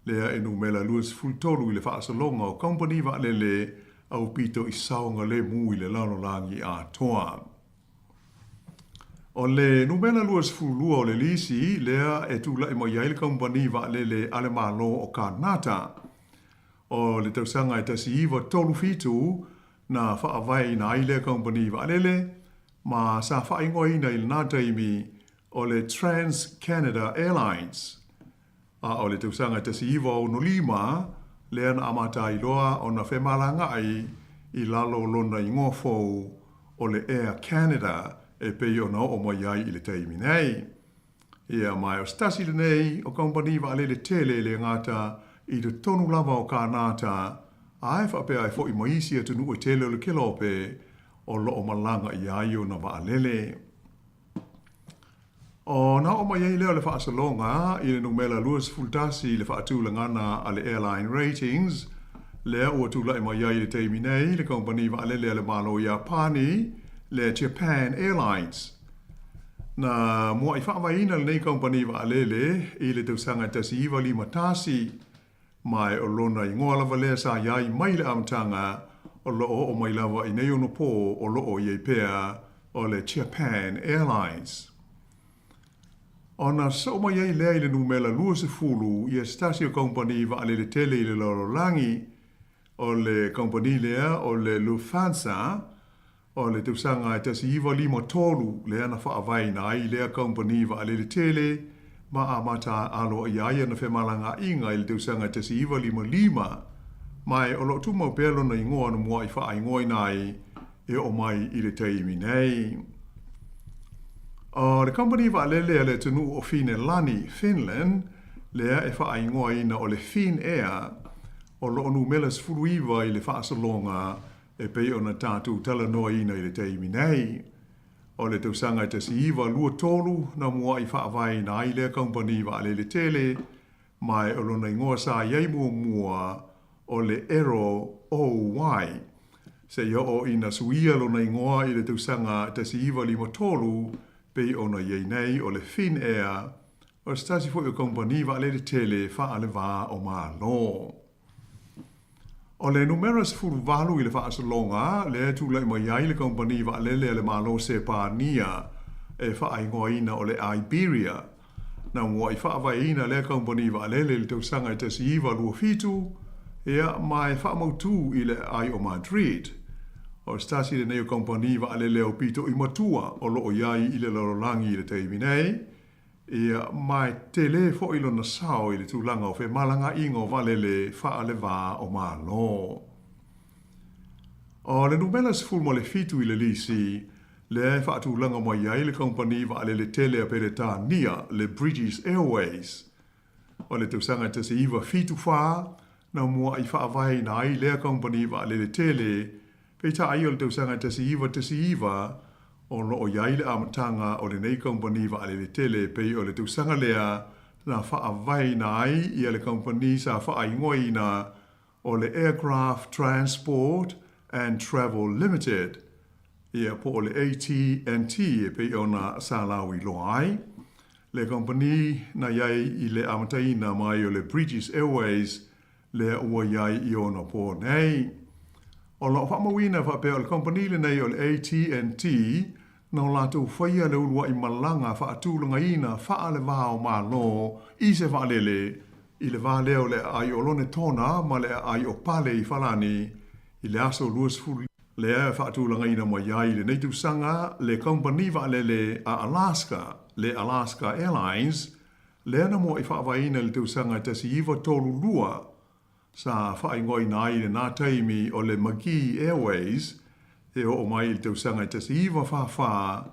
Speaker 14: lea e numela luas fultolu I le whaasalonga o company wa alele au pito I saonga le mu I le larolangi a toa. O le numela luas fulua o le lisi, lea e tula I mo iai le company wa alele ale malo o Kanata, o le tausanga e tasi iwa tolu fitu na whaawai na aile company wa alele, ma sa whaingoi na il nā taimi o le Trans-Canada Airlines. A o le tausanga e tasi iwa o no 5, lea na amata I loa o na whemalanga ai I lalo lona I ngofou o le Air Canada e pei o na o mai ai I le taimi nei. Ia mai o stasi le nei o company wa alele tele le ngata I te tonu lava o kānata, ai whapea ai fo I maisi atu nu o tele o le kelope, o lo o malanga I aio na wa alele. O na o mai ei leo le whaasalonga, I le numela luas fultasi le whaatulangana a le airline ratings, lea ua tula I mai ai le teimi nei, le company wa alele le malo Japani, le Japan Airlines. Na mua I whaawaina le nei company wa alele, I le tausanga tasi iwa 5 tasi, mai o lona I ngoa lava lea sa iai mai le amtanga o loo o mai lava I nei ono pō o loo I pea o le Japan Airlines. O na so mai ei lea I le numela luas fulu I a stasio company wa ale le tele I le larolangi o le company lea o le Lufthansa o le tausanga e tasi iwa 5 tolu lea na whaawai na ai lea company wa ale le tele ma amata alo iaia na whemalanga inga I le tausanga te si iwa 5 mai o lo tumo pelo na ingoa na mua I wha ingoi nai e o mai I le taimi nei. O le company wa alele le tunu o Finelani, Finland, lea e wha ingoi ina o le Fin Air o lo onu melas furuiwa I le whaasalonga e pei o na tātou tala noa ina I le taimi nei. O le tausanga te si iwa lua tolu na mua I whaawai na ai lea company wa ale le tele, mai o lona ingoa sa iei mua o le Ero OY. Se ia o ina suia lona ingoa I le tausanga te si iwa 5 tolu, pei ona iei nei o le Fin Air, o stasi fo I company wa ale le tele wha ale wā o maa lo. O le numeras furu I le whaasalonga, le tula I mai ai le company wa alele le malo se pānia e whaingoina o le Iberia. Na mua I whaavaina le company wa alele le tausanga I tasi iwa lua fitu, ea mai whaamautu I le ai o Madrid. O stasi le neo company wa alele o pito I matua o loo iai I le larolangi I le teimi nei, ia mai tele fo ilo na sao I le tūlanga o whemalanga ingo valele whaale wā o malo. O le numelas fulmo le fitu I le lisi, le whaatūlanga mai ai le company wa ale le tele a pere tā nia le British Airways. O le tausanga te se iwa fitu wha, na mua I whaavai na ai lea company wa ale le tele, pe ta ai o le tausanga te se iwa, o lo o iai le amatanga o le nei company wa ale le tele pei o le tausanga lea na whaavai na ai I le company sa whaingoi na o le Aircraft Transport and Travel Limited. Ia po o le AT&T e pe ona salawi loai. Le company na iai i le amataina mai o le British Airways le ua iai i ona po nei. O lo whamawina whape o le company le nei o le AT&T na o lātou whaia le ulua i malanga whaatūlanga ina wha le vāo mā lo i se whaalele i le vā leo le ai o lone tona ma le ai o pale i whalani i le aso luas furu le e whaatūlanga ina mo iai le neitu sanga le company whaalele a Alaska, le Alaska Airlines le ana mo i whaawaina le tau sanga tasi iwa tolu lua sa whaingoi nā i le nā taimi o le Magi Airways e o mai i tau sanga te si iwa whawha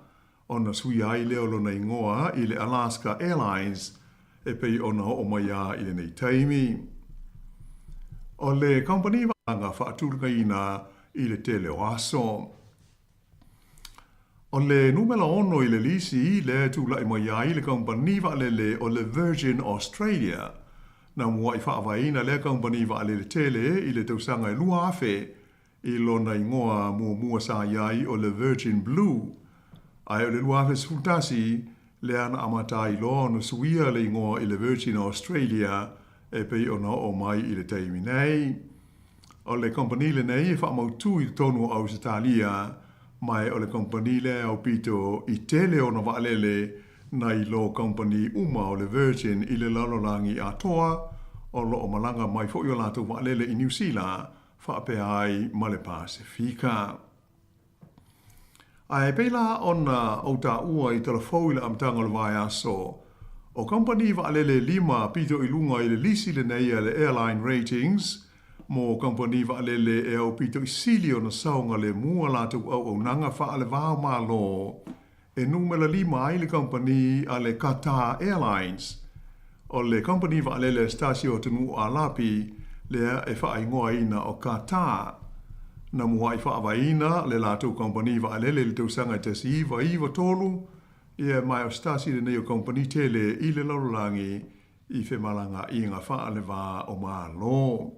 Speaker 14: o na sui ai leo lona ingoa i le Alaska Airlines e pei o na o mai a i le nei taimi. O le company wanga whaatulka ina i le tele o aso. O le numela ono i le lisi le tula i mai a i le company le o le Virgin Australia na mua i whaavaina le company le tele i le tausanga i lua afe i lona ingoa mua sa iai o le Virgin Blue. Ai o le luafe sfultasi le ana amata i loa no suia le ingoa i le Virgin Australia e pei ona o mai i le taimi nei. O le company le nei e whaamautu i tonu au Italia mai o le company le au pito i tele o na waalele na i lo company uma o le Virgin i le lalolangi a toa o lo o malanga mai fo i o lato waalele i New Zealand whaape ai ma le Pasifika. Ai peila ona o ta ua i telefou i le amtanga le vai aso. O company waalele 5 pito i lunga i le lisi le nei le airline ratings mo company waalele e au pito i sili o na saunga le mua lato au nanga whaale vāo malo e numela 5 ai le company a le Qatar Airlines. O le company waalele stasio tunu a lapi lea e whaingoa ina o Qatar. Na mua i whaawaina le lato company waalele le tausanga te si iwa tolu ia mai o stasi le neo company tele i le laulangi i whemalanga i ngā whaale vā o malo.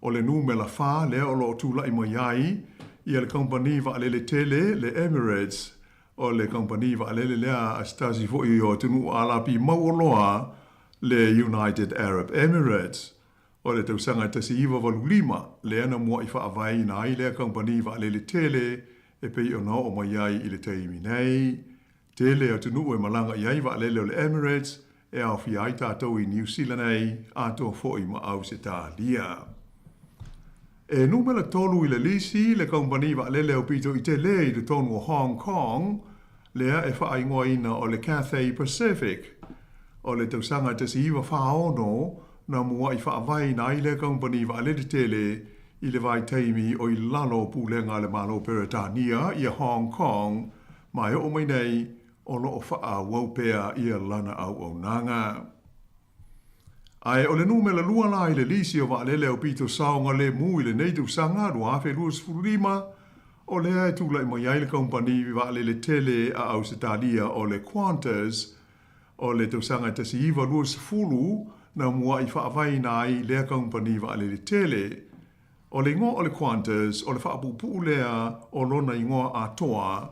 Speaker 14: O le numela wha lea o lo tula i maiai ia le company waalele tele le Emirates o le company waalele lea a stasi fo i o tunu alapi mauoloa le United Arab Emirates. O le tausanga tasi iwa walulima le ana mua i whaavai na i lea company waalele tele e pei o nao o maiai i le taimi nei. Tele o tunu e malanga iai waalele o le Emirates e au fiai tātou i New Zealand ei ato fo i ma au se tālia. E numela tolu i le lisi le company waalele o pito i te le i le tonu o Hong Kong lea e whaingoa ina o le Cathay Pacific. O le tausanga tasi iwa whaono na mua i whaavai na i le company waalele tele i le vai taimi o i lalo pūlenga le malo Peretania i a Hong Kong mai o mai nei o lo o wha waupea i a lana au o nanga. Ai o le numela lua la i le lisi o waalele o pito saonga le mu i le neitu sanga ruafe luas furima o le e tula i mai ai le company waalele tele a au setalia o le Qantas o le tausanga tasi iwa luas fulu na mua i whaavai na i lea company waalele tele. O le ingoa o le Qantas o le whaapupu lea o lona ingoa atoa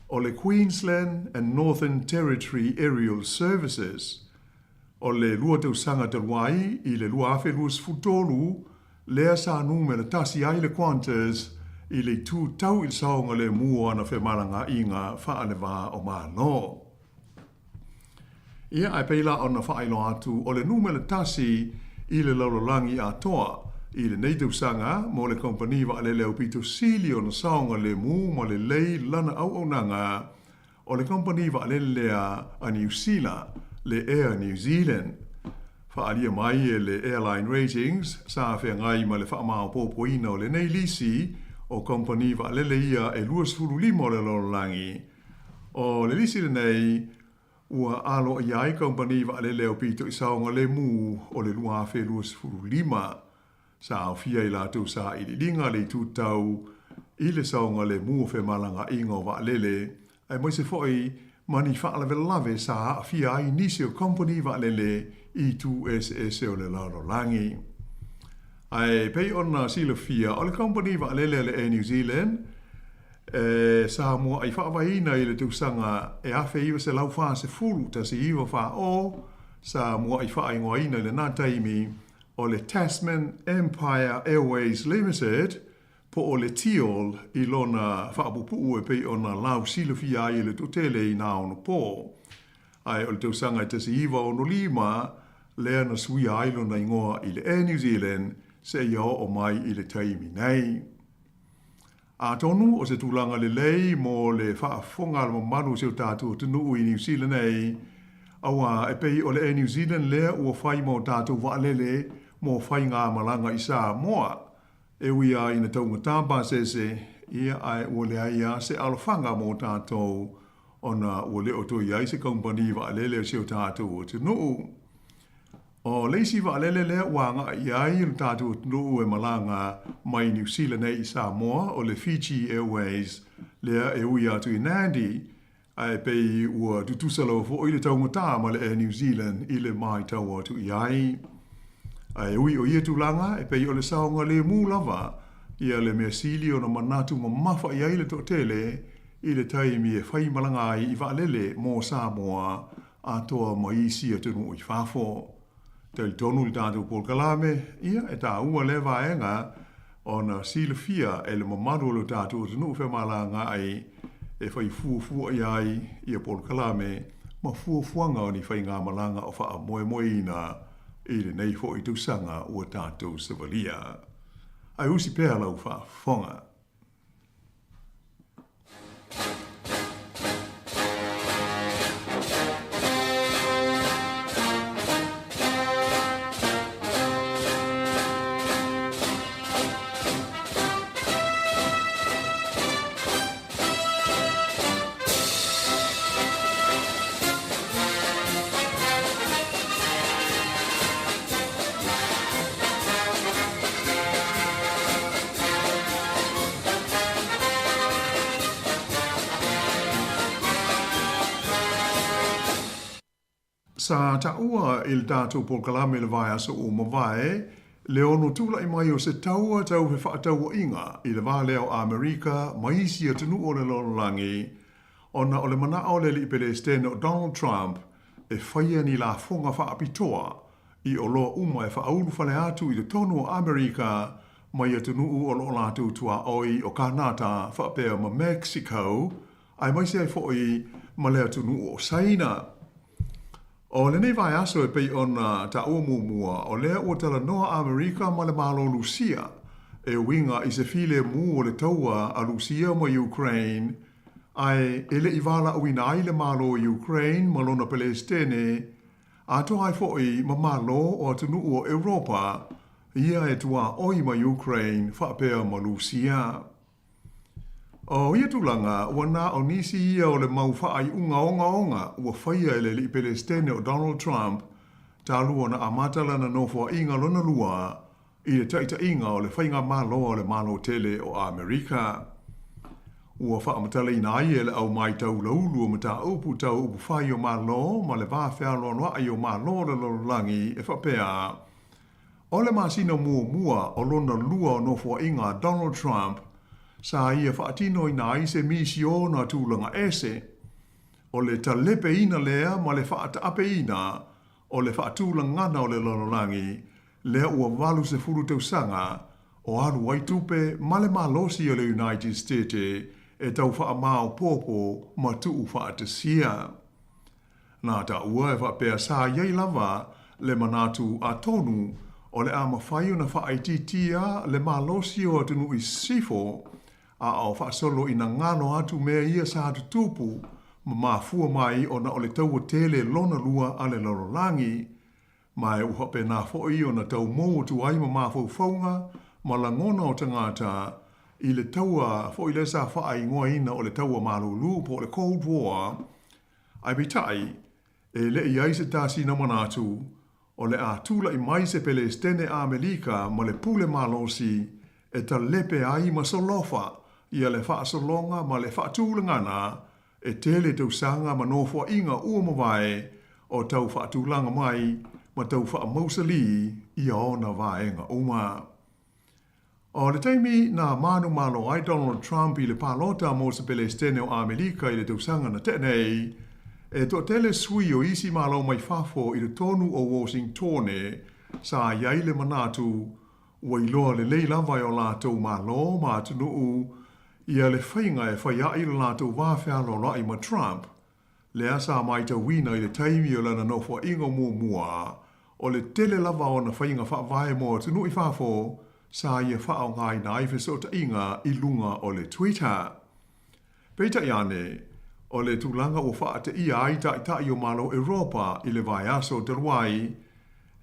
Speaker 14: o le Queensland and Northern Territory Aerial Services. O le lua tausanga te wai i le lua afe luas futolu lea sa numela tasi ai le Qantas i le tu tau il saonga le mua na whemaranga inga whaale wā o māno. Ia ai peila o na whaelo atu o le numela tasi i le laulangi a toa i le neitau sanga mo le company waalele au pito sili o na saonga le mu ma le lei lana au au nanga o le company waalele lea a New Zealand le Air New Zealand. Whaalia mai e le airline ratings sa whea ngai ma le whaamao pōpoina o le nei lisi o company waalele ia e luas furu limo le laulangi. O le lisi le nei ua alo iai company waalele au pito i saonga le mu o le lua awhi luas furu lima. Sa au fia i lātou sa i li linga le tūtau i le saonga le mua whe malanga ingo waalele. Ai moise foi mani whaalawe lawe sa a fia ai nisi o company waalele i tu SS o le laulangi. Ai pei ona silofia o le company va lele e New Zealand Sāmoa ai whaavaina i le tūsanga e awhi iwa se lau wha se furu ta se iwa wha o Sāmoa ai whaingoina i le nā taimi o le Tasman Empire Airways Limited po o le tiol i lona whaapupu e pei ona lau silofia i le tutele i nā ono pō. Ai o le tūsanga i ta se iwa o no lima lea na sui ailona ingoa i le Air New Zealand se ia o mai i le taimi nei. A tonu o se tūlanga le lei mo le whaafonga le manu se o tātou tunu i New Zealand nei, awa e pei o le New Zealand lea ua whai mo tātou waalele mo whai ngā malanga i Sāmoa. E uia ina taunga tāpā se ia ai ua le aia se alofanga mo tātou ona ua leo to iai se kompani waalele se o tātou o tunu. O leisi waalele lea wanga iai o tātou tunu e malanga mai New Zealand nei i Sāmoa o le Fiji Airways lea e uia atu i Nandi ai pei ua tutusalo fo i le taungata ma le New Zealand i le mai tau atu iai. Ai ui o ia tūlanga e pei o le saonga le mūlava ia le mea sili o na manatu ma mafa iai le totele i le taimi e whai malanga ai i waalele mō Sāmoa a toa mai isi atunu i whafo. Tei tonu i tātou polkalame, ia e tā ua le vaenga o na silofia e le mamadu o le tātou tunu whemalanga ai e whai fuafua iai i a polkalame ma fuafuanga o ni whai ngā malanga o wha moe moe ina i le nei fo i tūsanga o tātou sevalia. Ai usi pēr lau wha whonga. Sa taua il tātou polkalame le vai aso o mawai, le ono tula i mai o se taua tau he whaataua inga i le vale o Amerika, maisi atunu o le lololangi, ona o le mana o le li pele stene o Donald Trump, e whaia ni la fonga whaapitoa, i o loa uma e whaaulu whale atu i le tonu o Amerika, mai atunu o lo lātou tua oi o Kanata whaapea ma Mexico, ai maisi ai fhoi ma le atunu o Saina. O le nei vai aso e pei ona ta ua muamua o lea ua tala noa Amerika ma le malo Lucia e winga i se file mu o le taua a Lucia ma Ukraine ai ele i wala uina ai le malo Ukraine ma lona Palestine a to ai foi ma malo o atunu o Europa ia e tua oi ma Ukraine whaapea ma Lucia. O ia tūlanga, ua nā o nisi ia o le mau whaai unga onga ua whaia ele li Palestine o Donald Trump tā lua na amatala na nofua inga lona lua i le taita inga o le whainga malo o le malo tele o Amerika. Ua whaamatala ina ai ele au mai tau laulu o mata upu tau upu whai o malo ma le vāwhea loa ai o malo le lololangi e whapea. O le masina mua o lona lua o nofua inga Donald Trump sa ia whaatino ina ai se misio na tūlanga ese, o le talepe ina lea ma le whaataape ina, o le whaatūlangana o le lololangi, lea ua walu se furu tausanga, o alu waitupe ma le malosi o le United States e tau whaamao popo ma tuu whaatasia. Nā ta ua e whapea sa iei lava le manatu a tonu, o le ama whaiu na whaititia le malosi o atunu i sifo, a au whaasolo ina ngano atu mea ia sa atu tupu, ma mafua mai o na o le taua tele lona lua ale lololangi, mai uhape nā fōi o na tau mō tu ai ma mafau whaunga, ma la ngona o tangata, i le taua fōi le sa whaai ngoa ina o le taua malulu po le Cold War, ai bitai, e le i aise tāsi na manatu, o le a tula i mai se pele stene Amerika ma le pule malosi, e ta lepe ai ma solofa, ia le whaasolonga ma le whaatūlangana, e tele tausanga ma nofua inga ua mawai, o tau whaatūlanga mai, ma tau whaamausali, ia ona vaenga uma. O le taimi na manu malo ai Donald Trump i le palota mo se Palestine o Amerika i le tausanga na tenei, e to tele sui o isi malo mai fafo i le tonu o Washington sa iai le manatu ua iloa le leila vai o lātou malo ma tunuu ia le whainga e whaia i le lātou wāwhea lola i ma Trump, le asa mai ta wina i le taimi o lana nofo ingo mua o le tele lava o na whainga whaavae mo tunu i fafo sa ia whao ngai nai whesota inga i lunga o le Twitter. Peita iane, o le tūlanga o wha te ia ai tai o malo Europa i le vai aso Deruai,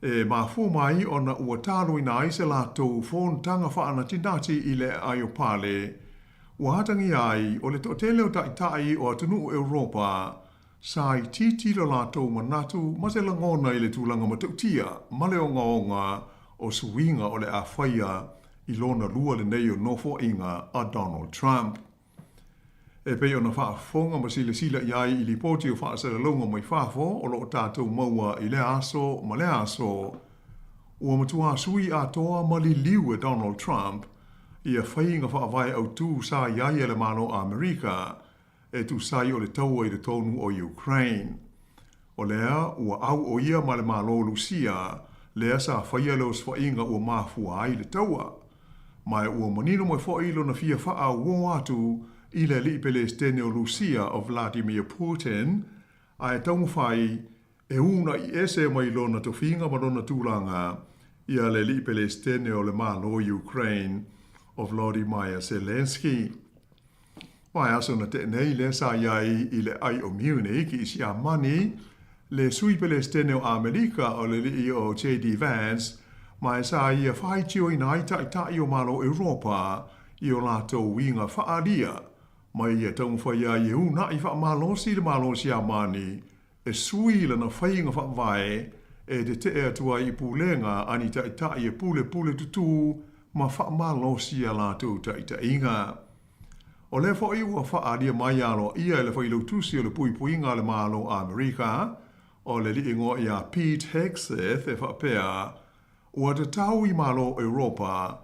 Speaker 14: e mafu mai o na ua tālu i nai se lātou whōntanga whaana tinati i le ai o pale, ua hatangi ai o le tōtele o tai o atunu o Europa, sa i titi lo lātou manatu ma se langona i le tūlanga matautia, ma le onga o suinga o le a whaia i lona lua le nei o nofo inga a Donald Trump. E pei ona whaafonga ma sila iai i li poti o whaasara longa mai whaafo o lo tātou maua i le aso ma le aso. Ua matua sui a toa ma li liu e Donald Trump i a whainga whaavai au tū sa iai e le mano a Amerika e tu sai o le taua i le tonu o Ukraine. O lea ua au o ia ma le malo Lucia lea sa whaia leos whainga ua mafua ai le taua. Mai ua manino mai whailo na fia wha au atu i le li Palestine o Lucia o Vladimir Putin, a e taungu whai e una i ese mai lona to whinga ma lona tūlanga i a le li Palestine o le malo Ukraine o Vladimir Zelensky. Mai aso na te nei le sa iai i le ai o Munich i si a mani, le sui Palestine o Amerika o le li o J.D. Vance, mai sa ia whai tio i nai tai o malo Europa i o lātou winga whaaria, mai ia taungu whaia i una i whaamalosi le malosi a mani, e sui lana whainga whaavae, e te te atua i pulenga ani tai e pule tutu, ma whaamalosi a lātou tai inga. O le fo iwa whaaria mai alo ia e le whailo tusi o le puipuinga le malo a Amerika, o le li ingo i a Pete Hegseth e whapea, ua te tau i malo Europa,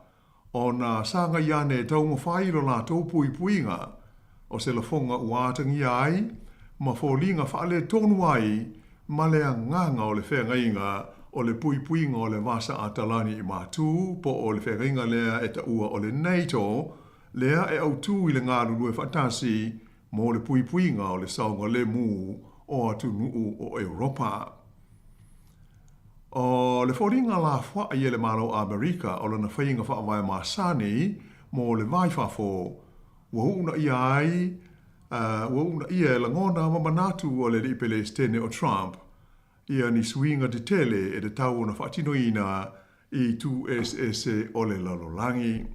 Speaker 14: o na sanga iane taunga whailo lātou puipuinga, o se la fonga uatangi ai, ma fōlinga whaale tonu ai, ma lea nganga o le whengainga o le puipuinga o le vasa atalani i mātū, po o le whengainga lea e ta ua o le NATO, lea e au tū i le ngārunu e whatasi, mo le puipuinga o le saunga le mū o atu nuu o Europa. O le fōlinga la wha i le malo Amerika o le na whainga whaavai māsani, mo le vai whafo, ua una ia ai, ua una ia e langona ma manatu o le li Palestine o Trump, ia ni suinga te tele e te tau na whaatinoina i tu SS o le lalolangi.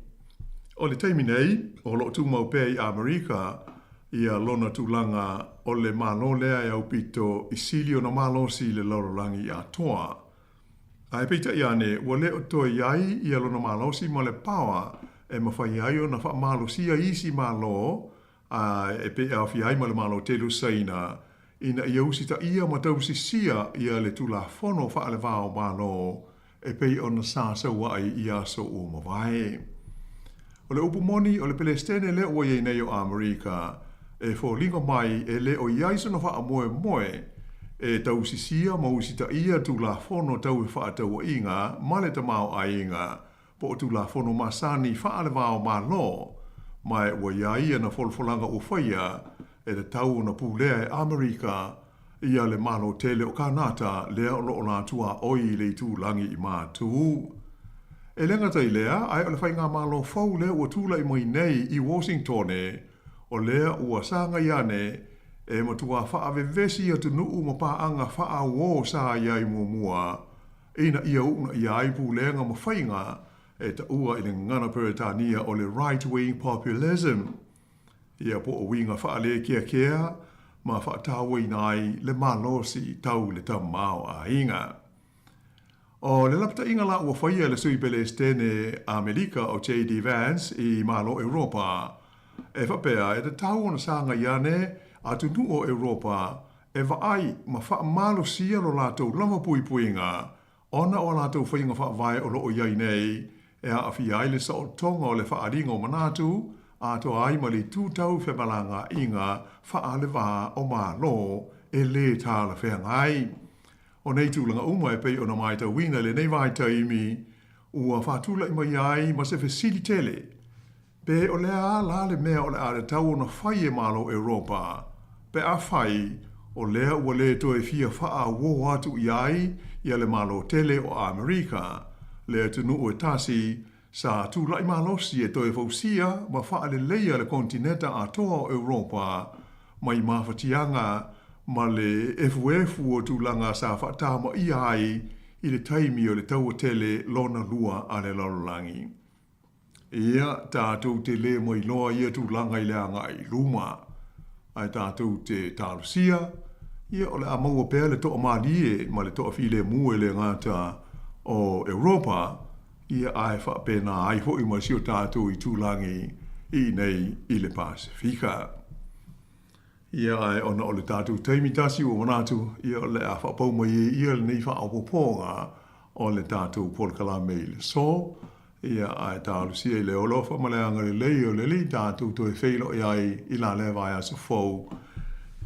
Speaker 14: O le taimi nei, o lo tu mau pēi Amerika, ia lona tūlanga o le malo lea e au pito i silio na malosi le lalolangi a toa. Ai peita iane, ua leo toi iai ia lona malosi ma le pawa, e mawhai ai o na wha malo sia isi malo, e pe au fi ai ma le malo telu saina, ina ia usita ia ma tausi sia ia le tula fono wha ale vao malo, e pe o na sasa wai ia so o mawai. O le upumoni o le Palestine le ua iei nei o Amerika, e fo linga mai e le o iaiso na wha moe, e tausi sia ma usita ia tula fono tau e wha tau inga, ma le tamau a inga, po o tula fono masani whaale wao ma lo, mai ua iaia na folfolanga o whaia e le tau na pūlea e Amerika ia le malo tele o kanata lea o lo o nātua oi le tūlangi i mātū. E lenga tai lea, ai o le whainga malo fau lea ua tūla i mai nei i Washington o lea ua sanga iane e matua whaave vesi atu nuu ma paanga wha wo sa iai mua, ina ia una iai pūlenga ma whainga e ta ua i le ngana Peretania o le right-wing populism. Ia po o winga whaale kia, ma whaatawa i nai le malosi tau le tamau a inga. O le lapta inga la ua whaia le sui Palestine Amerika o J.D. Vance i malo Europa. E whapea e te tau ona sanga iane atu nu o Europa e vaai ma wha malo sia lo lātou lama puipuinga ona o lātou whainga wha vai o loo iai nei e a fi ai le sa o tonga o le whaaringa o manatu, a to ai ma le tūtau whemalanga i ngā whaalewa o mā lo e le tāla whea ngai. O nei tūlanga umai pei o na mai tau wina le nei vai taimi, ua whātula i mai ai ma se facilitele. Pe o le a la le mea o le a le tau o na whai e malo Europa, pe a whai o lea ua le to e fia wha wo atu i ai i le malo tele o Amerika, le tunu o e tasi sa tu lai malosi e to e fausia ma wha le leia le kontinenta a toa o Europa mai mawhatianga ma le efuefu o tūlanga sa whaatama i ai i le taimi o le tau o tele lona lua a le lalolangi. Ia tātou te le mo i loa ia tūlanga i le anga i luma. Ai tātou te tālusia, ia o le a maua pēr le toa mālie ma le toa file mua le ngata o Europa, ia ai whapena ai hoi ma sio tātou i tūlangi i nei i le Pasifika. Ia ai ona o le tātou taimitasi o manatu, ia o le a whapau mai ia le nei whaapoponga o le tātou polkalame i le so, ia ai tālusia i le olofa ma le anga le lei o le li tātou to e wheilo i ai i la lewa ai asa fau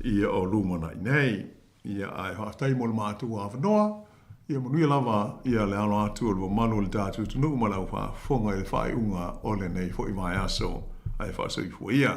Speaker 14: ia o lumana i nei. Ia ai haftai mo le mātua a whanoa, ia manui lava ia le alo atu o le manu le tātou tunu ma lau wha fonga i le whai unga o le nei fo i mai aso ai wha so i fua ia.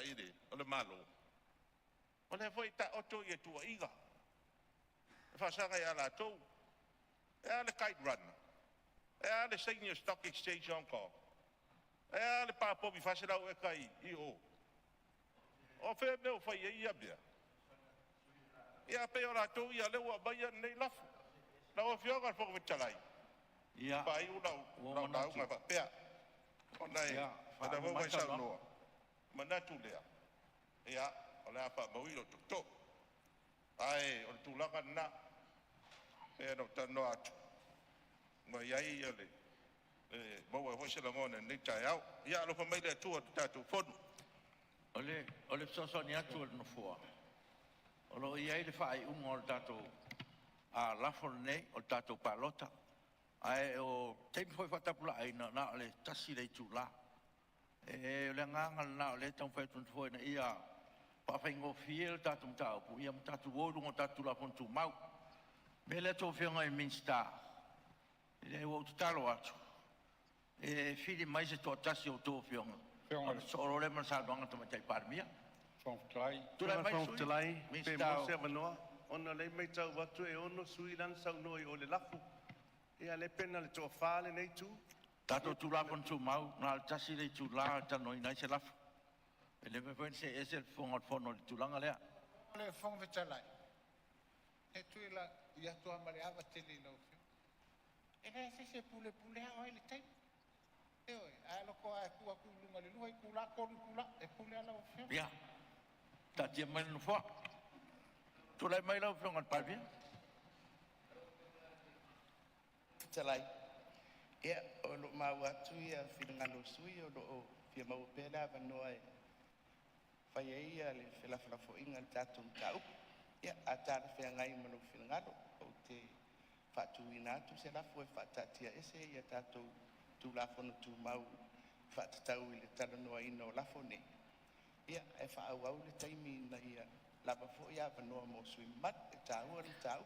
Speaker 18: ire o le malo o le foi ta oto ye tu iga fa sanga ya la to e le kite run e le senior stock exchange encore e le pa po bi fa se la o kai I o fe me o fa ia bia ia pe ora to ia le wa ba ia nei la la o fioga fo vitalai ia pai una la una pa pe ona ia fa da vo sa no mana tu le ia ola pa mo ilo to ai o tu la na e no tano atu ma ia ia le mo wa se la ngona ni tai au ia lo fa mai le tu tu fonu
Speaker 19: ole so ni atu no fo o lo ia le fai un o tato a la forne o tato palota ai o tempo foi fatta pula ai na le tasi le tula e le nganga na le tão foi tu foi na ia pa fengo fiel tato tau pu ia tato o lu tato la fon tu mau me le to fe ngai minsta le o talo atu e fili mais e to tasi o to fe ngai so le man sa dong to mai par mia tu la mai tu
Speaker 20: lai pe mo se manoa ona le mai tau watu e ono sui lan sau noi o le lafu e ale pena le to fale nei tu
Speaker 19: tato tu la con tu mau na tasi le tu la ta noi nai se lafu e le me pense e se fonga fono tu langa le
Speaker 21: le fong vetalai e tu la ia tu amale ava tele lo e le se pule o le tai e oi a lo ko a ku lunga le lui ku la e pule ala o fe
Speaker 19: ya ta ti mai no fo tu lai mai lo fonga pa via
Speaker 21: talai ia o lo mau atu ia whiringa no sui o lo fia mau pēla vanoi whai ia le whelawhelafo inga tātou tau ia a tāna whea ngai manu whiringa no o te whatu ina atu se lafo e whatatia ese ia tātou tū lafo no tū mau whatatau I le tana noa ina o lafo ne ia e whaau au le taimi na ia lava fo ia vanoa mo sui mat e tāua le tau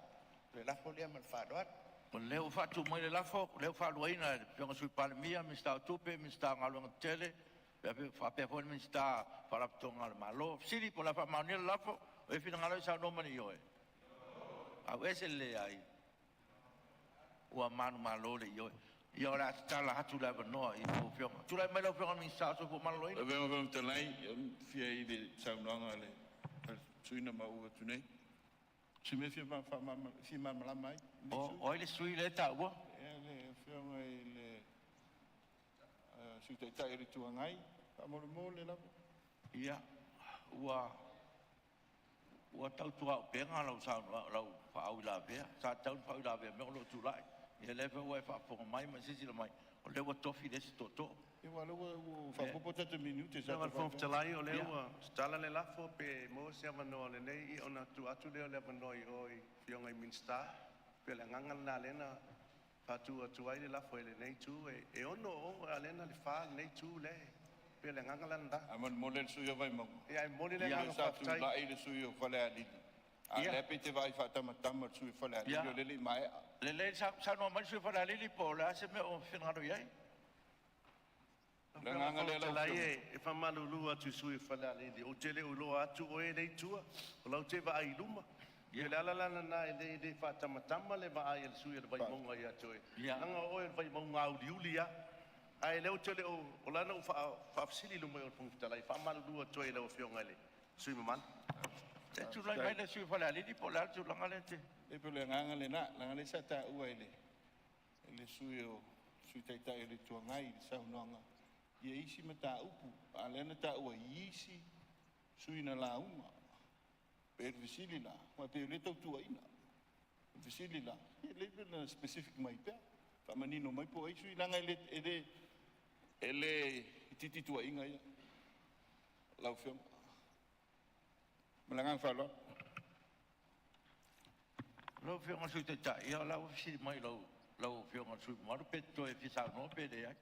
Speaker 21: le lafo lea man whadoat
Speaker 19: o leo fatu mai le lafo leo falu ina penga sui palmia mi sta tupe mi sta ngalo tele pe fa pe fo mi sta para tonga malo sili por la fama ni lafo e fina ngalo sa no mani yo a veces le ai o manu malo le yo io la sta la hatu la no I fo fio tu la me lo fio mi sta so fo malo ina
Speaker 18: ve te lai fia I le sa no ngale suina mau tu nei se me fia ma fa ma si ma la mai
Speaker 19: o le sui le ta wo
Speaker 18: le fia mai le si te tai ri tu ngai pa mo le la
Speaker 19: ia ua tau tua penga lau sa lau fa au la pe sa tau fa la pe me lo tu lai ia le fe wa fa po mai ma si la mai o le wa tofi de toto
Speaker 18: e wa lo fa po te minute
Speaker 20: sa va fo talai o le wa stala le lafo pe mo se mano le nei I ona tu atu le manoi oi fionga I minsta pe le nganga na lena fatu atu ai le lafo le nei tu e ono o alena le fa nei tu le pe le nganga landa
Speaker 18: amon model suyo vai mo
Speaker 20: ia model le nganga
Speaker 18: sa tu la ile suyo fa le ali a le pe te vai fa tama suyo fa le ali le mai
Speaker 19: le sa no mai suyo fa le ali po la se me o finado ia
Speaker 20: le nganga le la e fa malulu atu sui fa le ali o tele o lo atu o e nei tua o lo te va ai luma ia la na e de fa tama le va ai sui le vai monga ia toe nganga o e vai monga au liulia ai le o tele o la no fa sili luma o pung tala fa malulu atu e le fionga le sui maman
Speaker 19: e tu lai mai le sui fa le ali po la tu langa le te
Speaker 18: e pe le nganga le na langa le sa ta u ele le sui o sui tai tai le tu ngai sa unanga ia isi mata upu alena ta ua isi suina la uma per visili la ma pe le tu ina visili la le na specific mai pe fa manino mai po isu ina ngai ele titi tu inga ia la fiam malanga fa
Speaker 19: lo fiam su te ta ia la visili mai lo fiam su ma pe to e fisa no pe de ai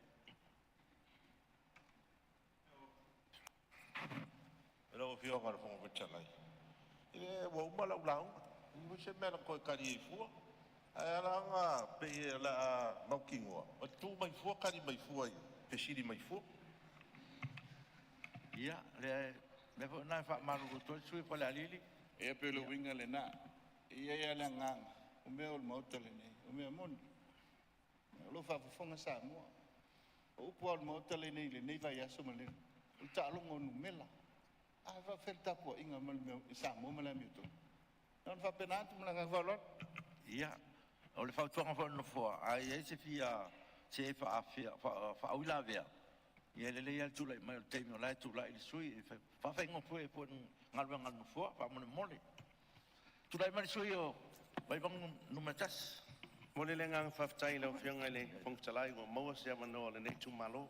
Speaker 18: lo fio gar fo ko chalai ile wo mala ulang mo se mela ko kari fu ala nga pe la mokingo o tu mai fu kari mai fu ai pe siri mai fu
Speaker 19: ia le Le fo na fa malu to sui pa la lili.
Speaker 20: E pe lo winga le na. Ia la ngang. O me o mota le nei. O me mon. Lo fa fonga Sāmoa. O po mota le nei vai aso male. O ta lo ngonu mela. A va felta po inga mal me Sāmoa mala mi to. Non fa penatu mala va lo.
Speaker 19: Ia. O le fa tonga fo no fo. Ai se fia se fa fa ula vea. Ia le le tu lai mai te mi lai tu lai sui fa ngo foi po ngal ngal fo fa mo mole. Tu lai mai sui o vai bang no matas.
Speaker 20: Mole le ngang fa tai lo fianga le fong talai go mo se mano le nei tu malo.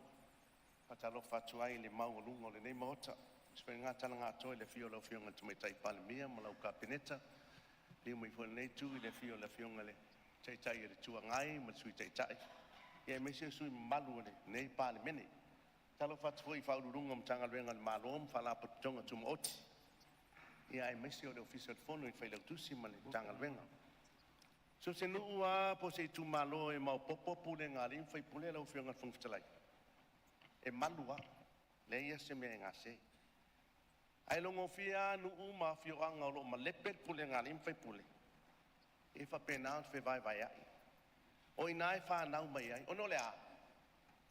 Speaker 20: Patalo fa tuai le mau lungo le nei mota. Spenga tanga to le fio lo fianga tu mai tai palmia mo ka peneta. Le mo fo nei tu le fio le fianga le tai tai le tu ngai mo sui tai tai. Ia me se sui malu le nei palmene. Talo fa foi fa lungo mo tanga le ngal malom fa la patonga tu mo oti. Ia me se o official fono i fa le tu si male tanga le so se nua po se tu malo e mau popo pule ngari fai pule la ufianga fungtalai e malua le ia se me ngase ai longo fia nu uma fio anga lo malepet pule ngari fai pule e fa pena fe vai vai ai o inai fa nau mai ai ono le a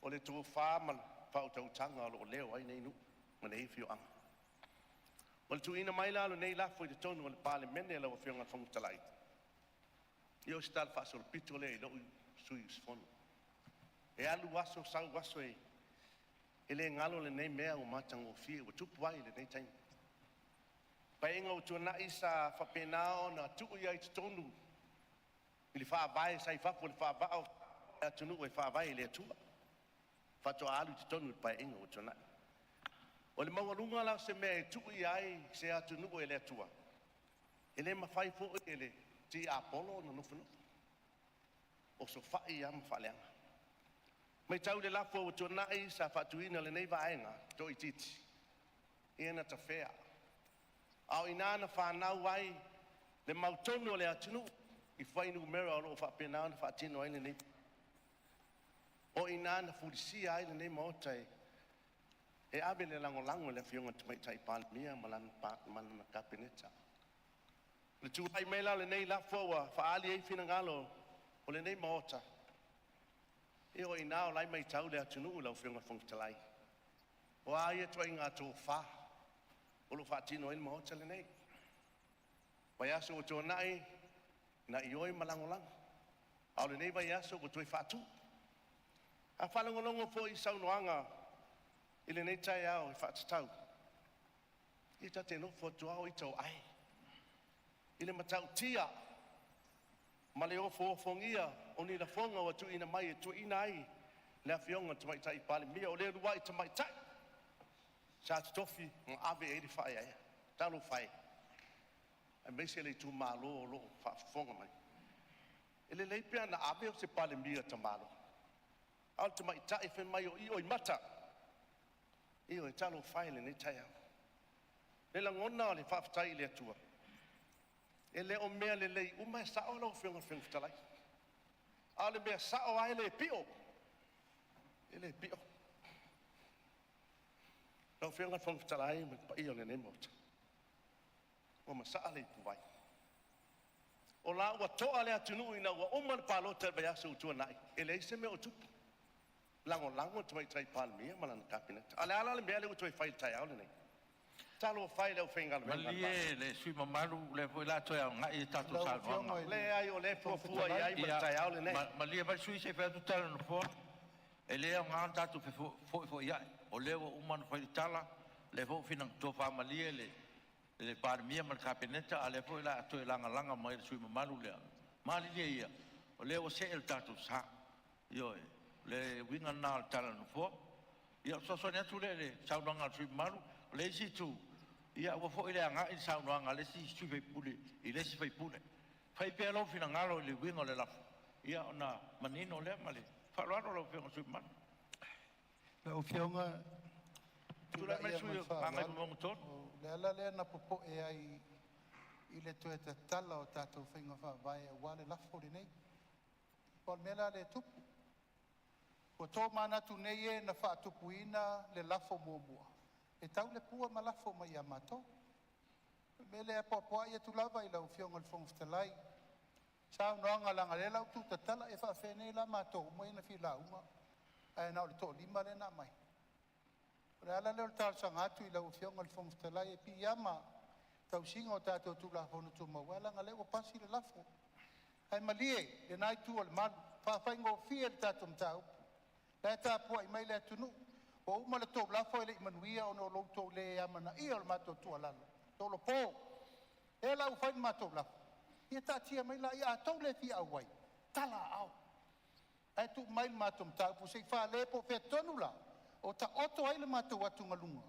Speaker 20: o le tu fa mal fa o tau tanga lo leo ai nei nu ma nei fio anga o tu ina mai la lo nei la foi de tonu le parliament la ufianga fungtalai io stal fa sul pitole lo sui sfono e alu waso sau waso e ele ngalo le nei mea o matango fi o tu puai le nei time pa inga o tu na isa fa penao na tu ia tonu ili fa vai sai fa pol fa va o tu no e fa vai le tu fa to alu tonu pa inga o tu na o le mawalunga la se me tu ia se atu no e le tua ele ma fai fo ele ti apolo no no o so fa ia ma fa lenga mai tau le lafo o tona ai sa fa tuina le nei vaenga to ititi ina ta fea au inana fa na wai le mautono le atunu i fai no mera o fa pena fa tino ai le nei o inana fulisia ai le nei motai e abele lango le fionga mai tai pal mia malan pa man kapineta le tu ai mela le nei la foa fa ali ai fina ngalo o le nei mota e o ina o lai mai tau le atunu la fionga fongtalai o ai to inga to fa o lo fa tino il mota le nei vai aso o to nai na ioi malangolang au le nei vai aso o to fa tu a fa longo fo i sau noanga ile nei tai au fa tau i ta te no fo to au i to ai ile matau tia ma le ofo fongia o ni la fonga o tu ina mai tu ina ai le fionga tu mai tai pale mia o le ruai tu mai tai sa tofi un ave 85 ai talo fai e mese le tu malo lo fa fonga mai ile le pia na ave o se pale mia tu malo al tu mai tai fe mai o i o mata i o talo fai le ni tai le la ngona le fa tai le tua ele o mea le lei uma sa o lo fionga talai ale mea sa o ai le pio ele pio lo fionga talai me pa io ne mota o ma sa ale puai o la wa to ale atunu ina wa o man palo te ba su tu nai ele se me o tu lango tu mai trai palmia malan kapinet ale ala le mea le tu fai tai au le nei talo fai le finga le
Speaker 19: malie le sui mamaru le foi la toya ngai tatu sa
Speaker 20: le ai o le fu ai ma tai au le nei
Speaker 19: malie ba sui se fa tu tala no fo ele nga tatu fo ia o le o man foi tala le fo fina to fa malie le par mia mal capeneta ale foi la to langa mai sui mamaru le malie ia o le o se el tatu sa yo le winga na tala no fo ia so so ne tu le sa nga sui mamaru le si tu ia wa fo ile anga i sa no anga le si su fe pule i le si fe pule fai pe lo fina ngalo le wingo le la ia na manino le male fa lo fe su man
Speaker 2: le o fionga
Speaker 19: tu la me su anga mo to
Speaker 2: le ala le na popo e ai i le to te tala o tato finga fa vai wa le la fo le nei por mela le tu o to mana tu nei e na fa tu puina le la fo mo E tau le pua malafo mai a mato. Me le apoapoa ia tulava i lau fionga le fonga Sao noanga langa le lau tuta tala e whawhene la mato mai na whila unga. Ai nao le tō lima le na mai. Re ala leo tāra sanga atu i lau fionga le fonga e pi ama tau singa o tātou tula hono tu mawala nga leo pasi le lafo. Ai malie le nai tua le malu. Whawhaingo fia le tātou mtau. Le tāpua i mai le atunu. O uma le tō lafo e le imanuia o no lo tō le amana ia o le mato tua lalo. Tō lo pō. E lau whain mato lafo. Ia tātia mai la ia tau le fia awai. Tala au. Ai tu mai le mato mtau. Pusei wha le po whea tonu la. O ta oto ai le mato watu ngalunga.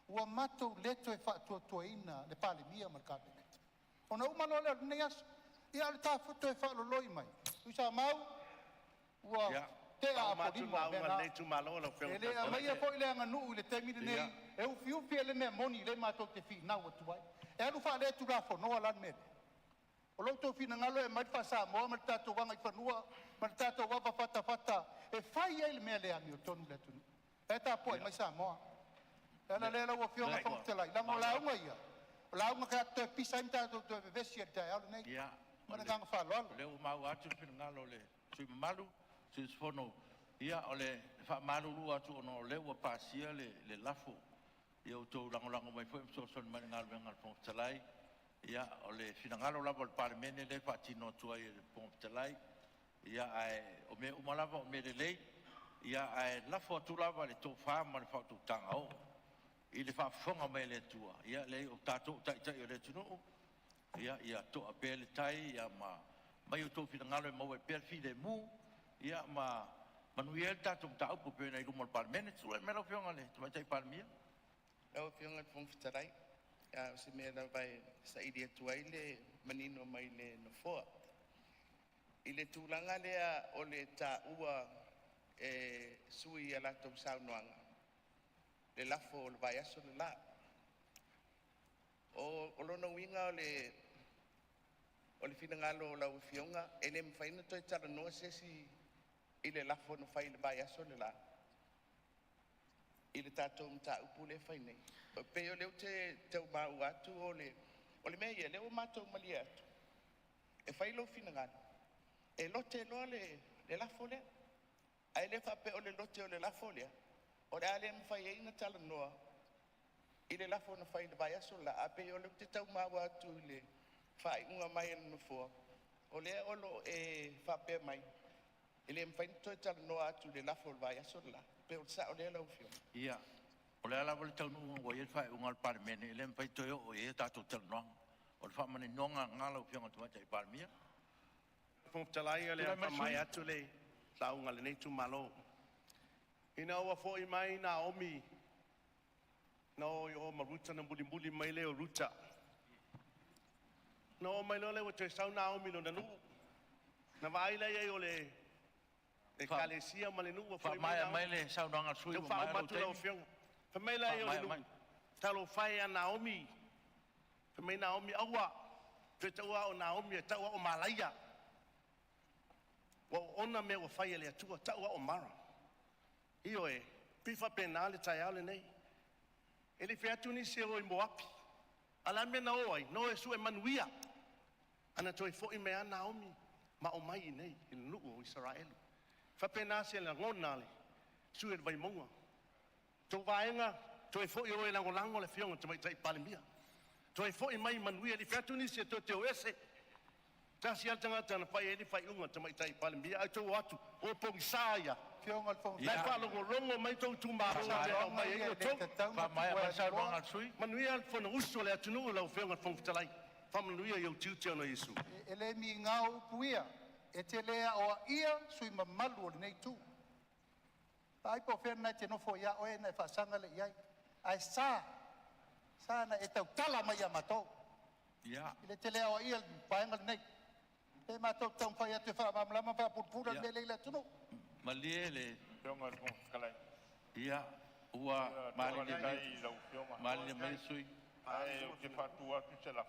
Speaker 2: Ua mato leto e wha tua ina le pale mia markabe. O na umalo le nei aso. Ia le tāwhuto e wha lo loi mai. Usa mau. Ua te a apolima mena. E le a mai e po ile anga nuu le temire nei. E ufi ele mea moni le mato te fi nau atu ai. E alu wha le tu rafo noa lan mele. O loutou fina ngalo e mai fa Sāmoa ma le tatou wanga i whanua ma le tatou wapa fata e whai ai le mea lea mi o tonu le tunu e tā pua i mai Sāmoa e ana lea lau a whionga whangtelai lango launga ia o launga ka atu e pisa im tatou tu e vevesi e tai alu nei ma le ganga whaloalo
Speaker 19: leo mau atu fina ngalo le sui mamalu sui sfono ia o le whamalu atu ono leo a pasia le lafo ia o tau lango mai fwem soson ma le ngalo venga whangtelai ia o le finangalo lava o le palemene le faatino atu ai le pompetalai ia ae o mea uma lava o mea lelei ia ae lafo atu lava le tofā ma le faatutaga o i le faafofoga mai le atua ia lei o tatou taʻitaʻi o le atunuu ia toʻa pea le tai ia ma mai o tou finagalo e maua e pea le filemu ia ma manuia le tatou mataupu pena i luma o le palemene tula mea lau fioga le tamaitaʻi palemia
Speaker 21: lau fioga le pompetalai o se mea la vai saidi atu ai le manino mai le nofoa. I le tūlanga lea o le tāua e sui a latou saunoanga. Le lafo o le vai aso le la. O lona winga o le finangalo o lau fionga e le mwhaina toi tala noa sesi i le lafo no whai le vai aso le la. I le tātou mta upu le whainei. Pe o leo te tau mau atu o le mea ia leo mātou mali atu. E whailo finangano. E lote loa le lafo lea. Ai le whape o le lote o le lafo lea. O le ale mwhai eina tala noa. I le lafo na whai le vai aso la. A pe o leo te tau mau atu i le whai unga mai anu no fua. O lea olo e whape mai. I le mwhai toi tala noa atu le lafo le vai aso la. Pe o sa o lea lau fio.
Speaker 19: ia o le ala wale tau nunga wa ia whae unga le palemene e le mwhai toi o e tātou tala noanga o le whamane nonga ngala u whionga tumatai palemia
Speaker 20: Pompetalai o le a mai atu le launga le nei tu malo. Ina ua fo i mai na omi no i o maruta na mbuli mai le o ruta. No mai lo le o te sau na omi no na nu. Na vai le o le e kalesia ma le nu o fo i
Speaker 19: mai le sau nanga sui
Speaker 20: mo mai lo te. Fa mai le o le nu. Talo fai a Naomi. Fa mai Naomi awa. Te taua o Naomi e taua o Malaya. Wa ona me o fai le atua taua o Mara. Io e pifa penale tai ale nei. Ele fe atuni se o Moapi. Ala me na oi, no e su e manuia. Ana toi fo i me a Naomi ma o mai nei i nu o Israelu. Fa pena se la ngonale. Su e vai monga. To vaenga, toi fo i o e lango le fionga te mai tai palemia. Toi fo i mai manuia li fe atuni se to te o ese. Tasi altanga tana fai ele fai unga te mai tai palemia ai to atu o pongisaia.
Speaker 2: Fionga al fong.
Speaker 20: Lai fa longo mai to tumba o mai e to.
Speaker 19: Fa mai ma sa longa sui.
Speaker 20: Manuia al fona uso le atunu la fionga fong talai. Fa manuia yo tiu no Yesu.
Speaker 2: Ele mi ngau puia. E te lea o ia sui mamalu o nei tu. Ai po ferna te no fo ia o e na fa sanga le iai. Ai sa na e tau tala mai a matou.
Speaker 19: Ia.
Speaker 2: Ile te lea o ia paenga nei. E matou tau fai atu fa mamlama fa purpura me leila tunu.
Speaker 19: Maliele.
Speaker 18: Fionga le fong kalai.
Speaker 19: Ia. Ua mali mai sui.
Speaker 18: Ai o te fatua ki se la.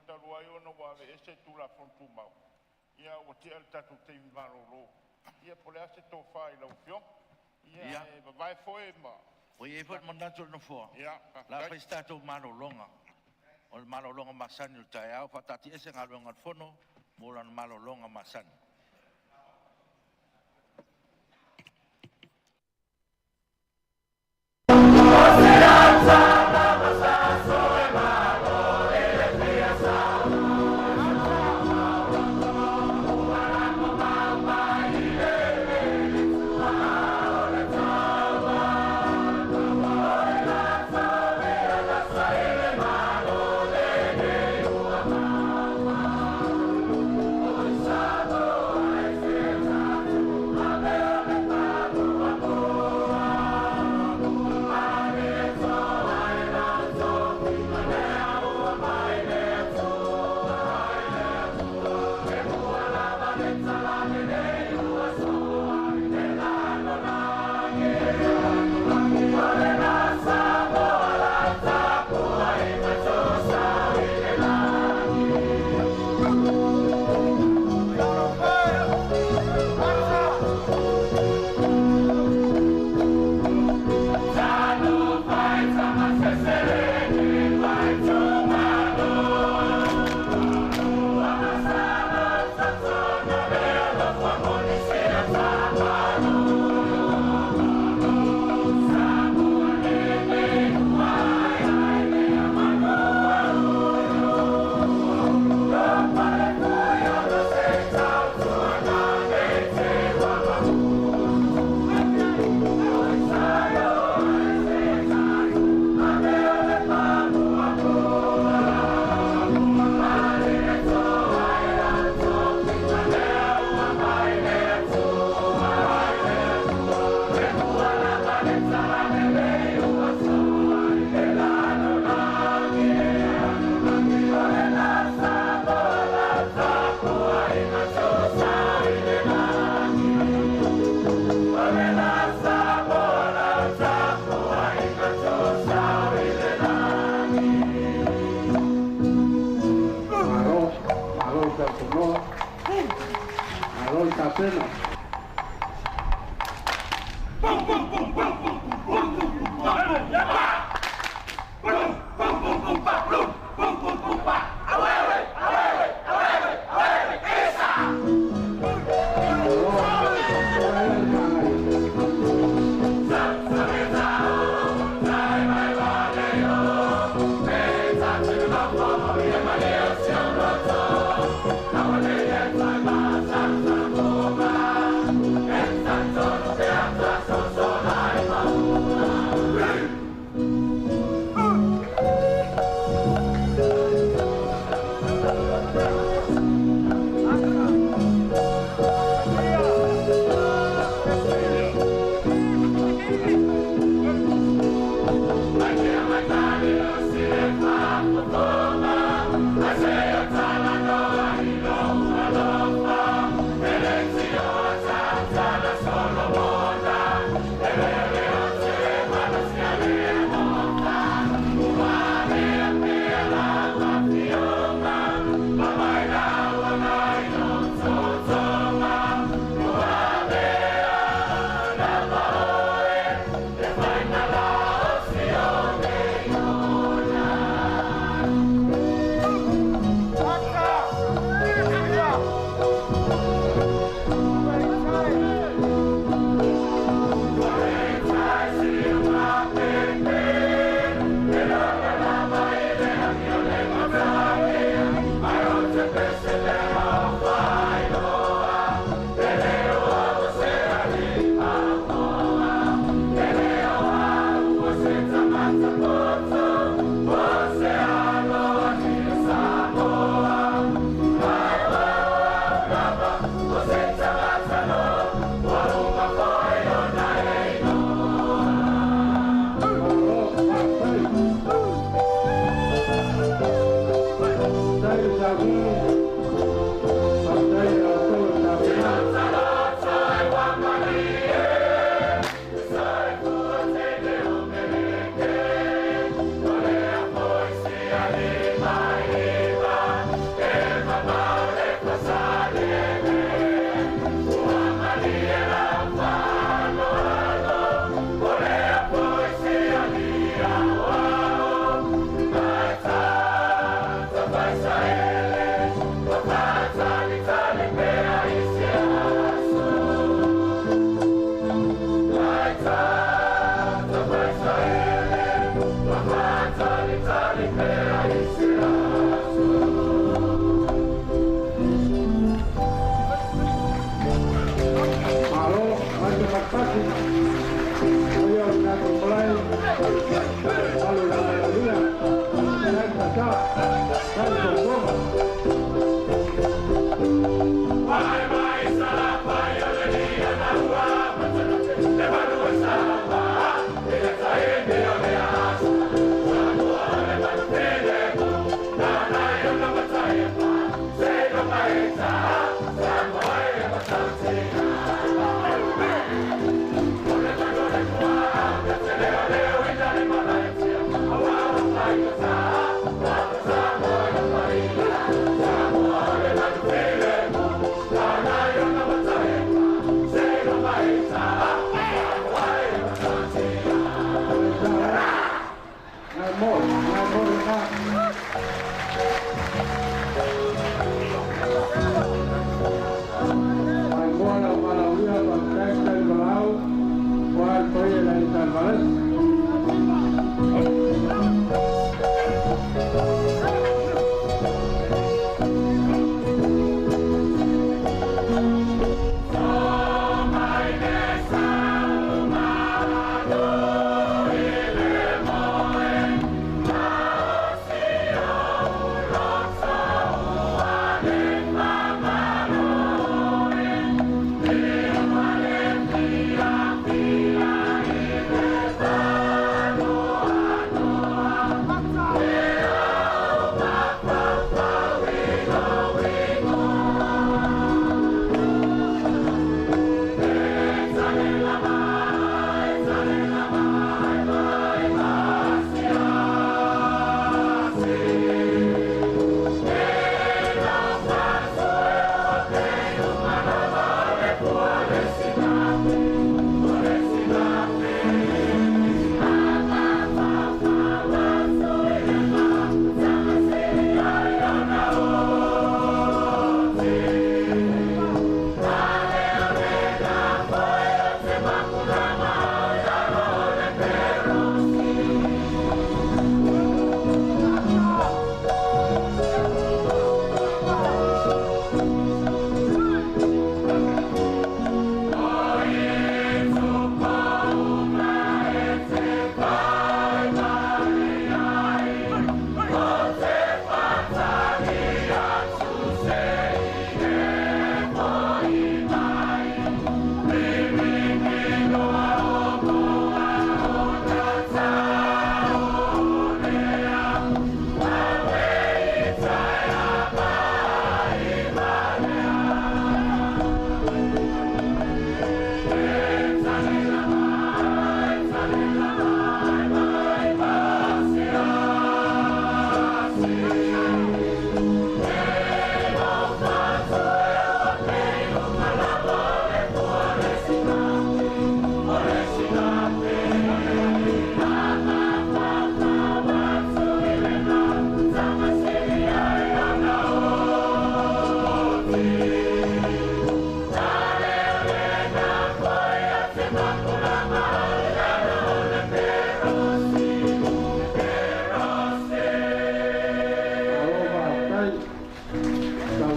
Speaker 18: Talu ai ono wa ve ese tu la fon tu mau. Ia o te al tatu te varo lo. Ia pole ase to fai la fion. Ia vai foi ma.
Speaker 19: O ye fo mandato no fo. La fa stato mano longa. O mano longa masani o tai au fatati ese ngalo ngal fono mo lan malo longa masani.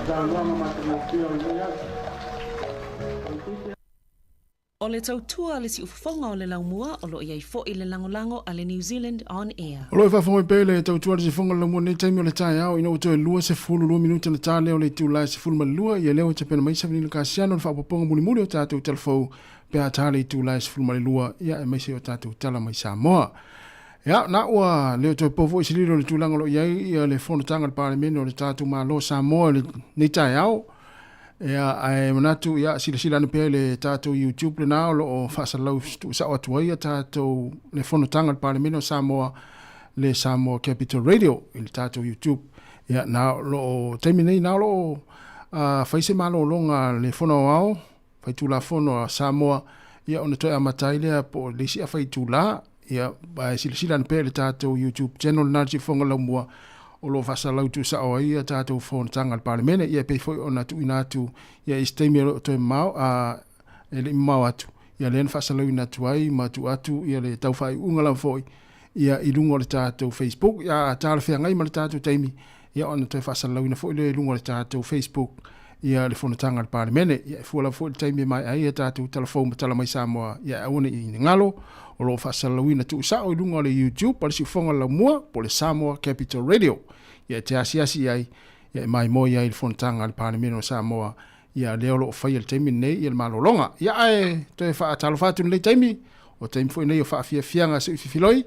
Speaker 12: Tāluanga matamofia o le atu.
Speaker 3: O le tautua le si ufonga o le laumua o lo iai fo i le langolango a le New Zealand On Air.
Speaker 6: O lo e whawhoi pele tautua le si fonga le laumua nei taimi o le tai au ina uto e lua se fulu lua minuta na tā leo le tūlai se fulu ma lua ia leo te pena maisa vini ka siano le whapaponga muli muli o tātou telefou pe a tā le tūlai se fulu ma lua ia e maisa o tātou tala mai Sāmoa. Ia na ua leo toi povo i siliro le tūlanga lo iai ia le whonotanga le parlemene o le tātou ma lo Sāmoa nei tai au. Ia ai manatu ia sila na pe le tato YouTube le na lo fa sa lo sa atu ia tato le fonotanga le parlemento Sāmoa le Sāmoa Capital Radio il tato YouTube ia na lo terminei na lo fa se malo longa le fono ao fa tu la fono Sāmoa ia ona toi amatai le po le si fa tu la ia ba sila na pe le tato YouTube channel na si fonga lo mua o lo fasa lautu sa o ia tātou whonatanga al parlemene ia pei foi o natu inatu ia isteimi o toi mau ele mau atu ia len fasa lau inatu ai matu atu ia le tau whai ungalam foi ia ilungo le tātou Facebook ia tāle whea ngai ma le tātou teimi ia ona toi fasa lau ina foi le ilungo le tātou Facebook ia le whonatanga al parlemene ia fuala foi le teimi mai ai ia tātou telefon matala mai Sāmoa ia aune i ngalo o lo fasalawina tu sa o lunga le YouTube pa si fonga la mua po le Sāmoa Capital Radio ia te asiasi ai ia mai mo ia il fontanga al parlemento Sāmoa ia leo lo fai el temi nei il malolonga ia ai te fa talo fatu le temi o temi foi nei o fa fianga se filoi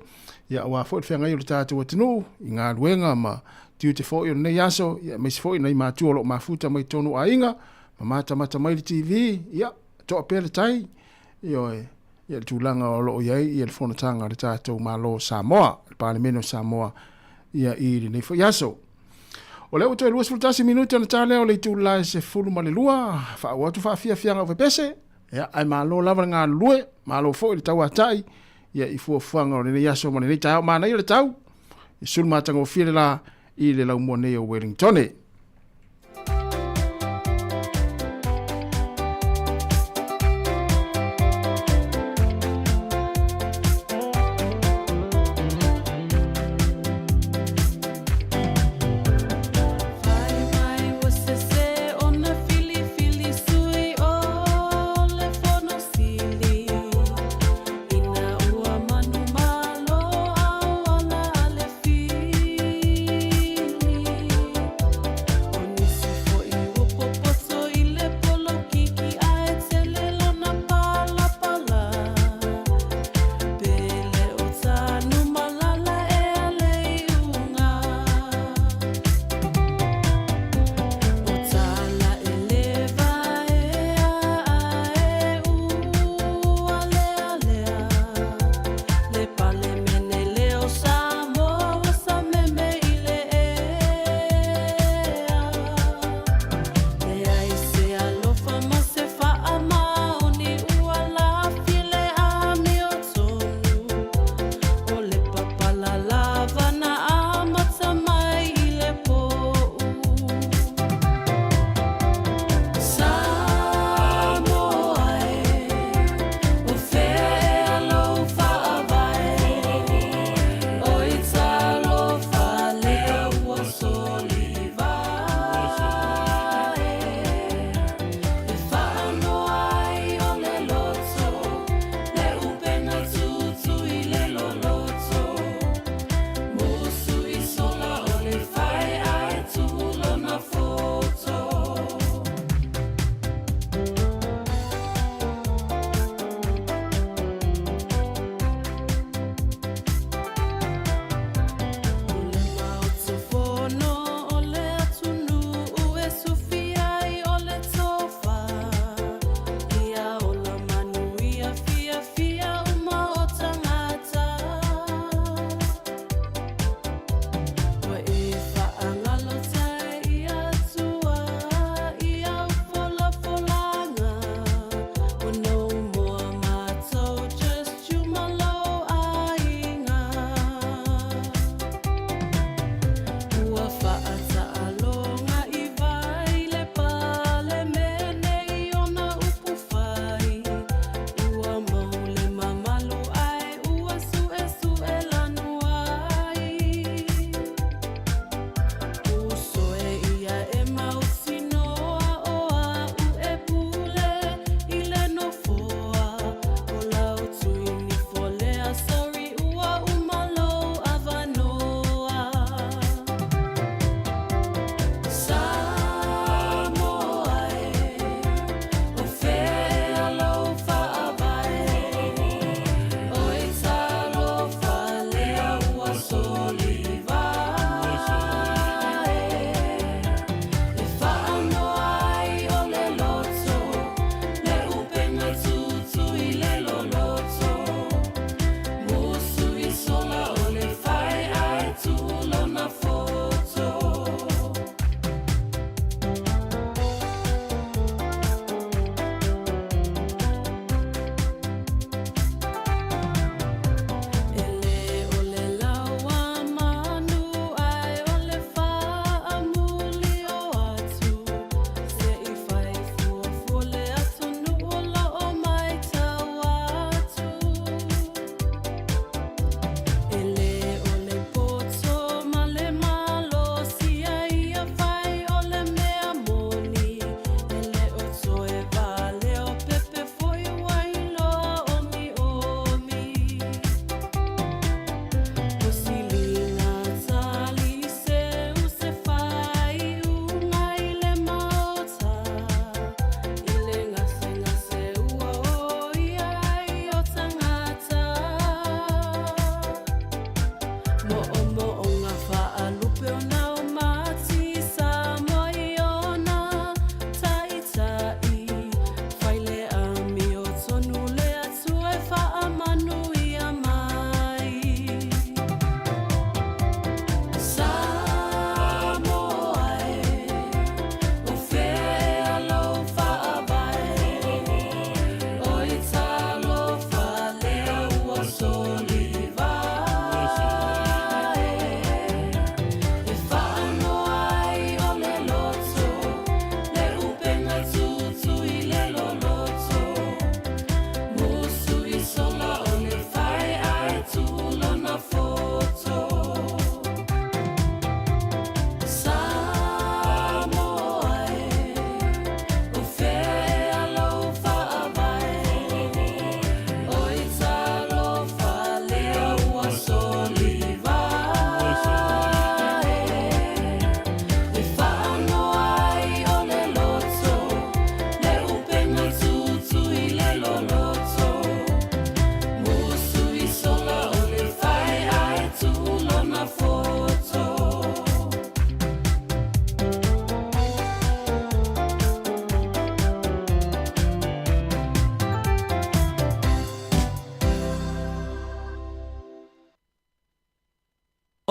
Speaker 6: ia wa foi fianga i le tatu o tinu inga luenga ma tiu te foi nei aso ia mai foi nei ma tu lo mafuta mai tonu ainga mata mai le TV ia to pele tai io ia le tūlanga o loo iai ia le whonatanga le tātou malo Sāmoa, le parlemento Sāmoa ia i le nei yaso. O leo to e luas fultasi minuta na tā leo le tūlai se fulu ma le lua, wha watu wha fia fianga o pese, ia ai malo lava ngā lue, malo fo i le tau atai, ia i fuafuanga o le nei yaso ma le nei tau, mana i le tau, i sulmatanga o file la i le lau mua nei o Wellingtone.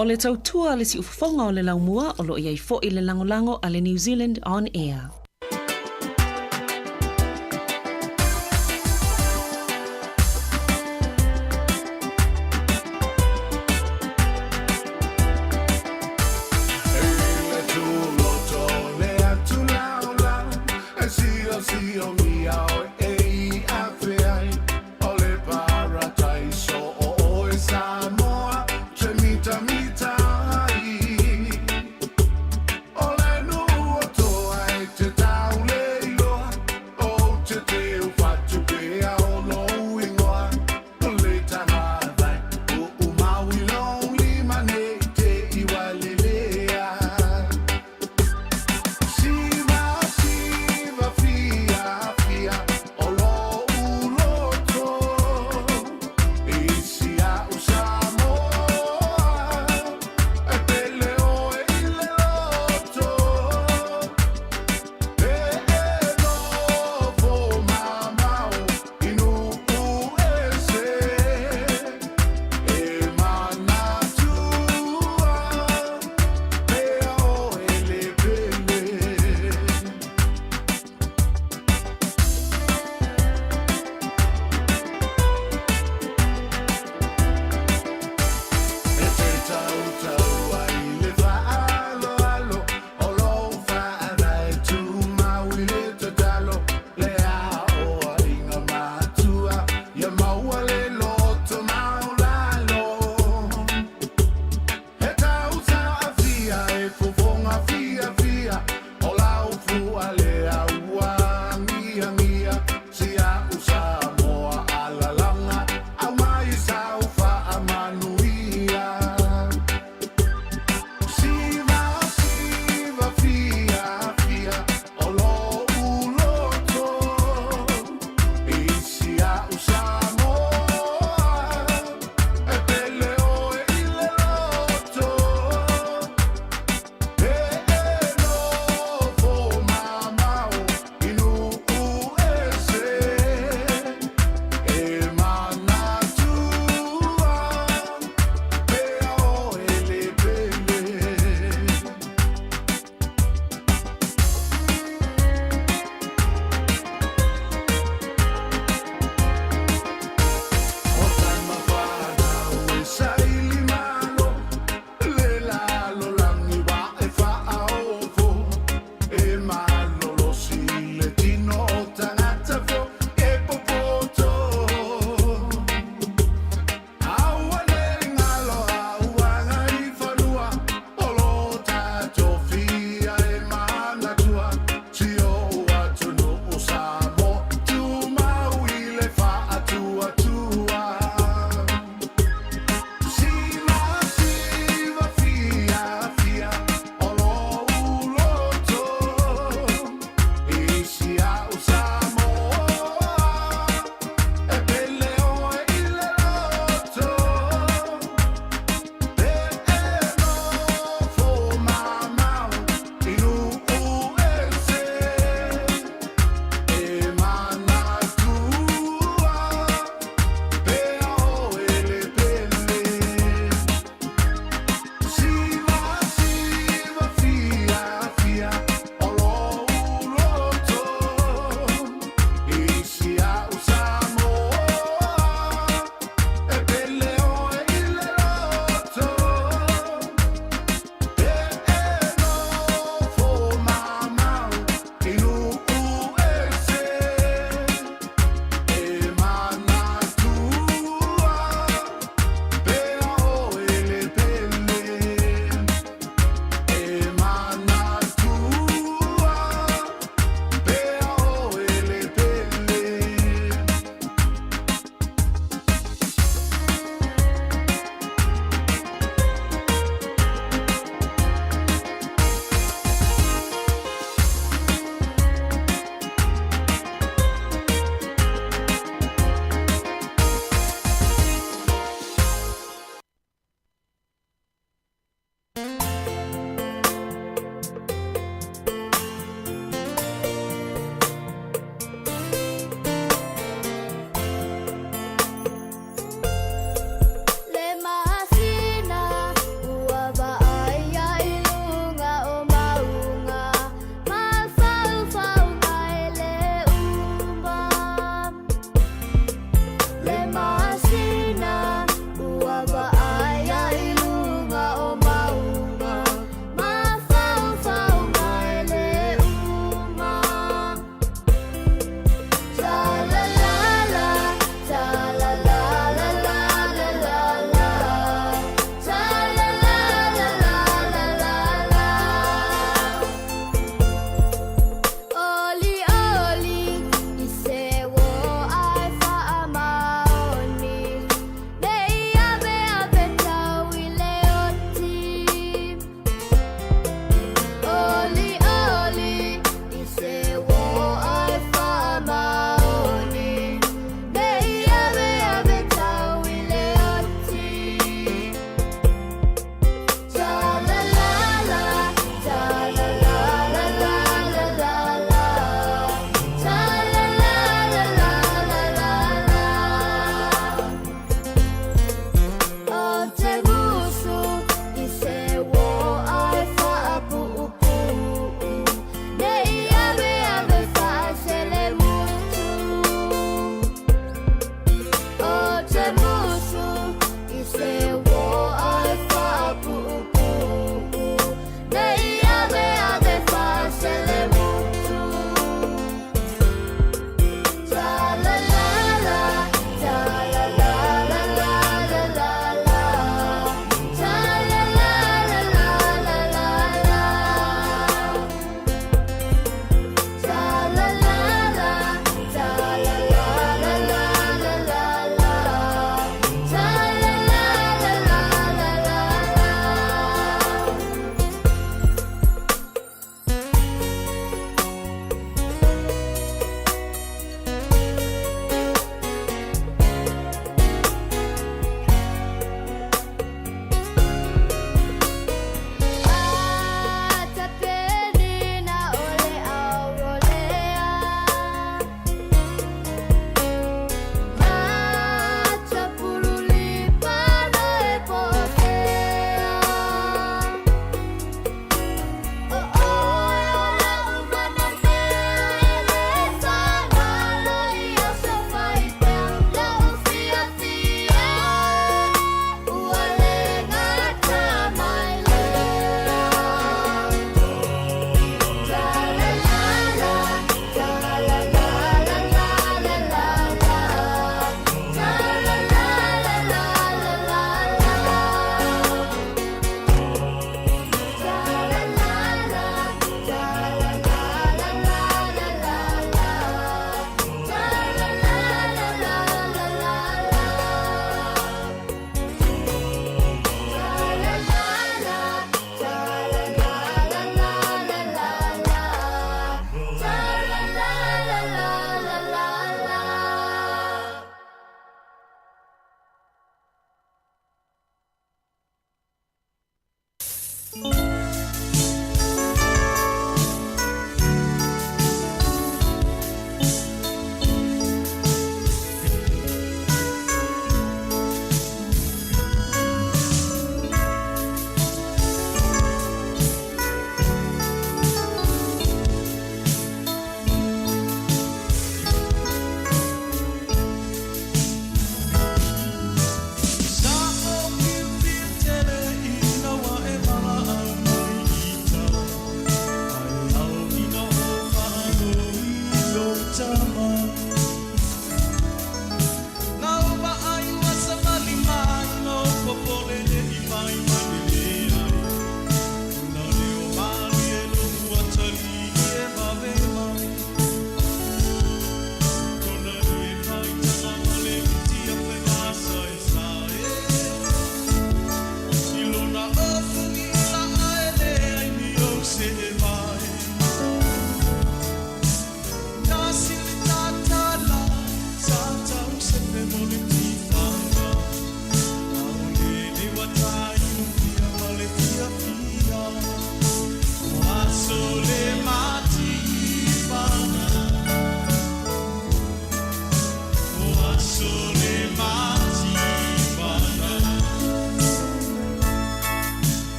Speaker 3: O le tautua le si ufonga o le laumua o lo iai fo i le langolango a le New Zealand On Air.
Speaker 4: Sāmoa, te mita mita ai. Ole nu o toa e te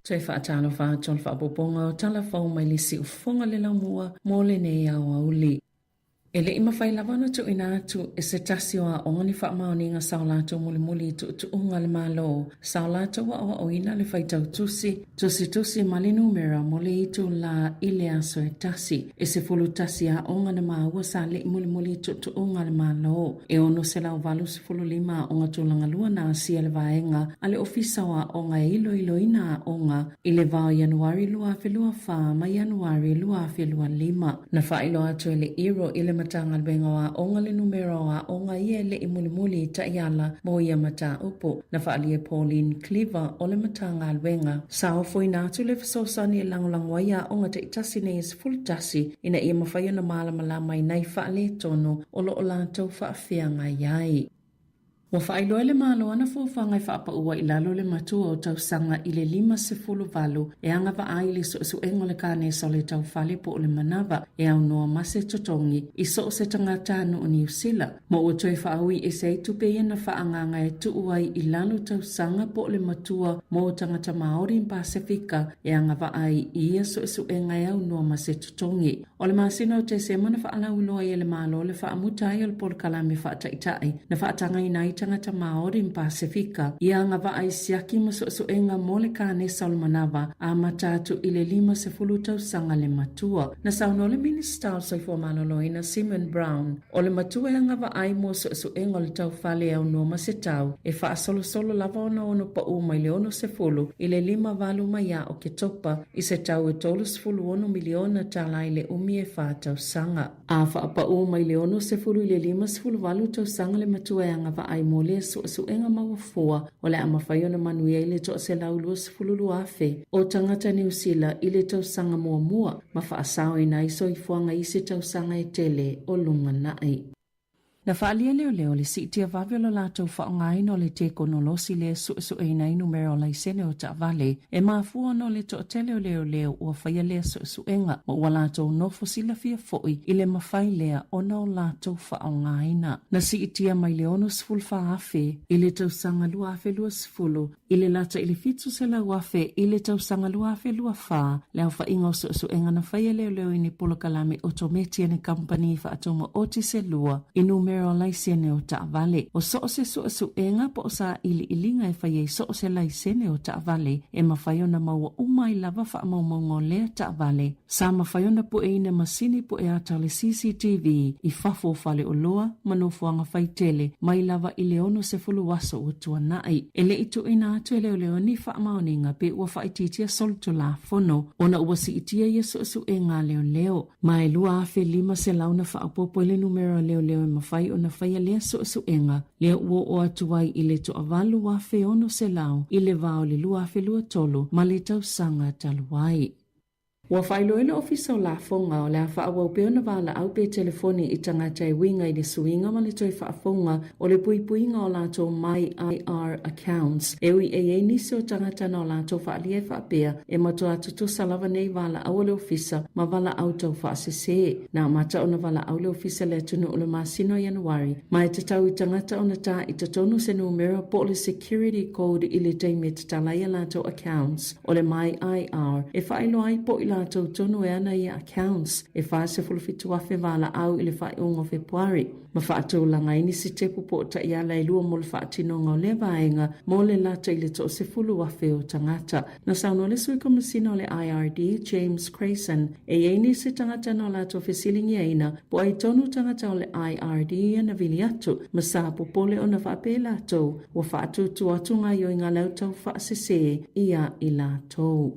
Speaker 3: Toi whaatalo whaatol whaapoponga o tala whau mai le si ufonga le lau mua mō le nei au auli. E le ima whai lawana tu ina atu e se tasi o a ongani wha maoni ngā saolato muli muli tu unga le malo. Saolato wa o ina le whai tau tusi mali numera moli itu la ile aso e tasi. E se fulu tasi a onga na maua sa le muli muli tu unga le malo. E ono se lau valu se fulu lima onga tulanga lua na asia le vaenga ale ofisa wa onga ilo ina a onga ile vao Januari lua fe lua fa ma Januari lua fe lua lima. Na wha ilo atu ele iro ile matanga benga wa onga le numero wa onga ie le imuli ta iala mo ia mata upo na whaalie Pauline Cleaver o le matanga alwenga. Sao foi natu le fasosani e langolangoa ia onga te itasi ne is full tasi ina ia mawhaia na malama nai whaale tono o lo o lātou whaafeanga iai. Wa whaailoa le malo ana fuwhangai whaapa ua i lalo le matua o tau sanga i le 5 e anga wa ai le so engo le kāne so le tau whale po o le manawa e au noa mase totongi i so se tangata anu o New Zealand. Mo ua toi whaaui e se tupe ia na whaanganga e tuuai i lalo tau sanga po o le matua mo o tangata Maori in Pasifika e anga wa ai i ia so enga e au noa mase totongi. O le masina o te se mana whaalau loa i le malo le whaamutai o le polkalame whaataitai na whaatanga i nai tangata Maori in Pasifika ia anga wa ai siaki ma so enga mo le kāne Salmanawa a matatu i le 5 tau sanga le matua. Na sauno le Minister o Soifua Maloloina Simon Brown o le matua e anga wa ai mo so enga le tau whale au noma se tau e wha solo lava ono pa u mai le ono se fulu i le 5 mai a o ke topa i se tau e tolu se fulu ono miliona tala i le umi e wha tau sanga. A wha pa u mai le ono se fulu i le 5 tau sanga le matua e anga wa ai mo le enga mawafua o le amawhaiona manuia i le to se laulua se fululu afe o tangata New Zealand i le tau sanga mua ma wha asao i nai so i fuanga i se tau sanga e tele o lunga nai. Na whaalia leo le sitia vavelo lātou whaongai no le te konolosi le e nei numero lai sene o ta vale e mafua no le to te leo ua whaia le enga mo ua lātou no fosila fia foi i le mawhai lea o no lātou whaongai na. Na sitia mai le ono sful whaafe i le tau sanga lua afe lua sfulu i le lata i le fitu se lau afe i le tau sanga lua afe lua wha leo whainga o enga na whaia leo i ni polokalame otometi ane company whaatoma oti se lua i numero laisene o ta vale o so se enga po sa ilinga e fai so se laisene o ta vale e mawhaiona maua umai lava wha maungo le ta vale sa mawhaiona po e ina masini po e atale CCTV i fafo fale o loa manofuanga fai tele mai lava i leono se fulu waso o tua nai e le itu ina atu e leo ni wha maoninga pe ua wha ititia solto la fono ona ua si itia ia so enga leo mai lua afe 5 se launa wha apopo ele numero leo e mawhai ona whaia lea so enga lea ua o atuai i le to avalu wafe ono se lau i le vao le lua afe lua tolo ma le tau sanga taluai. Ua whailoena ofisa o la fonga o lea whaawau peona wala au pe telefoni i tangata e winga i le suinga ma le toi whaafonga o le puipuinga o lato My IR accounts. Ewi e nisi o tangata na o lato whaalia e whaapea e mato atutu salawa nei wala au le ofisa ma wala au tau whaasese. Na mata o na wala au le ofisa le tunu o le masino Januari. Ma e tatau i tangata o na ta i tatonu se numero po le security code i le teime tatalaya lato accounts o le My IR e whailo ai po i tau tono e ana i accounts e wha se fulfitu afe wala au i le wha ungo februari. Ma wha atau langa ini si tepu po ta i ala i lua mo le wha atinonga o le vaenga mo le lata i le to se fulu afe o tangata. Na sauno le sui komisina o le IRD James Crayson e eini se tangata no lato fesilingi aina po ai tonu tangata o le IRD na vili atu ma sa popole o na wha ape lato wa wha atu tu atunga yo inga lau tau wha asese ia i lato.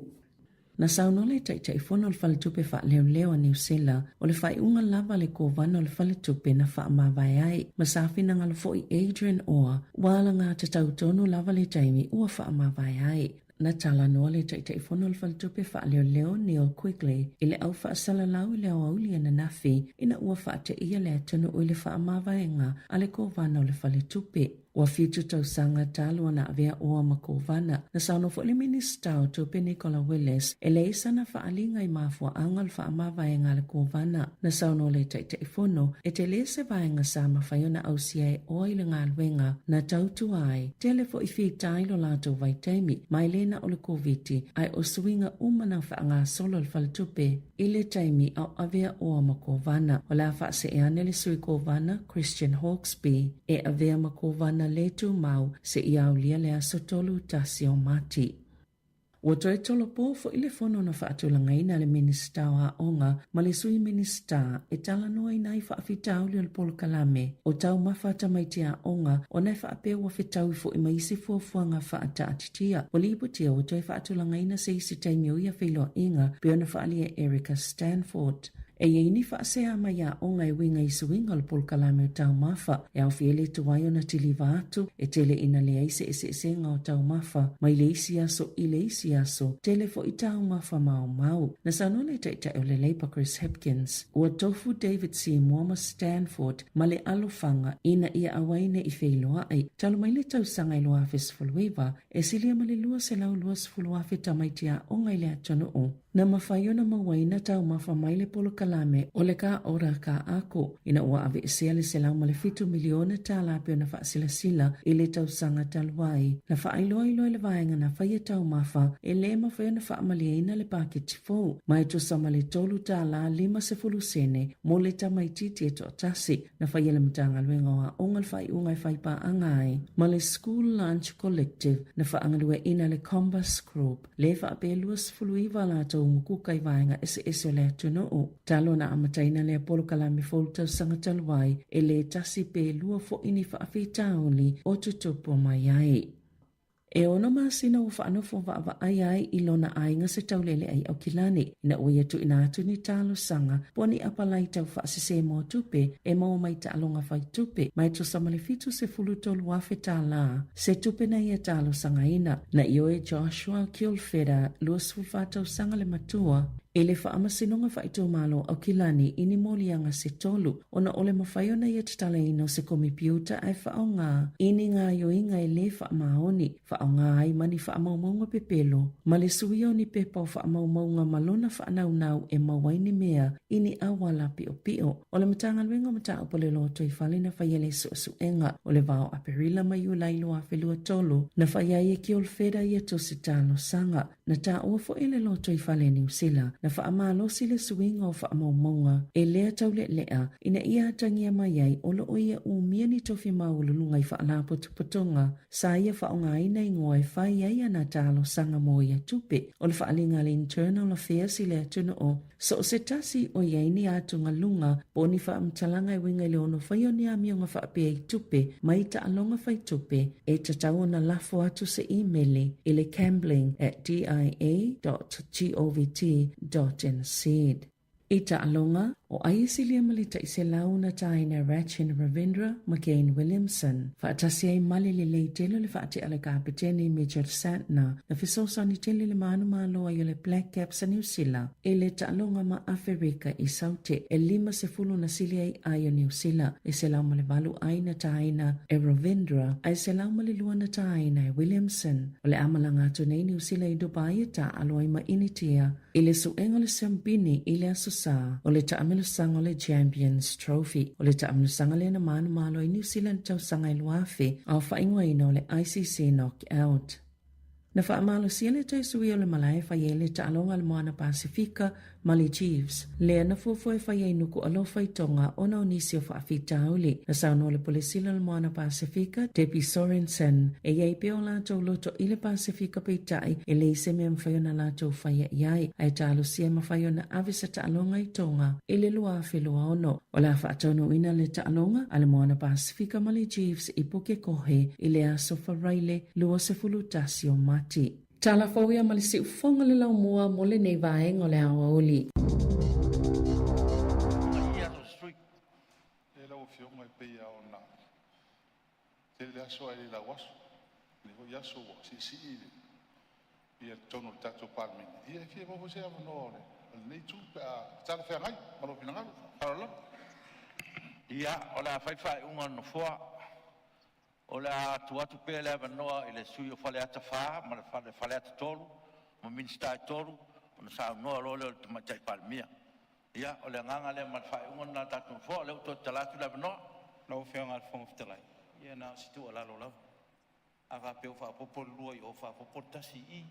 Speaker 3: Na saunole tai fono le fale tupe wha leo a New Zealand o le whai unga lava le kovana o le fale tupe na wha mawai ai. Masafi na ngalo foi Adrian Oa wala ngā te tautonu lava le taimi ua wha mawai ai. Na tala noa le tai fono le fale tupe wha leo Neil Quigley i le au wha salalau i le au aulia na nafi ina ua wha te ia le atunu o le wha mawai nga a le kovana o le fale tupe. ua fitu tausanga talua na avea oa makovana na sauno fo le minista o tupe Nicola Willis e le isa na faalinga i mafua anga le faamavaenga le kovana na sauno le taitaifono e te lese vaenga sa mawhaiona au sia e oa i le ngāluenga na tautu ai. Tele fo i fitai lo lato vaitaimi mai lena o le koviti ai o suinga umana faanga solo le faltupe i le taimi au avea oa makovana o la fa se e ane le sui kovana Christian Hawksby e avea makovana le tu mau se i aulia le asotolu tasio mati. Ua toe tolo po fo ile fono na whaatulanga ina le minista wa onga ma le sui minista e tala noa ina i whaafitau le polo kalame o tau mawhata maitea onga o nei whaapea wa whetau fo i maisi fuafuanga whaata atitia. O li iputia o toe whaatulanga ina se isi taimio ia whiloa inga pe ona whaalia Erica Stanford. E yeini whaasea mai a onga e winga i suinga le polo kalame o tau mawha e au fiele tuwai o na tiliva atu e tele ina le aise e senga o tau mawha mai le isi aso i le isi aso tele fo i tau mawha mau na sanole taita o le leipa Chris Hopkins ua tofu David C. Muama Stanford ma le alofanga ina ia awaine i wheiloa ai talo mai le tau sanga i loa fesfuluiva e silia ma le lua se lau lua sfuluafe tamaitia onga i le atono o na mawhaiona mawaina tau mawha mai le polo kalame o le ka ora ka ako ina ua ave sea le selau ma le 5 miliona tala pe ona whaasilasila i le tau sanga taluai na whaailoa ilo le vaenga na whaia tau mawha e le mawhaiona whaamalia ina le paketi fau mai to sama le tolu tala 5 sene mo le tamaititi e to atasi na whaia le matanga luenga wa ongal whai ungai whai pa angai ma le School Lunch Collective na whaangalua ina le Combus Group le whaape luas fuluiva la tau mukuka i vaenga ese o le atuno o talo na amataina le apolo kalame foltau sanga taluai e le tasi pe lua fo ini whaafitauli o tutupo mai ai. E ono masina ua whaanofo wa ai ai i lona ainga se taulele ai au kilani ina ua tu ina atu ni talo sanga poni apalai tau whaasise mo tupe e mau mai ta alonga whai tupe mai to samale fitu se fulutolu wafe tala se tupe na ia talo sanga ina na ioe Joshua Kilfeda luas fufatau sanga le matua e le whaamasinonga whaitu malo au kilani ini molianga se tolu ona ole mawhaiona ia tatale ino se komipiuta ai whaonga ini ngā yoinga e le whaamaoni whaonga ai mani whaamaumaunga pepelo ma le suio ni pepa whaamaumaunga malona whaanaunau e mawaini mea ini awala pio pio ole matanga luenga mata upole loto i whale na whaiele suenga ole vao aperila mai ulailo a whelua tolu na whaiaie ki olfeda ia to se talo sanga na ta uafo ele loto i whale ni usila na whaamalosi le suinga o whaamaumaunga e lea taule lea ina ia tangia mai ai olo o ia umia ni tofi maulunga i whaalapo tupatonga sa ia whaonga ina i ngoe whai ai ana talo sanga mo ia tupe o le whaalinga le internal affairs i lea tunu o so se tasi o ia ini atunga lunga po ni whaamtalanga i winga i le ono whaio ni amionga whaapea i tupe mai ta alonga whai tupe e tatau na lafo atu se e-maili i le gambling@dia.govt.nz I ta alonga o aisilia malita i se launa taina Rachin Ravindra McCain Williamson. Whaatasi ai mali le leitelo le whaate ala kapiteni Major Santner na fisosa ni tele le manu maloa i le Black Caps a New Zealand. E le ta alonga ma Afrika i saute e 5 na silia i aio New Zealand. E se lau male valu aina taina e Ravindra ai se lau male luana taina e Williamson. O le amalanga atu nei New Zealand i Dubai ta aloa i ma initia. I le suenga le sambini i le asusa o le ta sanga le Champions Trophy o le taamanu sanga le na manu malo i New Zealand tau sanga i luafe au whaingwa ino le ICC knockout. Na whaamalo sia le tai sui o le malai whaie le taalonga le moana Pasifika Mali Chiefs. Lea na fufoe whaie nuku alofa i tonga o na onisi o whaafitauli. Na sauno le polisila le moana Pasifika Debbie Sorensen e iei peo lātou loto i le Pasifika peitai e le ise mea mwhaiona lātou whaia iai. Ai talo sia mwhaiona avisa taalonga i tonga e le luafe lua ono. O la whaatono ina le taalonga a le moana Pasifika Mali Chiefs i puke kohe i le aso wharaile lua se fulutasi o mati. Tala fawia malisi ufonga le lau mua mole nei vaenga le awa oli.
Speaker 2: E lau fionga e peia o na. Te le aso e la waso. Le ho yaso wa si i tono tato palmini. Ia fie mo se ava no le. Nei tu pa tala fe ngai, malo pinanga. Ala.
Speaker 19: Ia ola fai unga no foa. O le atu pe le avanoa i le sui o fale ata wha, ma le fale ata tolu, ma minsta i tolu, o na sa noa lo le tamatai palmia. Ia, o le nganga le ma whai ungon na tatu fo, le uto talatu le avanoa.
Speaker 1: Lau whianga al whonga whitalai. Ia na situ ala lo lau. Aga peo wha popo lua i o wha popo tasi i.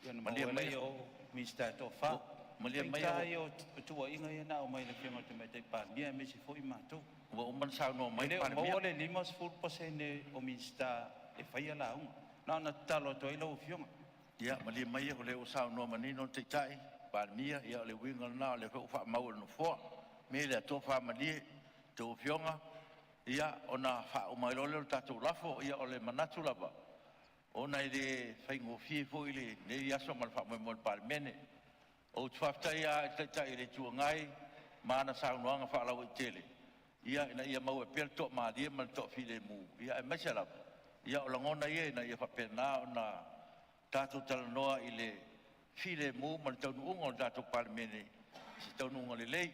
Speaker 1: Ia na maua lai o minsta i tō wha.
Speaker 19: Malia mai
Speaker 1: tai o tua inga ia na o mai le whianga te mai te palmia, me se fo i mātou.
Speaker 19: Wa umman sa no mai
Speaker 1: palmia. Mo le 5% o minsta e whaia la unga. Na na talo to i lau whianga.
Speaker 19: Ia, malia mai o le o sa no manino te tai. Palmia, ia le winga na le wha mau no fo. Me le to wha malia te o whianga. Ia, ona wha o mai lole o tatou lafo, ia o le manatu lava. Ona i le whaingo fie fo i le ne iaso mal wha mai mo le palmene. O tuaftai a tai i le tuangai, mana saunoanga wha lau i tele. Ia ina ia mau e pēr tō maadia man tō file mu. Ia e maise lava. Ia o langona ia ina ia whapena o na tātou talanoa i le file mu man taunu unga o tātou palmene. Si taunu unga le lei.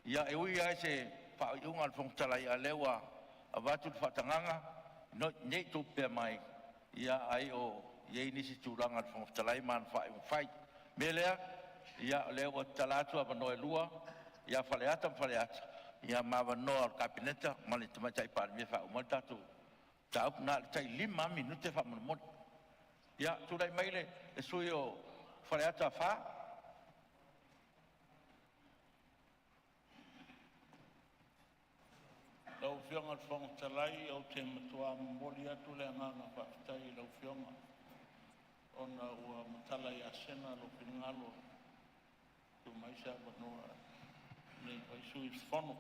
Speaker 19: Ia e ui ai se wha i unga al whongtalai a lewa a watu whatanganga. No nei tō pēr mai. Ia ai o iei nisi tūranga al whongtalai man wha i mwhai. Melea, ia le o talatu a vanoe lua, ia faleata faleata, ia ma vanoa al kabineta, mali tamatai palmia fa umal tatu. Tau na tai 5 minute fa mon. Ia tu dai maile e sui o faleata fa.
Speaker 18: Lau whionga whong talai au te matua mori atu le nganga whaktai lau whionga. Ona ua matalai a sena lo pingalo. Tu mai sa wanoa nei vai sui whono.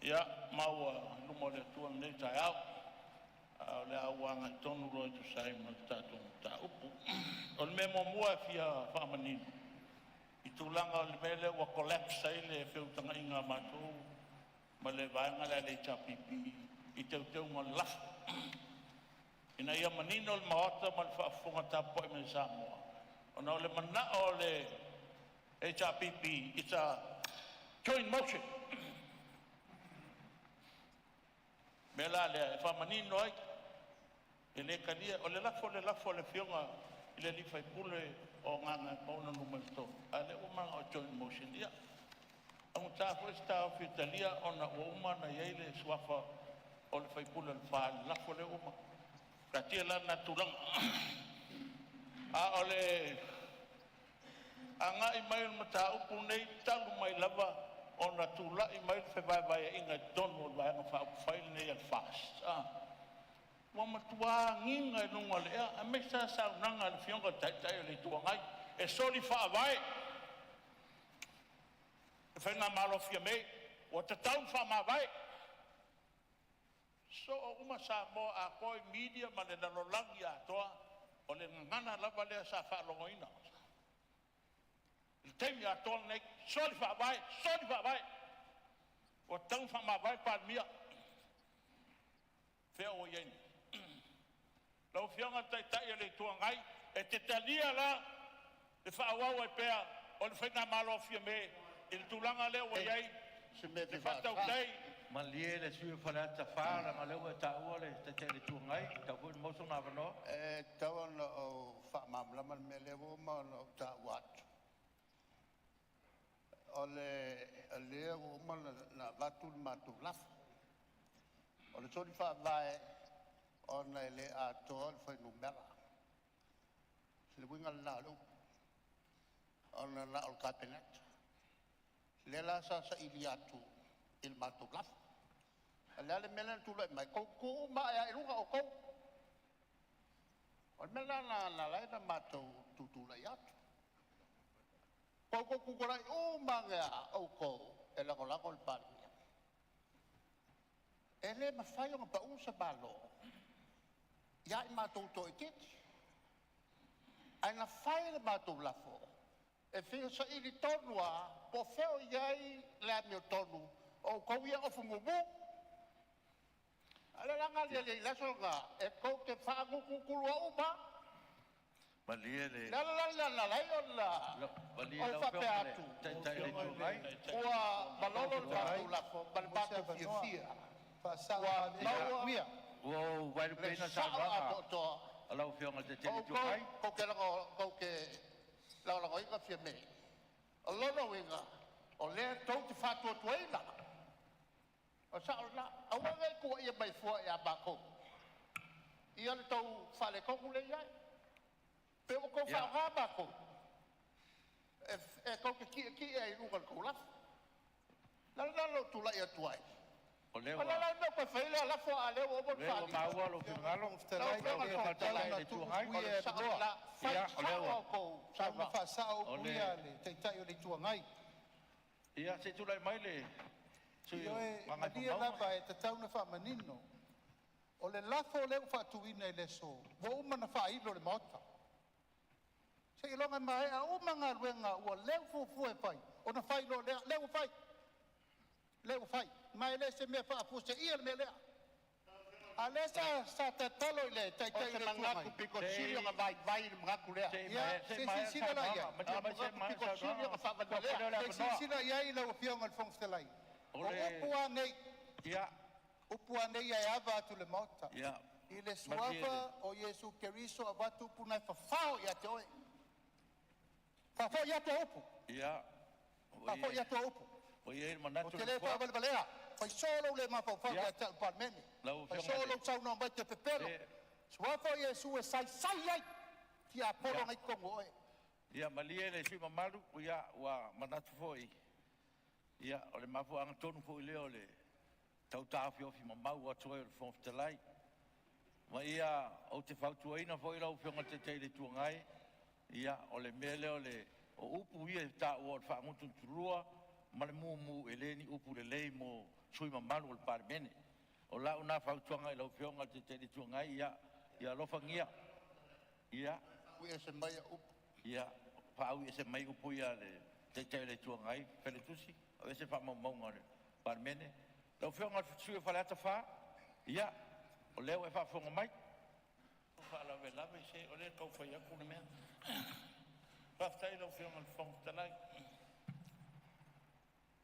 Speaker 18: Ia maua lumo le tuang nei tai au. Le awanga I tonu roi tu sai ma tātou tā upu. O le me mo mua fia whamanino. I tūlanga o le mele wa collapse ai le whiutanga inga mātou. Ma le vaenga le tapipi I teu ngā lafu. Ina ia manino le maota ma le whaafunga tāpoi me Sāmoa. Ona o le mana o le HRPP, it's a joint motion. Mela le whamanino ai, e le kalia, o le lafo le whionga, I le li whai pule o nganga kauna numalto. A le umanga o joint motion ia. Ang tāko e stao whitalia ona o umana iei le suafa o le whai pule le wha lafo le umanga. Ka tia lana turanga. A ole anga I mai mata upu nei talu mai lava ona tula I mai fe vai inga dono vai nga fa file nei al fast. Wa matua nginga nunga le a me sa nanga le fionga tai le tuangai e soli fa vai. Fe na malo fia me o te tau fa ma vai. So uma Sāmoa a koi media ma le nalolangi a toa o le ngana lava lea sa whaalongoina. Il teimi a toa nei, soli wha vai. O tau wha ma vai palmia. Whea o ieni. Lau whianga tai le tuangai, e te talia la, le whaawau e pēa, o le whainga malo fia me, I le tūlanga leo o iei, le whatau tei,
Speaker 19: Malie le sui whaleata whāra, ma leo e tāua le te le tuangai, tau pui moso nā wanoa?
Speaker 12: Tau ana o whaamamlama me lewo ma o tāua atu. O le leo o ma na watu matu lafu. O le sori whaavae, o na le atoa le whai numela. Le winga la lu. O na la o kapenet. Le la sa ili atu il matu lafu. Le mele tula mai ko ma ya ilunga o ko. O mele na lai na matu tutula ya. Ko kukura o manga o ko e la ko el pan. Ele ma fai o pa usa balo. Ya I matu to ikit. Ai na fai le matu lafo. E fio sa ili tonua po feo yai la mi tonu. O ko ia o fungubu. Ala langa le la songa e ko te fa kukulu o ba.
Speaker 19: Malie le.
Speaker 12: La la. O fa pe atu.
Speaker 19: Tai le tuangai.
Speaker 12: Ua balolo la fo balbata fia.
Speaker 19: Wo vai le pena sa ba. Ala o fianga te tele tu ai.
Speaker 12: Ko ke la inga fia me. Alono winga. O le tau te whātua tuaina. O sa o la, a wangai kua ia mai fua ia bako. Ia le tau whale kongu le iai. Pe o kou whao bako. E kou ke ki e runga le kou lafu. Lalo tu la ia tuai.
Speaker 19: O leo.
Speaker 12: O lalo no pa whaile a lafu a leo o bon whale.
Speaker 19: Leo maua lo fingalo. Leo matala e tu hai.
Speaker 2: O sa o la, whai kou. Sa ma wha sao kuia le, te tai o le tua ngai.
Speaker 19: Ia se tu lai mai le.
Speaker 2: Io e madia lava e te tauna wha manino. O le lafo leo wha tuina i le so. Wo umana wha ilo le maota. Se i longa mai a umanga luenga ua leo fufu e whai. O na whai lo leo whai. Leo whai. Mai le se mea wha apu se ia le mea lea. A le sa te talo i le tai tai le tua ngai.
Speaker 12: Piko sirio nga vai ni mgaku lea.
Speaker 2: Ia, se sila la ia.
Speaker 12: Piko sirio nga wha lea.
Speaker 2: Se sila ia i lau fionga le fongftelai. O upua nei.
Speaker 19: Ia.
Speaker 2: Upua nei ai ava atu le mauta.
Speaker 19: Ia.
Speaker 2: I le suafa o Yesu Keriso a watu punai whawhao ia te oe. Whawhao ia te upu.
Speaker 19: Ia.
Speaker 2: Whawhao ia te upu.
Speaker 19: O ia manatu.
Speaker 2: O te le whavalea. Whai solo le mawhawhao ia te parmene. Whai solo sauna mai te pepero. Suafa o Yesu e sai ai. Ti a polo ngai kongo oe.
Speaker 19: Ia malie le sui mamalu. Ia wa manatu foi. Ia, o le mafu anga tonu fo i leo le tau tāwhi ofi mamau atu e le whonftelai. Ma ia, o te whautuaina fo i lau whionga te teile tuangai. Ia, o le mea leo le o upu ia tā ua o le whaamutun turua. Ma le mumu e le ni upu le lei mo sui mamalu o le parmene. O lau nā whautuanga i lau whionga te teile tuangai. Ia lofangia. Ia.
Speaker 12: Ui e se mai a upu.
Speaker 19: Ia, whaau e se mai upu ia le te teile tuangai. Pele tusi. A veces fa mau ngore parmene lo feo ngal sui fa la fa ya o leo e fa fo mai fa la vela me se o le ko fa ya ku me fa tai lo feo ngal fo tanai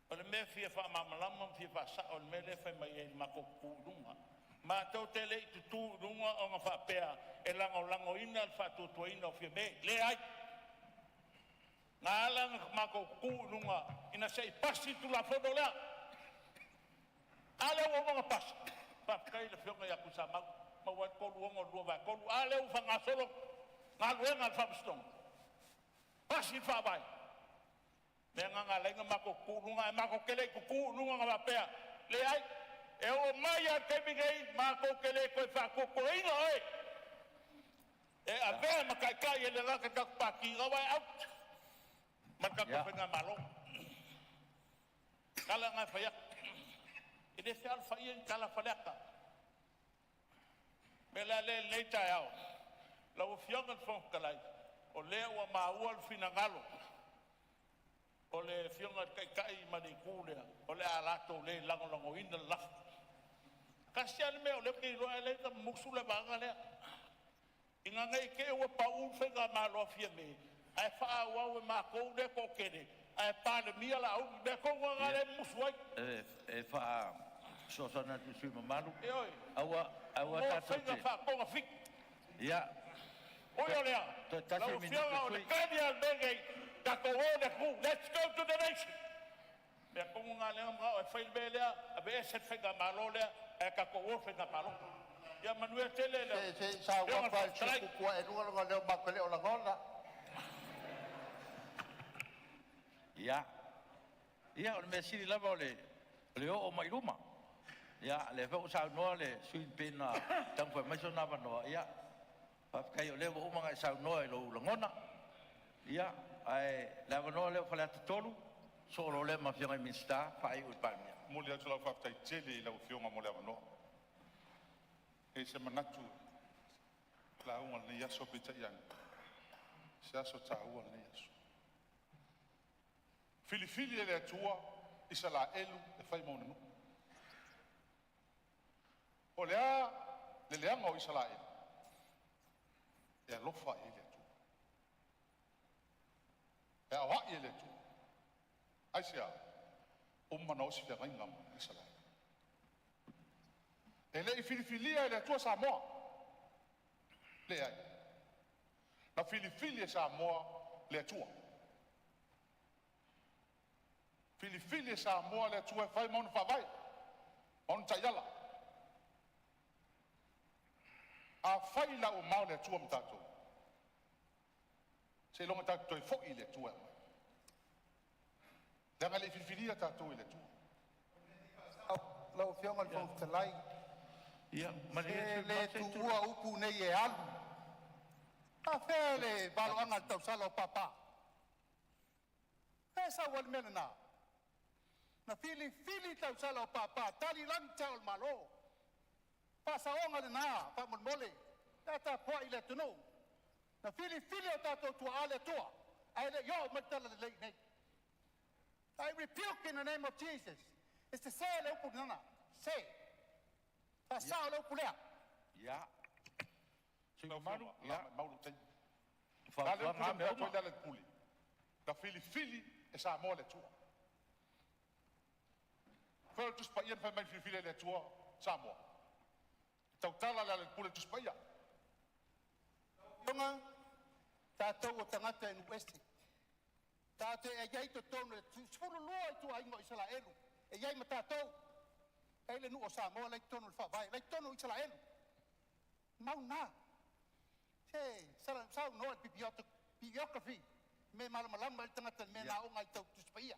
Speaker 19: o le me fia fa mamalama fia fa sa o me le fa mai e mako ku lunga ma to tele tu lunga o nga fa pea e lango ina fa tu ina o fia me le ai ngalang mako kulunga ina sei pasi tu la fodo la ale wo mga pas pa kai le fionga ya kusama ma wa ko luongo lu va ko ale u fa ngasolo ngaluenga fa stong pasi fa bai me nga lenga mako kulunga mako kele ku kulunga nga pea le ai e o maya ke bigei mako kele ko fa ko inga oi e a ve ma kai le la ka pa ki ga vai out marca ko fenga malo kala nga fayak ide se al fayen kala falaka mela le leita yao la o fianga fon kala o le o maua al finangalo o le fianga kai mani kule o le alato le lango ina la kasian me o le ki lo ele ka musule banga le inga ngai ke o pa u fenga malo fiame ai fa wa ma ko de ko kene ai pa le mia la u de ko nga le muswai e fa so so na tu sui mamalu e oi awa ta
Speaker 12: fa fa ko fik
Speaker 19: ya
Speaker 12: o yo le
Speaker 19: ta se mi
Speaker 12: o le kania bege ta ko de ku let's go to the nation me ko nga le ma o fa le le a be se fa ga malo le e ka ko wo fa ga malo ya manuel tele le
Speaker 2: se sa wa fa ku ku e lu lo le ma ko le o la gola
Speaker 19: ya ya o me siri lava le o mai ruma ya le fa sa no le sui pena tang fa mai so na no ya fa kai o le o manga sa no lo ngona ya ai la no le fa la tolu so lo le ma fianga minsta fa ai o palmia
Speaker 18: mo le tula fa tai tele la fianga mo le no e se manatu la un ne ya so pita yan sa so ta u ne ya so Filifili le atua isala elu e fai mo no o le anga o isala elu e alofa ele atua e awa ele atua ai sia o mana o si le ngai ngam isala Ele I filifilia ele tua Sāmoa. Le ai. Na filifili Sāmoa le tua. Filifili Sāmoa le tua fai mon favai. Mon tayala. A fai la o mau le tua mtato. Se longa tato e fo le tua. Danga le filfilia tato le tua.
Speaker 2: Lau fionga le fong talai.
Speaker 19: Ia,
Speaker 2: le tua upu nei e alu. A fele baloanga tau salo papa. Esa wal mena. Na fili tau salo papa. Tali lang tau malo. Pasa onga le na. Pa mon mole. Tata poa ile tunu. Na fili o tato tua ale tua. Aile yo matala le nei. I rebuke in the name of Jesus. It's the say le upu nana. Say. Pasao le upu lea.
Speaker 19: Ya.
Speaker 18: Singa maru, ya, mauru te.
Speaker 19: Fa
Speaker 18: le upu me to le puli. Da fili e Sāmoa le tua. Fa tu spa ien fa mai fili le tua Sāmoa. Tau tala le puli tu spa ia.
Speaker 2: Yonga tatou o tangata en Westi. Tātou e iai to tonu e tūsfuru lua i tua ingo Israelu. E iai ma tātou. E le nu o Sāmoa lai tonu le whawai. Lai tonu Israelu. Mau nā. Te, sao noa bibliography. Me malamalama i tangata me nā o ngai tau tuspaia.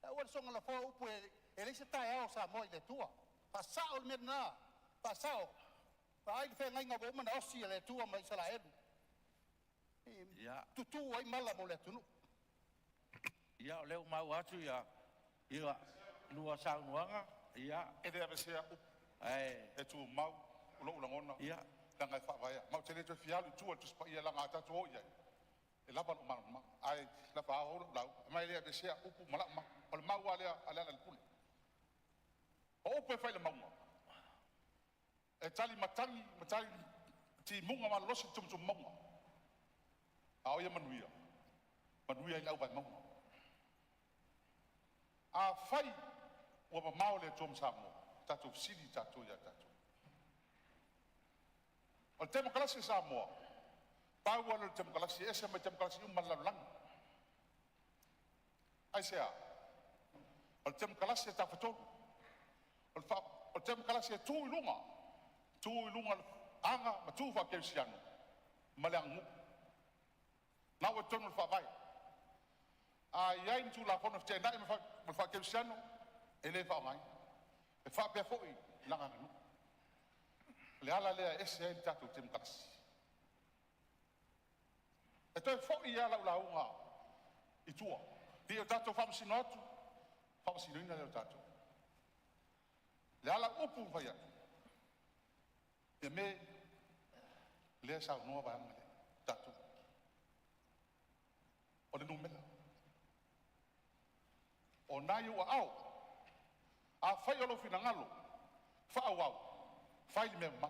Speaker 2: E ua songa la whao upu e leisa tae ao Sāmoa i le tua. Pasao le mena nā. Pasao. Pa ai le whenga inga wo mana osi le tua ma Israelu. Tutu ai mala mo le tunu.
Speaker 19: Ia, leo mau atu ia lua saunuanga, ia.
Speaker 18: E rea mesea upu. E tu mau, ulo ulangona.
Speaker 19: Ia.
Speaker 18: Langa e whaavaya. Mau te leto fialu tua tu spa ia langa atatu o iai. E lapa no mana. Ai, la wha ahoro lau. Mai rea mesea upu malama. O le mau alea le pule. O upu e whai le maunga. E tali matangi ti munga ma losi tum maunga. A oia manuia. Manuia i lau vai maunga. A fai ua mamao le tom Sāmoa. Tatou sili tatou ia tatou. O le temokalasi Sāmoa. Pau alo le temokalasi ese mai temokalasi umalalanga. Ai sea. O le temokalasi e tawhatonu. O le temokalasi e tū i lunga. Tū i lunga anga ma tū whakeusiano. Ma le angu. Nau e tonu le whawai. A iai tu la fono te nai me fa keusiano e le fa mai e fa pe foi langa no le ala le ese e tatu tem taksi e to foi ia la unga i tua di o tatu fa msinotu fa msinoina le tatu le ala upu fa ia e me le sa no va ngale tatu o le numela o nai ua au, a whai olo whina ngalo, wha au au, whai me ma.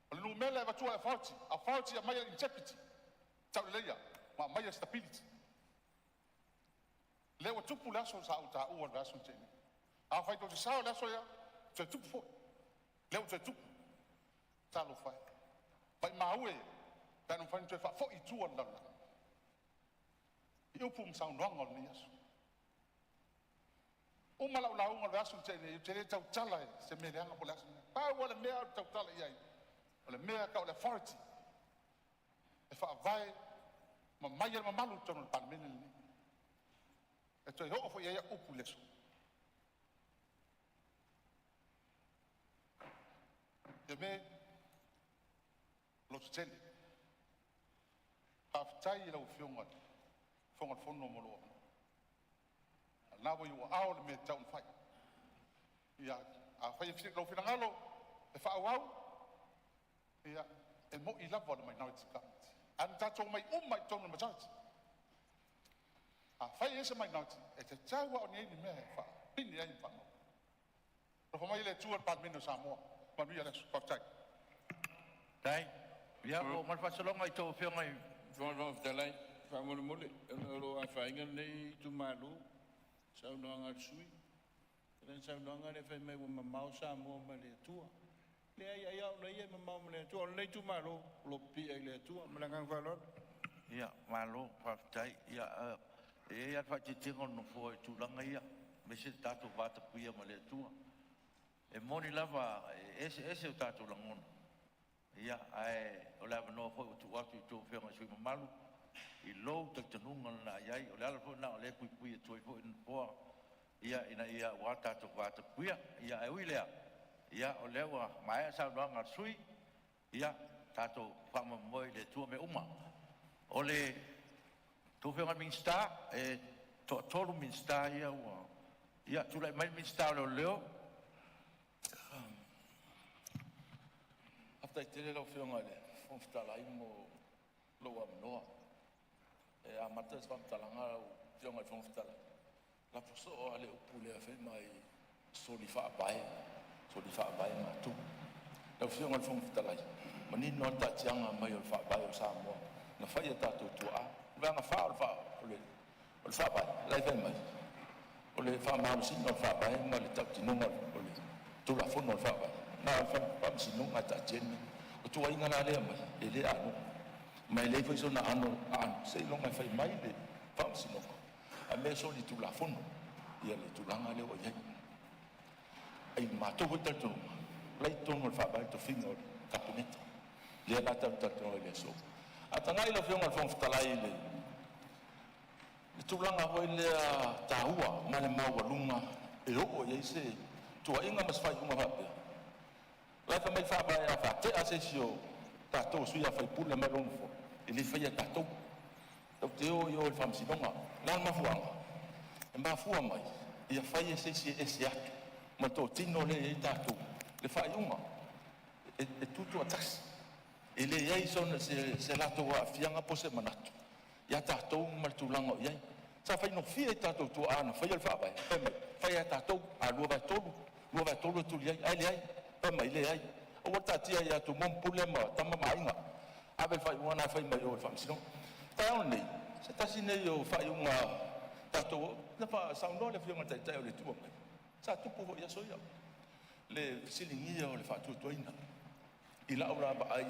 Speaker 18: O le numela e watua e whauti a maia integrity, tau leia, ma maia stability. Le wa tupu laso sa au ta ua laso tene. A whai tō te sao laso ia, te tupu fo. Le wa te tupu, talo whai. Pai maue, pēnu whai tō e wha fo i tua lana. I upu msau noanga ni asu. O malau launga le asu te le tau tala e se me leanga po le asu. Pau wale mea tau tala iai. Wale mea ka o le authority. E wha vai ma mai ma malu tonu le panamene ni. E toi ho fo iai upu lesu. E me lo tene. Haftai ila ufionga. Fonga fono molo. Na wo yo ao le me tau fai. Ia a fai fisi lo fina ngalo e fa au. Ia e mo I lava le minority community. An tatou mai mai tonu majority. A fai ese minority e te tau o ni me fa. Pini ai fa no. Lo fa mai le tua pa meno Sāmoa. Ma mi ale fa tai.
Speaker 19: Tai. Ia o mal fa solonga I to fionga I
Speaker 6: Von Dalai. Famole mole, lo a fainga nei tu malu, sau no anga sui.
Speaker 18: Len sa nonga le fai mai wa mamau Sāmoa ma le tua. Le ai au le ia mamau ma le tua. Le tu malo lo pi ai le tua. Ma langang falon.
Speaker 19: Ia malo fatai ia ia fati tingo no foi tu langa ia. Me se tatu vata puia ma le tua. E moni lava ese o tatu langona. Ia ai o lava no foi tu atu tu fe ma sui malu. I lo te tenunga na iai o le ala fo na o le pui e toi fo in poa ia ina ia wata to wata puia ia e uilea ia o lewa mai sa no nga sui ia tato fama moi le tua me uma o le tu fe min sta e to tolu min sta ia wa ia tu le mai min sta lo leo afta tele lo fe ngale fon sta la imo lo am no e a matas fam talanga o ngai fon sta la poso ale o pule a fe mai soli fa bai ma tu la fio ngal fon fitalai mani no ta tianga mai o fa bai o Sāmoa na fa ia ta tu a va nga fa o fa bai la fe mai o le fa ma si no fa bai ma le ta ti no o le tu la fon no fa bai na fa si no ta jen o tu ai nga la le mai e le anu mai le foi so na anu sei lo mai fa mai le fa si no a me so di tu la fono ia le tu langa le o ia ai ma to vuta tu lai to no fa ba to fino capinetto le la ta le so atanga ilo fio ngal fon ftalai le tu langa ho le taua ma le mau lunga e o ia se tu inga mas fai uma vape la fa mai fa ba ya fa te asesio ta to su ia fai pula ma lonfo ele fai ta to teo yo el fam sinonga na mafuanga e mafua mai ia fai ese atu ma to tino le tatu le fai uma e tutu atas ele ia son se lato wa fianga pose manatu ia tatu mal tulanga ia sa fai no fie tatu tu ana fai el fa bai fai tatu a luva tolu tu ia ai pa mai le ai o tatia ia tu mon pulema tama mainga ave fai una fai mai o fam sinonga taone se tasi nei o fai unha tato na fa sauno le fiona tai o le tuo sa tupu ia soia le silingia o le fa tu toina i la ora ba ai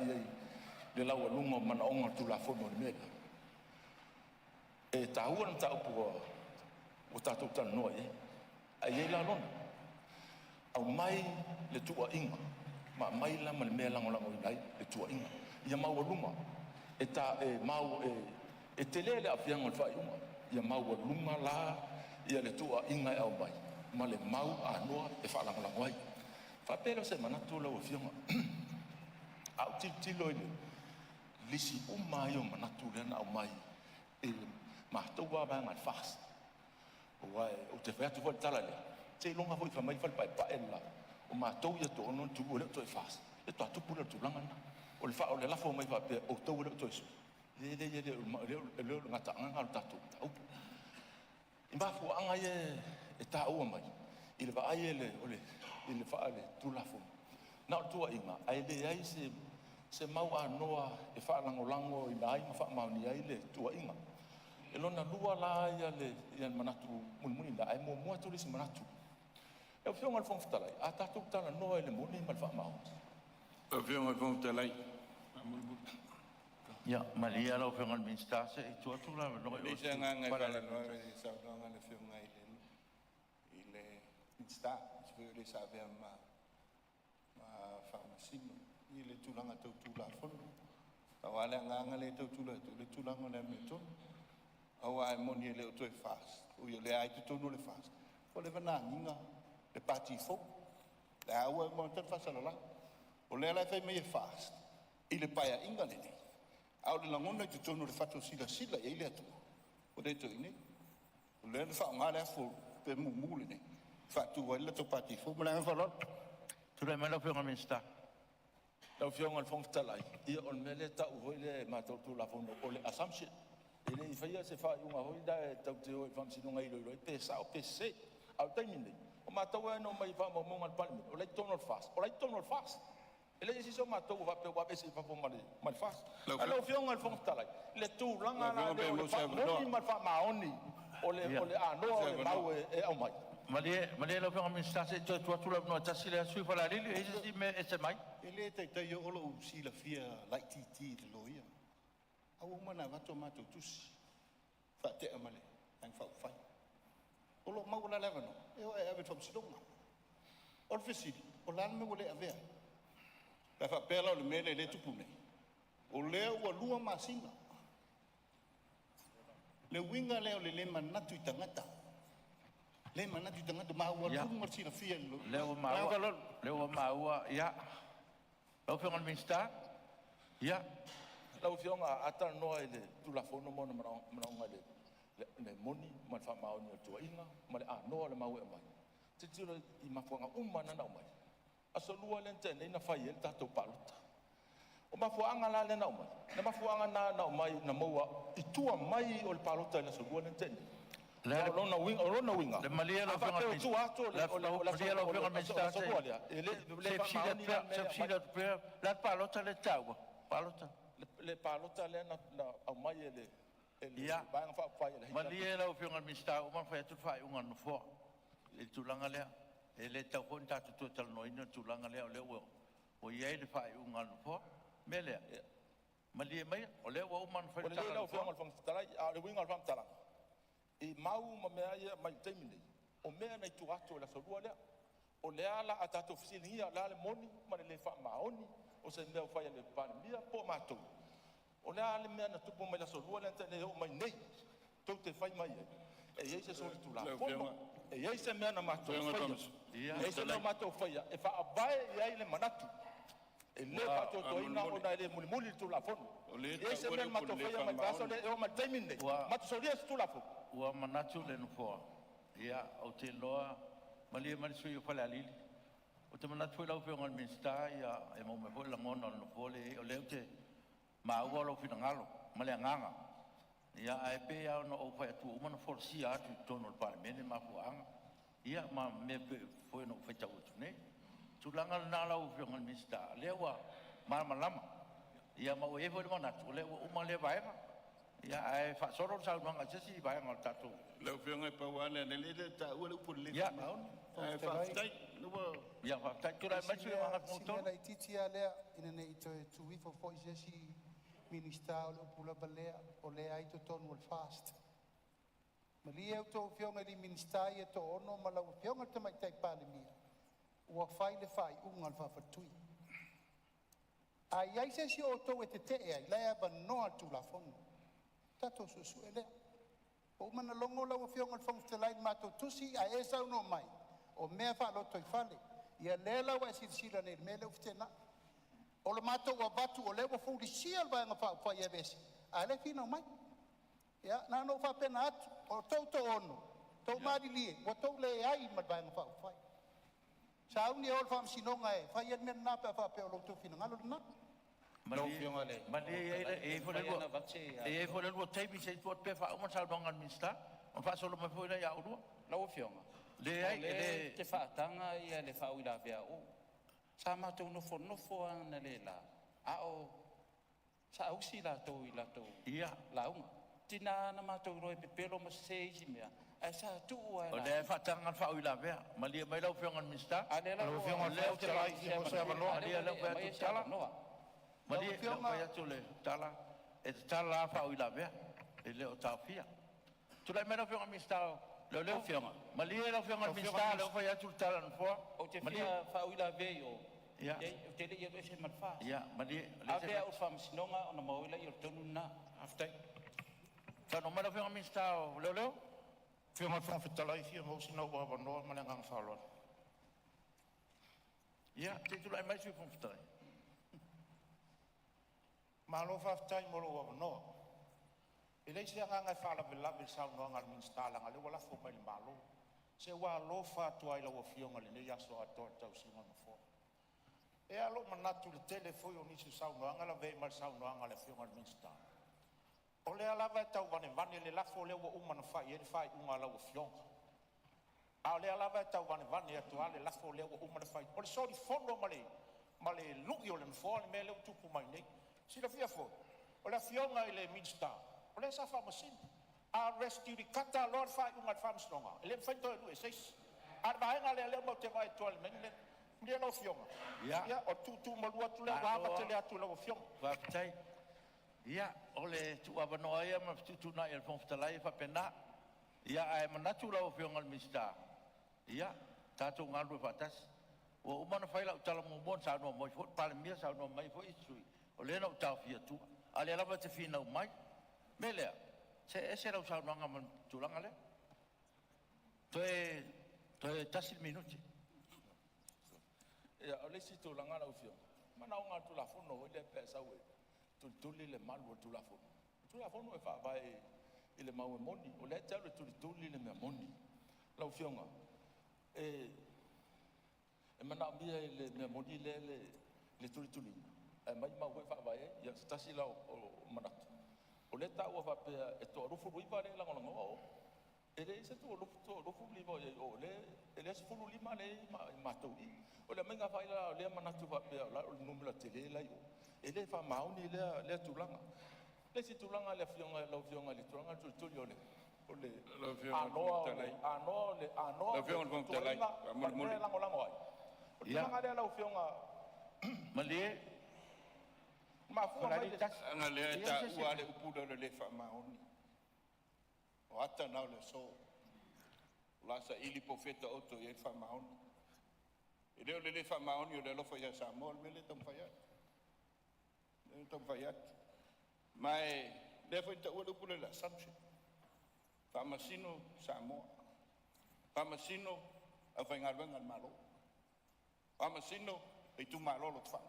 Speaker 19: le la lunga mana onga tu la fono le mega e taua na tau pu o tato tan no ai la lona au mai le tua inga ma mai la mal me lango nai le tua inga ia mau lunga e ta e mau e telele a fianga o fai uma ia mau lunga la ia le tua inga au mai ma le mau a noa e fa la ngoi fa pelo se mana tu lo fianga au ti lo ni lisi uma yo mana tu le na au mai e ma to wa ba ngal fast o o te fa tu tala le te longa foi fa mai fa pa ella o ma to ia to non tu le to fast e to tu pula tu langa o le fa o le la fo mai fa pe o to le to su le ngata anga tatu au imba fu anga e ta o mai ile va ai le ole ile fa ale tu la fu na tu inga ai le ai se mau a noa e fa lango i nai ma fa mau ni ai le tu inga e lona lua la ia manatu mun da ai mo tu le manatu e fio ngal fon ftalai a tatu tana noa le mun ma fa mau e fio ngal fon ftalai ya malia lo fe ngal minsta se tu la no
Speaker 18: le senga ngai para no sa no ngal fe ngai ile minsta se le sa ve ma farmasino ile tu langa tu la fon tawala nga le tu la ngale meto awa moni le tu fast o le ai tu no le fast o le vana ninga le party fo la awa mo tan fast la o le la fe me fast ile paia ingale au le langona ki tonu le fatu sila e ile atu o le to ine o le fa ngale fo pe mumule ne fatu wala to pati fo mala fa lot
Speaker 19: tu le mala fe ngamista
Speaker 1: la fiona al fon talai ia on mele ta o le ma to la fon o le assumption ele i faia se fa unha hoida e tau te o fam sino ngai lo pe sa o pe se au taimine o ma tau no mai fa mo ngal palme o le tono fast ele si so ma tau va pe wa pe se fa fo mal fast alo fiona al fon talai le tu langa la de o fa mo ni mal fa ma oni ole ano ole mau e au mai.
Speaker 19: Male lo fenga minsta se to la no tasi le sui fala lili e si me e se mai.
Speaker 2: Ele te o lo si la fia lai ti de loia. Au mana va tomato tusi. Fa te amale, ang fa fai. O lo mau la levano. E o e ave tom sidonga. O fesi, o lan me ole ave. La fa pela le mele le tupune. O le o lua masina. Le winga le o le manatu tangata. Le manatu tangata ma o lu marsi la fia lo.
Speaker 19: Le o maua ya. Lo fenga minsta. Ya.
Speaker 1: Lau fionga ata noa ele tu la fono mona mana le moni ma fa ma oni tu inga ma le noa le mau e mai. Te tira I mafuanga umana na mai. Aso lua le tene ina fai el tato palota. O mafuanga la le na mai. Na mafuanga na mai na moa I tua mai o le palota le so lua le tene. Le lona winga.
Speaker 19: Le malia lo fionga minsta.
Speaker 1: Tu ato le
Speaker 19: malia lo fionga minsta. Se psida pre la palota le tau. Palota.
Speaker 1: Le palota le na au mai ele
Speaker 19: ia
Speaker 1: bang fa fa ele
Speaker 19: malia la fionga minsta o man fa tu fa unga no fo le tulanga le ele ta kon ta tu tal no ina tulanga le o ye le fa unga no fo mele malia mai o le o man fa
Speaker 1: ta le fionga fong tala a le winga fam tala I mau ma me ia mai taimini o me na tu ato la solua le o le ala ata to fisilia la le moni ma le fa maoni o se me fa le pandemia po mato o le ale me na tupu mai la solua le tene o mai nei to te fai mai e ye se soli tu la e ye se me na mato e se no mato fai e fa vai ia le manatu e le fa to ina o na le muli tu la fono e se me mato fai mai baso le o mai taimini mato solia tu la fono
Speaker 19: o manatu le no fo ia o te loa malia mai sui o fala lili o te manatu foi lau fionga minsta ia e mo me foi la ngona no fole o leu te ma ua lo fina ngalo ma le nganga ia ai pe ia no o fai tu umana forsia atu tono le parlamento ma fuanga ia ma me foi no fai tau tu ne tu langa na lau fionga minsta le ua ma lama ia ma o e foi manatu le uma le vai ia ai fa soro sa manga sesi vai ngal tatu
Speaker 18: le fionga pa wana ne le ta ua le pule
Speaker 19: ia
Speaker 18: fa stai no
Speaker 19: ia fa tai tu la machi manga moto
Speaker 2: la titia le ina nei tu wi fo fo jesi ministra o pula balea o le ai to ton wal fast malia o to fionga di ministra e to ono mala o fionga te mai tai pale mia o fai le fai ungal fa fatui ai se si o to e te ai le ba no tu la fon tato su ele o mana longo la o fionga fon te lai mato tusi a esa no mai o mea fa lo toi fale ia lela wa silsila nei mele uftena o le mato wa batu o le wa fu sia ba nga fa ia besi ale fino mai ia na no fa pena atu o to ono to mari li o to le ai ma ba nga fa sa uni ol fam sinonga e fa ia men na pa fa pe o lo to fino ngalo na
Speaker 19: no fionga le mali e fo le lo taibi se to pe fa o sa donga minsta o fa solo me fo ia ya o
Speaker 13: lo fionga
Speaker 19: le ai le
Speaker 13: te whaatanga ia le whauila vea o. Sa mātou nofo ana le la. A o, sa ausi la tau I la tau.
Speaker 19: Ia.
Speaker 13: Launga. Tina na mātou roi pepelo ma seisi mea. A sa tuu ai la.
Speaker 19: O le whaatanga whauila vea. Malia mai lau fionga minsta.
Speaker 13: A le lau
Speaker 19: fionga leo te lai ki mo se manoa. Malia lau vea tu tala. Malia lau vea tu le tala. E te tala whauila vea. E leo tau fia. Tu lai mai lau fionga minsta le fionga malia le fionga minsta le fa ya tu tala no fo
Speaker 13: o te fia fa uila veio
Speaker 19: ia
Speaker 13: o te le ia se malfa
Speaker 19: ia malia
Speaker 13: le se o fam sinonga ona moila I tonu na aftai
Speaker 19: sa no mala fionga minsta le
Speaker 18: fionga fa fitala I fia mo sino wa no mala ngang fa lo
Speaker 19: ia te tu lai mai su fon fitala
Speaker 18: malo fa tai mo lo no Ele se nga fala vela bil sa no ngal min stala ngal wala fo mai malo se wa lo fa to ai lo fio ngal ne ya so ato tau si no fo e alo manatu le telefono ni su sa no ngal ve mal sa no ngal fio ngal min sta ole ala va tau vane le la fo le wo umana fa ye fa ngal lo fio ale ala va tau vane to ale la fo le wo umana fa ole so di fo no male lu yo le fo me le tu ku mai nei si la fia fo ole fio ngal le min sta Ole sa fa masin. a rescue di kata lor fai ungat famsnonga le fai to lu eses ar vai ngale le mo te vai to le men le lo fionga ya o tu mo lu tu le wa pa te le tu lo fionga
Speaker 19: wa tai ya ole tu ava no ia ma tu na el fon ftalai fa pena ya ai manatu lo fionga al mista ya tatu ngalu fa tas o umana fai la tala mo bon sa no mo fo pa mi sa no mai fo isui o le no ta fia tu ale la va te fina mai mele se ese era usar no ngaman tulanga le toe tasil minuti
Speaker 1: ya ole si tulanga la ufio mana unga tu la fono ile pesa we tu le malu tu la fono e fa vai ile mau moni ole tele tu le me moni la ufio nga e mana bia ile me moni le tu e mai mau e fa vai ya tasil la o mana o le ta o fa pe e to rufu ri va le la ngolo ele se to rufu li va o ele se fulu lima le ma to i o le menga fa la le mana tu va pe la o numero tele la yo ele fa mauni le tulanga le si tulanga le fionga le tulanga tu yo le o le
Speaker 19: lo fionga
Speaker 1: le fionga con tele mo la ngolo ai o tulanga le la fionga
Speaker 19: mali
Speaker 18: ma fu mai
Speaker 20: nga le ta ua le upuda le fa maoni o ata na le so la sa ili profeta oto ye fa maoni e le fa maoni o le lo fa ya Sāmoa me le tom fa ya mai le fa ta ua le upuda la samse fa masino Sāmoa fa masino a fa ngal malo fa masino e tu malo lo fa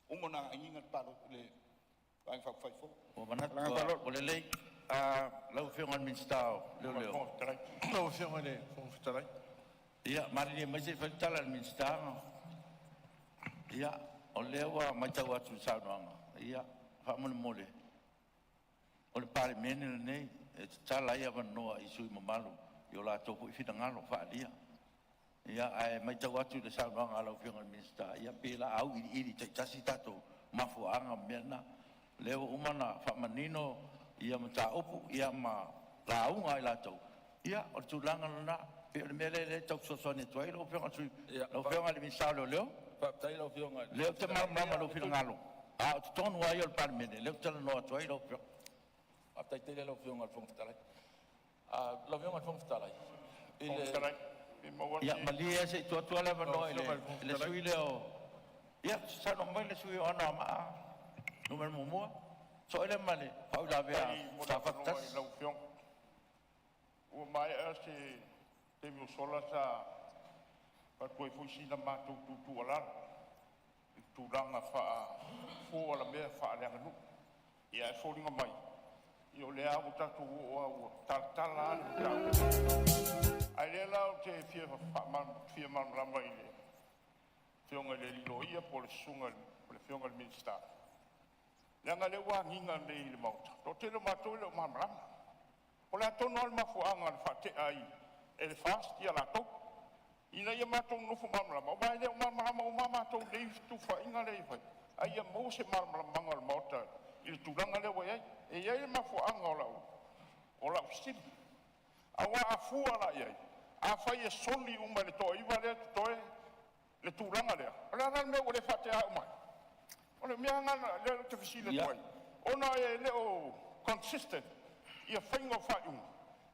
Speaker 20: umona ingat palo le vai fa fai fo
Speaker 19: o manat o le lei a lo fionga minstao le
Speaker 18: lo fionga le fon ftalai
Speaker 19: ia mari mai se fa tala minstao ia o le wa mai tau atu sa no ia fa mo mole o le pare menel nei e tala ia va no i sui mamalu yo la topo i fita ngalo fa dia ia ai mai tau atu le sa no ngalo fionga minstao ia pela au i tasi tato mafuanga mena leo umana fa manino ia mata opu ia ma launga ila tau ia o tulanga na pe le mele le tau so ne toi lo fionga tu lo fionga le misalo leo
Speaker 1: pa tai lo fionga
Speaker 19: leo te mama lo fionga ngalo a tonu ai o parmene leo te no toi lo
Speaker 1: a tai te lo fionga al fongtalai a lo fionga al fongtalai
Speaker 19: ia malia se tu la no le sui leo ia sa no mai le sui ona ma numero momo so ele male fa la vea sa fatas
Speaker 20: la opción o mai ese te viu sola sa pa tu fu si na ma tu ala tu ranga fa fo ala me fa le nganu ia fo linga mai io le amo tanto o tartala ai le la te fia man ramba ile fionga le loia por sunga le fionga minister langa le wanginga le mauta to te lo mato le mamram o la tono al mafuanga al fate ai el fast ya la to ina ya mato no fu mamram o ba le mamram o mama to le tu fa inga le fa ai ya mo se mamram mangal mauta il tu langa le wai e ya le mafuanga o la sti awa afu ala ya a fa ye soli uma le to iva le to le tu langa le ala me o le fate ai mai ole mianga le te fisile toi ona le o consistent ia faingo faiu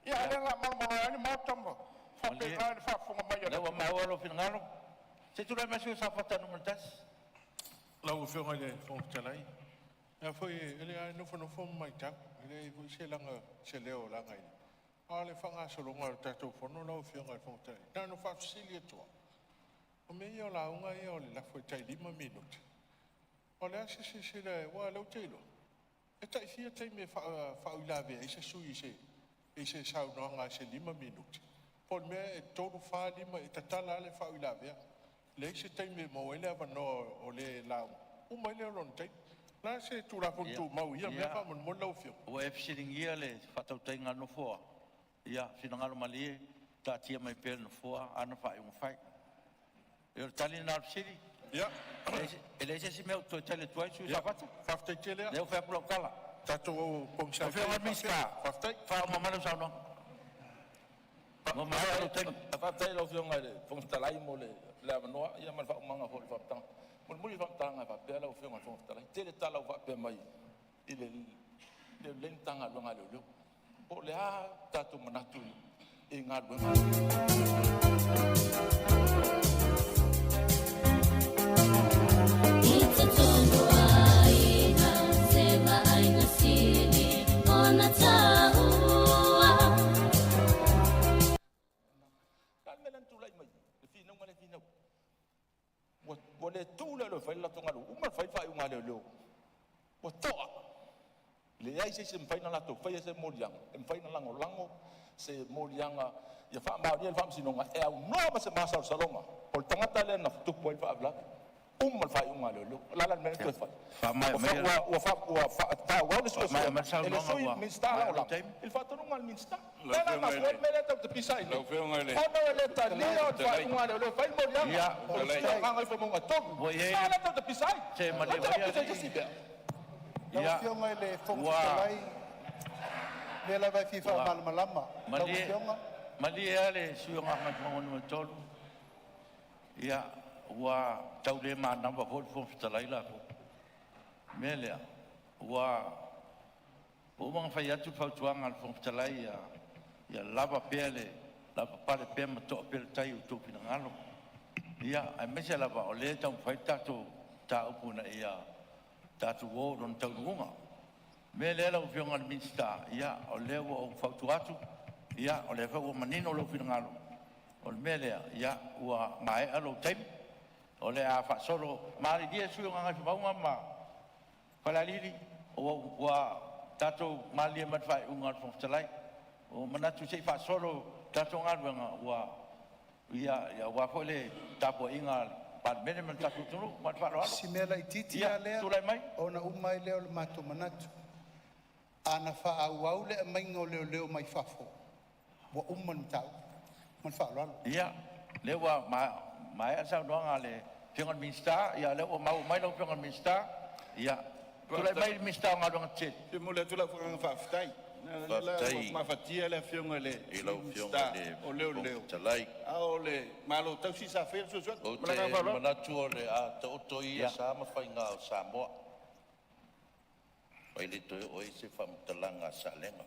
Speaker 20: ia le la mama ni matamba fa pe ga fa fo mai
Speaker 19: le wa ma lo finalo se tu le mesu sa fata no montas
Speaker 18: la o fionga le fon talai ya foi ele no fo mai ta ele fu se langa se leo langa ini ale fanga solo ngal tato fo no la o fionga fon talai na no fa fisile toi o me io la unga io le la foi tai 5 minuti olha se le wa lo telo e tai sia tai me fa ila ve e se sui se sa no nga se 5 minuti por me e todo fa 5 e tatala le fa ila ve le se tai me mo ele va no o le la o mai le ron tai la se tu la puntu mau ia me fa mo lo fio
Speaker 19: o e fisiling ia le fa tau tai nga no fo ia finanga lo mali ta tia mai pel no fo ana fa un fai e tali na siri
Speaker 18: ja
Speaker 19: ele se meu to tele toi su sa fata
Speaker 18: fafte tele
Speaker 19: eu fa pro kala
Speaker 2: Tato pongsa.
Speaker 19: Fiona Miska. Fa mamalo sa no. Mamalo lo tem.
Speaker 1: Fa tai lo fiona le fontalai mo le no ia man fa manga ho fa tang. Mo mo fa tang fa pe lo fiona fontalai. Te le tala fa pe mai. Ile le lentanga lo ngalo lo. O le a tato manatu e ngalo. Wale tula lo fai la tonga lo uma fai fai unga lo wa toa le ai se fai na la to fai se moliang em fai na lango lango se molianga ya fa ma dia fam sinonga e au no ma se masa salonga o tanga tale na tu poi fa bla fai unga lo la la me to fai
Speaker 19: fa ma
Speaker 1: wa ta wa le so
Speaker 19: ma sa
Speaker 1: ele so min sta la il fatto non al min sta la ma fuori me le to pisai lo fai unga le ono le ta ni o fai unga lo fai molianga
Speaker 19: ya
Speaker 1: ma ngai fa mo to la to pisai
Speaker 19: se ma le
Speaker 1: vai
Speaker 2: Ya. Fiona le fontalai. Le la vai fifa malmalama.
Speaker 19: Mali ale suanga ma tolu. Ya wa tau le ma namba hol fontalai la ko. Melea wa o mang fai atu fa tuanga al fontalai ya lava pele lava pale pe ma to pele tai u tu pina ngalo. Ya ai me se lava o le tau fai tatu ta upuna ya tatu wo don tau runga me le la fiona al minsta ya o le wo fautu atu ya o le fo manino lo finangalo o me le ya wa mai alo tem o le a fa solo mari dia su nga fa ba ma pala lili o wa tatu mali mat fa unga fo talai o manatu sei fa solo tatu ngal wa ya wa ko le tapo ingal But minimum taku tunu mat fa lo.
Speaker 2: Simela ititi ale.
Speaker 19: Tu lai mai.
Speaker 2: Ona umai leo le mato manatu. Ana fa au le mai ngole leo mai fafo. Wa umman tau. Man fa lo.
Speaker 19: Ya. Le wa mai asa doang ale. Pingon minsta ya le wa mau mai lo pingon minsta. Ya. Tu lai mai minsta ngadong chet.
Speaker 18: Tu mule tu la fa ftai. Ma fatia le fiona le
Speaker 19: ilo fiona le
Speaker 18: o leo
Speaker 19: talai
Speaker 18: a le malo tau si sa fer so so
Speaker 19: mana tu le a to ia sa ma fai nga Sāmoa pai le to o se fam talanga sa lenga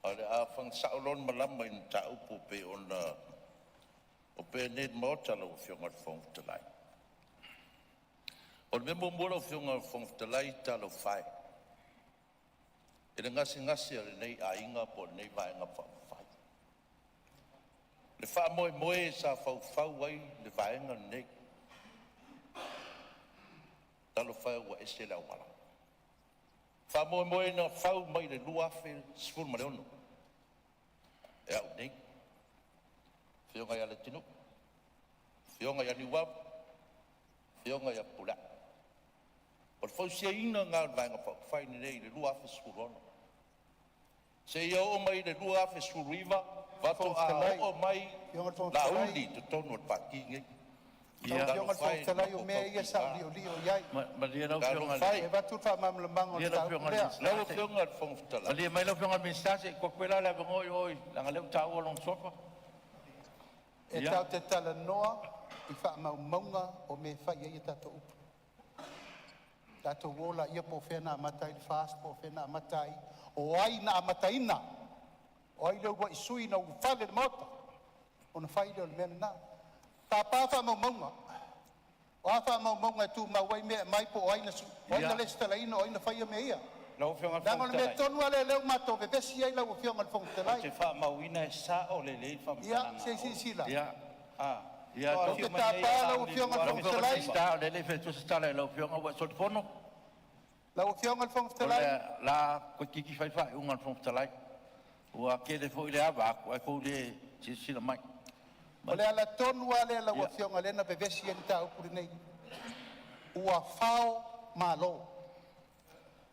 Speaker 19: ale a fang sa lon malam mai ta upu pe ona o pe net mo talo fiona fong talai o me mo mo fiona fong talai talo fai Ele ngasi ale nei a inga po nei vai nga fa fai. Le fa moe sa fau ai le vai nga nei. Talo fai wa ese la wala. Fa moe na fau mai le lua fe sfur ma le ono. E au nei. Fionga ya le tinu. Fionga ya ni wap. Fionga ya pula. Por fau se ina nga vai nga fai nei le lua fe sfur ono. Se ia o mai le lua fe suriva, vato a o mai la uli te tonu pa kinge.
Speaker 2: Ia fiona fontalai o me ia sa lio iai.
Speaker 19: Ma dia no fiona
Speaker 2: e vatu fa mam lemang o
Speaker 19: ta. Lo fiona fontalai. Ali mai lo fiona mensagem ko kwela la ngo oi, la ngale ta o long sofa.
Speaker 2: E tau te tala noa I fa maunga o me fa ia tato upu. Tato wola ia po fena matai fast po fena matai o ai na mataina. O ai leo I sui na ufale mota. O na fai leo mena na. Ta pa fa maunga. O fa maunga tu mawai me mai po ai na su. O na le stela ina o ina fai me ia.
Speaker 19: Lau fiona
Speaker 2: fontalai. Dango me tonu ale leo mato ve vesi ai lau fiona fontalai.
Speaker 19: Te fa mauina sa o le le fa.
Speaker 2: Ia se sila.
Speaker 19: Ia. Ah.
Speaker 2: Ia to ta pa lau fiona fontalai.
Speaker 19: Sta le le fe tu sta le lau fiona wa so fono.
Speaker 2: Lau fiona fontalai.
Speaker 19: La ko kiki fai fai un fontalai. Wa ke le foi le ava ko le si sila mai.
Speaker 2: O le ala tonu ale la ua fionga lena pe vesi en tau kuri nei. Ua fao malo.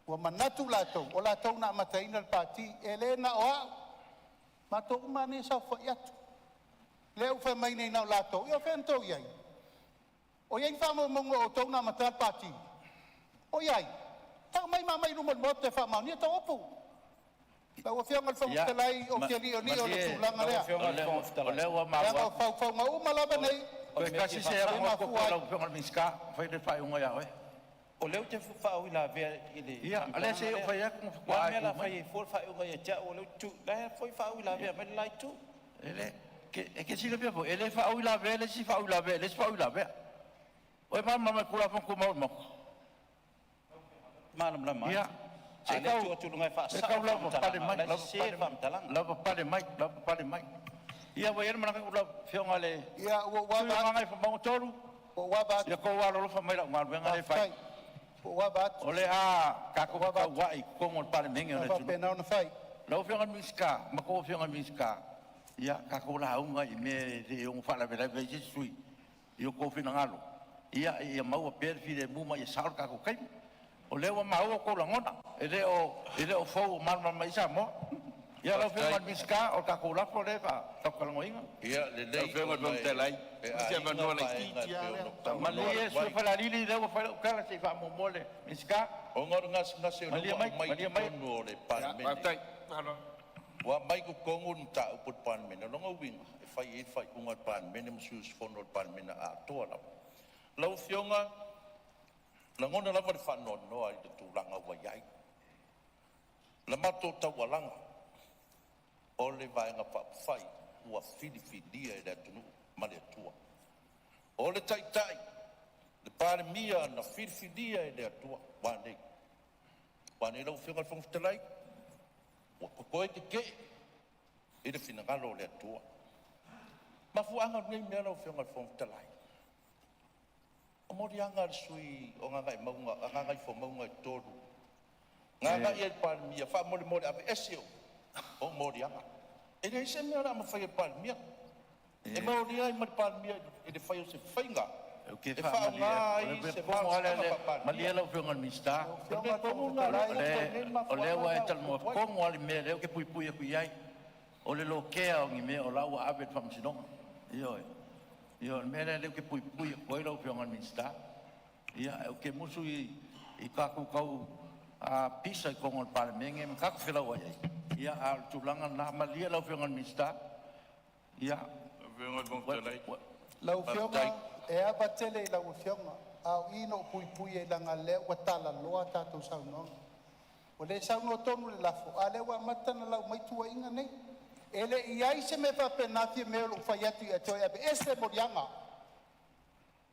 Speaker 2: Ua manatu latou. O latou na mataina al pati. Elena oa. Matou umane sa fa iatu. Leu fa mai nei nau latou. Ia fentou iai. O iai fa mo mongo o tau na mata al pati. O iai. Ta mai mai lu mo te fa ma ni ta opu. La o fianga fo te lai o ke li o ni o le tulanga lea.
Speaker 19: Le wa ma
Speaker 2: wa. Fa ma uma la nei.
Speaker 19: Ko kasi se ma ko la fianga miska fa de fa unga ya we. O leo te fa o la ve ile. Ya, ale se o fa ya ko fa la fa fo fa unga ya ja o le tu. La foi fa o la ve me lai tu. Ele que si le ve po ele fa o la ve le si fa o la ve le fa o la ve. O ma ma ko la fo ko mo. Malam lama. Ya. Sekau tu ngai fa sa. Sekau la pa de mai, la se fam talang. La pa de mai, la pa de mai. Ia wa yer mana ko la fianga le.
Speaker 2: Ia wa
Speaker 19: ngai fa mo toru.
Speaker 2: O wa ba.
Speaker 19: Ya ko wa lo fa mai la ngal venga le fa.
Speaker 2: O wa ba.
Speaker 19: Ole ka ko wa i ko mo pa de mengi ole tu.
Speaker 2: Pa na na fai.
Speaker 19: Lo fianga miska, ma ko fianga miska. Ia ka ko la unga i me de un fa la vela ve sui. Io ko fina ngalo. Ia mau per fi de mu mai sa ka ko kai. O leo mau ko la ngona ele o fo mal mai sa mo ya lo fe mal miska o ka ko la fo le pa ta ko ngoinga ya le fe mo te lai se va no la kitia ma le su fa la lili de fa ka la se fa mo mole miska o ngor ngas ngas mai no le pa me wa mai ko kongun ta put pan me no ngawing e fai unga pan me nem sus fo no pan me na a to la lo fionga la ngona la fa no no ai tu langa wa yai la mato ta walanga o le vai nga fa fai wa fidi dia da tu ma le tua o le tai le par mia na fidi dia da tua wa ne lo fianga fong telai wa ko ke e de fina galo le tua ma fu anga ngai me lo fianga fong telai o mori anga sui o nga ngai maunga anga ngai fo maunga toru nga ngai e par mia fa mori ave esio o mori anga e nei se me ara ma fa e par mia e mori ai ma par mia e de fa yo se fainga o ke fa ngai se fa ma le lo fo ngal mista o le wa tal mo ko mo le me le ke pui ku yai o le lo ke o ngi me o la wa ave fam sinong Io mele le ke pui ko lo fianga minsta. Ia o ke musu I ka ku kau a pisa ko ngol parmenge me ka fela wa ia. Ia al tulanga na malia lo fianga minsta. Ia fianga bon tele.
Speaker 2: Lo fianga e a batele lo fianga. A ino pui e langa le wa tala loa tatu sau no. O le sau no tonu le lafo. Ale wa matana lau mai tua inga nei. Ele iai se me fa penati me lo fa yatu e toia be este morianga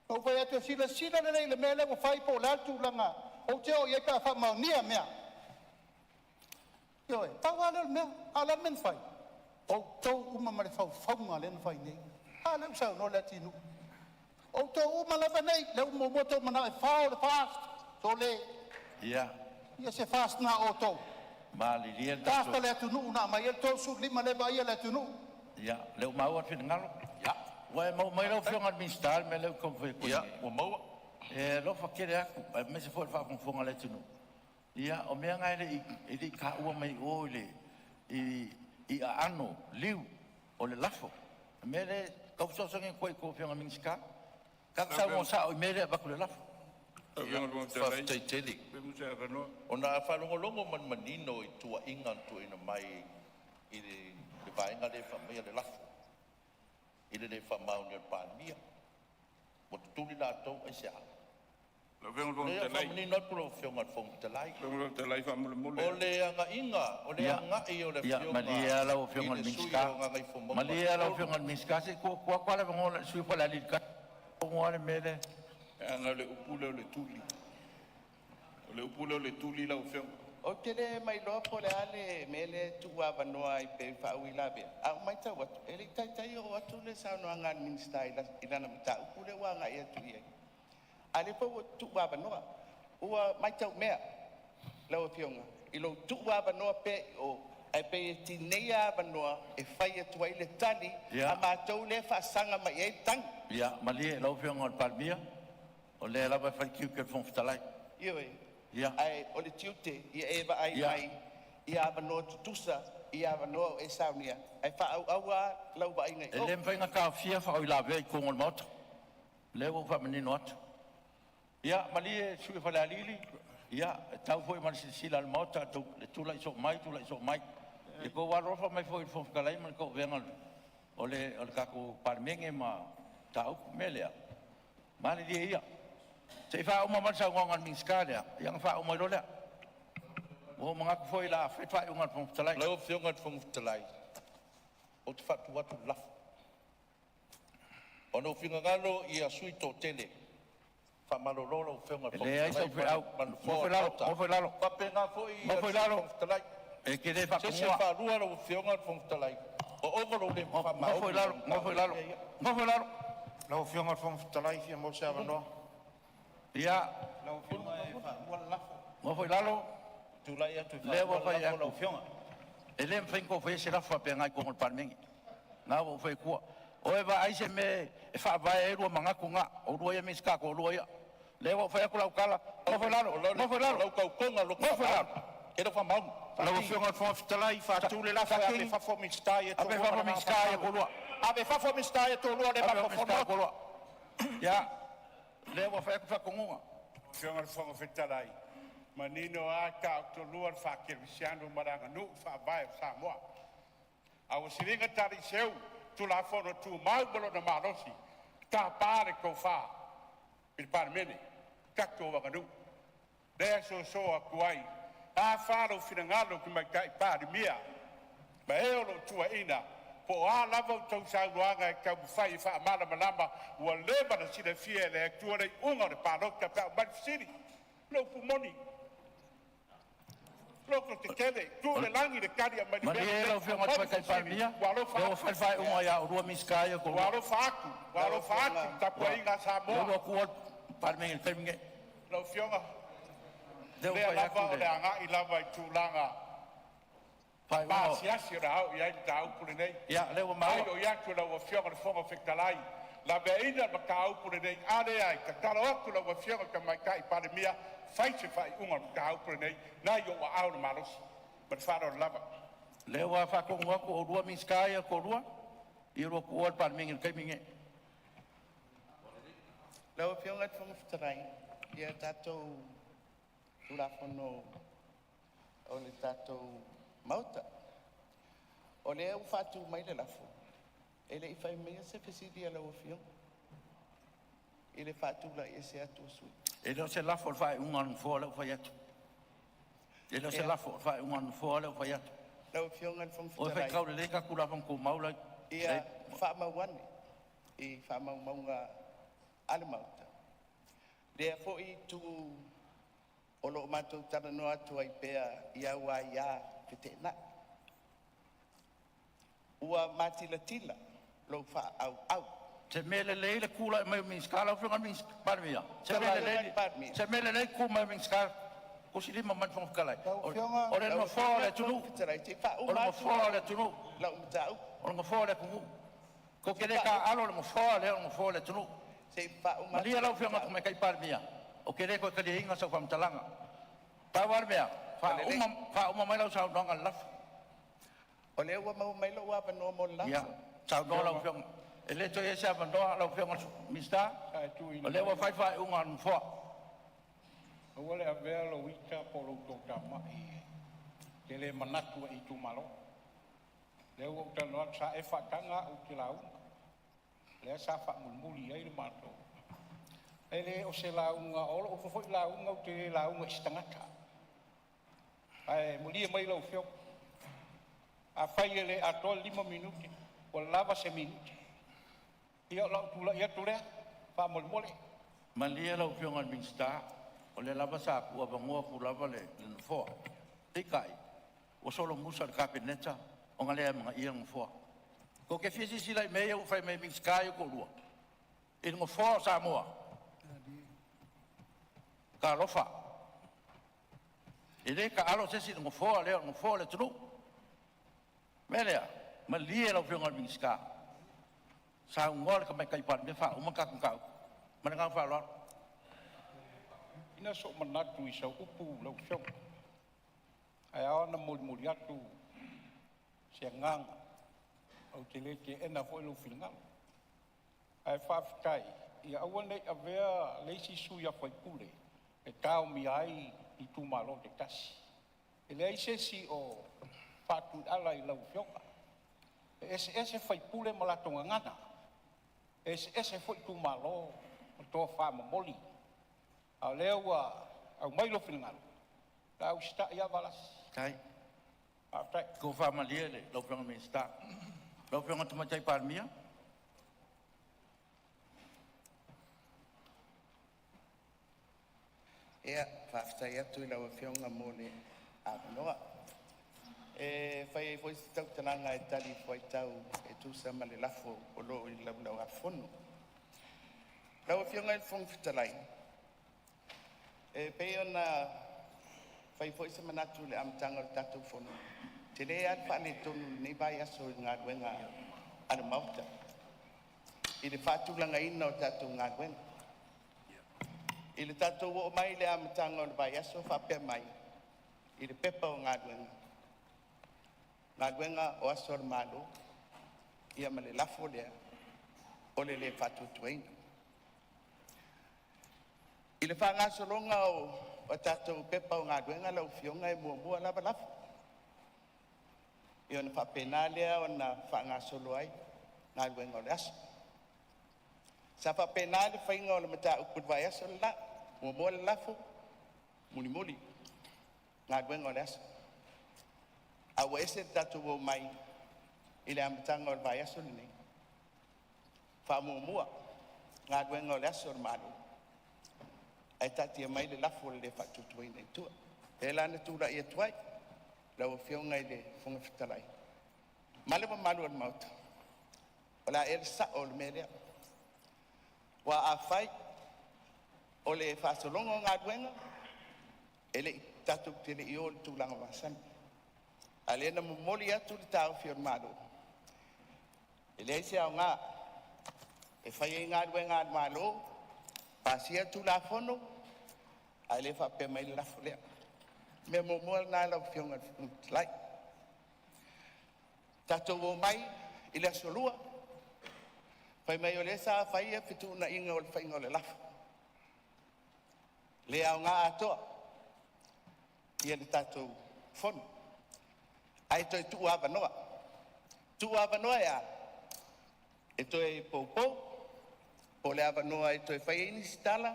Speaker 2: o fa yatu sila le mele o fai po la tu langa o te o ia ka fa ma nia mea yo e ta wala me ala men fai o to uma mare fa nga len fai nei ala sa no latino o to uma la nei le mo moto mana fa fast so le
Speaker 19: ia
Speaker 2: se fast na o to
Speaker 19: Mali lian
Speaker 2: ta sta le tunu na mai to su lima le vai le tunu
Speaker 19: ya le mau at ngalo ya wa mau mai lo fianga mistal me le ko fe ya o mau lo fa kere aku me se for fa con fonga le tunu ya o me ngai le ka u mai o le I ano liu o le lafo me le ko so so ngi ko fianga minska ka sa mo sa o me le ba ko le lafo
Speaker 1: Ona fa longo man manino I tua inga tu ina mai I le vainga le fa mai le lafu I le fa mau ni pa mia mo tu ni la to e sia
Speaker 18: lo vengo
Speaker 1: le fa ni not pro fiona fong te lai
Speaker 18: fa mo
Speaker 1: o le anga inga o le anga I o le
Speaker 19: fiona ya malia la fiona minska malia la fiona minska se ko la ngol sui fa la lika mo le mele
Speaker 18: anga le upule le tuli le upule le tuli la ufeo
Speaker 21: o tele mai lo po le ale mele tu wa vanoa I pe fa wila be a mai ta wat ele tai o atu le sa no anga min style ila na ta upule wa nga ia tu ia ale po tu wa vanoa o mai ta me la o fionga I lo tu wa vanoa pe o ai pe ti neia vanoa e fai tu ai le tali a ma tau le fa sanga mai e tang
Speaker 19: ya malia la fiona palmia o le la ba fa kiu ke fon ftalai
Speaker 21: io ai o le tiute ia eva ai mai ia ava no tusa ia ava no e saunia ai fa aua lau ba inga
Speaker 19: ele mvenga ka fia fa o la ve ko ngol mot le wo fa menino ot ia malie su fa la lili Ia, tau foi man sila le mota tu le so mai. E ko wa rofa mai foi fo kalai man ko venga ole ka ko parmenge ma tau melea. Mani dia ia. Se fa uma man sa ngongan min skada, yang fa uma rola. O mga ko foi la fa ungan fo talai.
Speaker 1: Lo fiongat fo talai. O te fatu watu laf. Ono finga ngalo ia sui to tele. Fa malolo fiongat fo.
Speaker 19: Le ai so fe au. Mo foi lalo.
Speaker 1: Pa penga foi.
Speaker 19: Mo foi lalo. E que de fa
Speaker 1: se fa rua lo fiongat fo talai. O ogolo le fa ma.
Speaker 19: Mo foi lalo.
Speaker 18: Lo fiongat fo talai fia mo sa no.
Speaker 19: Ia.
Speaker 18: Lo fiongat fa wala.
Speaker 19: Mo foi lalo.
Speaker 1: Tu la ia tu fa.
Speaker 19: Le wa fa ia lo fiongat. Ele mfengo foi se la fa penga ko parmengi. Na wo foi ko. O e va ai se me e fa va e ro manga kunga o ro ia miska ko ro ia. Le wa fa ko la kala. Mo foi lalo.
Speaker 1: Lo ka konga lo ka fa. Era fa mau.
Speaker 18: Lo fiongat fo talai fa tu le la fa fa fo mi stai e to.
Speaker 19: Ave fa fo mi stai ko ro.
Speaker 18: Ave fa fo mi stai e to ro le ba fo
Speaker 19: ko ro. Ya. Le wa fa kunga.
Speaker 18: Fiongat fo talai. Manino a ka to luar fa ke visiano maranga nu fa vai Sāmoa. A o siringa tari seu tu la fono tu mai bolo na marosi. Ka pare ko fa. Il parmene. Ka to wa nu. De so a kuai. A faro finangalo ki mai kai pare mia. Ma e o lo tua ina. Po a lava tau sa ruanga ka fai fa mala malamba wa leba na sida fie le tu le unga de parok ka ba siri. Lo pumoni. Loko te kele, tu le langi de kari a mani.
Speaker 19: Mani e lau whionga tue kai palmia. Leo whai unga ia urua miskaya ko.
Speaker 18: Walo whaaku, tapua inga Sāmoa.
Speaker 19: Leo kua palmengi le kalminge.
Speaker 18: Lau whionga. Lea lava o le anga i lava i tūlanga. Maa siasi o rao i aini ta aupure nei.
Speaker 19: Ia, leo maa.
Speaker 18: Ai o iaku lau a whionga le whonga whektalai. La veina ma ka aupure nei. Ale ai, ka talo aku lau a whionga ka mai kai palmia. Fai se fai unga ka haupure nei, na yo wa au na maros, but faro lava.
Speaker 19: Le wa fa ko ngwa ko rua miskaya ko rua, I rua ko or par mingin kai minge.
Speaker 21: Le wa fionga fong ftrai, ia tato ula fono o le tato mauta. O le u fatu mai le lafo. Ele I fai mai se fesidi ala o fion. Ele fatu la ese atu sui.
Speaker 19: E lo se lafo fai ungan fo le fai atu. E lo se lafo fai ungan fo le fai atu.
Speaker 21: Lau fiongan fong
Speaker 19: o fai kau le ka kula fong ko maula.
Speaker 21: Ia fa ma wane. E fa ma maunga ale mauta. Le fo I tu o lo matou tana no atu ai pea ia wa ia petena. Ua matila lo fa au.
Speaker 19: Se mele le kula mai min skala fo min parmia. Se mele le ku mai min skala. Ko si lima man fong kalai. O le no fo le tunu. O le fo le tunu.
Speaker 21: La umtau.
Speaker 19: O le fo le ku. Ko kele ka alo le fo le tunu.
Speaker 21: Se fa uma.
Speaker 19: Malia la fo ma kai parmia. O kele ko kele inga sa fam talanga. Tawar mea. Fa uma mai la sa donga laf.
Speaker 21: O le wa mai lo wa pa no mo laf.
Speaker 19: Ya. Sa do la fo. Ele to esa bandoa la fo mista. O le wa fai ungan fo.
Speaker 2: O le avea lo wika po lo toka mai. Ke le manatu I tu malo. Le o ta no sa e fatanga o te lau. Le sa fa mulmuli ai le mato. Ele o se launga o fo launga o te launga istangata. Ai muli mai lo fio. A fai ele a to 5 minuti. O lava se minuti. Ia lo tu la ia tu le fa mulmuli.
Speaker 19: Malia lo fio ngal minsta. O le lava sa ku abangoa ku lava le fo. Tikai. O solo musa le kapineta o ngale mga iang fo. Ko ke fisi sila me o fai me minskai ko lua. Il ngo fo Sāmoa. Ka lofa. Ile ka alo se si ngo fo le tru. Melea, malia lo fio ngal minska. Sa ngol ka mai kai par me fa o maka ku ka. Mananga fa lo.
Speaker 2: Ina so manatu I sa upu lau fiong. Ai aona muli atu se nganga. Au te leke ena fo ilo fingal. Ai whawhikai. Ia awane a vea leisi suia whai pule. E tau mi ai i tu malo te tasi. E le aisesi o whatu ala i lau fionga. Ese fai pule ma la tonga ngana. Ese fai tu malo o tō whamamoli. A leo au mailo whingalo. La au sta ia valas.
Speaker 19: Tai. Aftai. Ko whamalia le, lau whianga me sta. Lau whianga tumatai parmia.
Speaker 21: Ea, whaftai atu I lau whianga mōne a noa. Whai foi tau tananga e tali foi tau e tūsa ma le lafo o loo I lau a whonu. Lau whianga I whong whitalai. Pei ona whai foi se manatu le amtanga o tatou whonu. Te le alfa le tonu nei vai aso I ngā ruenga ana mauta. I le whātulanga ina o tatou ngā ruenga. I le tatou o mai le amtanga o le vai aso whapea mai. I le pepa o ngā ruenga. Ngā ruenga o aso o malo. Ia ma le lafo lea. O le whātutuaina. I le whanga solonga o tatou pepa o ngā ruenga lau fionga e mua lava lafo. I ona whapena lea o na whanga solo ai. Ngā ruenga o le aso. Sa whapena le whainga o le mata uput vai aso la. Mua le lafo. Muli. Ngā ruenga o le aso. Awa ese tatou o mai. I le amatanga o le vai aso le nei. Wha mua. Ngā ruenga o le aso le malo. Ai tati mai le lafo le whatutuai nei tua. E lana tūra I atuai. Lau whionga I le whonga whitalai. Malewa malu al mauta. O la ele sa o le merea. Wa a whai. O le whasolonga o ngā ruenga. Ele tatu tele I o le tūlanga wasani. A le na mumoli atu le tau whion malu. Ele eise au ngā. E whai e ngā ruenga al malu. Pasia tu la fono, a le fa pe mai la folea. Me mo na la fiona lai. Tato wo mai I le solua. Pai mai o le sa fai e fitu na inga o le fai ngole la. Le au nga atoa. Ia le tato fono. Ai toi tu ava noa. Tu ava noa ya. E toi popo. O le ava noa I toi whai ini sitala,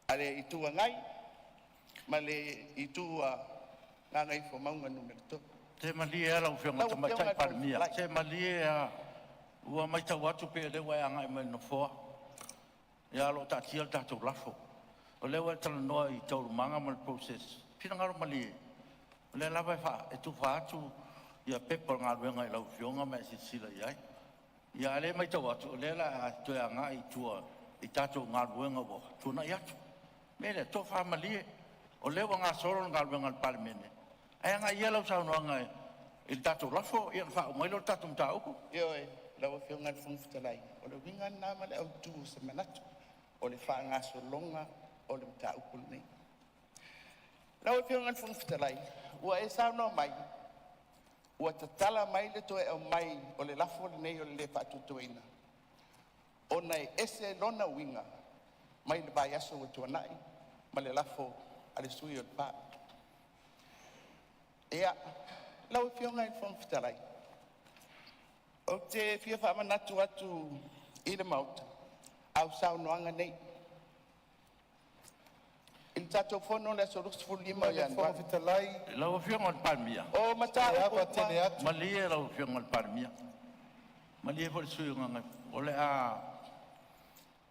Speaker 21: a le I tua ngai, ma le I tua ngā ngai fo maunga numero tō.
Speaker 19: Te mali e lau whionga tamatai parmia. Te mali e ua mai tau atu pe le wai angai mai no foa. E alo tatia tatou lafo. O le wai tala noa I tauru manga ma le process. Pina ngaro mali e. O le lawa e tu wha atu ia pepa ngā ruenga I lau whionga mai si sila iai. Ia le mai tau atu, le la toi anga I tua, I tatou ngā ruenga wo, tuna I atu. Mele, tō whamalie, o lewa ngā soro ngā ruenga al parimene. Ai anga ia lau sauno anga I tatou lafo, ia wha o mailo tatou mta uku.
Speaker 21: Io e, lau whio ngan whungfutalai. O le winga nama le au tū sa manatu. O le wha ngā solonga, o le mta uku nei. Lau whio ngan whungfutalai. Ua e sauno mai. Ua tatala mai le toe au mai o le lafo le nei o le whatutuina. O nei ese lona winga mai le vai aso o tuanai ma le lafo a le sui o le pā. Ea, lau whionga I whongwhitarai. O te whia whamanatu atu I le mauta, au saunoanga nei. Il tatou fono le so rustu lima ya
Speaker 2: Fo fitalai.
Speaker 19: Lau whionga al parmia.
Speaker 21: O mata
Speaker 2: apa tele atu.
Speaker 19: Mali e lau whionga al parmia. Mali e fo le sui o ngai. O le a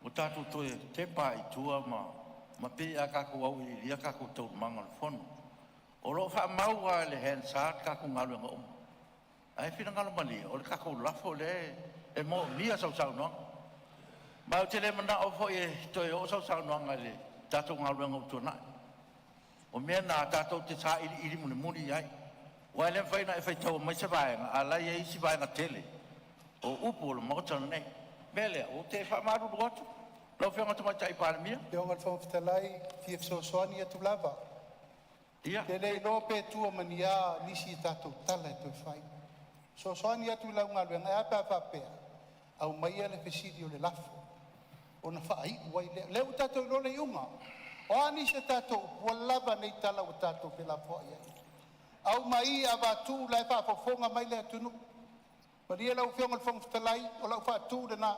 Speaker 19: o tatou toe te pa I tua ma pe a kako au I lia kako tau manga le fono. O lo wha maua le hen saat kako ngalu nga omu. Ai whina ngalo mali, o le kako lafo le e mo mia sau no. Ma o te le mana o fo e toi o sau no nga le tatou ngalu nga utuna. O mea nā tatou te sa iri muni ai. Wa le whaina e whaitau mai se vaenga, a lai e isi vaenga tele. O upo o le mautana nei. Mele, o te whamaru luatu. Lau whionga tamatai paramia.
Speaker 2: Whionga whongwhitalai, fia soani atu lava.
Speaker 19: Ia.
Speaker 2: Te lei no pe tua mania nisi tatou tala e toi whai. Soani atu lau ngā luenga, e apa whapea. Au mai ele fesiri o le lafo. O na whai uai leo tatou lole iunga. O ani se tātou pualava nei tala o tātou pela fo ia. Au mai ava tu lai fa fofonga mai le tunu. Maria lau fionga fong talai o lau fa tu na.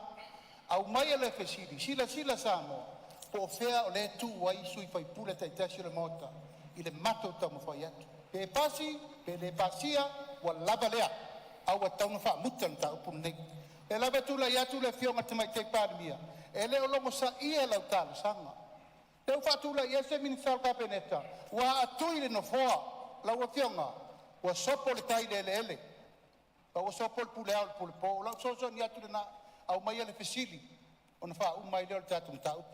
Speaker 2: Au mai le fesili sila Sāmoa. Po fea o le tu wai sui fai pule tai tasi le mota. I le mato tau mo fai atu. Pe pasi, pe le pasia, wa lava lea. Au wa tau na fa mutan tau pun nei. E lava tu la iatu le fionga tamai te pārmia. E le o longo sa ia lau tala sanga. Teu fatula ia se minisal kapeneta. Wa atui le no foa. La wa fionga. Wa sopo le tai le ele. Wa sopo le pule au le pule po. La soso ni atu na au mai le fesili. Ona fa umai le tatu tau.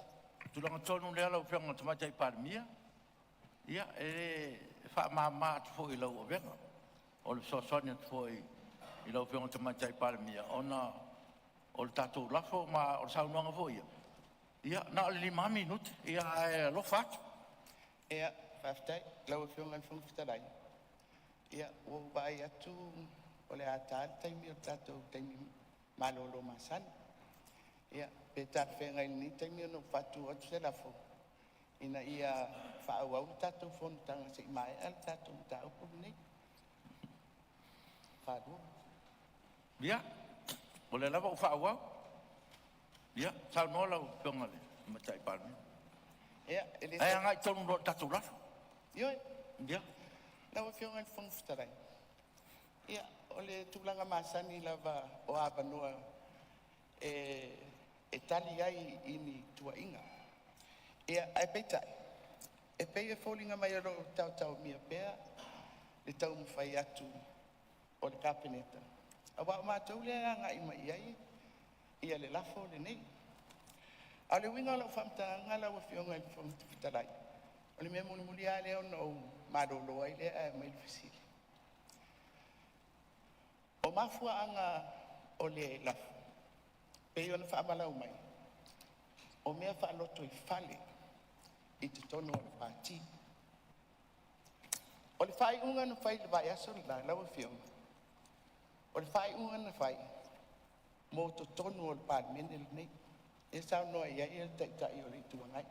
Speaker 19: Tulanga tonu le ala fionga tamatai parmia. Ia fa mama fo i lau venga. O le soso ni fo i lau fionga tamatai parmia. Ona o le tatu lafo ma o saunanga fo ia. Ia, na le 5 minute, ia lo fat.
Speaker 21: Ia, faftai, lau fionga fong fitalai. Ia, o vai atu, o le atal, taimi o tatou, taimi malolo masan. Ia, pe tafenga ni taimi o no fatu atu se lafo. Ina ia whaau tatou fon tanga se mai al tatou tau puni. Whaadu.
Speaker 19: Ia, o le lava o whaau. Ia, Sāmoa lau pionga le, matai palme.
Speaker 21: Ia,
Speaker 19: ai ngai tonu ro tatu la.
Speaker 21: Ia.
Speaker 19: Ia.
Speaker 21: Lau pionga fong fitarai. Ia, ole tulanga masani lava o avanua tali ai ini tua inga. Ia, ai peitai. E pei e fōlinga mai aro tau mia pēa, le tau mwhai atu o le kapeneta. Awa mātou le anga ima iai, ia le lafo le nei. A le winga lau whamtanga lau a fionga i whamtarai. O le mea muli a leo no marolo ai le a mai fasili. O mafua anga o le lafo. Pei ona whaamalau mai. O mea whaaloto i fale i te tono o le pāti. O le whai unga na whai le vai aso la lau a fionga. O le whai unga na whai mo to tonu o le pāmene le nei. E sao noa ia ia taitai o le tuangai.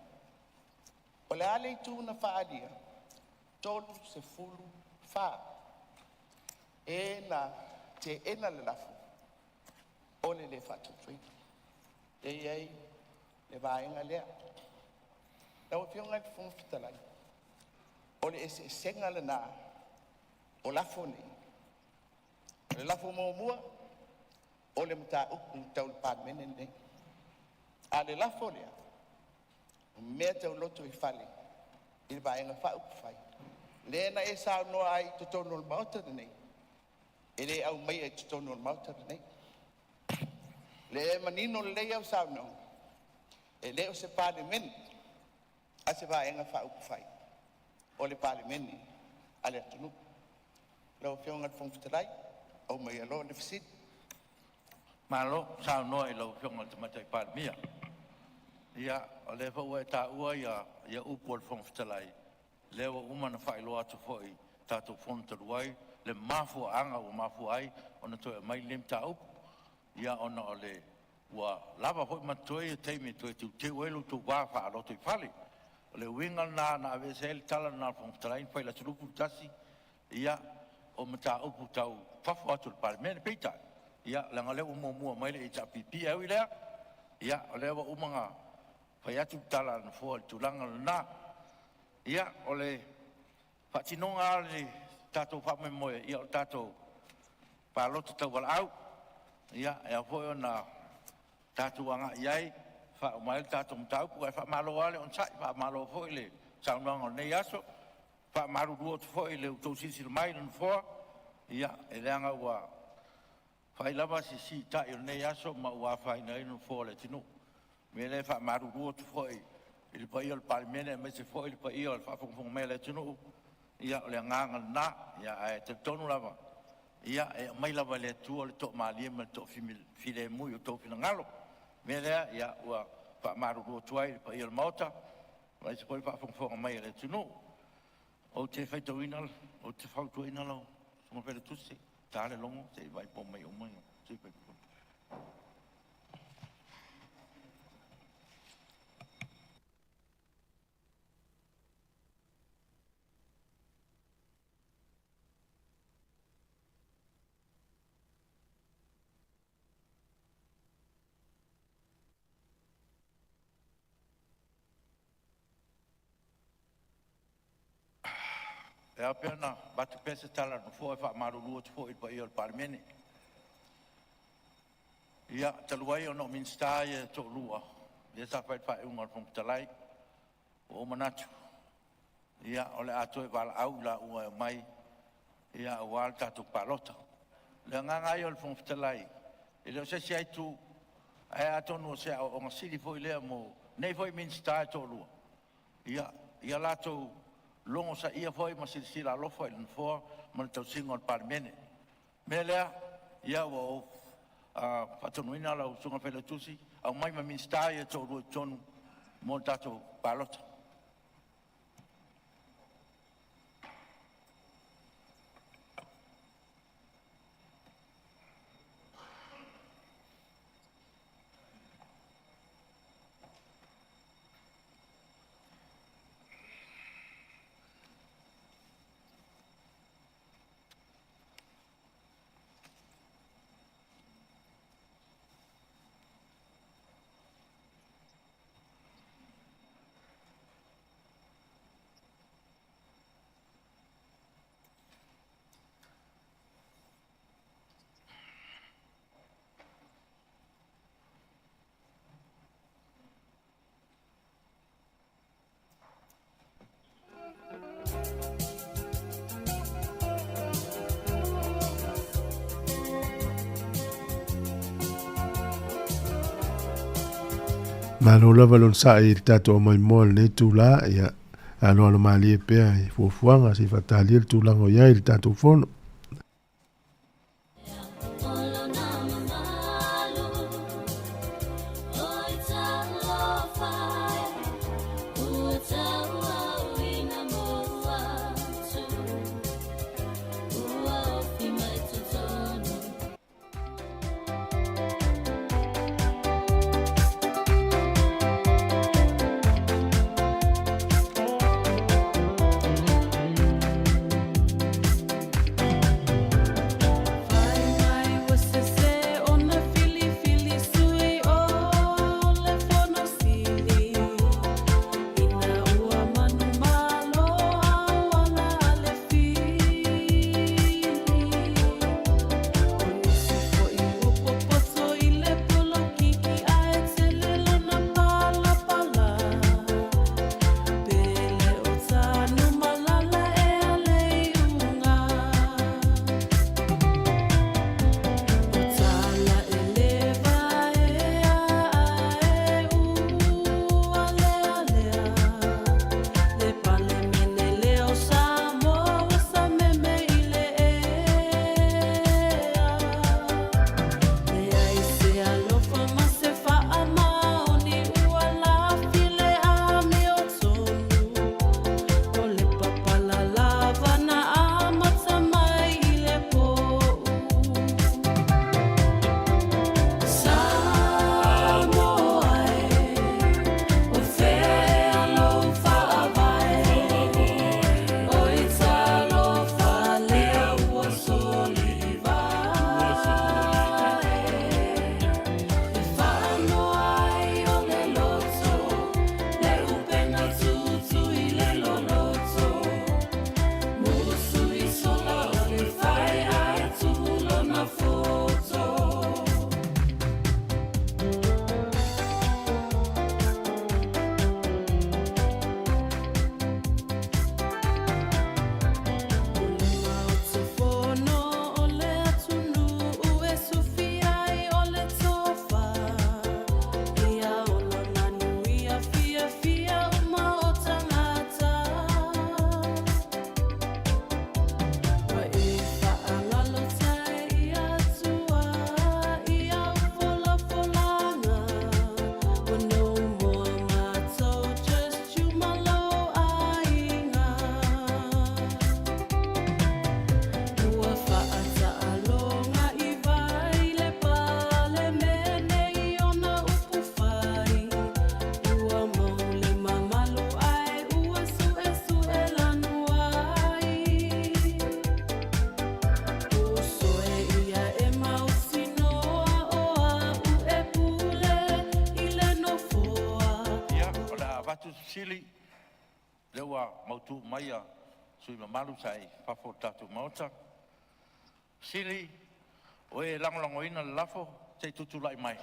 Speaker 21: O le ale tu na whaalia, tolu se fulu wha. E na te ena le lafu. O le le whatu tui. E iei le vaenga lea. Lau pionga le funga fitalai. O le ese senga le nā. O lafo nei. O le lafo mua. O le mta uku tau le pāmene nei. A le lafo lea. O mea tau loto i fale. I le vaenga wha uku fai. Le na e sao noa ai te tono le mauta nei. E le au mai e te tono le mauta nei. Le manino le lei au sao noa. E le o se pāmene. A se vaenga wha uku fai. O le pāmene. A le atunu. Lau fionga le fongfitarai. O mai alo le fisit.
Speaker 19: Malo, sao noa i lau fionga te matai pārmia. Ia, o le whau e tā ua ia upo le whongfitalai. Lewa umana whailoa atu fhoi tātou whontaruai. Le mafua anga o mafua ai, ona toi mai lem tā upo. Ia ona o le ua lava hoi matoi e teimi toi tu te uelu tu wāwha aloto i whale. O le winga na avese ele tala na whongfitalai, whai la turupu tasi. Ia, o mata upo tau whawha atu le parimene peitai. Ia, langa leo mua mai le i tapipi au i lea. Ia, o lewa umanga whai atu tala na fua le tulanga le nā. Ia, o le whatinonga le tātou whame moe, ia o tātou pālota tau wala au. Ia, e a fwoi o na tātou anga iai, wha o mai le tātou mtaupu, e wha malo ale on sai, wha malo fwoi le saunanga o nei aso. Wha maru rua tu fwoi le utou sisi le mai le fua. Ia, e leanga ua whai lava si tai o nei aso, ma ua whai na inu fua le tinu. Me le wha maru rua tu fwoi, il pa ia le parimene, me se fwoi il pa ia le wha fungfunga me le tinu. Ia, o le nganga na, ia, e te tonu lava. Ia, e mai lava le tua le tok maalia me le tok file mui o tok fina ngalo. Me lea, ia, ua wha maru rua tuai, il pa ia le mauta. Mai se fwoi wha fungfunga me le tinu. O te whaitauina, o te whautuina lau. Mo pere tusi, tāle longo, te vai po mai o mai. Te pai po. E a pena batu pese tala no fo e fa marulu tu fo i pa i al parmene. Ia taluai o no minsta e to lua. Ia sa fa fa un al talai o manatu. Ia ole ato e val au la ua mai. Ia wal tatu palota. Le nganga i al talai. Ele se si ai tu ai ato no se o ngasili fo i le mo nei fo i minsta e to lua. Ia lato longo sa ia foi ma silsila lo foi no fo ma tau singo al parmene melea ia wo patonuina la sunga pele tusi au mai ma minsta ia to ru tonu mo tato palota
Speaker 5: Malo lava lon sa i tato mai mol ne tula ia alo mali pe ai fuanga si fatali il tulango ia il tato fono.
Speaker 19: Sui mamalu sai fafo tatu maota. Sili o e langolango ina lafo te tutulai mai.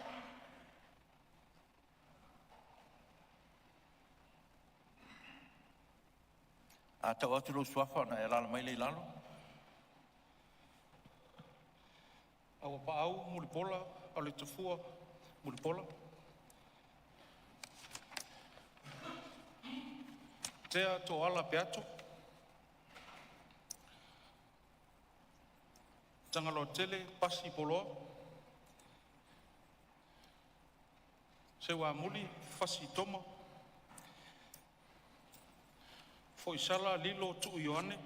Speaker 19: A tau atu lo suafa na e lala mai le lalo.
Speaker 9: Awa pa au mulipola, au le tafua mulipola. Tea to ala peato. Tangalo tele pasi poloa. Se wa muli fasi toma. Foi sala lilo tu Ioane.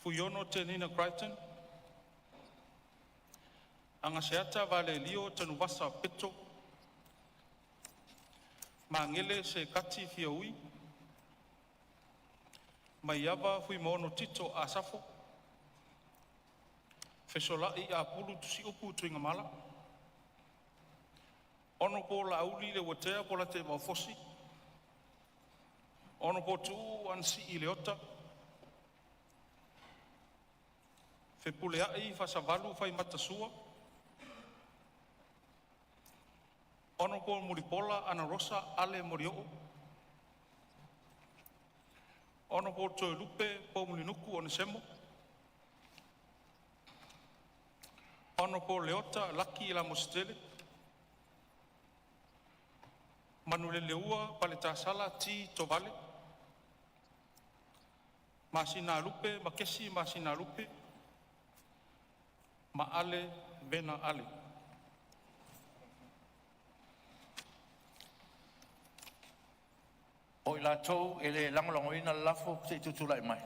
Speaker 9: Fuyono te Nina Crichton. Anga seata vale lio tanu vasa peto. Mangele se kati fia ui. Maiava fui mono tito asafo. Fesola I a pulu tusi upu tuinga mala. Ono po la auli le watea po la te maufosi. Ono po tu ansi I leota. Fe pule ai fa savalu fai matasua. Ono po muripola ana rosa ale morioo. Ono po toe lupe po mulinuku one semo. Ono po leota laki la mostele. Manule leua pale tasala ti to vale. Masina lupe, makesi masina lupe. Ma ale vena ale.
Speaker 19: O la tau ele langolongo ina lafo se tutulai mai.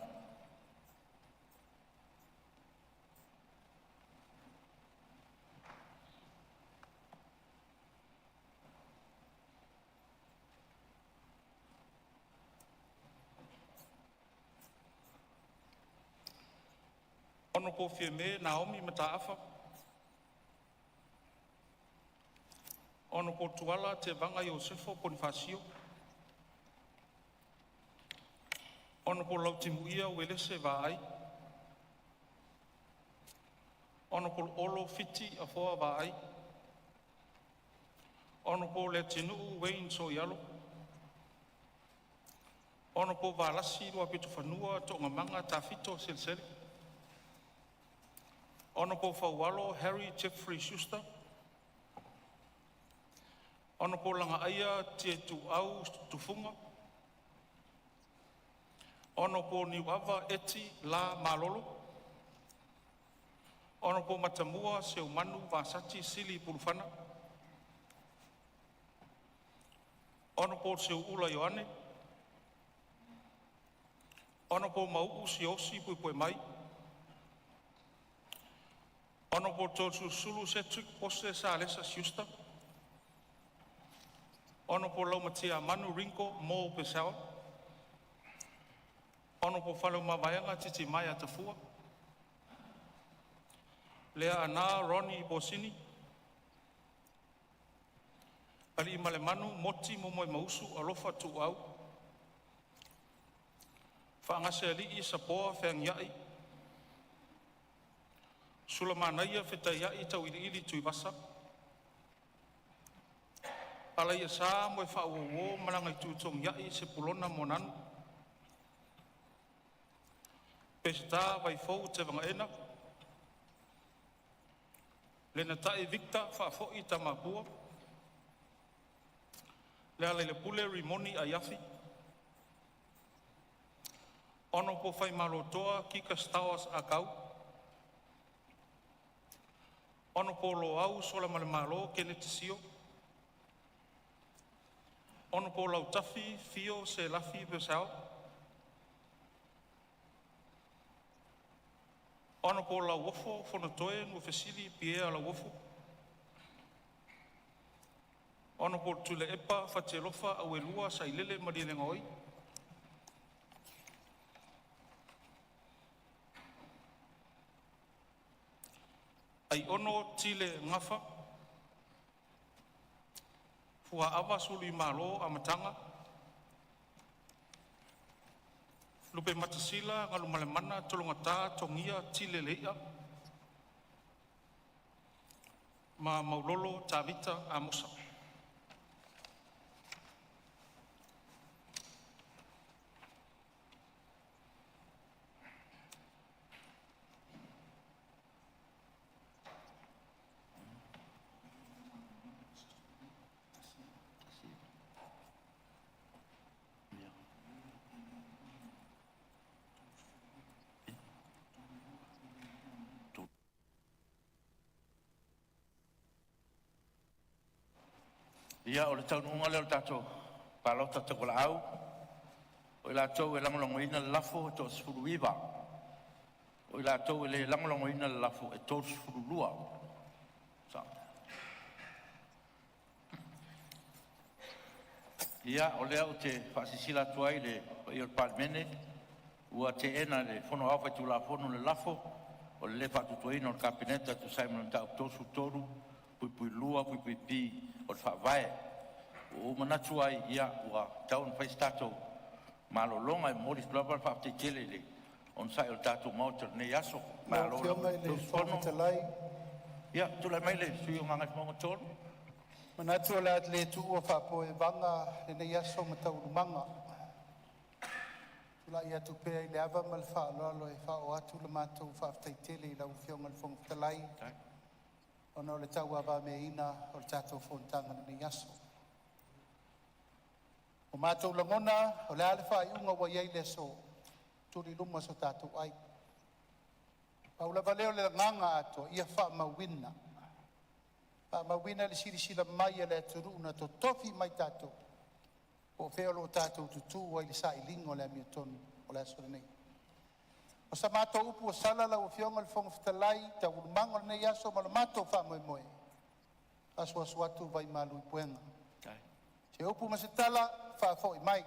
Speaker 9: Ono po fie me Naomi mataafa. Ono po tuala te vanga Iosefo Bonifasio. Ono po lautimuia welese vaai. Ono po olo fiti a foa vaai. Ono po le tinu Wayne Soyalo. Ono po valasi lua pitu fanua to ngamanga tafito silsele. Ono po faualo Harry Jeffrey Schuster. Ono po langa aia tie tu au tufunga. Ono po niwava eti la malolo. Ono po matamua se umanu vasati sili pulufana. Ono po se ula Ioane. Ono po mau si osi pui mai. Ono po tōtu sulu setrik pose sa alesa siusta. Ono po laumatia manu rinko mo pesawa. Ono po whalau mawaianga titi mai a tafua. Lea ana Ronnie Bosini. Pali I male manu moti momoe mausu alofa tu au. Whaangase ali I sapoa whaangiai. Sulamanaia whetaiai tau ili tui vasa. Alaia sa moe whauawo malanga I tūtong iai se pulona monanu. Pesta vai fou te vanga ena. Lena tae Victor whaafoi tamapua. Lea leile pule rimoni a yafi. Ono po whai malotoa kika stawas a kau. Ono po lo au sola male malo kene tisio. Ono po lau tafi fio se lafi besao. Ono po lau wofo fonotoe ngu fesili piea lau wofo. Ono po tule epa fatelofa au elua sa ilele marilenga oi. Ai ono tile ngafa. Fua awa suli malo amatanga. Lupe matasila, ngalu malemana, tolongata, tongia, tile leia. Ma maulolo, tavita, amosa.
Speaker 19: Ia o le taununga leo tatou palota te kola au. O la tau e langolongo ina le lafo e tos furuiva. O la tau e le langolongo ina le lafo e tos furulua. Sa. Ia o lea o te whaasisila tuai le o i o palmene. Ua te ena le fono awhai tu la fono le lafo. O le whaatutuina o le kapineta tu Simon tau tosu toru. Pui pui lua, pui pui pi. O le whaavae, o manatu ai ia ua taun whai stato malolonga e mori flapa le whaafte tele le on sai o tato mauta nei aso malolonga
Speaker 2: le whakatalai.
Speaker 19: Ia, tula mai le sui o ngangat monga tolu.
Speaker 2: Manatu o le atle tu o whapo e vanga le nei aso matau lumanga. Tula ia tu pea i le ava mal whaaloalo e whao atu le mātou whaafte tele i lau whionga le whakatalai. Ona o le tau awa me ina o le tātou whontanga ni aso. O mātou langona, o le ale whai unga wa iei le so, turi luma so tātou ai. Paula valeo le nganga ato, ia wha mawina. Wha mawina le sirisila mai le turu una to tofi mai tātou. O wheo lo tātou tutu wa ili sa ilingo le amia tonu o le aso nei. O sa mātou upu o salala o whionga le whonga whatalai, ta urumanga nei aso ma le mātou wha moe moe. Aso aso atu vai malu i puenga. Se upu ma se tala, wha fo i mai.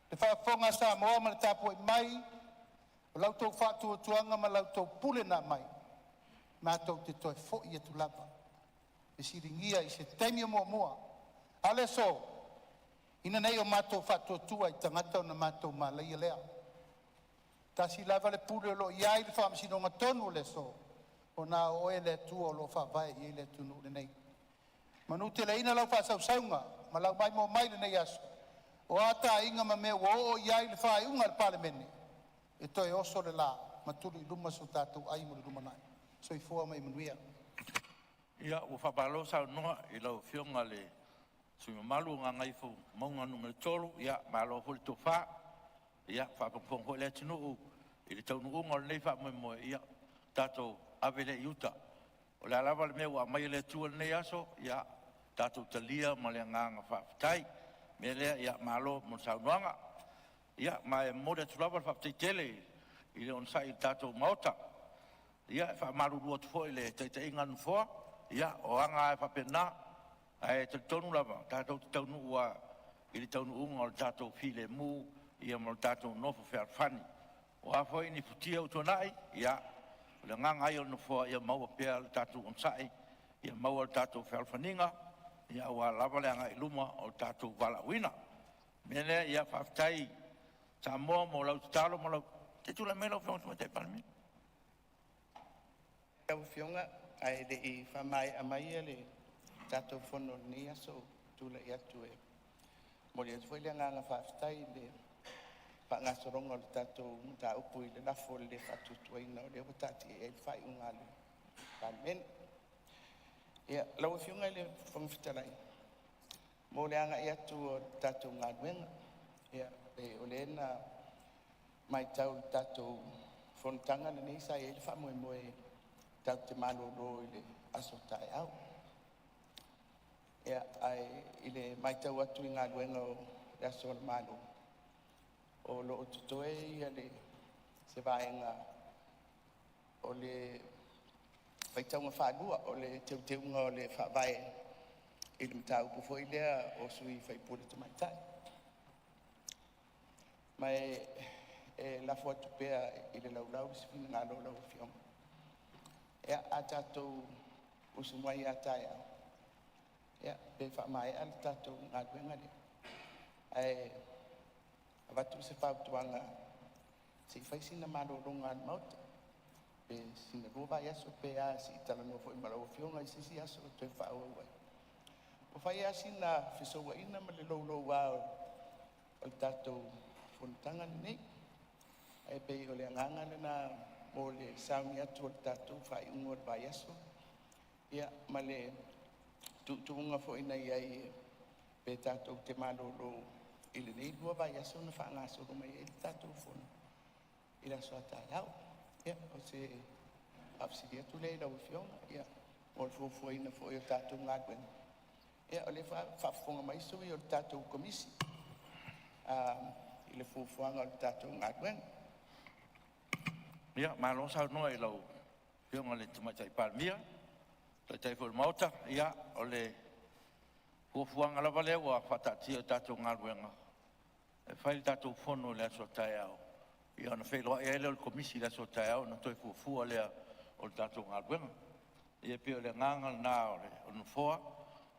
Speaker 2: Le wha whonga Sāmoa ma le tapu i mai, o lautou wha tua tuanga ma lautou pule na mai. Mātou te toi fo i atu lapa. E siringia i se taimia mua mua. Ale so, ina nei o mātou wha tua tua i tangata o na mātou ma leia lea. Tasi lava le pule lo iai le whaamsinonga tonu le so. O nā oe le tua o lo whawai i le tunu le nei. Manu te leina lau whaasau saunga, ma lau mai mo mai le nei aso. O ata inga ma mea o iai le whaai unga le pale mene. E toi oso le la, ma tulu i luma so tātou ai mo le luma nai. So i fua mai manuia.
Speaker 19: Ia, o whapalo sau noa i lau whionga le sui malu ngā ngaifu maunga nunga le tolu, ia, malo huli to wha. Ia, whapapong hoi le tino u, i le taunu unga le nei wha moe moe, ia, tātou awele i uta. O le alawa le mea ua mai le tua le nei aso, ia, tātou talia ma le nganga whaafitai, me lea, ia, malo mon saunuanga. Ia, ma e mode atulawa le whaafitai tele, i le onsai tātou maota. Ia, e whaamaru rua tufo i le teite inga nufua, ia, o anga e whapena, e te tonu lava, tātou te taunu ua, i le taunu unga o le tātou file mu, ia mo tātou nofo whewhani. O hawhoi ni putia o tonai, ia, le nganga i o nofo, ia maua pia le tātou onsai, ia maua le tātou whewhaninga, ia ua lava le anga i luma o tātou wala wina. Mene, ia whaftai, Sāmoa mo lau talo mo lau, te tula me lau whionga te palmi.
Speaker 2: Tau whionga, ai le i whamai amai le tātou whono ni aso, tula i atu e. Mori atu whaile nganga whaftai le pa ngā soronga le tātou tā upu i le lafo le whatutua ina o le watati e whai unga le palmen. Ia, lau whiunga le whangwhitalai. Mō le anga i atu o tātou ngā duenga. Ia, o le ena mai tau tātou whontanga le neisa e le whamoe moe tau te malolo i le aso tae au. Ia, ai, i le mai tau atu i ngā duenga o le aso le malo. O lo tutoe ia le se vaenga o le whaitaunga whaadua o le teuteunga o le whaavae i le mtau pufo i lea o sui whaipule te maitai. Mai e lafo atu pea i le laulau si fina ngā lau whionga. Ea a tātou usumai a tae au. Ea pe whaamai ala tātou ngā duenga le. Ai avatu se whautuanga
Speaker 21: si fai sina malolonga maut pe sina roba yaso pe a si tala no foi malo fionga i si yaso te fa o wai o fai a sina fiso wa ina ma le lo wa o tato fontanga ni e pe o le nganga na o le sauni atu o tato fai ungo ba yaso ia ma le tuunga fo ina iai pe tato te malolo ile nei lua ba yaso na fa ngaso ko mai il tato fon ila so talau ia o se afsidia tu le da ufion ia o fo ina fo o tato ngakwen ia o le fa fonga mai so o tato komisi ile fo anga o tato ngakwen
Speaker 19: ia malo sa no e lo fion le tuma tai palmia tai fo mauta ia o le fuanga la vale wa fatati o tato ngakwen e fai tato fono le so taiao ia na fe lo e le komisi le so taiao na toi fu le o tato ngakwen ia pe le nganga na o no foa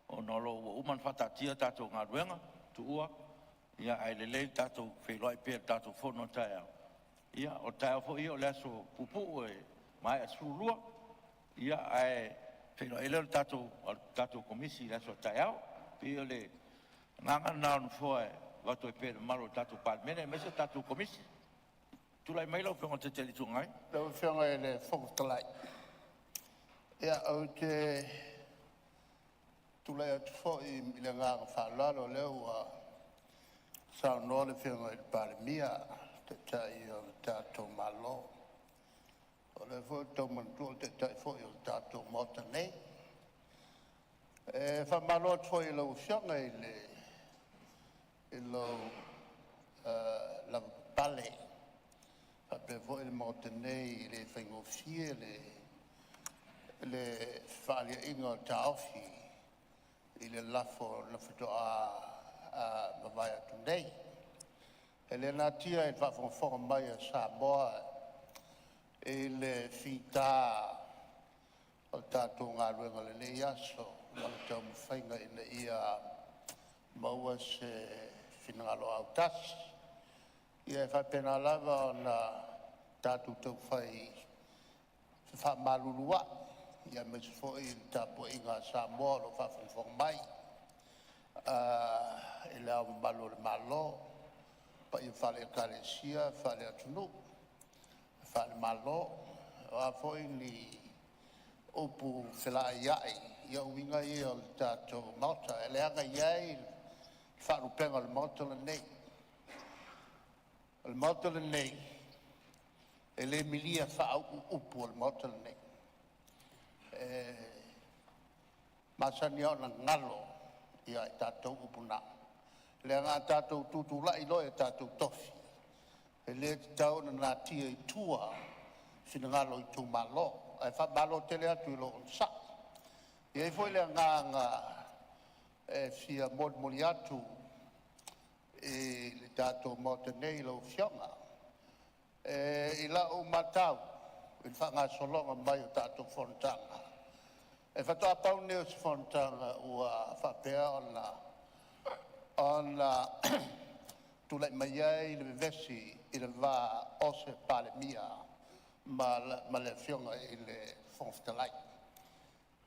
Speaker 19: o no lo o man fatati o tato ngakwen tu ua ia ai le tato fe lo pe tato fono taiao ia o taiao fo ia le so pupu e mai asulua ia ai fe lo ele tato komisi le so taiao pe le nganga na no foa wato pe malo tato palmene me se tato komisi tu lai mai lo fe o te tele tu ngai
Speaker 12: lo fe ngai le fo talai ia o te tu lai at fo I le nganga fa lo le wa sa no le fe ngai palmia te tai o tato malo o le fo to man tu te tai fo o tato motane fa malo fo I lo fe ngai le lo la pale a pe vo il montenei le fengo fie le falia ingo taufi il lafo to a vai a tunei ele natia il fa fon mai a Sāmoa il fita o tato ngaluenga le yaso o tamu fainga ina ia maua se finalo autas ia fa pena lava na tatu tau fai fa malulua ia me fo il tapo inga Sāmoa lo fa fon mai il a balor malo pa I fa le kalesia fa le atunu fa le malo a foi ni opu fela iai ia winga ia o tato mata ele anga iai fa rupenga le mata le nei il moto le nei e le milia fa upu il moto le nei ma sania na ngalo ia tato upu na le nga tato tutula ilo e tato tofi e le tau na tia I tua fina ngalo I tu malo e fa malo tele atu ilo on sa e foi le nga e fia mod moliatu e le tato motenei lo fionga I la o matau il fa nga solonga mai o tato fontanga e fa ta pau ne fontanga ua fa pea ona tu le mai ai le vesi il va ose pale mia ma le fionga il fonstellai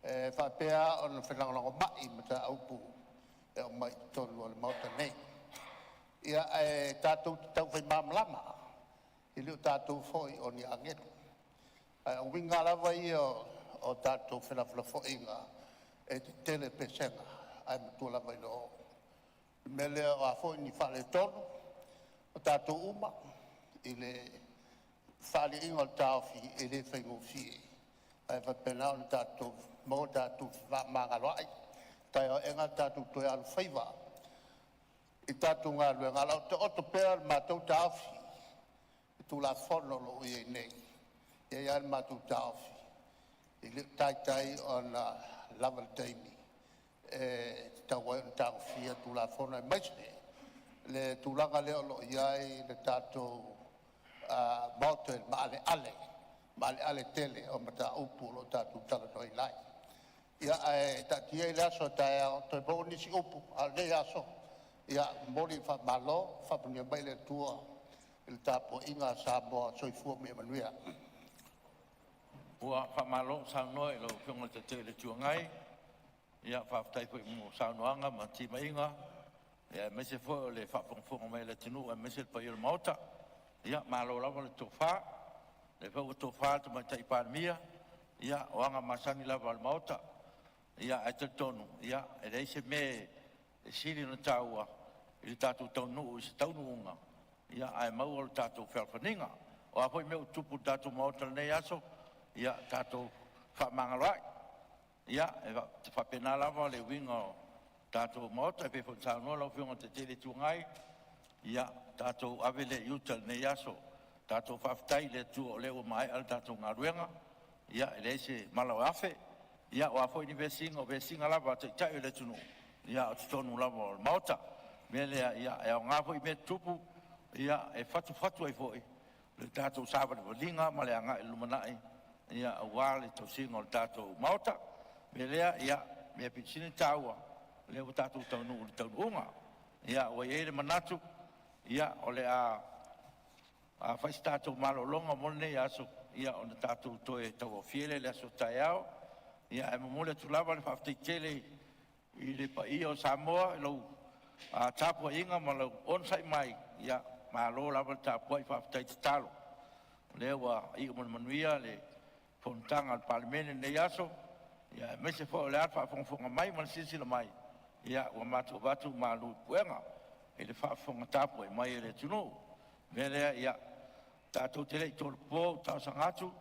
Speaker 12: e fa pea on fa nga ngo mai mata aupu e o mai tonu al motenei ia tatou tau fai mamlama I leo tatou foi o ni angetu o winga lava ia o tatou whenawhana foinga e te tele pesenga ai matua lava ino o me lea o a foi ni whale tonu o tatou uma I le whale inga o tauwhi e le whaingo fie ai whapena o ni tatou mo tatou mangaloai tai o enga tatou toi alu whaiva I tatu ngā rua ngā lau te oto pēr mātou tāwhi. I tū la whono lo ui e nei. E ian mātou tāwhi. I le tai o na lava teimi. E tau wai on tāwhi a tū la whono e maise. Le tūlanga leo lo iai le tātou mautel maale ale. Maale ale tele o mata upu lo tātou tala noi lai. Ia e tatia I le aso tae o toi pō nisi upu. Al nei aso. Ia mori fa malo fa punya mai le tua il tapo inga Sāmoa soifua me manuia.
Speaker 19: Ua whamalo saunoa i lau whionga te te le tuangai. Ia whaftai pui mo saunoanga ma tima inga. Ia mese fo le whapongfonga mai le tinu a mese pa i le maota. Ia malo lava le tofa. Le whau tofa tu mai tai pārmia. Ia oanga masani lava le maota. Ia ai te tonu. Ia e reise me e siri na taua. I le tātou taunu i se taunu unga. Ia ai mau le tātou whelwhaninga. O a poi meu tupu tātou maota nei aso. Ia tātou whamangarai. Ia te whapena lava le winga o tātou maota. E pefo tāunua lau whionga te tele tuangai. Ia tātou awele iuta nei aso. Tātou whaftai le tua o leo mai al tātou ngaruenga. Ia e leise malau afe. Ia o a poi ni vesinga o vesinga lava te tai le tunu. Ia o te tonu lava o maota. Melea ia e o ngā poi me tupu. Ia e fatu ai foi. Le tātou sāwari walinga ma le anga e lumanai. Ia a wale tau singa o le tātou maota. Melea ia mea pinsini tāua. Leo tātou taunu o le taunu unga. Ia o eire manatu. Ia o le a whaisi tātou malolonga mone aso. Ia o le tātou toe tau o fiele le aso tai au. Ia e mamole tulawa le whaftai tele i le pa i o Sāmoa. Lau tāpua inga ma lau onsai mai. Ia malo lava le tāpua i whaftai te talo. Leo a i o manuia le fontanga al palimene nei aso. Ia mese fo le alfa fonga mai ma sisila mai. Ia ua matu watu malu puenga. E le fonga tāpua i mai e le tunu. Melea ia tātou tele i tōru pō, tāu sangatu.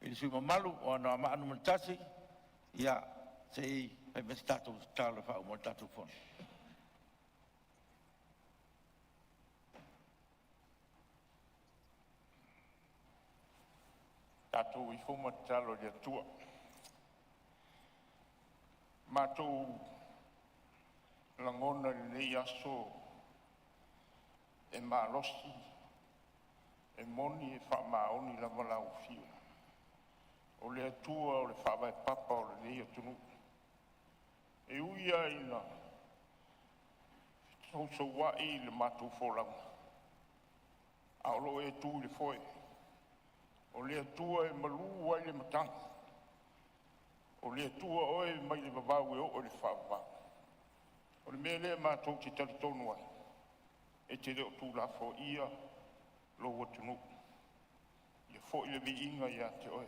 Speaker 19: I le sui mamalu o anō ama anu mantasi. Ia se i e mese tātou tālu whau mo tātou fona.
Speaker 18: Tātou i fuma talo le tua. Mātou langona le aso e malosi, e moni e whamaoni la malau fio. O le atua o le whawai papa o le nei atunu. E uia ina so wai le mātou wholanga. Aolo e tū le foe. O le atua e malu ai le matanga. O le atua oe mai le vavau e o le whawau. O le mele mātou te tali tonu ai. E te reo tū la fo ia lo watunu. Ia fo i le vi inga ia te oe.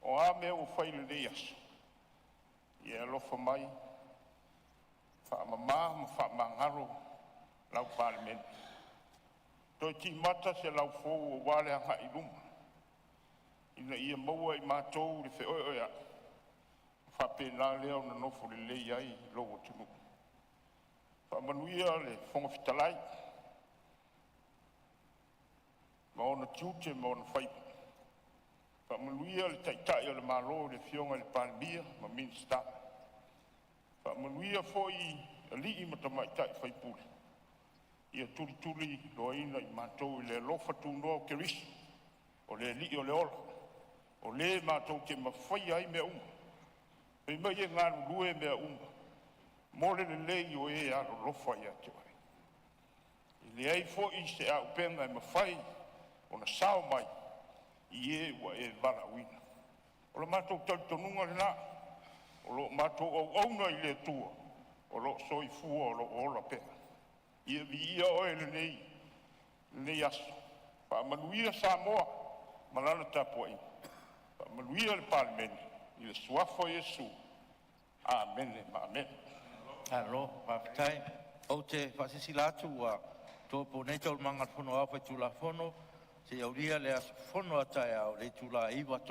Speaker 18: O a mea o whaile le aso. Ia lofa mai. Whaamamā ma whaamangaro lau parliament. Toi ti mata se lau fo o wale hanga i luma. Ina ia maua i mātou le whe oe oe a. Whapena leo na nofo le lei ai lo watunu. Whamanuia le whonga whitalai. Ma ona tiute ma ona whaipa. Whamanuia le taitai o le malo le whionga le palmia ma minsta. Whamanuia fo i li i matamai tai whaipule. Ia tuli loina i mātou i le lofa tūnoa o kerisi. O le li o le ola. O le mātou ke mawhai ai mea uma. Pei mai e ngā lue mea uma. Mole le lei o e aro lofa ia te wai. I le ai fo i se au penga e mawhai o na sao mai. I e wa e vara wina. O lo mātou talitonunga le nā. O lo mātou au auna i le tua. O lo soi fua o lo ola penga. Ia vi ia oe le nei. Le nei aso. Pa manuia Sāmoa. Malana tapua i. Pa manuia le palimene. I le suafo Iesu. Amen. Amen.
Speaker 19: Alo, whaftai. O te whasisi latu wa tōpo nei tau mangat whono awhai tūla whono. Se auria le as whono atai au le tūla iwa